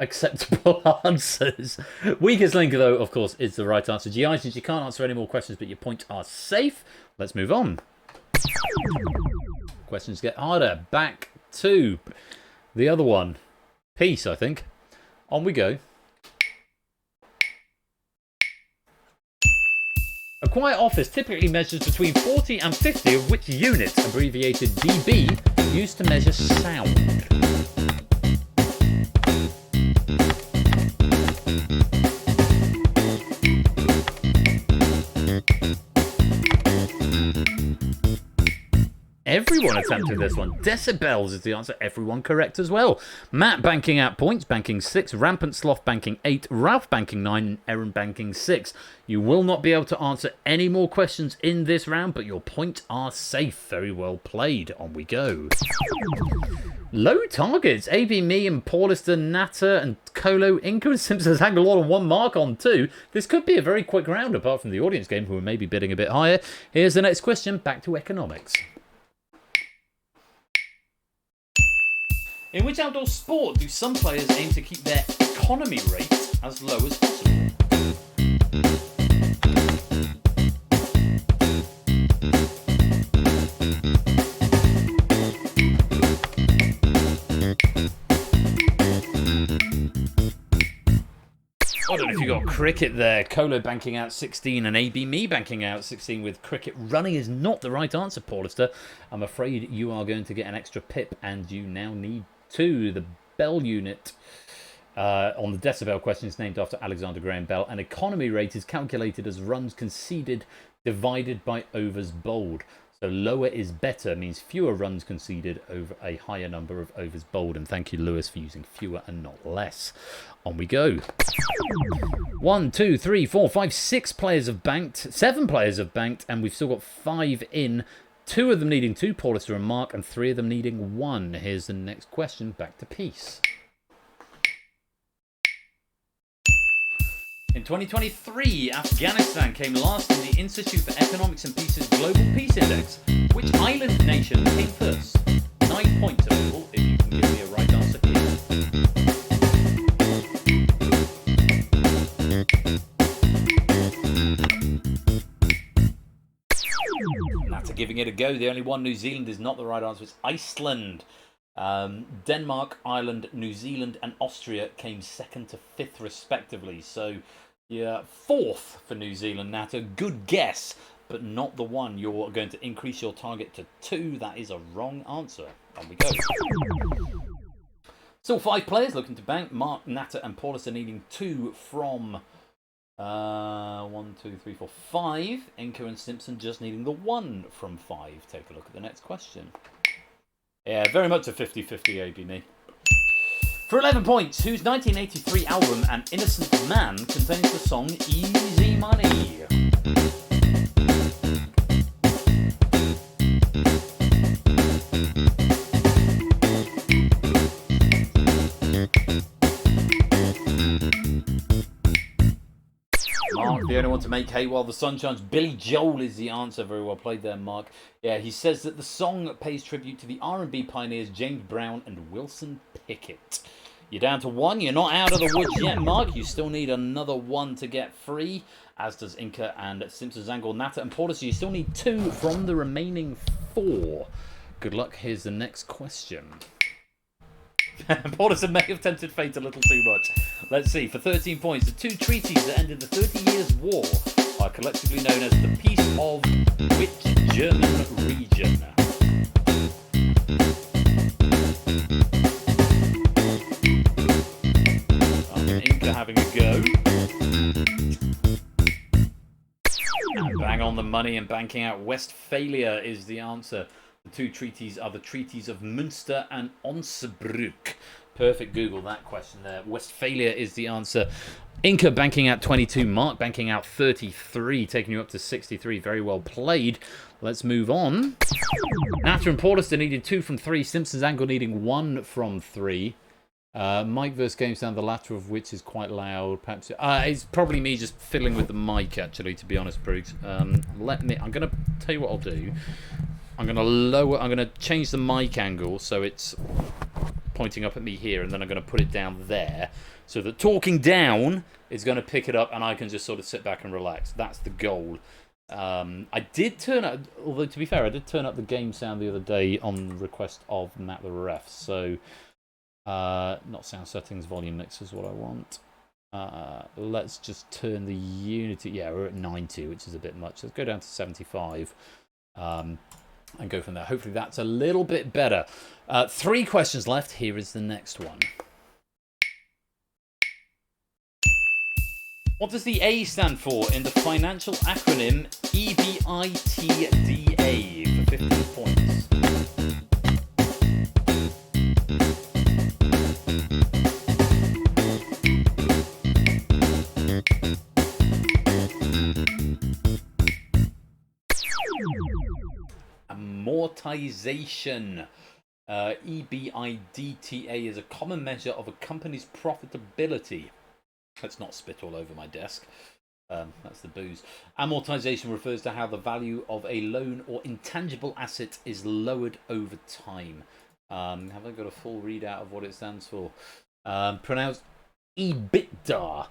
acceptable answers. Weakest link, though, of course, is the right answer. GI, since you can't answer any more questions, but your points are safe, let's move on. Questions get harder. Back to the other one. Peace, I think. On we go. A quiet office typically measures between 40 and 50 of which units, abbreviated dB, used to measure sound. Everyone attempted this one. Decibels is the answer. Everyone correct as well. Matt banking out points, banking 6. Rampant Sloth banking 8. Ralph banking 9. And Aaron banking 6. You will not be able to answer any more questions in this round, but your points are safe. Very well played. On we go. Low targets. AB, me, and Paulister, Natter, and Colo, Inca, and Simpsons hang a lot on 1 mark on 2. This could be a very quick round, apart from the audience game, who are maybe bidding a bit higher. Here's the next question. Back to economics. In which outdoor sport do some players aim to keep their economy rate as low as possible? I don't know if you got cricket there. Colo banking out 16 and AB me banking out 16 with cricket. Running is not the right answer, Paulister. I'm afraid you are going to get an extra pip, and you now need 2. The Bell unit on the decibel question is named after Alexander Graham Bell. An economy rate is calculated as runs conceded divided by overs bowled. So lower is better means fewer runs conceded over a higher number of overs bowled. And thank you, Lewis, for using fewer and not less. On we go. 1, 2, 3, 4, 5, 6 players have banked. 7 players have banked, and we've still got 5 in. 2 of them needing 2, Paulista and Mark, and 3 of them needing 1. Here's the next question. Back to Peace. In 2023, Afghanistan came last in the Institute for Economics and Peace's Global Peace Index. Which island nation came first? 9 points available if you can give me a right answer here. After giving it a go, the only one, New Zealand, is not the right answer. It's Iceland. Denmark, Ireland, New Zealand, and Austria came 2nd to 5th respectively. So, yeah, 4th for New Zealand. Natter, good guess, but not the one. You're going to increase your target to 2. That is a wrong answer. On we go. Still 5 players looking to bank. Mark, Natter, and Paulus are needing 2 from 1, 2, 3, 4, 5. Inca and Simpson just needing the 1 from 5. Take a look at the next question. Yeah, very much a 50-50 ABNE. For 11 points, whose 1983 album An Innocent Man contains the song Easy Money? Mark, the only one to make hay while the sun shines. Billy Joel is the answer. Very well played there, Mark. Yeah, he says that the song pays tribute to the R&B pioneers James Brown and Wilson Pickett. You're down to 1. You're not out of the woods yet, Mark. You still need another 1 to get free, as does Inca and Simpson, Zangle, Natter, and Porter. So you still need 2 from the remaining 4. Good luck. Here's the next question. Porterson may have tempted fate a little too much. Let's see. For 13 points, the 2 treaties that ended the 30 Years' War are collectively known as the Peace of which German region? Inca having a go. And bang on the money and banking out. Westphalia is the answer. The 2 treaties are the treaties of Münster and Osnabrück. Perfect Google that question there. Westphalia is the answer. Inca banking out 22. Mark banking out 33, taking you up to 63. Very well played. Let's move on. Natter and Paulista needed 2 from 3. Simpson's Angle needing 1 from 3. Mike versus Game Sound, the latter of which is quite loud. Perhaps it's probably me just fiddling with the mic, actually, to be honest, Briggs. I'm going to tell you what I'll do. I'm going to change the mic angle so it's pointing up at me here, and then I'm going to put it down there so that talking down is going to pick it up and I can just sort of sit back and relax. That's the goal. I did turn up, although to be fair, I did turn up the game sound the other day on request of Matt the Ref. So, not sound settings, volume mix is what I want. Let's just turn the unity. Yeah, we're at 90, which is a bit much. Let's go down to 75. And go from there. Hopefully that's a little bit better. 3 questions left. Here is the next one. What does the A stand for in the financial acronym EBITDA for 15 points? Amortization. EBITDA is a common measure of a company's profitability. Let's not spit all over my desk. That's the booze. Amortization refers to how the value of a loan or intangible asset is lowered over time. Have I got a full readout of what it stands for? Pronounced EBITDA.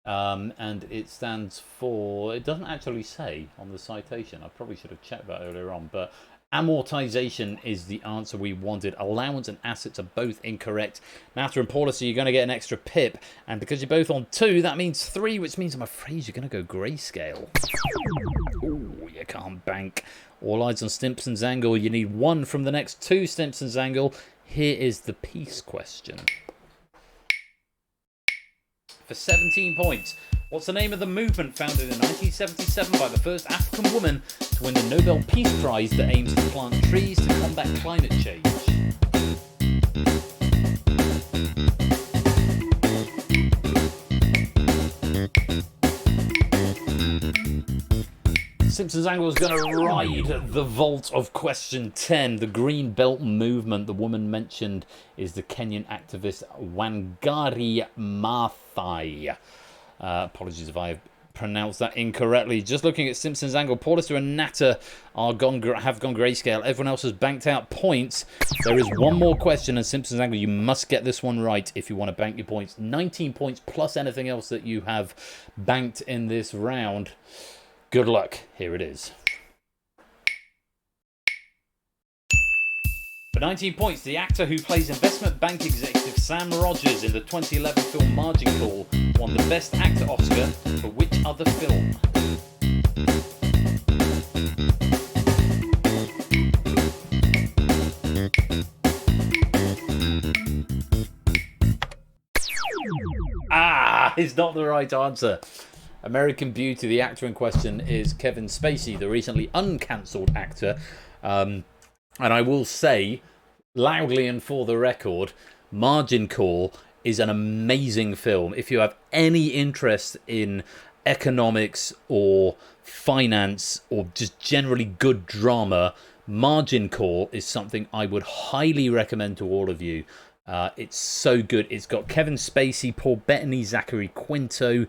And it stands for, it doesn't actually say on the citation. I probably should have checked that earlier on, but amortization is the answer we wanted. Allowance and assets are both incorrect. Natter and Paulus, you're going to get an extra pip, and because you're both on 2, that means 3, which means I'm afraid you're going to go grayscale. Ooh, you can't bank. All eyes on Stimpson's Angle. You need 1 from the next 2 Stimpson's Angle. Here is the peace question. For 17 points, What's the name of the movement founded in 1977 by the first African woman to win the Nobel Peace Prize that aims to plant trees to combat climate change? Simpsons Angle is going to ride the vault of question 10. The Green Belt movement. The woman mentioned is the Kenyan activist Wangari Maathai. Apologies if I pronounced that incorrectly. Just looking at Simpsons Angle, Paulista and Natter have gone grayscale. Everyone else has banked out points. There is one more question, and Simpsons Angle, you must get this one right if you want to bank your points. 19 points plus anything else that you have banked in this round. Good luck. Here it is. For 19 points, the actor who plays investment bank executive Sam Rogers in the 2011 film Margin Call won the Best Actor Oscar for which other film? Is not the right answer. American Beauty, the actor in question is Kevin Spacey, the recently uncancelled actor. And I will say, loudly and for the record, Margin Call is an amazing film. If you have any interest in economics or finance or just generally good drama, Margin Call is something I would highly recommend to all of you. It's so good. It's got Kevin Spacey, Paul Bettany, Zachary Quinto,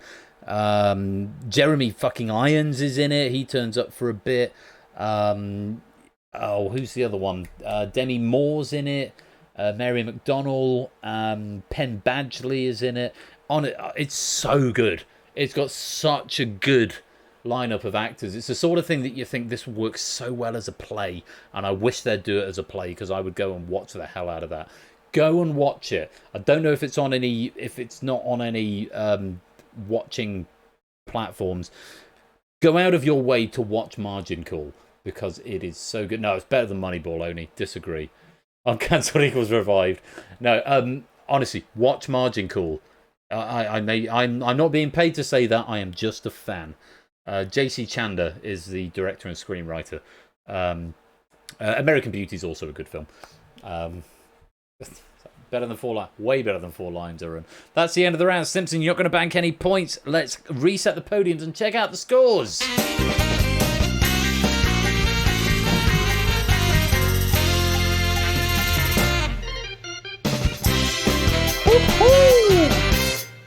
Jeremy fucking Irons is in it. He turns up for a bit. Who's the other one? Demi Moore's in it. Mary McDonnell. Penn Badgley is in it. It's so good. It's got such a good lineup of actors. It's the sort of thing that you think this would work so well as a play, and I wish they'd do it as a play because I would go and watch the hell out of that. Go and watch it. I don't know if it's on any, if it's not on any watching platforms. Go out of your way to watch Margin Call because it is so good. No, it's better than Moneyball. Only disagree. Uncancelled equals revived. No, honestly, watch Margin Call. I'm not being paid to say that. I am just a fan. J.C. Chanda is the director and screenwriter. American Beauty is also a good film. Better than 4 lines. Way better than 4 lines, Aaron. That's the end of the round. Simpson, you're not going to bank any points. Let's reset the podiums and check out the scores.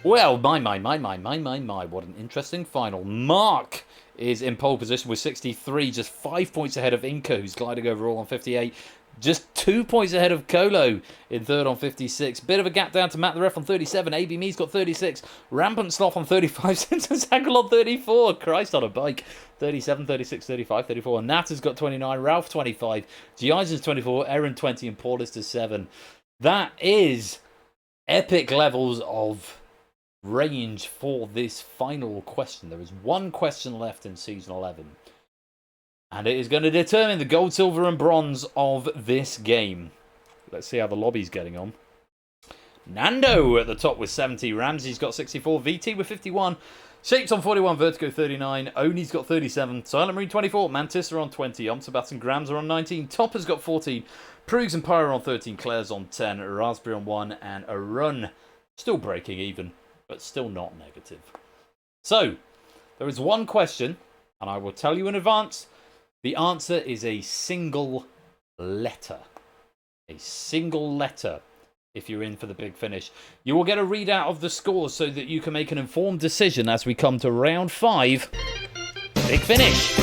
Well, my. What an interesting final. Mark is in pole position with 63, just 5 points ahead of Inca, who's gliding overall on 58. Just 2 points ahead of Colo in third on 56. Bit of a gap down to Matt the Ref on 37. AB Me's got 36. Rampant Sloth on 35. Simpsons Angle on 34. Christ on a bike. 37, 36, 35, 34. Nat has got 29. Ralph 25. G.I.'s 24. Aaron 20. And Paul is to 7. That is epic levels of range for this final question. There is one question left in Season 11. And it is going to determine the gold, silver, and bronze of this game. Let's see how the lobby's getting on. Nando at the top with 70. Ramsey's got 64. VT with 51. Shapes on 41. Vertigo 39. Oni's got 37. Silent Marine 24. Mantissa on 20. Omsabat and Grams are on 19. Topper's got 14. Prugs and Pyro on 13. Claire's on 10. Raspberry on 1. And a run. Still breaking even, but still not negative. So, there is one question, and I will tell you in advance. The answer is a single letter. A single letter if you're in for the big finish. You will get a readout of the scores so that you can make an informed decision as we come to round 5. Big finish.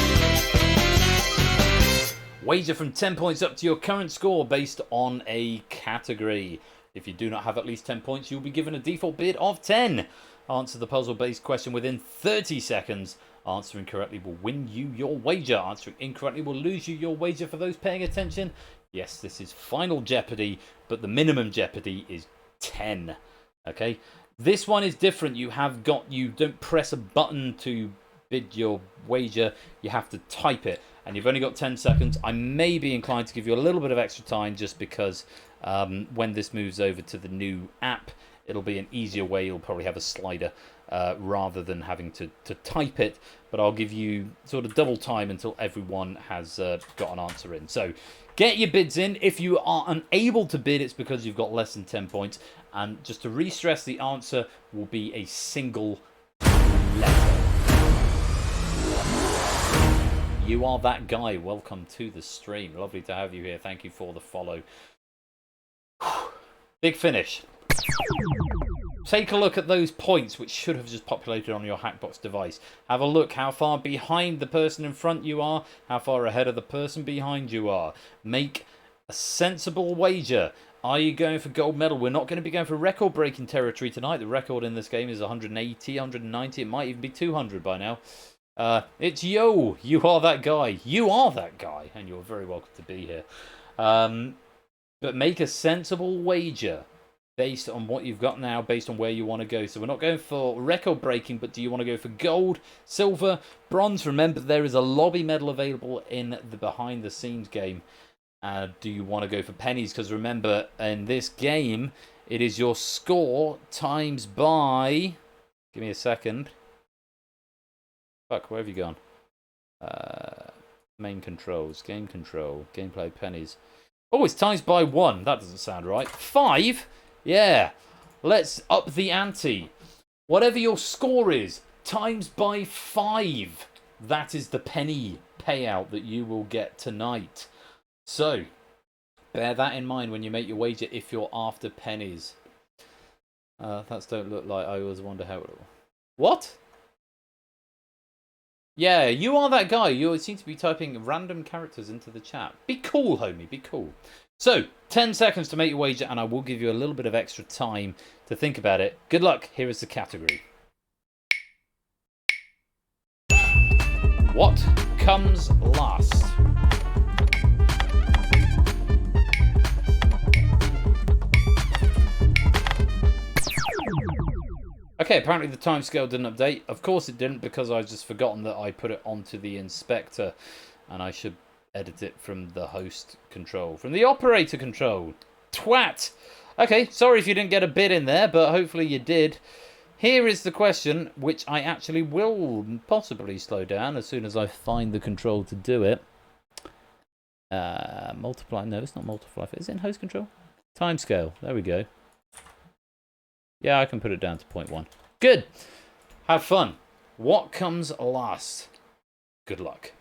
Wager from 10 points up to your current score based on a category. If you do not have at least 10 points, you'll be given a default bid of 10. Answer the puzzle-based question within 30 seconds. Answering correctly will win you your wager. Answering incorrectly will lose you your wager. For those paying attention, yes, this is Final Jeopardy, but the minimum Jeopardy is 10. Okay? This one is different. You don't press a button to bid your wager. You have to type it. And you've only got 10 seconds. I may be inclined to give you a little bit of extra time just because when this moves over to the new app, it'll be an easier way. You'll probably have a slider rather than having to type it. But I'll give you sort of double time until everyone has got an answer in. So get your bids in. If you are unable to bid, it's because you've got less than 10 points. And just to re-stress, the answer will be a single letter. You are that guy. Welcome to the stream. Lovely to have you here. Thank you for the follow. Big finish. Take a look at those points, which should have just populated on your Hackbox device. Have a look how far behind the person in front you are, how far ahead of the person behind you are. Make a sensible wager. Are you going for gold medal? We're not going to be going for record-breaking territory tonight. The record in this game is 180, 190. It might even be 200 by now. It's Yo. You are that guy. You are that guy. And you're very welcome to be here. But make a sensible wager based on what you've got now, based on where you want to go. So we're not going for record breaking, but do you want to go for gold, silver, bronze? Remember, there is a lobby medal available in the behind the scenes game. Do you want to go for pennies? Because remember, in this game, it is your score times by... Give me a second. Fuck, where have you gone? Main controls, game control, gameplay, pennies. Oh, it's times by 1. That doesn't sound right. 5? Yeah. Let's up the ante. Whatever your score is, times by 5. That is the penny payout that you will get tonight. So, bear that in mind when you make your wager if you're after pennies. That don't look like I always wonder how it will. What? Yeah, you are that guy. You seem to be typing random characters into the chat. Be cool, homie. Be cool. So, 10 seconds to make your wager, and I will give you a little bit of extra time to think about it. Good luck. Here is the category. What comes last? Okay, apparently the timescale didn't update. Of course it didn't, because I've just forgotten that I put it onto the inspector, and I should edit it from the host control, from the operator control. Twat! Okay, sorry if you didn't get a bit in there, but hopefully you did. Here is the question, which I actually will possibly slow down as soon as I find the control to do it. Multiply. No, it's not multiply. Is it in host control? Timescale. There we go. Yeah, I can put it down to 0.1. Good. Have fun. What comes last? Good luck.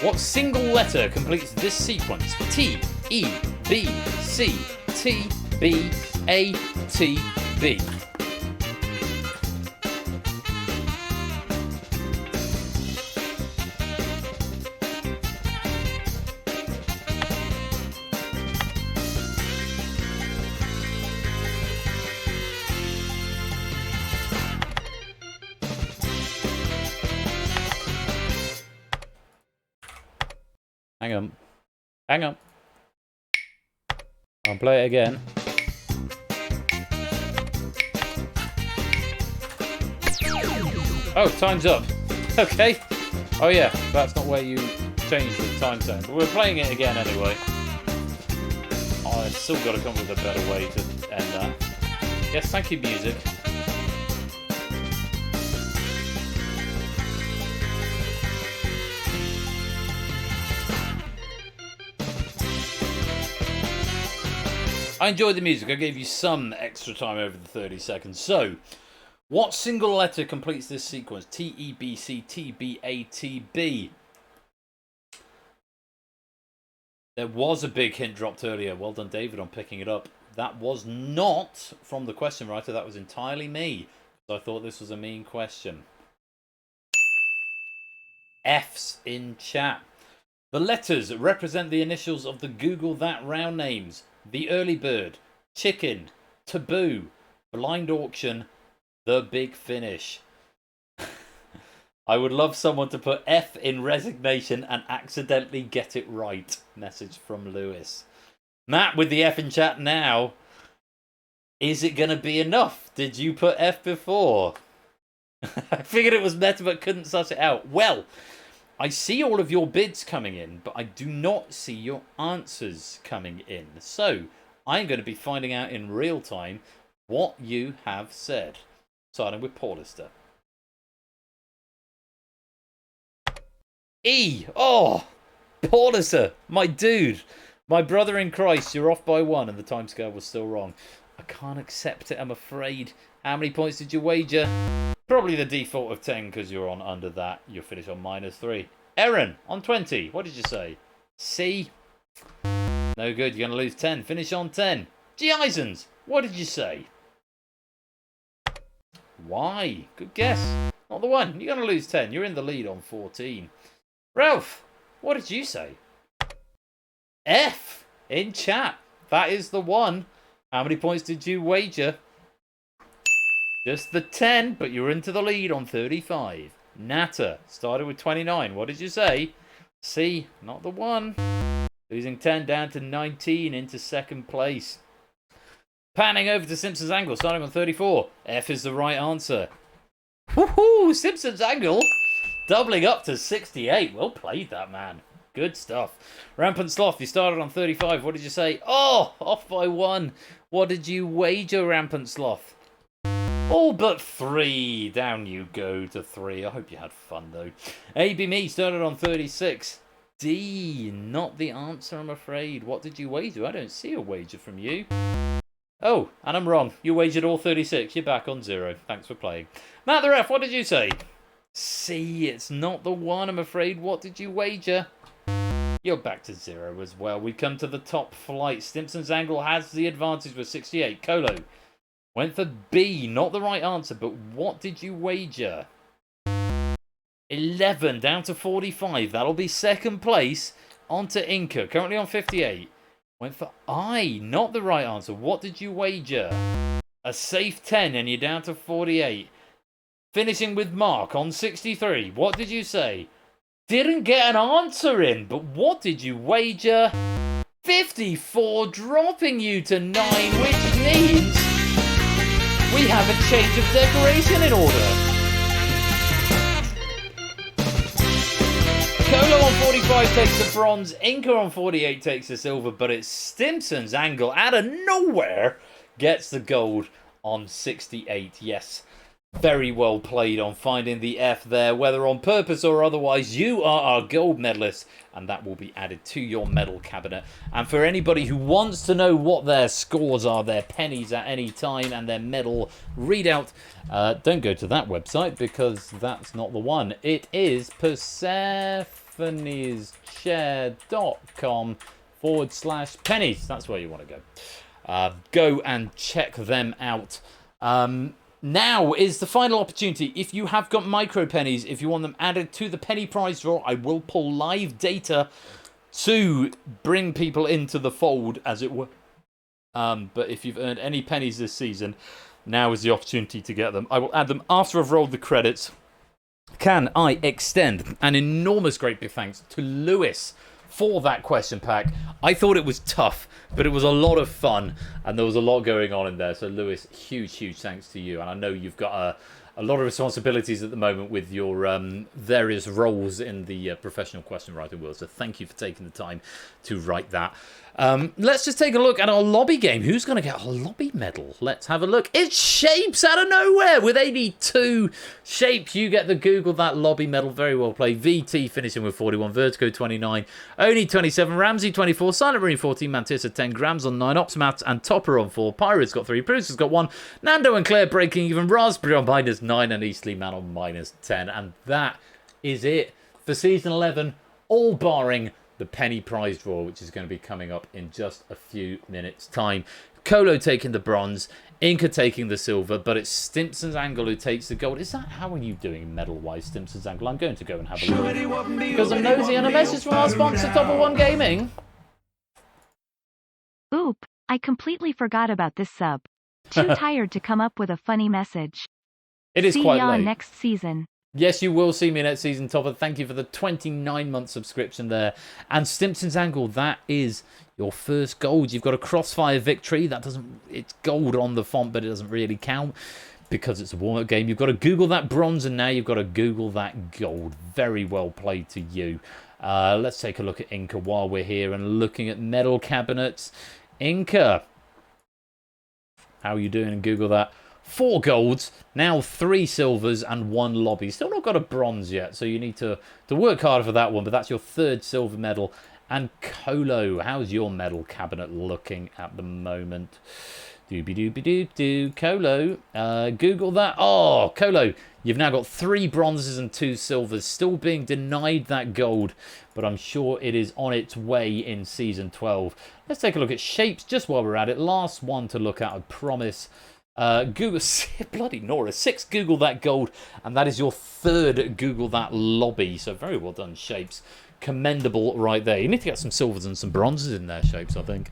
What single letter completes this sequence? T, E, B, C, T, B, A, T, B. Hang on. Hang on. I'll play it again. Oh, time's up. Okay. Oh yeah, that's not where you change the time zone. But we're playing it again anyway. Oh, I've still got to come up with a better way to end that. Yes, thank you, music. I enjoyed the music. I gave you some extra time over the 30 seconds. So, what single letter completes this sequence? T, E, B, C, T, B, A, T, B. There was a big hint dropped earlier. Well done, David, on picking it up. That was not from the question writer. That was entirely me. I thought this was a mean question. F's in chat. The letters represent the initials of the Google That round names. The Early Bird, Chicken, Taboo, Blind Auction, The Big Finish. I would love someone to put F in resignation and accidentally get it right. Message from Lewis. Matt with the F in chat now. Is it going to be enough? Did you put F before? I figured it was meta but couldn't suss it out. Well, I see all of your bids coming in, but I do not see your answers coming in. So, I'm going to be finding out in real time what you have said. Starting with Paulister. E. Oh, Paulister, my dude. My brother in Christ, you're off by 1 and the timescale was still wrong. I can't accept it, I'm afraid. How many points did you wager? Probably the default of 10 because you're on under that. You'll finish on -3. Erin, on 20. What did you say? C. No good. You're going to lose 10. Finish on 10. G. Isons, what did you say? Y. Good guess. Not the one. You're going to lose 10. You're in the lead on 14. Ralph, what did you say? F. In chat. That is the one. How many points did you wager? Just the 10, but you're into the lead on 35. Natter started with 29. What did you say? C. Not the one. Losing 10 down to 19 into second place. Panning over to Simpsons Angle, starting on 34. F is the right answer. Woohoo! Simpsons Angle doubling up to 68. Well played, that man. Good stuff. Rampant Sloth, you started on 35. What did you say? Oh, off by 1. What did you wager, Rampant Sloth? All but 3. Down you go to 3. I hope you had fun, though. AB Me started on 36. D, not the answer, I'm afraid. What did you wager? I don't see a wager from you. Oh, and I'm wrong. You wagered all 36. You're back on 0. Thanks for playing. Matt the Ref, what did you say? C, it's not the one, I'm afraid. What did you wager? You're back to 0 as well. We come to the top flight. Stimson's Angle has the advantage with 68. Colo went for B, not the right answer, but what did you wager? 11, down to 45. That'll be second place. On to Inca, currently on 58. Went for I, not the right answer. What did you wager? A safe 10, and you're down to 48. Finishing with Mark on 63. What did you say? Didn't get an answer in, but what did you wager? 54, dropping you to 9, which means we have a change of decoration in order. Colo on 45 takes the bronze, Inca on 48 takes the silver, but it's Stimson's Angle out of nowhere gets the gold on 68. Yes, very well played on finding the F there, whether on purpose or otherwise. You are our gold medalist, and that will be added to your medal cabinet. And for anybody who wants to know what their scores are, their pennies at any time, and their medal readout, don't go to that website because that's not the one. It is persephonesshare.com/pennies. That's where you want to go. Go and check them out. Now is the final opportunity. If you have got micro pennies, if you want them added to the penny prize draw, I will pull live data to bring people into the fold, as it were. But if you've earned any pennies this season, now is the opportunity to get them. I will add them after I've rolled the credits. Can I extend an enormous great big thanks to Lewis for that question pack. I thought it was tough, but it was a lot of fun, and there was a lot going on in there. So, Lewis, huge thanks to you. And I know you've got a lot of responsibilities at the moment with your various roles in the professional question writing world. So, thank you for taking the time to write that. Let's just take a look at our lobby game. Who's going to get a lobby medal? Let's have a look. It's Shapes out of nowhere with 82. Shapes, you get the Google that lobby medal. Very well played. VT finishing with 41. Vertigo 29. Oni 27. Ramsey 24. Silent Marine 14. Mantissa 10. Grams on 9. Optimat and Topper on 4. Pirate's got 3. Bruce has got 1. Nando and Claire breaking even. Raspberry on -9. And Eastleigh Man on -10. And that is it for Season 11, all barring the penny prize draw, which is going to be coming up in just a few minutes' time. Colo taking the bronze, Inca taking the silver, but it's Stimson's Angle who takes the gold. Is that, how are you doing medal-wise, Stimson's Angle? I'm going to go and have a look, because I'm nosy, and a message from our sponsor, Top of One Gaming. Oop, I completely forgot about this sub. Too tired to come up with a funny message. It is quite late. See ya next season. Yes, you will see me next season, Topper. Thank you for the 29-month subscription there. And Stimson's Angle, that is your first gold. You've got a Crossfire victory. That doesn't, it's gold on the font, but it doesn't really count because it's a warm-up game. You've got to Google that bronze, and now you've got to Google that gold. Very well played to you. Let's take a look at Inca while we're here and looking at medal cabinets. Inca, How are you doing? And Google that. 4 golds, now 3 silvers and 1 lobby. Still not got a bronze yet, so you need to work harder for that one, but that's your 3rd silver medal. And Colo, how's your medal cabinet looking at the moment? Doobie-doobie-doo-doo. Colo, Google that. Oh, Colo, you've now got 3 bronzes and 2 silvers, still being denied that gold, but I'm sure it is on its way in Season 12. Let's take a look at shapes just while we're at it. Last one to look at, I promise. Google, bloody Nora, 6 Google that gold, and that is your 3rd Google that lobby. So very well done, shapes. Commendable right there. You need to get some silvers and some bronzes in there, shapes, I think.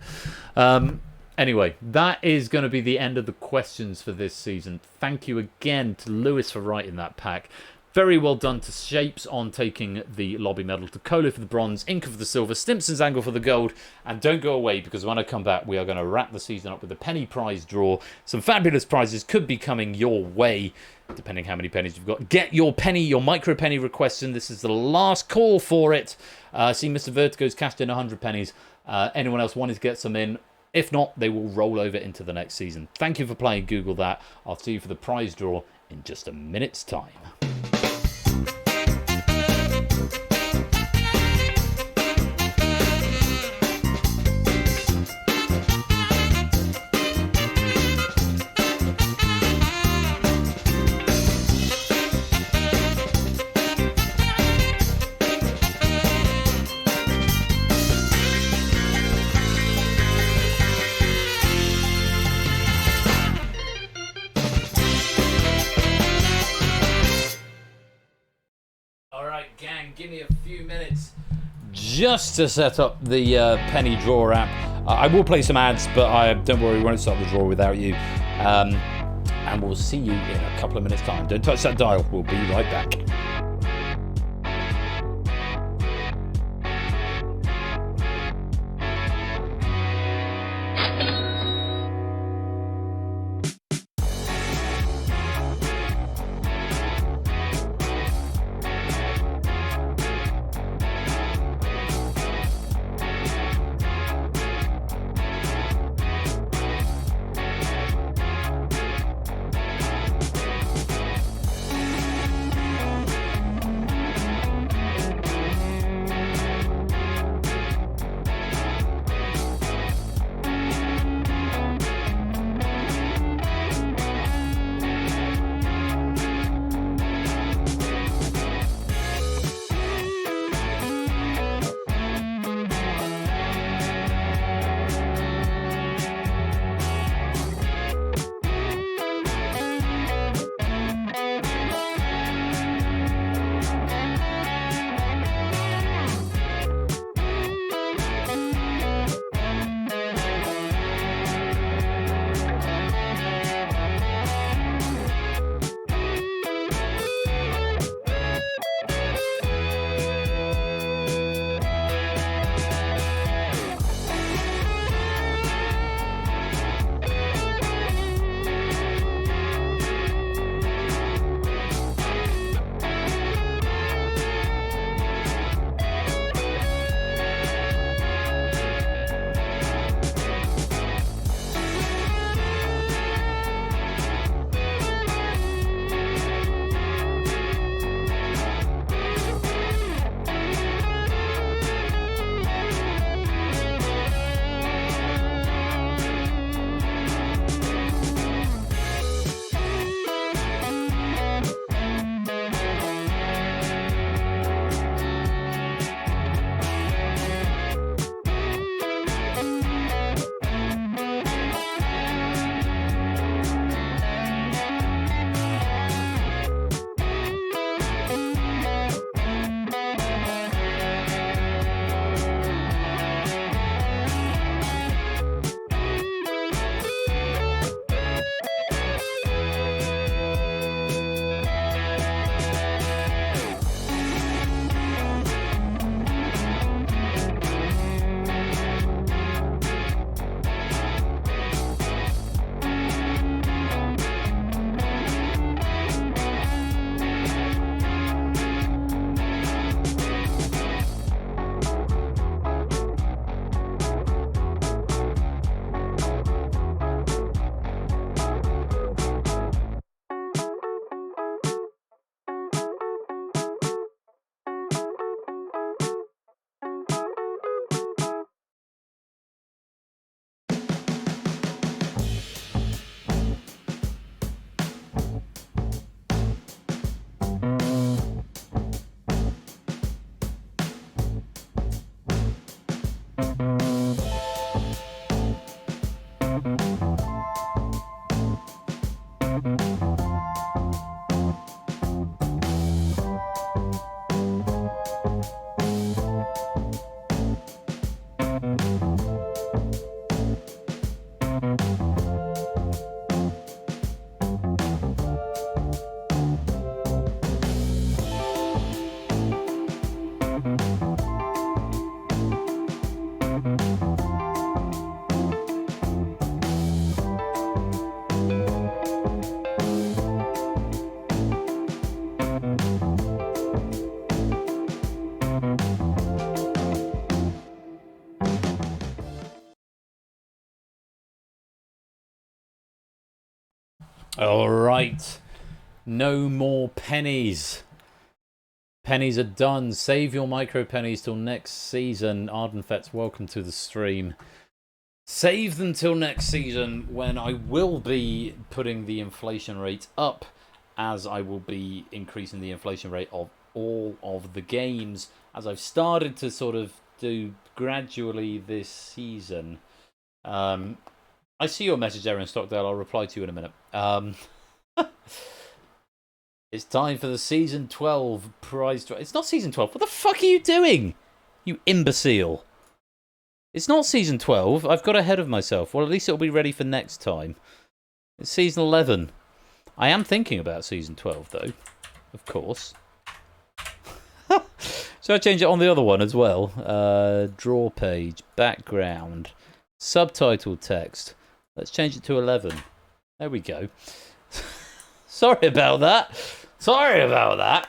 Anyway, that is going to be the end of the questions for this season. Thank you again to Lewis for writing that pack. Very well done to Shapes on taking the lobby medal, to Colo for the bronze, Inca for the silver, Stimpson's Angle for the gold. And don't go away, because when I come back, we are going to wrap the season up with a penny prize draw. Some fabulous prizes could be coming your way, depending how many pennies you've got. Get your penny, your micro penny request in. This is the last call for it. See, Mr. Vertigo's cashed in 100 pennies. Anyone else wanting to get some in? If not, they will roll over into the next season. Thank you for playing Google That. I'll see you for the prize draw in just a minute's time. Give me a few minutes just to set up the penny draw app. I will play some ads, but don't worry, we won't start the draw without you. And we'll see you in a couple of minutes' time. Don't touch that dial. We'll be right back. All right. No more pennies. Pennies are done. Save your micro pennies till next season. Ardenfets, welcome to the stream. Save them till next season when I will be putting the inflation rate up, as I will be increasing the inflation rate of all of the games, as I've started to sort of do gradually this season. I see your message, Aaron Stockdale. I'll reply to you in a minute. It's time for the Season 12 prize. It's not Season 12. What the fuck are you doing? You imbecile. It's not Season 12. I've got ahead of myself. Well, at least it'll be ready for next time. It's Season 11. I am thinking about Season 12, though. Of course. So I change it on the other one as well. Draw page, background, subtitle text. Let's change it to 11. There we go. Sorry about that. Sorry about that.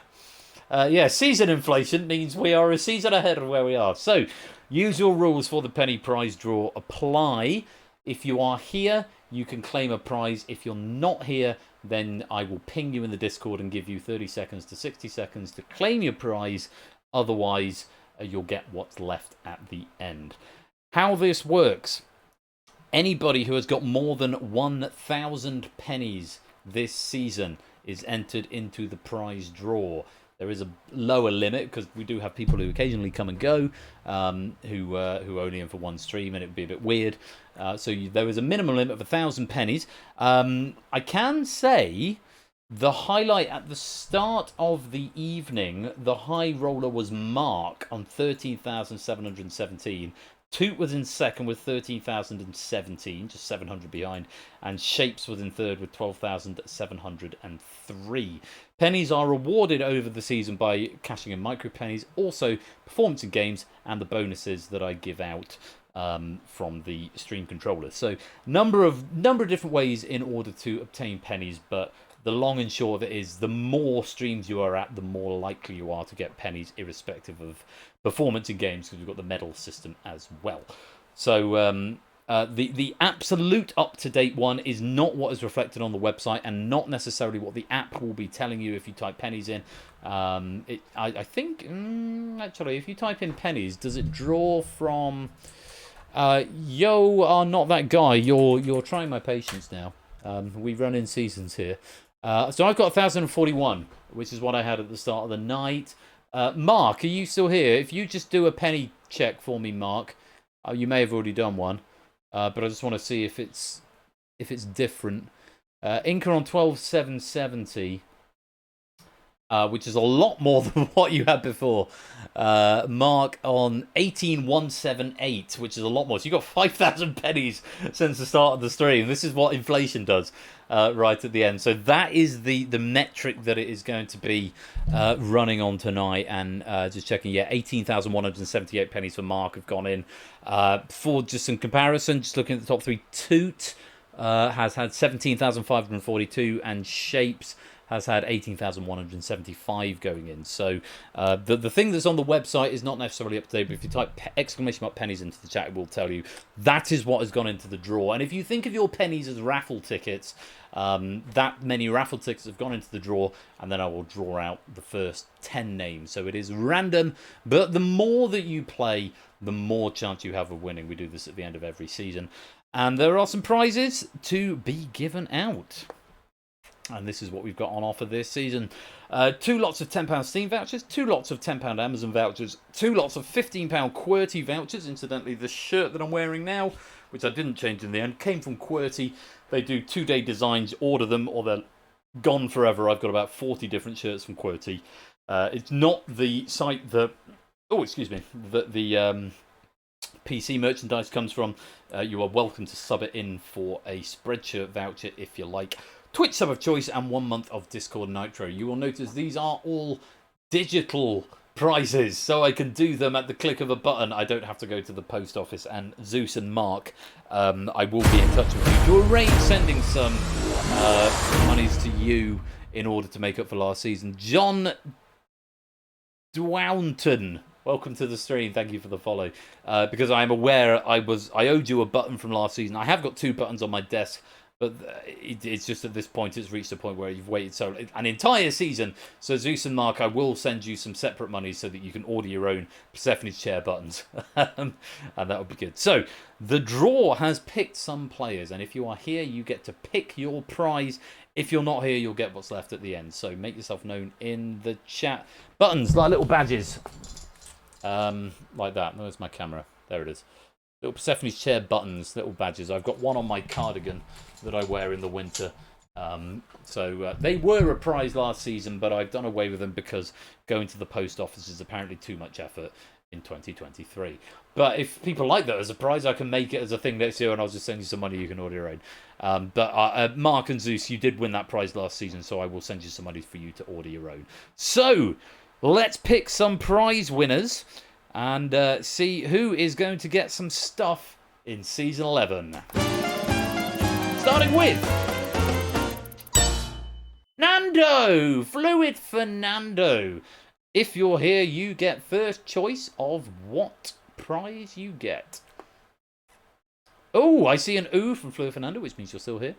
Yeah, season inflation means we are a season ahead of where we are. So, usual rules for the penny prize draw apply. If you are here, you can claim a prize. If you're not here, then I will ping you in the Discord and give you 30 seconds to 60 seconds to claim your prize. Otherwise, you'll get what's left at the end. How this works. Anybody who has got more than 1,000 pennies this season is entered into the prize draw. There is a lower limit because we do have people who occasionally come and go, who only in for one stream, and it would be a bit weird. So there is a minimum limit of 1,000 pennies. I can say the highlight at the start of the evening, the high roller was Mark on 13,717. Toot was in second with 13,017, just 700 behind, and Shapes was in third with 12,703. Pennies are rewarded over the season by cashing in micro pennies, also performance in games, and the bonuses that I give out from the stream controller. So number of different ways in order to obtain pennies, but the long and short of it is the more streams you are at, the more likely you are to get pennies, irrespective of performance in games, because we've got the medal system as well. So the absolute up-to-date one is not what is reflected on the website, and not necessarily what the app will be telling you if you type pennies in. I think, actually, if you type in pennies, does it draw from... yo are not that guy. You're trying my patience now. We run in seasons here. So I've got 1,041, which is what I had at the start of the night. Mark, are you still here? If you just do a penny check for me, Mark. You may have already done one, but I just want to see if it's different. Inca on 12,770, which is a lot more than what you had before. Mark on 18,178, which is a lot more. So you got 5,000 pennies since the start of the stream. This is what inflation does right at the end. So that is the metric that it is going to be running on tonight. And just checking, yeah, 18,178 pennies for Mark have gone in. For just some comparison, just looking at the top three, Toot has had 17,542, and Shapes has had 18,175 going in. So the thing that's on the website is not necessarily up to date, but if you type exclamation mark pennies into the chat, it will tell you that is what has gone into the draw. And if you think of your pennies as raffle tickets, that many raffle tickets have gone into the draw, and then I will draw out the first 10 names. So it is random, but the more that you play, the more chance you have of winning. We do this at the end of every season. And there are some prizes to be given out. And this is what we've got on offer this season. 2 lots of £10 Steam vouchers, 2 lots of £10 Amazon vouchers, 2 lots of £15 QWERTY vouchers. Incidentally, the shirt that I'm wearing now, which I didn't change in the end, came from QWERTY. They do 2-day designs. Order them or they're gone forever. I've got about 40 different shirts from QWERTY. It's not the site that... Oh, excuse me. That the PC merchandise comes from. You are welcome to sub it in for a Spreadshirt voucher if you like. Twitch sub of choice and 1 month of Discord Nitro. You will notice these are all digital prizes, so I can do them at the click of a button. I don't have to go to the post office. And Zeus and Mark, I will be in touch with you to arrange sending some monies to you in order to make up for last season. John Dwownton, welcome to the stream. Thank you for the follow. Because I am aware I owed you a button from last season. I have got 2 buttons on my desk. But it's just at this point, it's reached a point where you've waited an entire season. So Zeus and Mark, I will send you some separate money so that you can order your own Persephone's chair buttons. And that would be good. So the draw has picked some players. And if you are here, you get to pick your prize. If you're not here, you'll get what's left at the end. So make yourself known in the chat. Buttons, like little badges. Like that. Where's my camera? There it is. Little Persephone's chair buttons, little badges. I've got one on my cardigan that I wear in the winter. So they were a prize last season, but I've done away with them because going to the post office is apparently too much effort in 2023. But if people like that as a prize, I can make it as a thing next year, and I'll just send you some money. You can order your own. But Mark and Zeus, you did win that prize last season, so I will send you some money for you to order your own. So let's pick some prize winners and see who is going to get some stuff in Season 11. Starting with Nando! Fluid Fernando. If you're here, you get first choice of what prize you get. Oh, I see an ooh from Fluid Fernando, which means you're still here.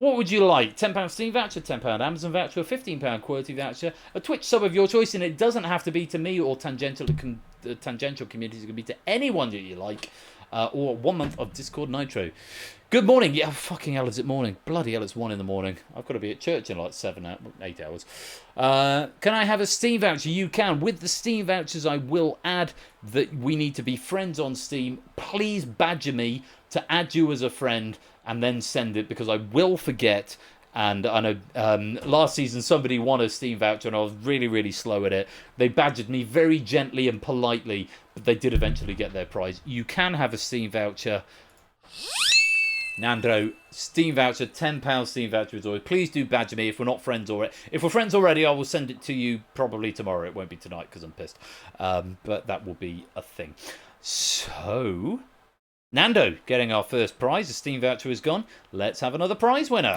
What would you like? £10 Steam voucher, £10 Amazon voucher, a £15 QWERTY voucher, a Twitch sub of your choice, and it doesn't have to be to me or tangential communities. It can be to anyone that you like, or 1 month of Discord Nitro. Good morning. Yeah, fucking hell, is it morning? Bloody hell, it's 1 in the morning. I've got to be at church in like 8 hours. Can I have a Steam voucher? You can. With the Steam vouchers, I will add that we need to be friends on Steam. Please badger me to add you as a friend and then send it, because I will forget. And I know last season somebody won a Steam voucher and I was really, really slow at it. They badgered me very gently and politely, but they did eventually get their prize. You can have a Steam voucher. Nando, Steam voucher, £10 Steam voucher as always. Please do badger me if we're not friends already. If we're friends already, I will send it to you probably tomorrow. It won't be tonight because I'm pissed. But that will be a thing. So, Nando getting our first prize. The Steam voucher is gone. Let's have another prize winner.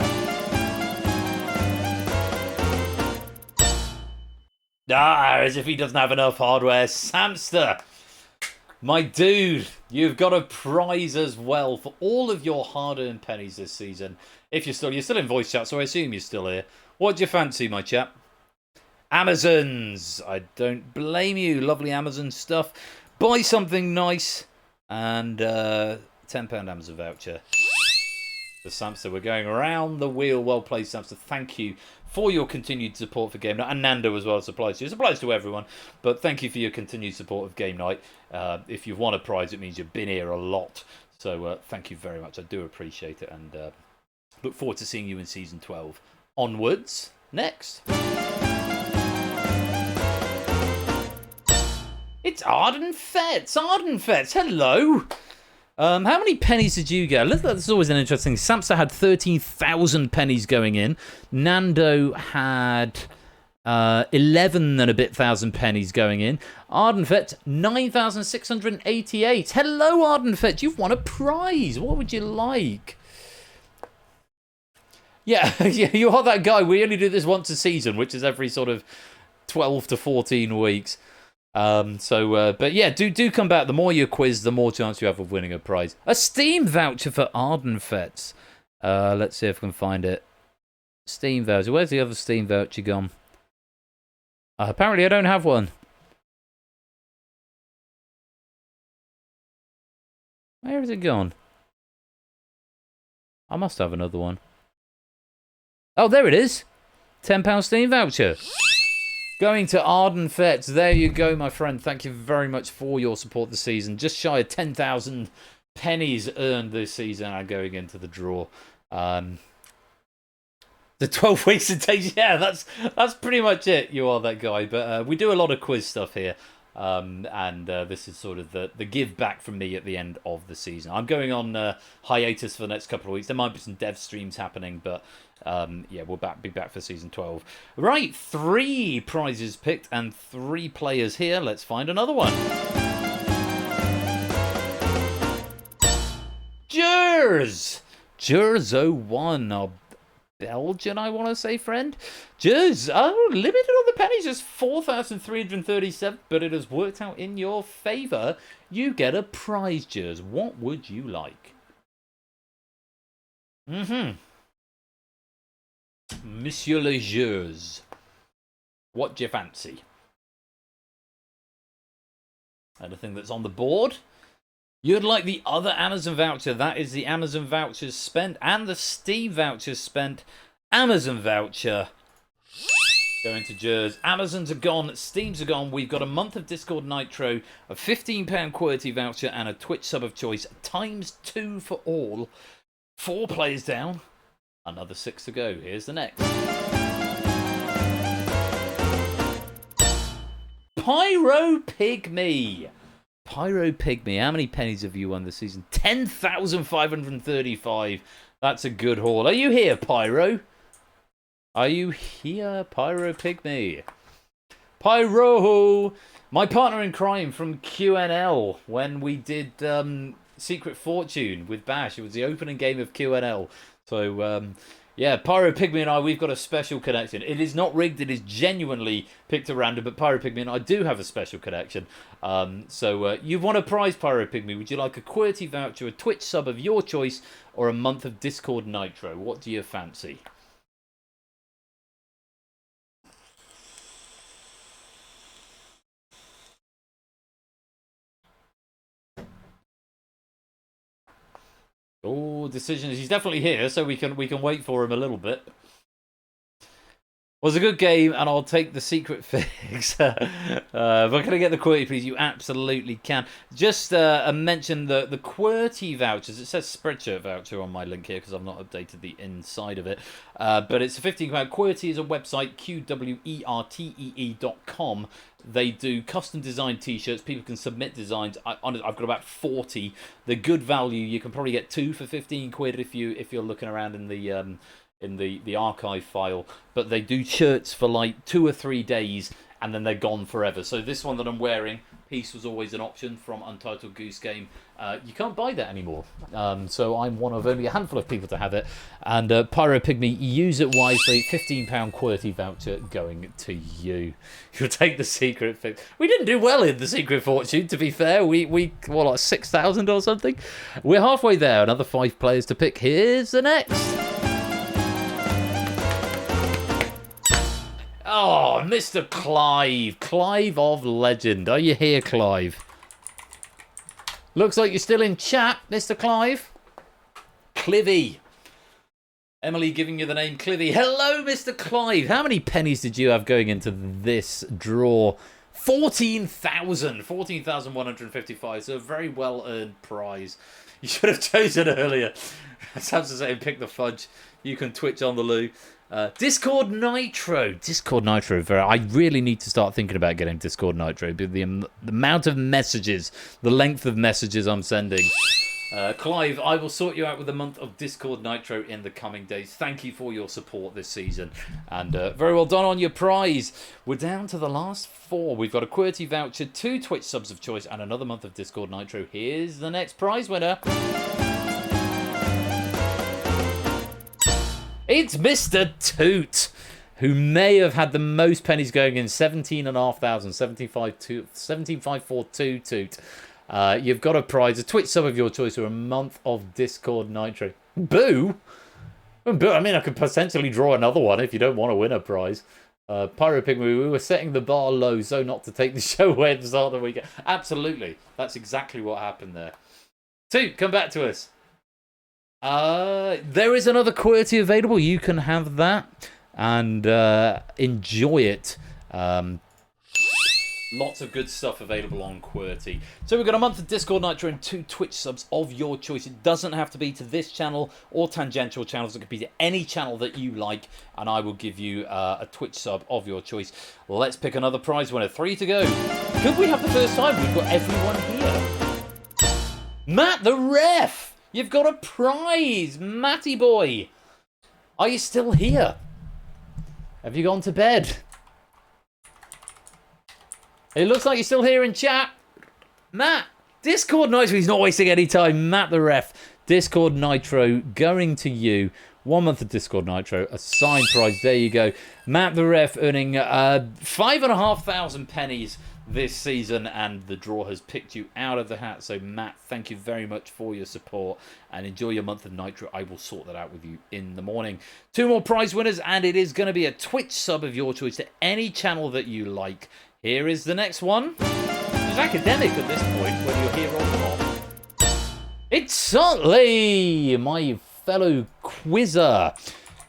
As if he doesn't have enough hardware. Samster, my dude, you've got a prize as well for all of your hard-earned pennies this season. If you're still in voice chat, so I assume you're still here. What do you fancy, my chap? Amazons. I don't blame you. Lovely Amazon stuff. Buy something nice. And £10 Amazon voucher. The Samster, we're going around the wheel. Well played, Samster. Thank you for your continued support for Game Night. And Nando as well supplies to you. It applies to everyone. But thank you for your continued support of Game Night. If you've won a prize, it means you've been here a lot. So thank you very much. I do appreciate it. And look forward to seeing you in Season 12. Onwards. Next. It's Arden Fetz. Arden Fetz, hello. How many pennies did you get? This is always an interesting thing. Samsa had 13,000 pennies going in. Nando had 11 and a bit thousand pennies going in. Ardenfet, 9,688. Hello, Ardenfet. You've won a prize. What would you like? Yeah, yeah, you are that guy. We only do this once a season, which is every sort of 12 to 14 weeks. But yeah, do come back. The more you quiz, the more chance you have of winning a prize. A Steam voucher for Ardenfets. Let's see if we can find it. Steam voucher. Where's the other Steam voucher gone? Apparently I don't have one. Where is it gone? I must have another one. Oh, there it is. £10 Steam voucher. Going to Arden Fets. There you go, my friend. Thank you very much for your support this season. Just shy of 10,000 pennies earned this season are going into the draw. The 12 weeks it takes. Yeah, that's pretty much it. You are that guy. But we do a lot of quiz stuff here. This is sort of the give back from me at the end of the season. I'm going on hiatus for the next couple of weeks. There might be some dev streams happening, but yeah, we'll be back for season 12. Right, 3 prizes picked and 3 players here. Let's find another one. Jers01, our Belgian, I want to say, friend. Jers, limited on the pennies, just 4,337, but it has worked out in your favour. You get a prize, Jers. What would you like? Monsieur le Jeux. What do you fancy? Anything that's on the board? You'd like the other Amazon voucher. That is the Amazon vouchers spent and the Steam vouchers spent. Amazon voucher going to Jers. Amazons are gone. Steam's are gone. We've got a month of Discord Nitro, a £15 QWERTY voucher, and a Twitch sub of choice. ×2 for all. 4 players down. Another 6 to go. Here's the next. Pyro Pygmy. Pyro Pygmy. How many pennies have you won this season? 10,535. That's a good haul. Are you here, Pyro? Are you here, Pyro Pygmy? Pyro! My partner in crime from QNL when we did Secret Fortune with Bash. It was the opening game of QNL. So, yeah, Pyro Pygmy and I, we've got a special connection. It is not rigged, it is genuinely picked at random, but Pyro Pygmy and I do have a special connection. So, you've won a prize, Pyro Pygmy. Would you like a QWERTY voucher, a Twitch sub of your choice, or a month of Discord Nitro? What do you fancy? Oh, decisions. He's definitely here, so we can wait for him a little bit. Was a good game, and I'll take the secret fix. But can I get the QWERTY, please? You absolutely can. Just mention the QWERTY vouchers. It says Spreadshirt voucher on my link here because I've not updated the inside of it. But it's a £15. QWERTY is a website, QWERTEE.com. They do custom designed t-shirts. People can submit designs. I've got about 40. They're good value. You can probably get 2 for 15 quid if you're looking around in the archive file. But they do shirts for like 2 or 3 days and then they're gone forever. So this one that I'm wearing, Peace was always an option from Untitled Goose Game. You can't buy that anymore. So I'm one of only a handful of people to have it. And Pyro Pygmy, use it wisely. £15 QWERTY voucher going to you. You'll take the secret fix. We didn't do well in the Secret Fortune, to be fair. We what, like 6,000 or something? We're halfway there. Another 5 players to pick. Here's the next. Oh, Mr. Clive. Clive of Legend. Are you here, Clive? Looks like you're still in chat, Mr. Clive. Clivy. Emily giving you the name Clivy. Hello, Mr. Clive. How many pennies did you have going into this draw? 14,000. 14,155. So a very well-earned prize. You should have chosen earlier. Sounds as if pick the fudge. You can Twitch on the loo. Discord Nitro. Discord Nitro. I really need to start thinking about getting Discord Nitro. The amount of messages, the length of messages I'm sending. Clive, I will sort you out with a month of Discord Nitro in the coming days. Thank you for your support this season. And very well done on your prize. We're down to the last 4. We've got a QWERTY voucher, 2 Twitch subs of choice, and another month of Discord Nitro. Here's the next prize winner. It's Mr. Toot, who may have had the most pennies going in. 17,500, 17,542 Toot. You've got a prize, a Twitch sub of your choice, or a month of Discord Nitro. Boo! Boo! I mean, I could potentially draw another one if you don't want to win a prize. Pyro Pygmy, we were setting the bar low so not to take the show away at the start of the weekend. Absolutely. That's exactly what happened there. Toot, come back to us. There is another QWERTY available. You can have that and enjoy it. Lots of good stuff available on QWERTY. So we've got a month of Discord Nitro and 2 Twitch subs of your choice. It doesn't have to be to this channel or tangential channels. It could be to any channel that you like, and I will give you a Twitch sub of your choice. Let's pick another prize winner. 3 to go. Could we have the first time? We've got everyone here. Matt the Ref! You've got a prize, Matty boy. Are you still here? Have you gone to bed? It looks like you're still here in chat. Matt, Discord Nitro. He's not wasting any time. Matt the Ref. Discord Nitro going to you. 1 month of Discord Nitro. A signed prize. There you go. Matt the Ref earning 5,500 pennies. this season, and the draw has picked you out of the hat. So Matt, thank you very much for your support, and enjoy your month of Nitro. I will sort that out with you in the morning. 2 more prize winners, and it is going to be a Twitch sub of your choice to any channel that you like. Here is the next one. It's academic at this point, whether you're here or not. It's Sotley, my fellow quizzer.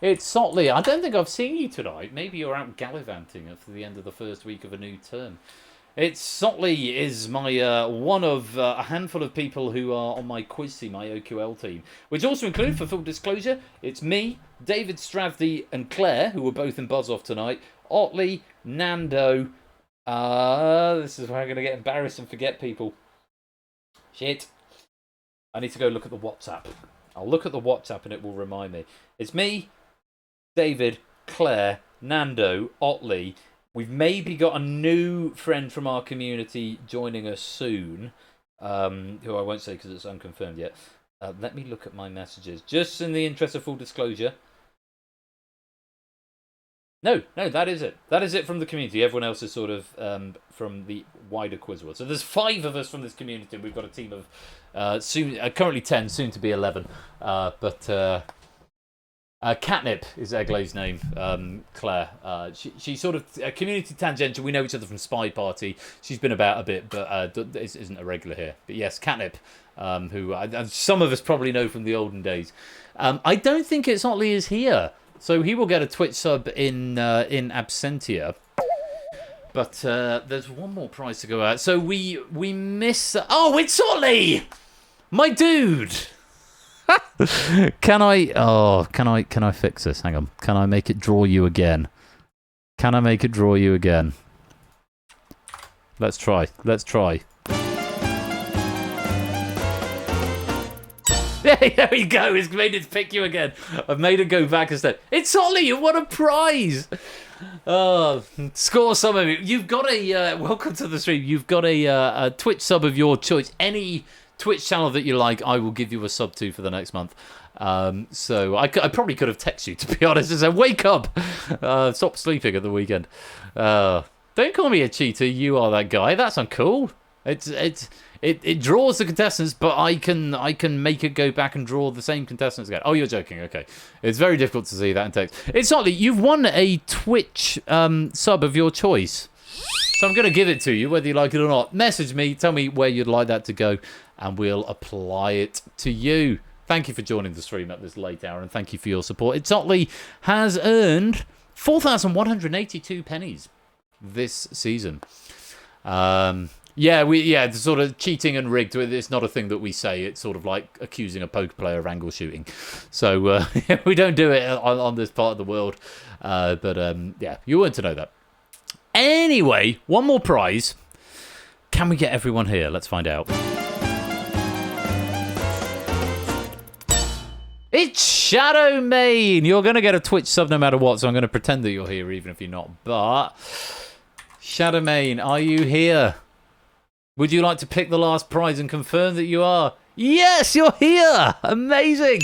It's Sotley. I don't think I've seen you tonight. Maybe you're out gallivanting at the end of the first week of a new term. It's Sotley is my one of a handful of people who are on my quiz team, my OQL team, which also include, for full disclosure, it's me, David Stravdi, and Claire, who were both in Buzz Off tonight. Otley, Nando. This is where I'm going to get embarrassed and forget people. Shit. I need to go look at the WhatsApp. I'll look at the WhatsApp and it will remind me. It's me, David, Claire, Nando, Otley. We've maybe got a new friend from our community joining us soon, who I won't say because it's unconfirmed yet. Let me look at my messages, just in the interest of full disclosure. No, that is it. That is it from the community. Everyone else is sort of from the wider quiz world. So there's 5 of us from this community. We've got a team of currently 10, soon to be 11. Catnip is Eglay's name, Claire. She's sort of a community tangential. We know each other from Spy Party. She's been about a bit, but isn't a regular here. But yes, Catnip, who some of us probably know from the olden days. I don't think it's Otley is here, so he will get a Twitch sub in absentia. But there's one more prize to go out. So we miss. Oh, it's Otley, my dude. Can I fix this? Hang on. Can I make it draw you again? Can I make it draw you again? Let's try. There we go. It's made it pick you again. I've made it go back instead. It's Ollie. You won a prize. Score some of it. You've got a welcome to the stream. You've got a Twitch sub of your choice. Any Twitch channel that you like, I will give you a sub to for the next month. So I probably could have texted you, to be honest, and said, wake up, stop sleeping at the weekend. Don't call me a cheater. You are that guy. That's uncool. It draws the contestants, but I can make it go back and draw the same contestants again. Oh, you're joking. Okay, it's very difficult to see that in text. It's not that you've won a Twitch sub of your choice. So I'm going to give it to you, whether you like it or not. Message me, tell me where you'd like that to go, and we'll apply it to you. Thank you for joining the stream at this late hour, and thank you for your support. It's Otley has earned 4,182 pennies this season. The sort of cheating and rigged. It's not a thing that we say. It's sort of like accusing a poker player of angle shooting. So we don't do it on this part of the world. But you weren't to know that. Anyway, one more prize. Can we get everyone here? Let's find out. It's Shadow Main. You're going to get a Twitch sub no matter what, so I'm going to pretend that you're here even if you're not. But Shadow Main, are you here? Would you like to pick the last prize and confirm that you are? Yes, you're here. Amazing.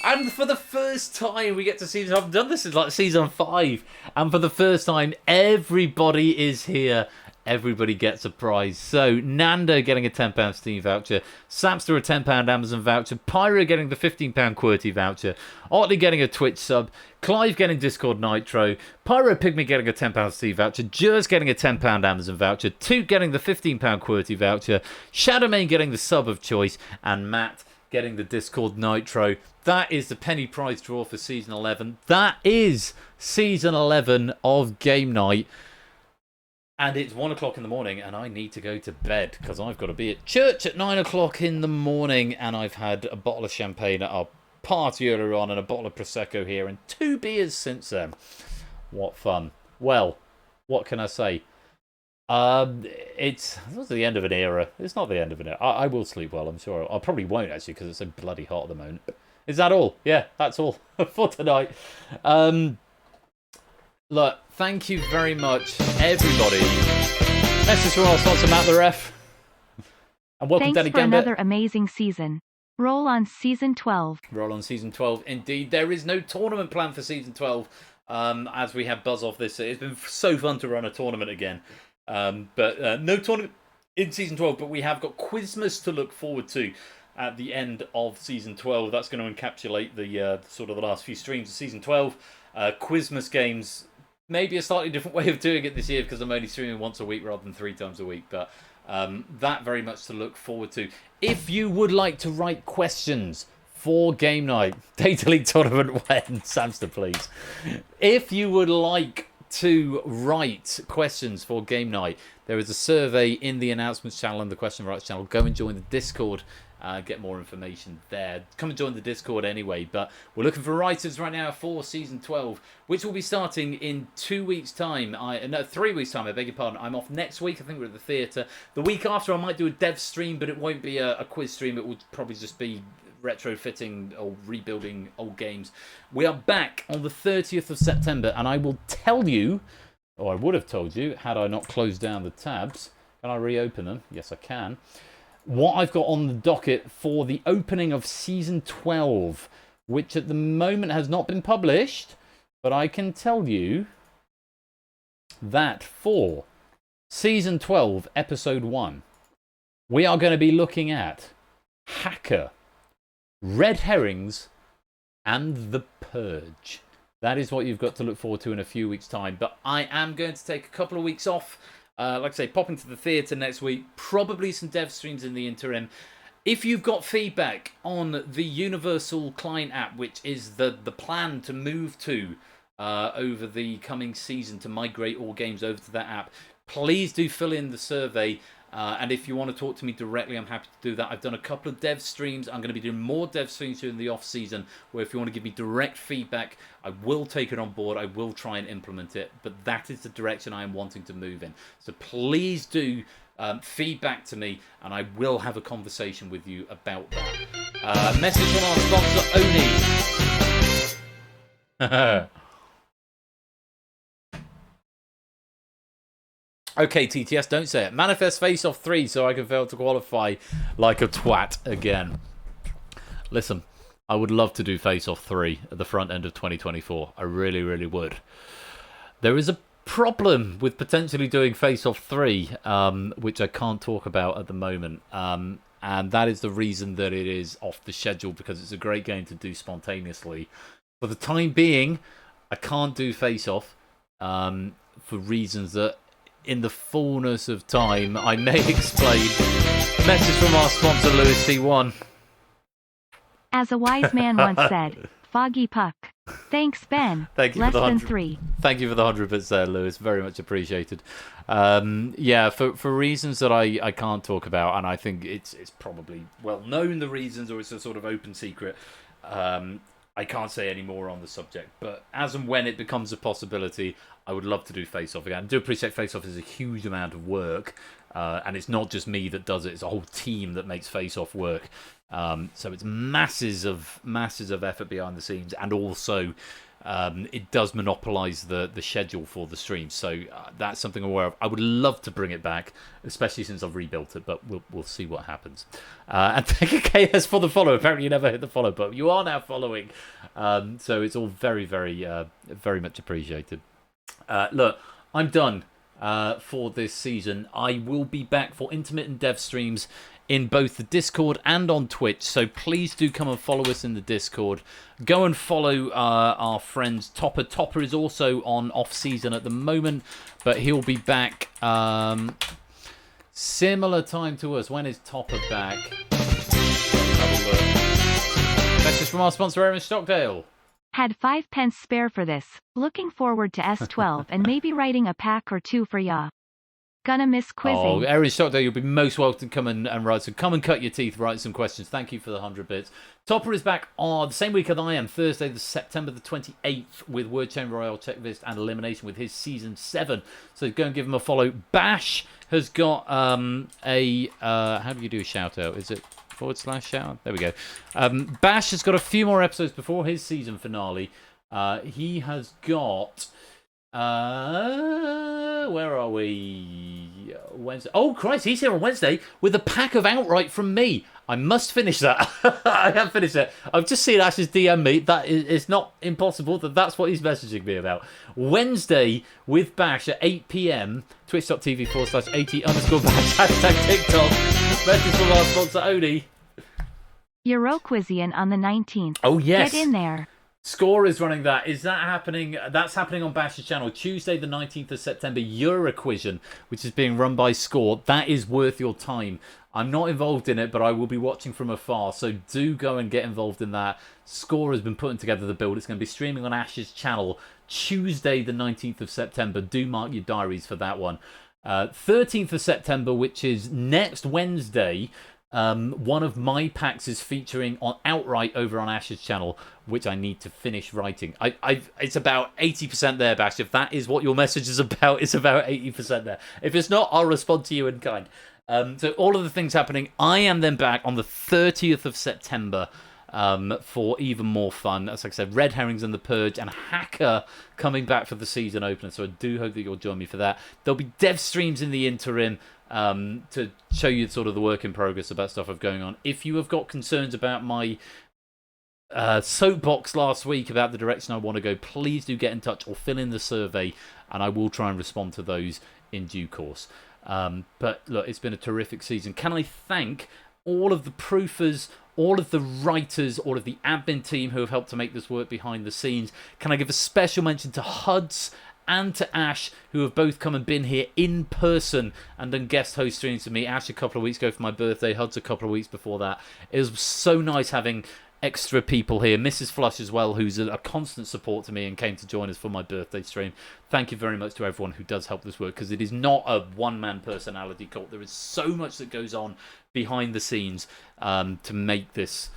And for the first time, we get to see this. I've done this since like season 5. And for the first time, everybody is here. Everybody gets a prize. So, Nando getting a £10 Steam voucher. Sapster a £10 Amazon voucher. Pyro getting the £15 QWERTY voucher. Otley getting a Twitch sub. Clive getting Discord Nitro. Pyro Pygmy getting a £10 Steam voucher. Jers getting a £10 Amazon voucher. Toot getting the £15 QWERTY voucher. Shadowmane getting the sub of choice. And Matt getting the Discord Nitro. That is the penny prize draw for Season 11. That is Season 11 of Game Night. And it's 1 o'clock in the morning, and I need to go to bed because I've got to be at church at 9 o'clock in the morning, and I've had a bottle of champagne at our party earlier on and a bottle of Prosecco here and 2 beers since then. What fun. Well, what can I say? It's not the end of an era. It's not the end of an era. I will sleep well, I'm sure. I probably won't, actually, because it's so bloody hot at the moment. Is that all? Yeah, that's all for tonight. Look, thank you very much, everybody. Message from our sponsor, Matt the Ref. And welcome, Thanks Danny for Gambit. another amazing season. Roll on Season 12. Roll on Season 12. Indeed, there is no tournament planned for Season 12 as we have Buzz Off this. It's been so fun to run a tournament again. But no tournament in Season 12, but we have got Quizmas to look forward to at the end of Season 12. That's going to encapsulate the sort of the last few streams of Season 12. Quizmas games, maybe a slightly different way of doing it this year because I'm only streaming once a week rather than 3 times a week. But that very much to look forward to. If you would like to write questions for game night, Data League tournament when, Samster, please. If you would like to write questions for game night, there is a survey in the announcements channel and the question rights channel. Go and join the Discord. Get more information there. Come and join the Discord anyway. But we're looking for writers right now for Season 12, which will be starting in 2 weeks' time. No, 3 weeks' time, I beg your pardon. I'm off next week. I think we're at the theatre. The week after, I might do a dev stream, but it won't be a quiz stream. It will probably just be retrofitting or rebuilding old games. We are back on the 30th of September, and I will tell you, or I would have told you, had I not closed down the tabs. Can I reopen them? Yes, I can. What I've got on the docket for the opening of Season 12, which at the moment has not been published, but I can tell you that for Season 12, Episode 1, we are going to be looking at Hacker, Red Herrings, and The Purge. That is what you've got to look forward to in a few weeks' time. But I am going to take a couple of weeks off. Like I say, popping to the theatre next week. Probably some dev streams in the interim. If you've got feedback on the Universal Client app, which is the plan to move to over the coming season, to migrate all games over to that app, please do fill in the survey. And if you want to talk to me directly, I'm happy to do that. I've done a couple of dev streams. I'm going to be doing more dev streams during the off season, where if you want to give me direct feedback, I will take it on board. I will try and implement it. But that is the direction I am wanting to move in. So please do feedback to me, and I will have a conversation with you about that. Message from our sponsor, Oni. Okay, TTS, don't say it. Manifest Face Off 3 so I can fail to qualify like a twat again. Listen, I would love to do Face Off 3 at the front end of 2024. I really, really would. There is a problem with potentially doing Face Off 3, which I can't talk about at the moment. And that is the reason that it is off the schedule, because it's a great game to do spontaneously. For the time being, I can't do Face Off for reasons that, in the fullness of time, I may explain. Message from our sponsor, Lewis T1. As a wise man once said, foggy puck. Thanks, Ben. Thank you Less for the than 100. 3. Thank you for the 100 bits there, Lewis. Very much appreciated. Yeah, for reasons that I can't talk about, and I think it's probably well known the reasons, or it's a sort of open secret. I can't say any more on the subject, but as and when it becomes a possibility, I would love to do Face Off again. I do appreciate Face Off is a huge amount of work, and it's not just me that does it, it's a whole team that makes Face Off work. So it's masses of effort behind the scenes, and also it does monopolise the schedule for the stream. So that's something I'm aware of. I would love to bring it back, especially since I've rebuilt it, but we'll see what happens. And thank you, KS, for the follow. Apparently you never hit the follow button. You are now following. So it's all very, very, very much appreciated. Look, I'm done for this season. I will be back for intermittent dev streams in both the Discord and on Twitch, so please do come and follow us in the Discord. Go and follow our friends Topper. Topper is also on off-season at the moment, but he'll be back similar time to us. When is Topper back? Let's have a look. Message from our sponsor, Aaron Stockdale. Had 5 pence spare for this. Looking forward to S12 and maybe writing a pack or 2 for ya. Gonna miss quizzing. Oh, Aaron Stockdale, you'll be most welcome to come and write. So come and cut your teeth, write some questions. Thank you for the 100 bits. Topper is back on the same week as I am, Thursday, September the 28th, with Word Chain Royale, Checklist, and Elimination with his Season 7. So go and give him a follow. Bash has got how do you do a shout out? Is it / shout out? There we go. Bash has got a few more episodes before his season finale. He has got... where are we? Wednesday. Oh, Christ, he's here on Wednesday with a pack of Outright from me. I must finish that. I have finished it. I've just seen Ash's DM me. That is, it's not impossible that's what he's messaging me about. Wednesday with Bash at 8 p.m. twitch.tv/AT_Bash #TikTok. Message from our sponsor Oni. Euroquizian on the 19th. Oh yes. Get in there. Score is running that. Is that happening? That's happening on Bash's channel. Tuesday the 19th of September, Euroquizion, which is being run by Score. That is worth your time. I'm not involved in it, but I will be watching from afar, so do go and get involved in that. Score has been putting together the build. It's going to be streaming on Ash's channel Tuesday the 19th of September. Do mark your diaries for that one. 13th of September, which is next Wednesday, one of my packs is featuring on outright over on Ash's channel, which I need to finish writing. It's about 80% there, Bash. If that is what your message is about, it's about 80% there. If it's not, I'll respond to you in kind. So all of the things happening. I am then back on the 30th of September for even more fun. As I said, Red Herrings and the Purge and Hacker coming back for the season opener. So I do hope that you'll join me for that. There'll be dev streams in the interim to show you sort of the work in progress about stuff I've going on. If you have got concerns about my soapbox last week about the direction I want to go, please do get in touch or fill in the survey, and I will try and respond to those in due course. But look, it's been a terrific season. Can I thank all of the proofers, all of the writers, all of the admin team who have helped to make this work behind the scenes? Can I give a special mention to Huds and to Ash, who have both come and been here in person and done guest host streams with me. Ash a couple of weeks ago for my birthday, Huds a couple of weeks before that. It was so nice having extra people here. Mrs. Flush as well, who's a constant support to me and came to join us for my birthday stream. Thank you very much to everyone who does help this work, because it is not a one-man personality cult. There is so much that goes on behind the scenes to make this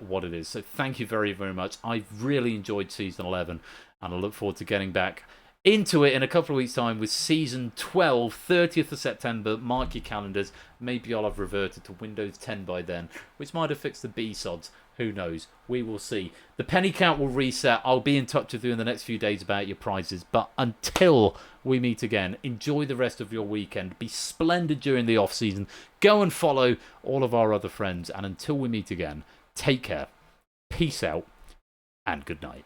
what it is. So thank you very, very much. I've really enjoyed Season 11, and I look forward to getting back into it in a couple of weeks' time with Season 12, 30th of September. Mark your calendars. Maybe I'll have reverted to Windows 10 by then, which might have fixed the B-sods. Who knows? We will see. The penny count will reset. I'll be in touch with you in the next few days about your prizes. But until we meet again, enjoy the rest of your weekend. Be splendid during the off-season. Go and follow all of our other friends. And until we meet again, take care, peace out, and good night.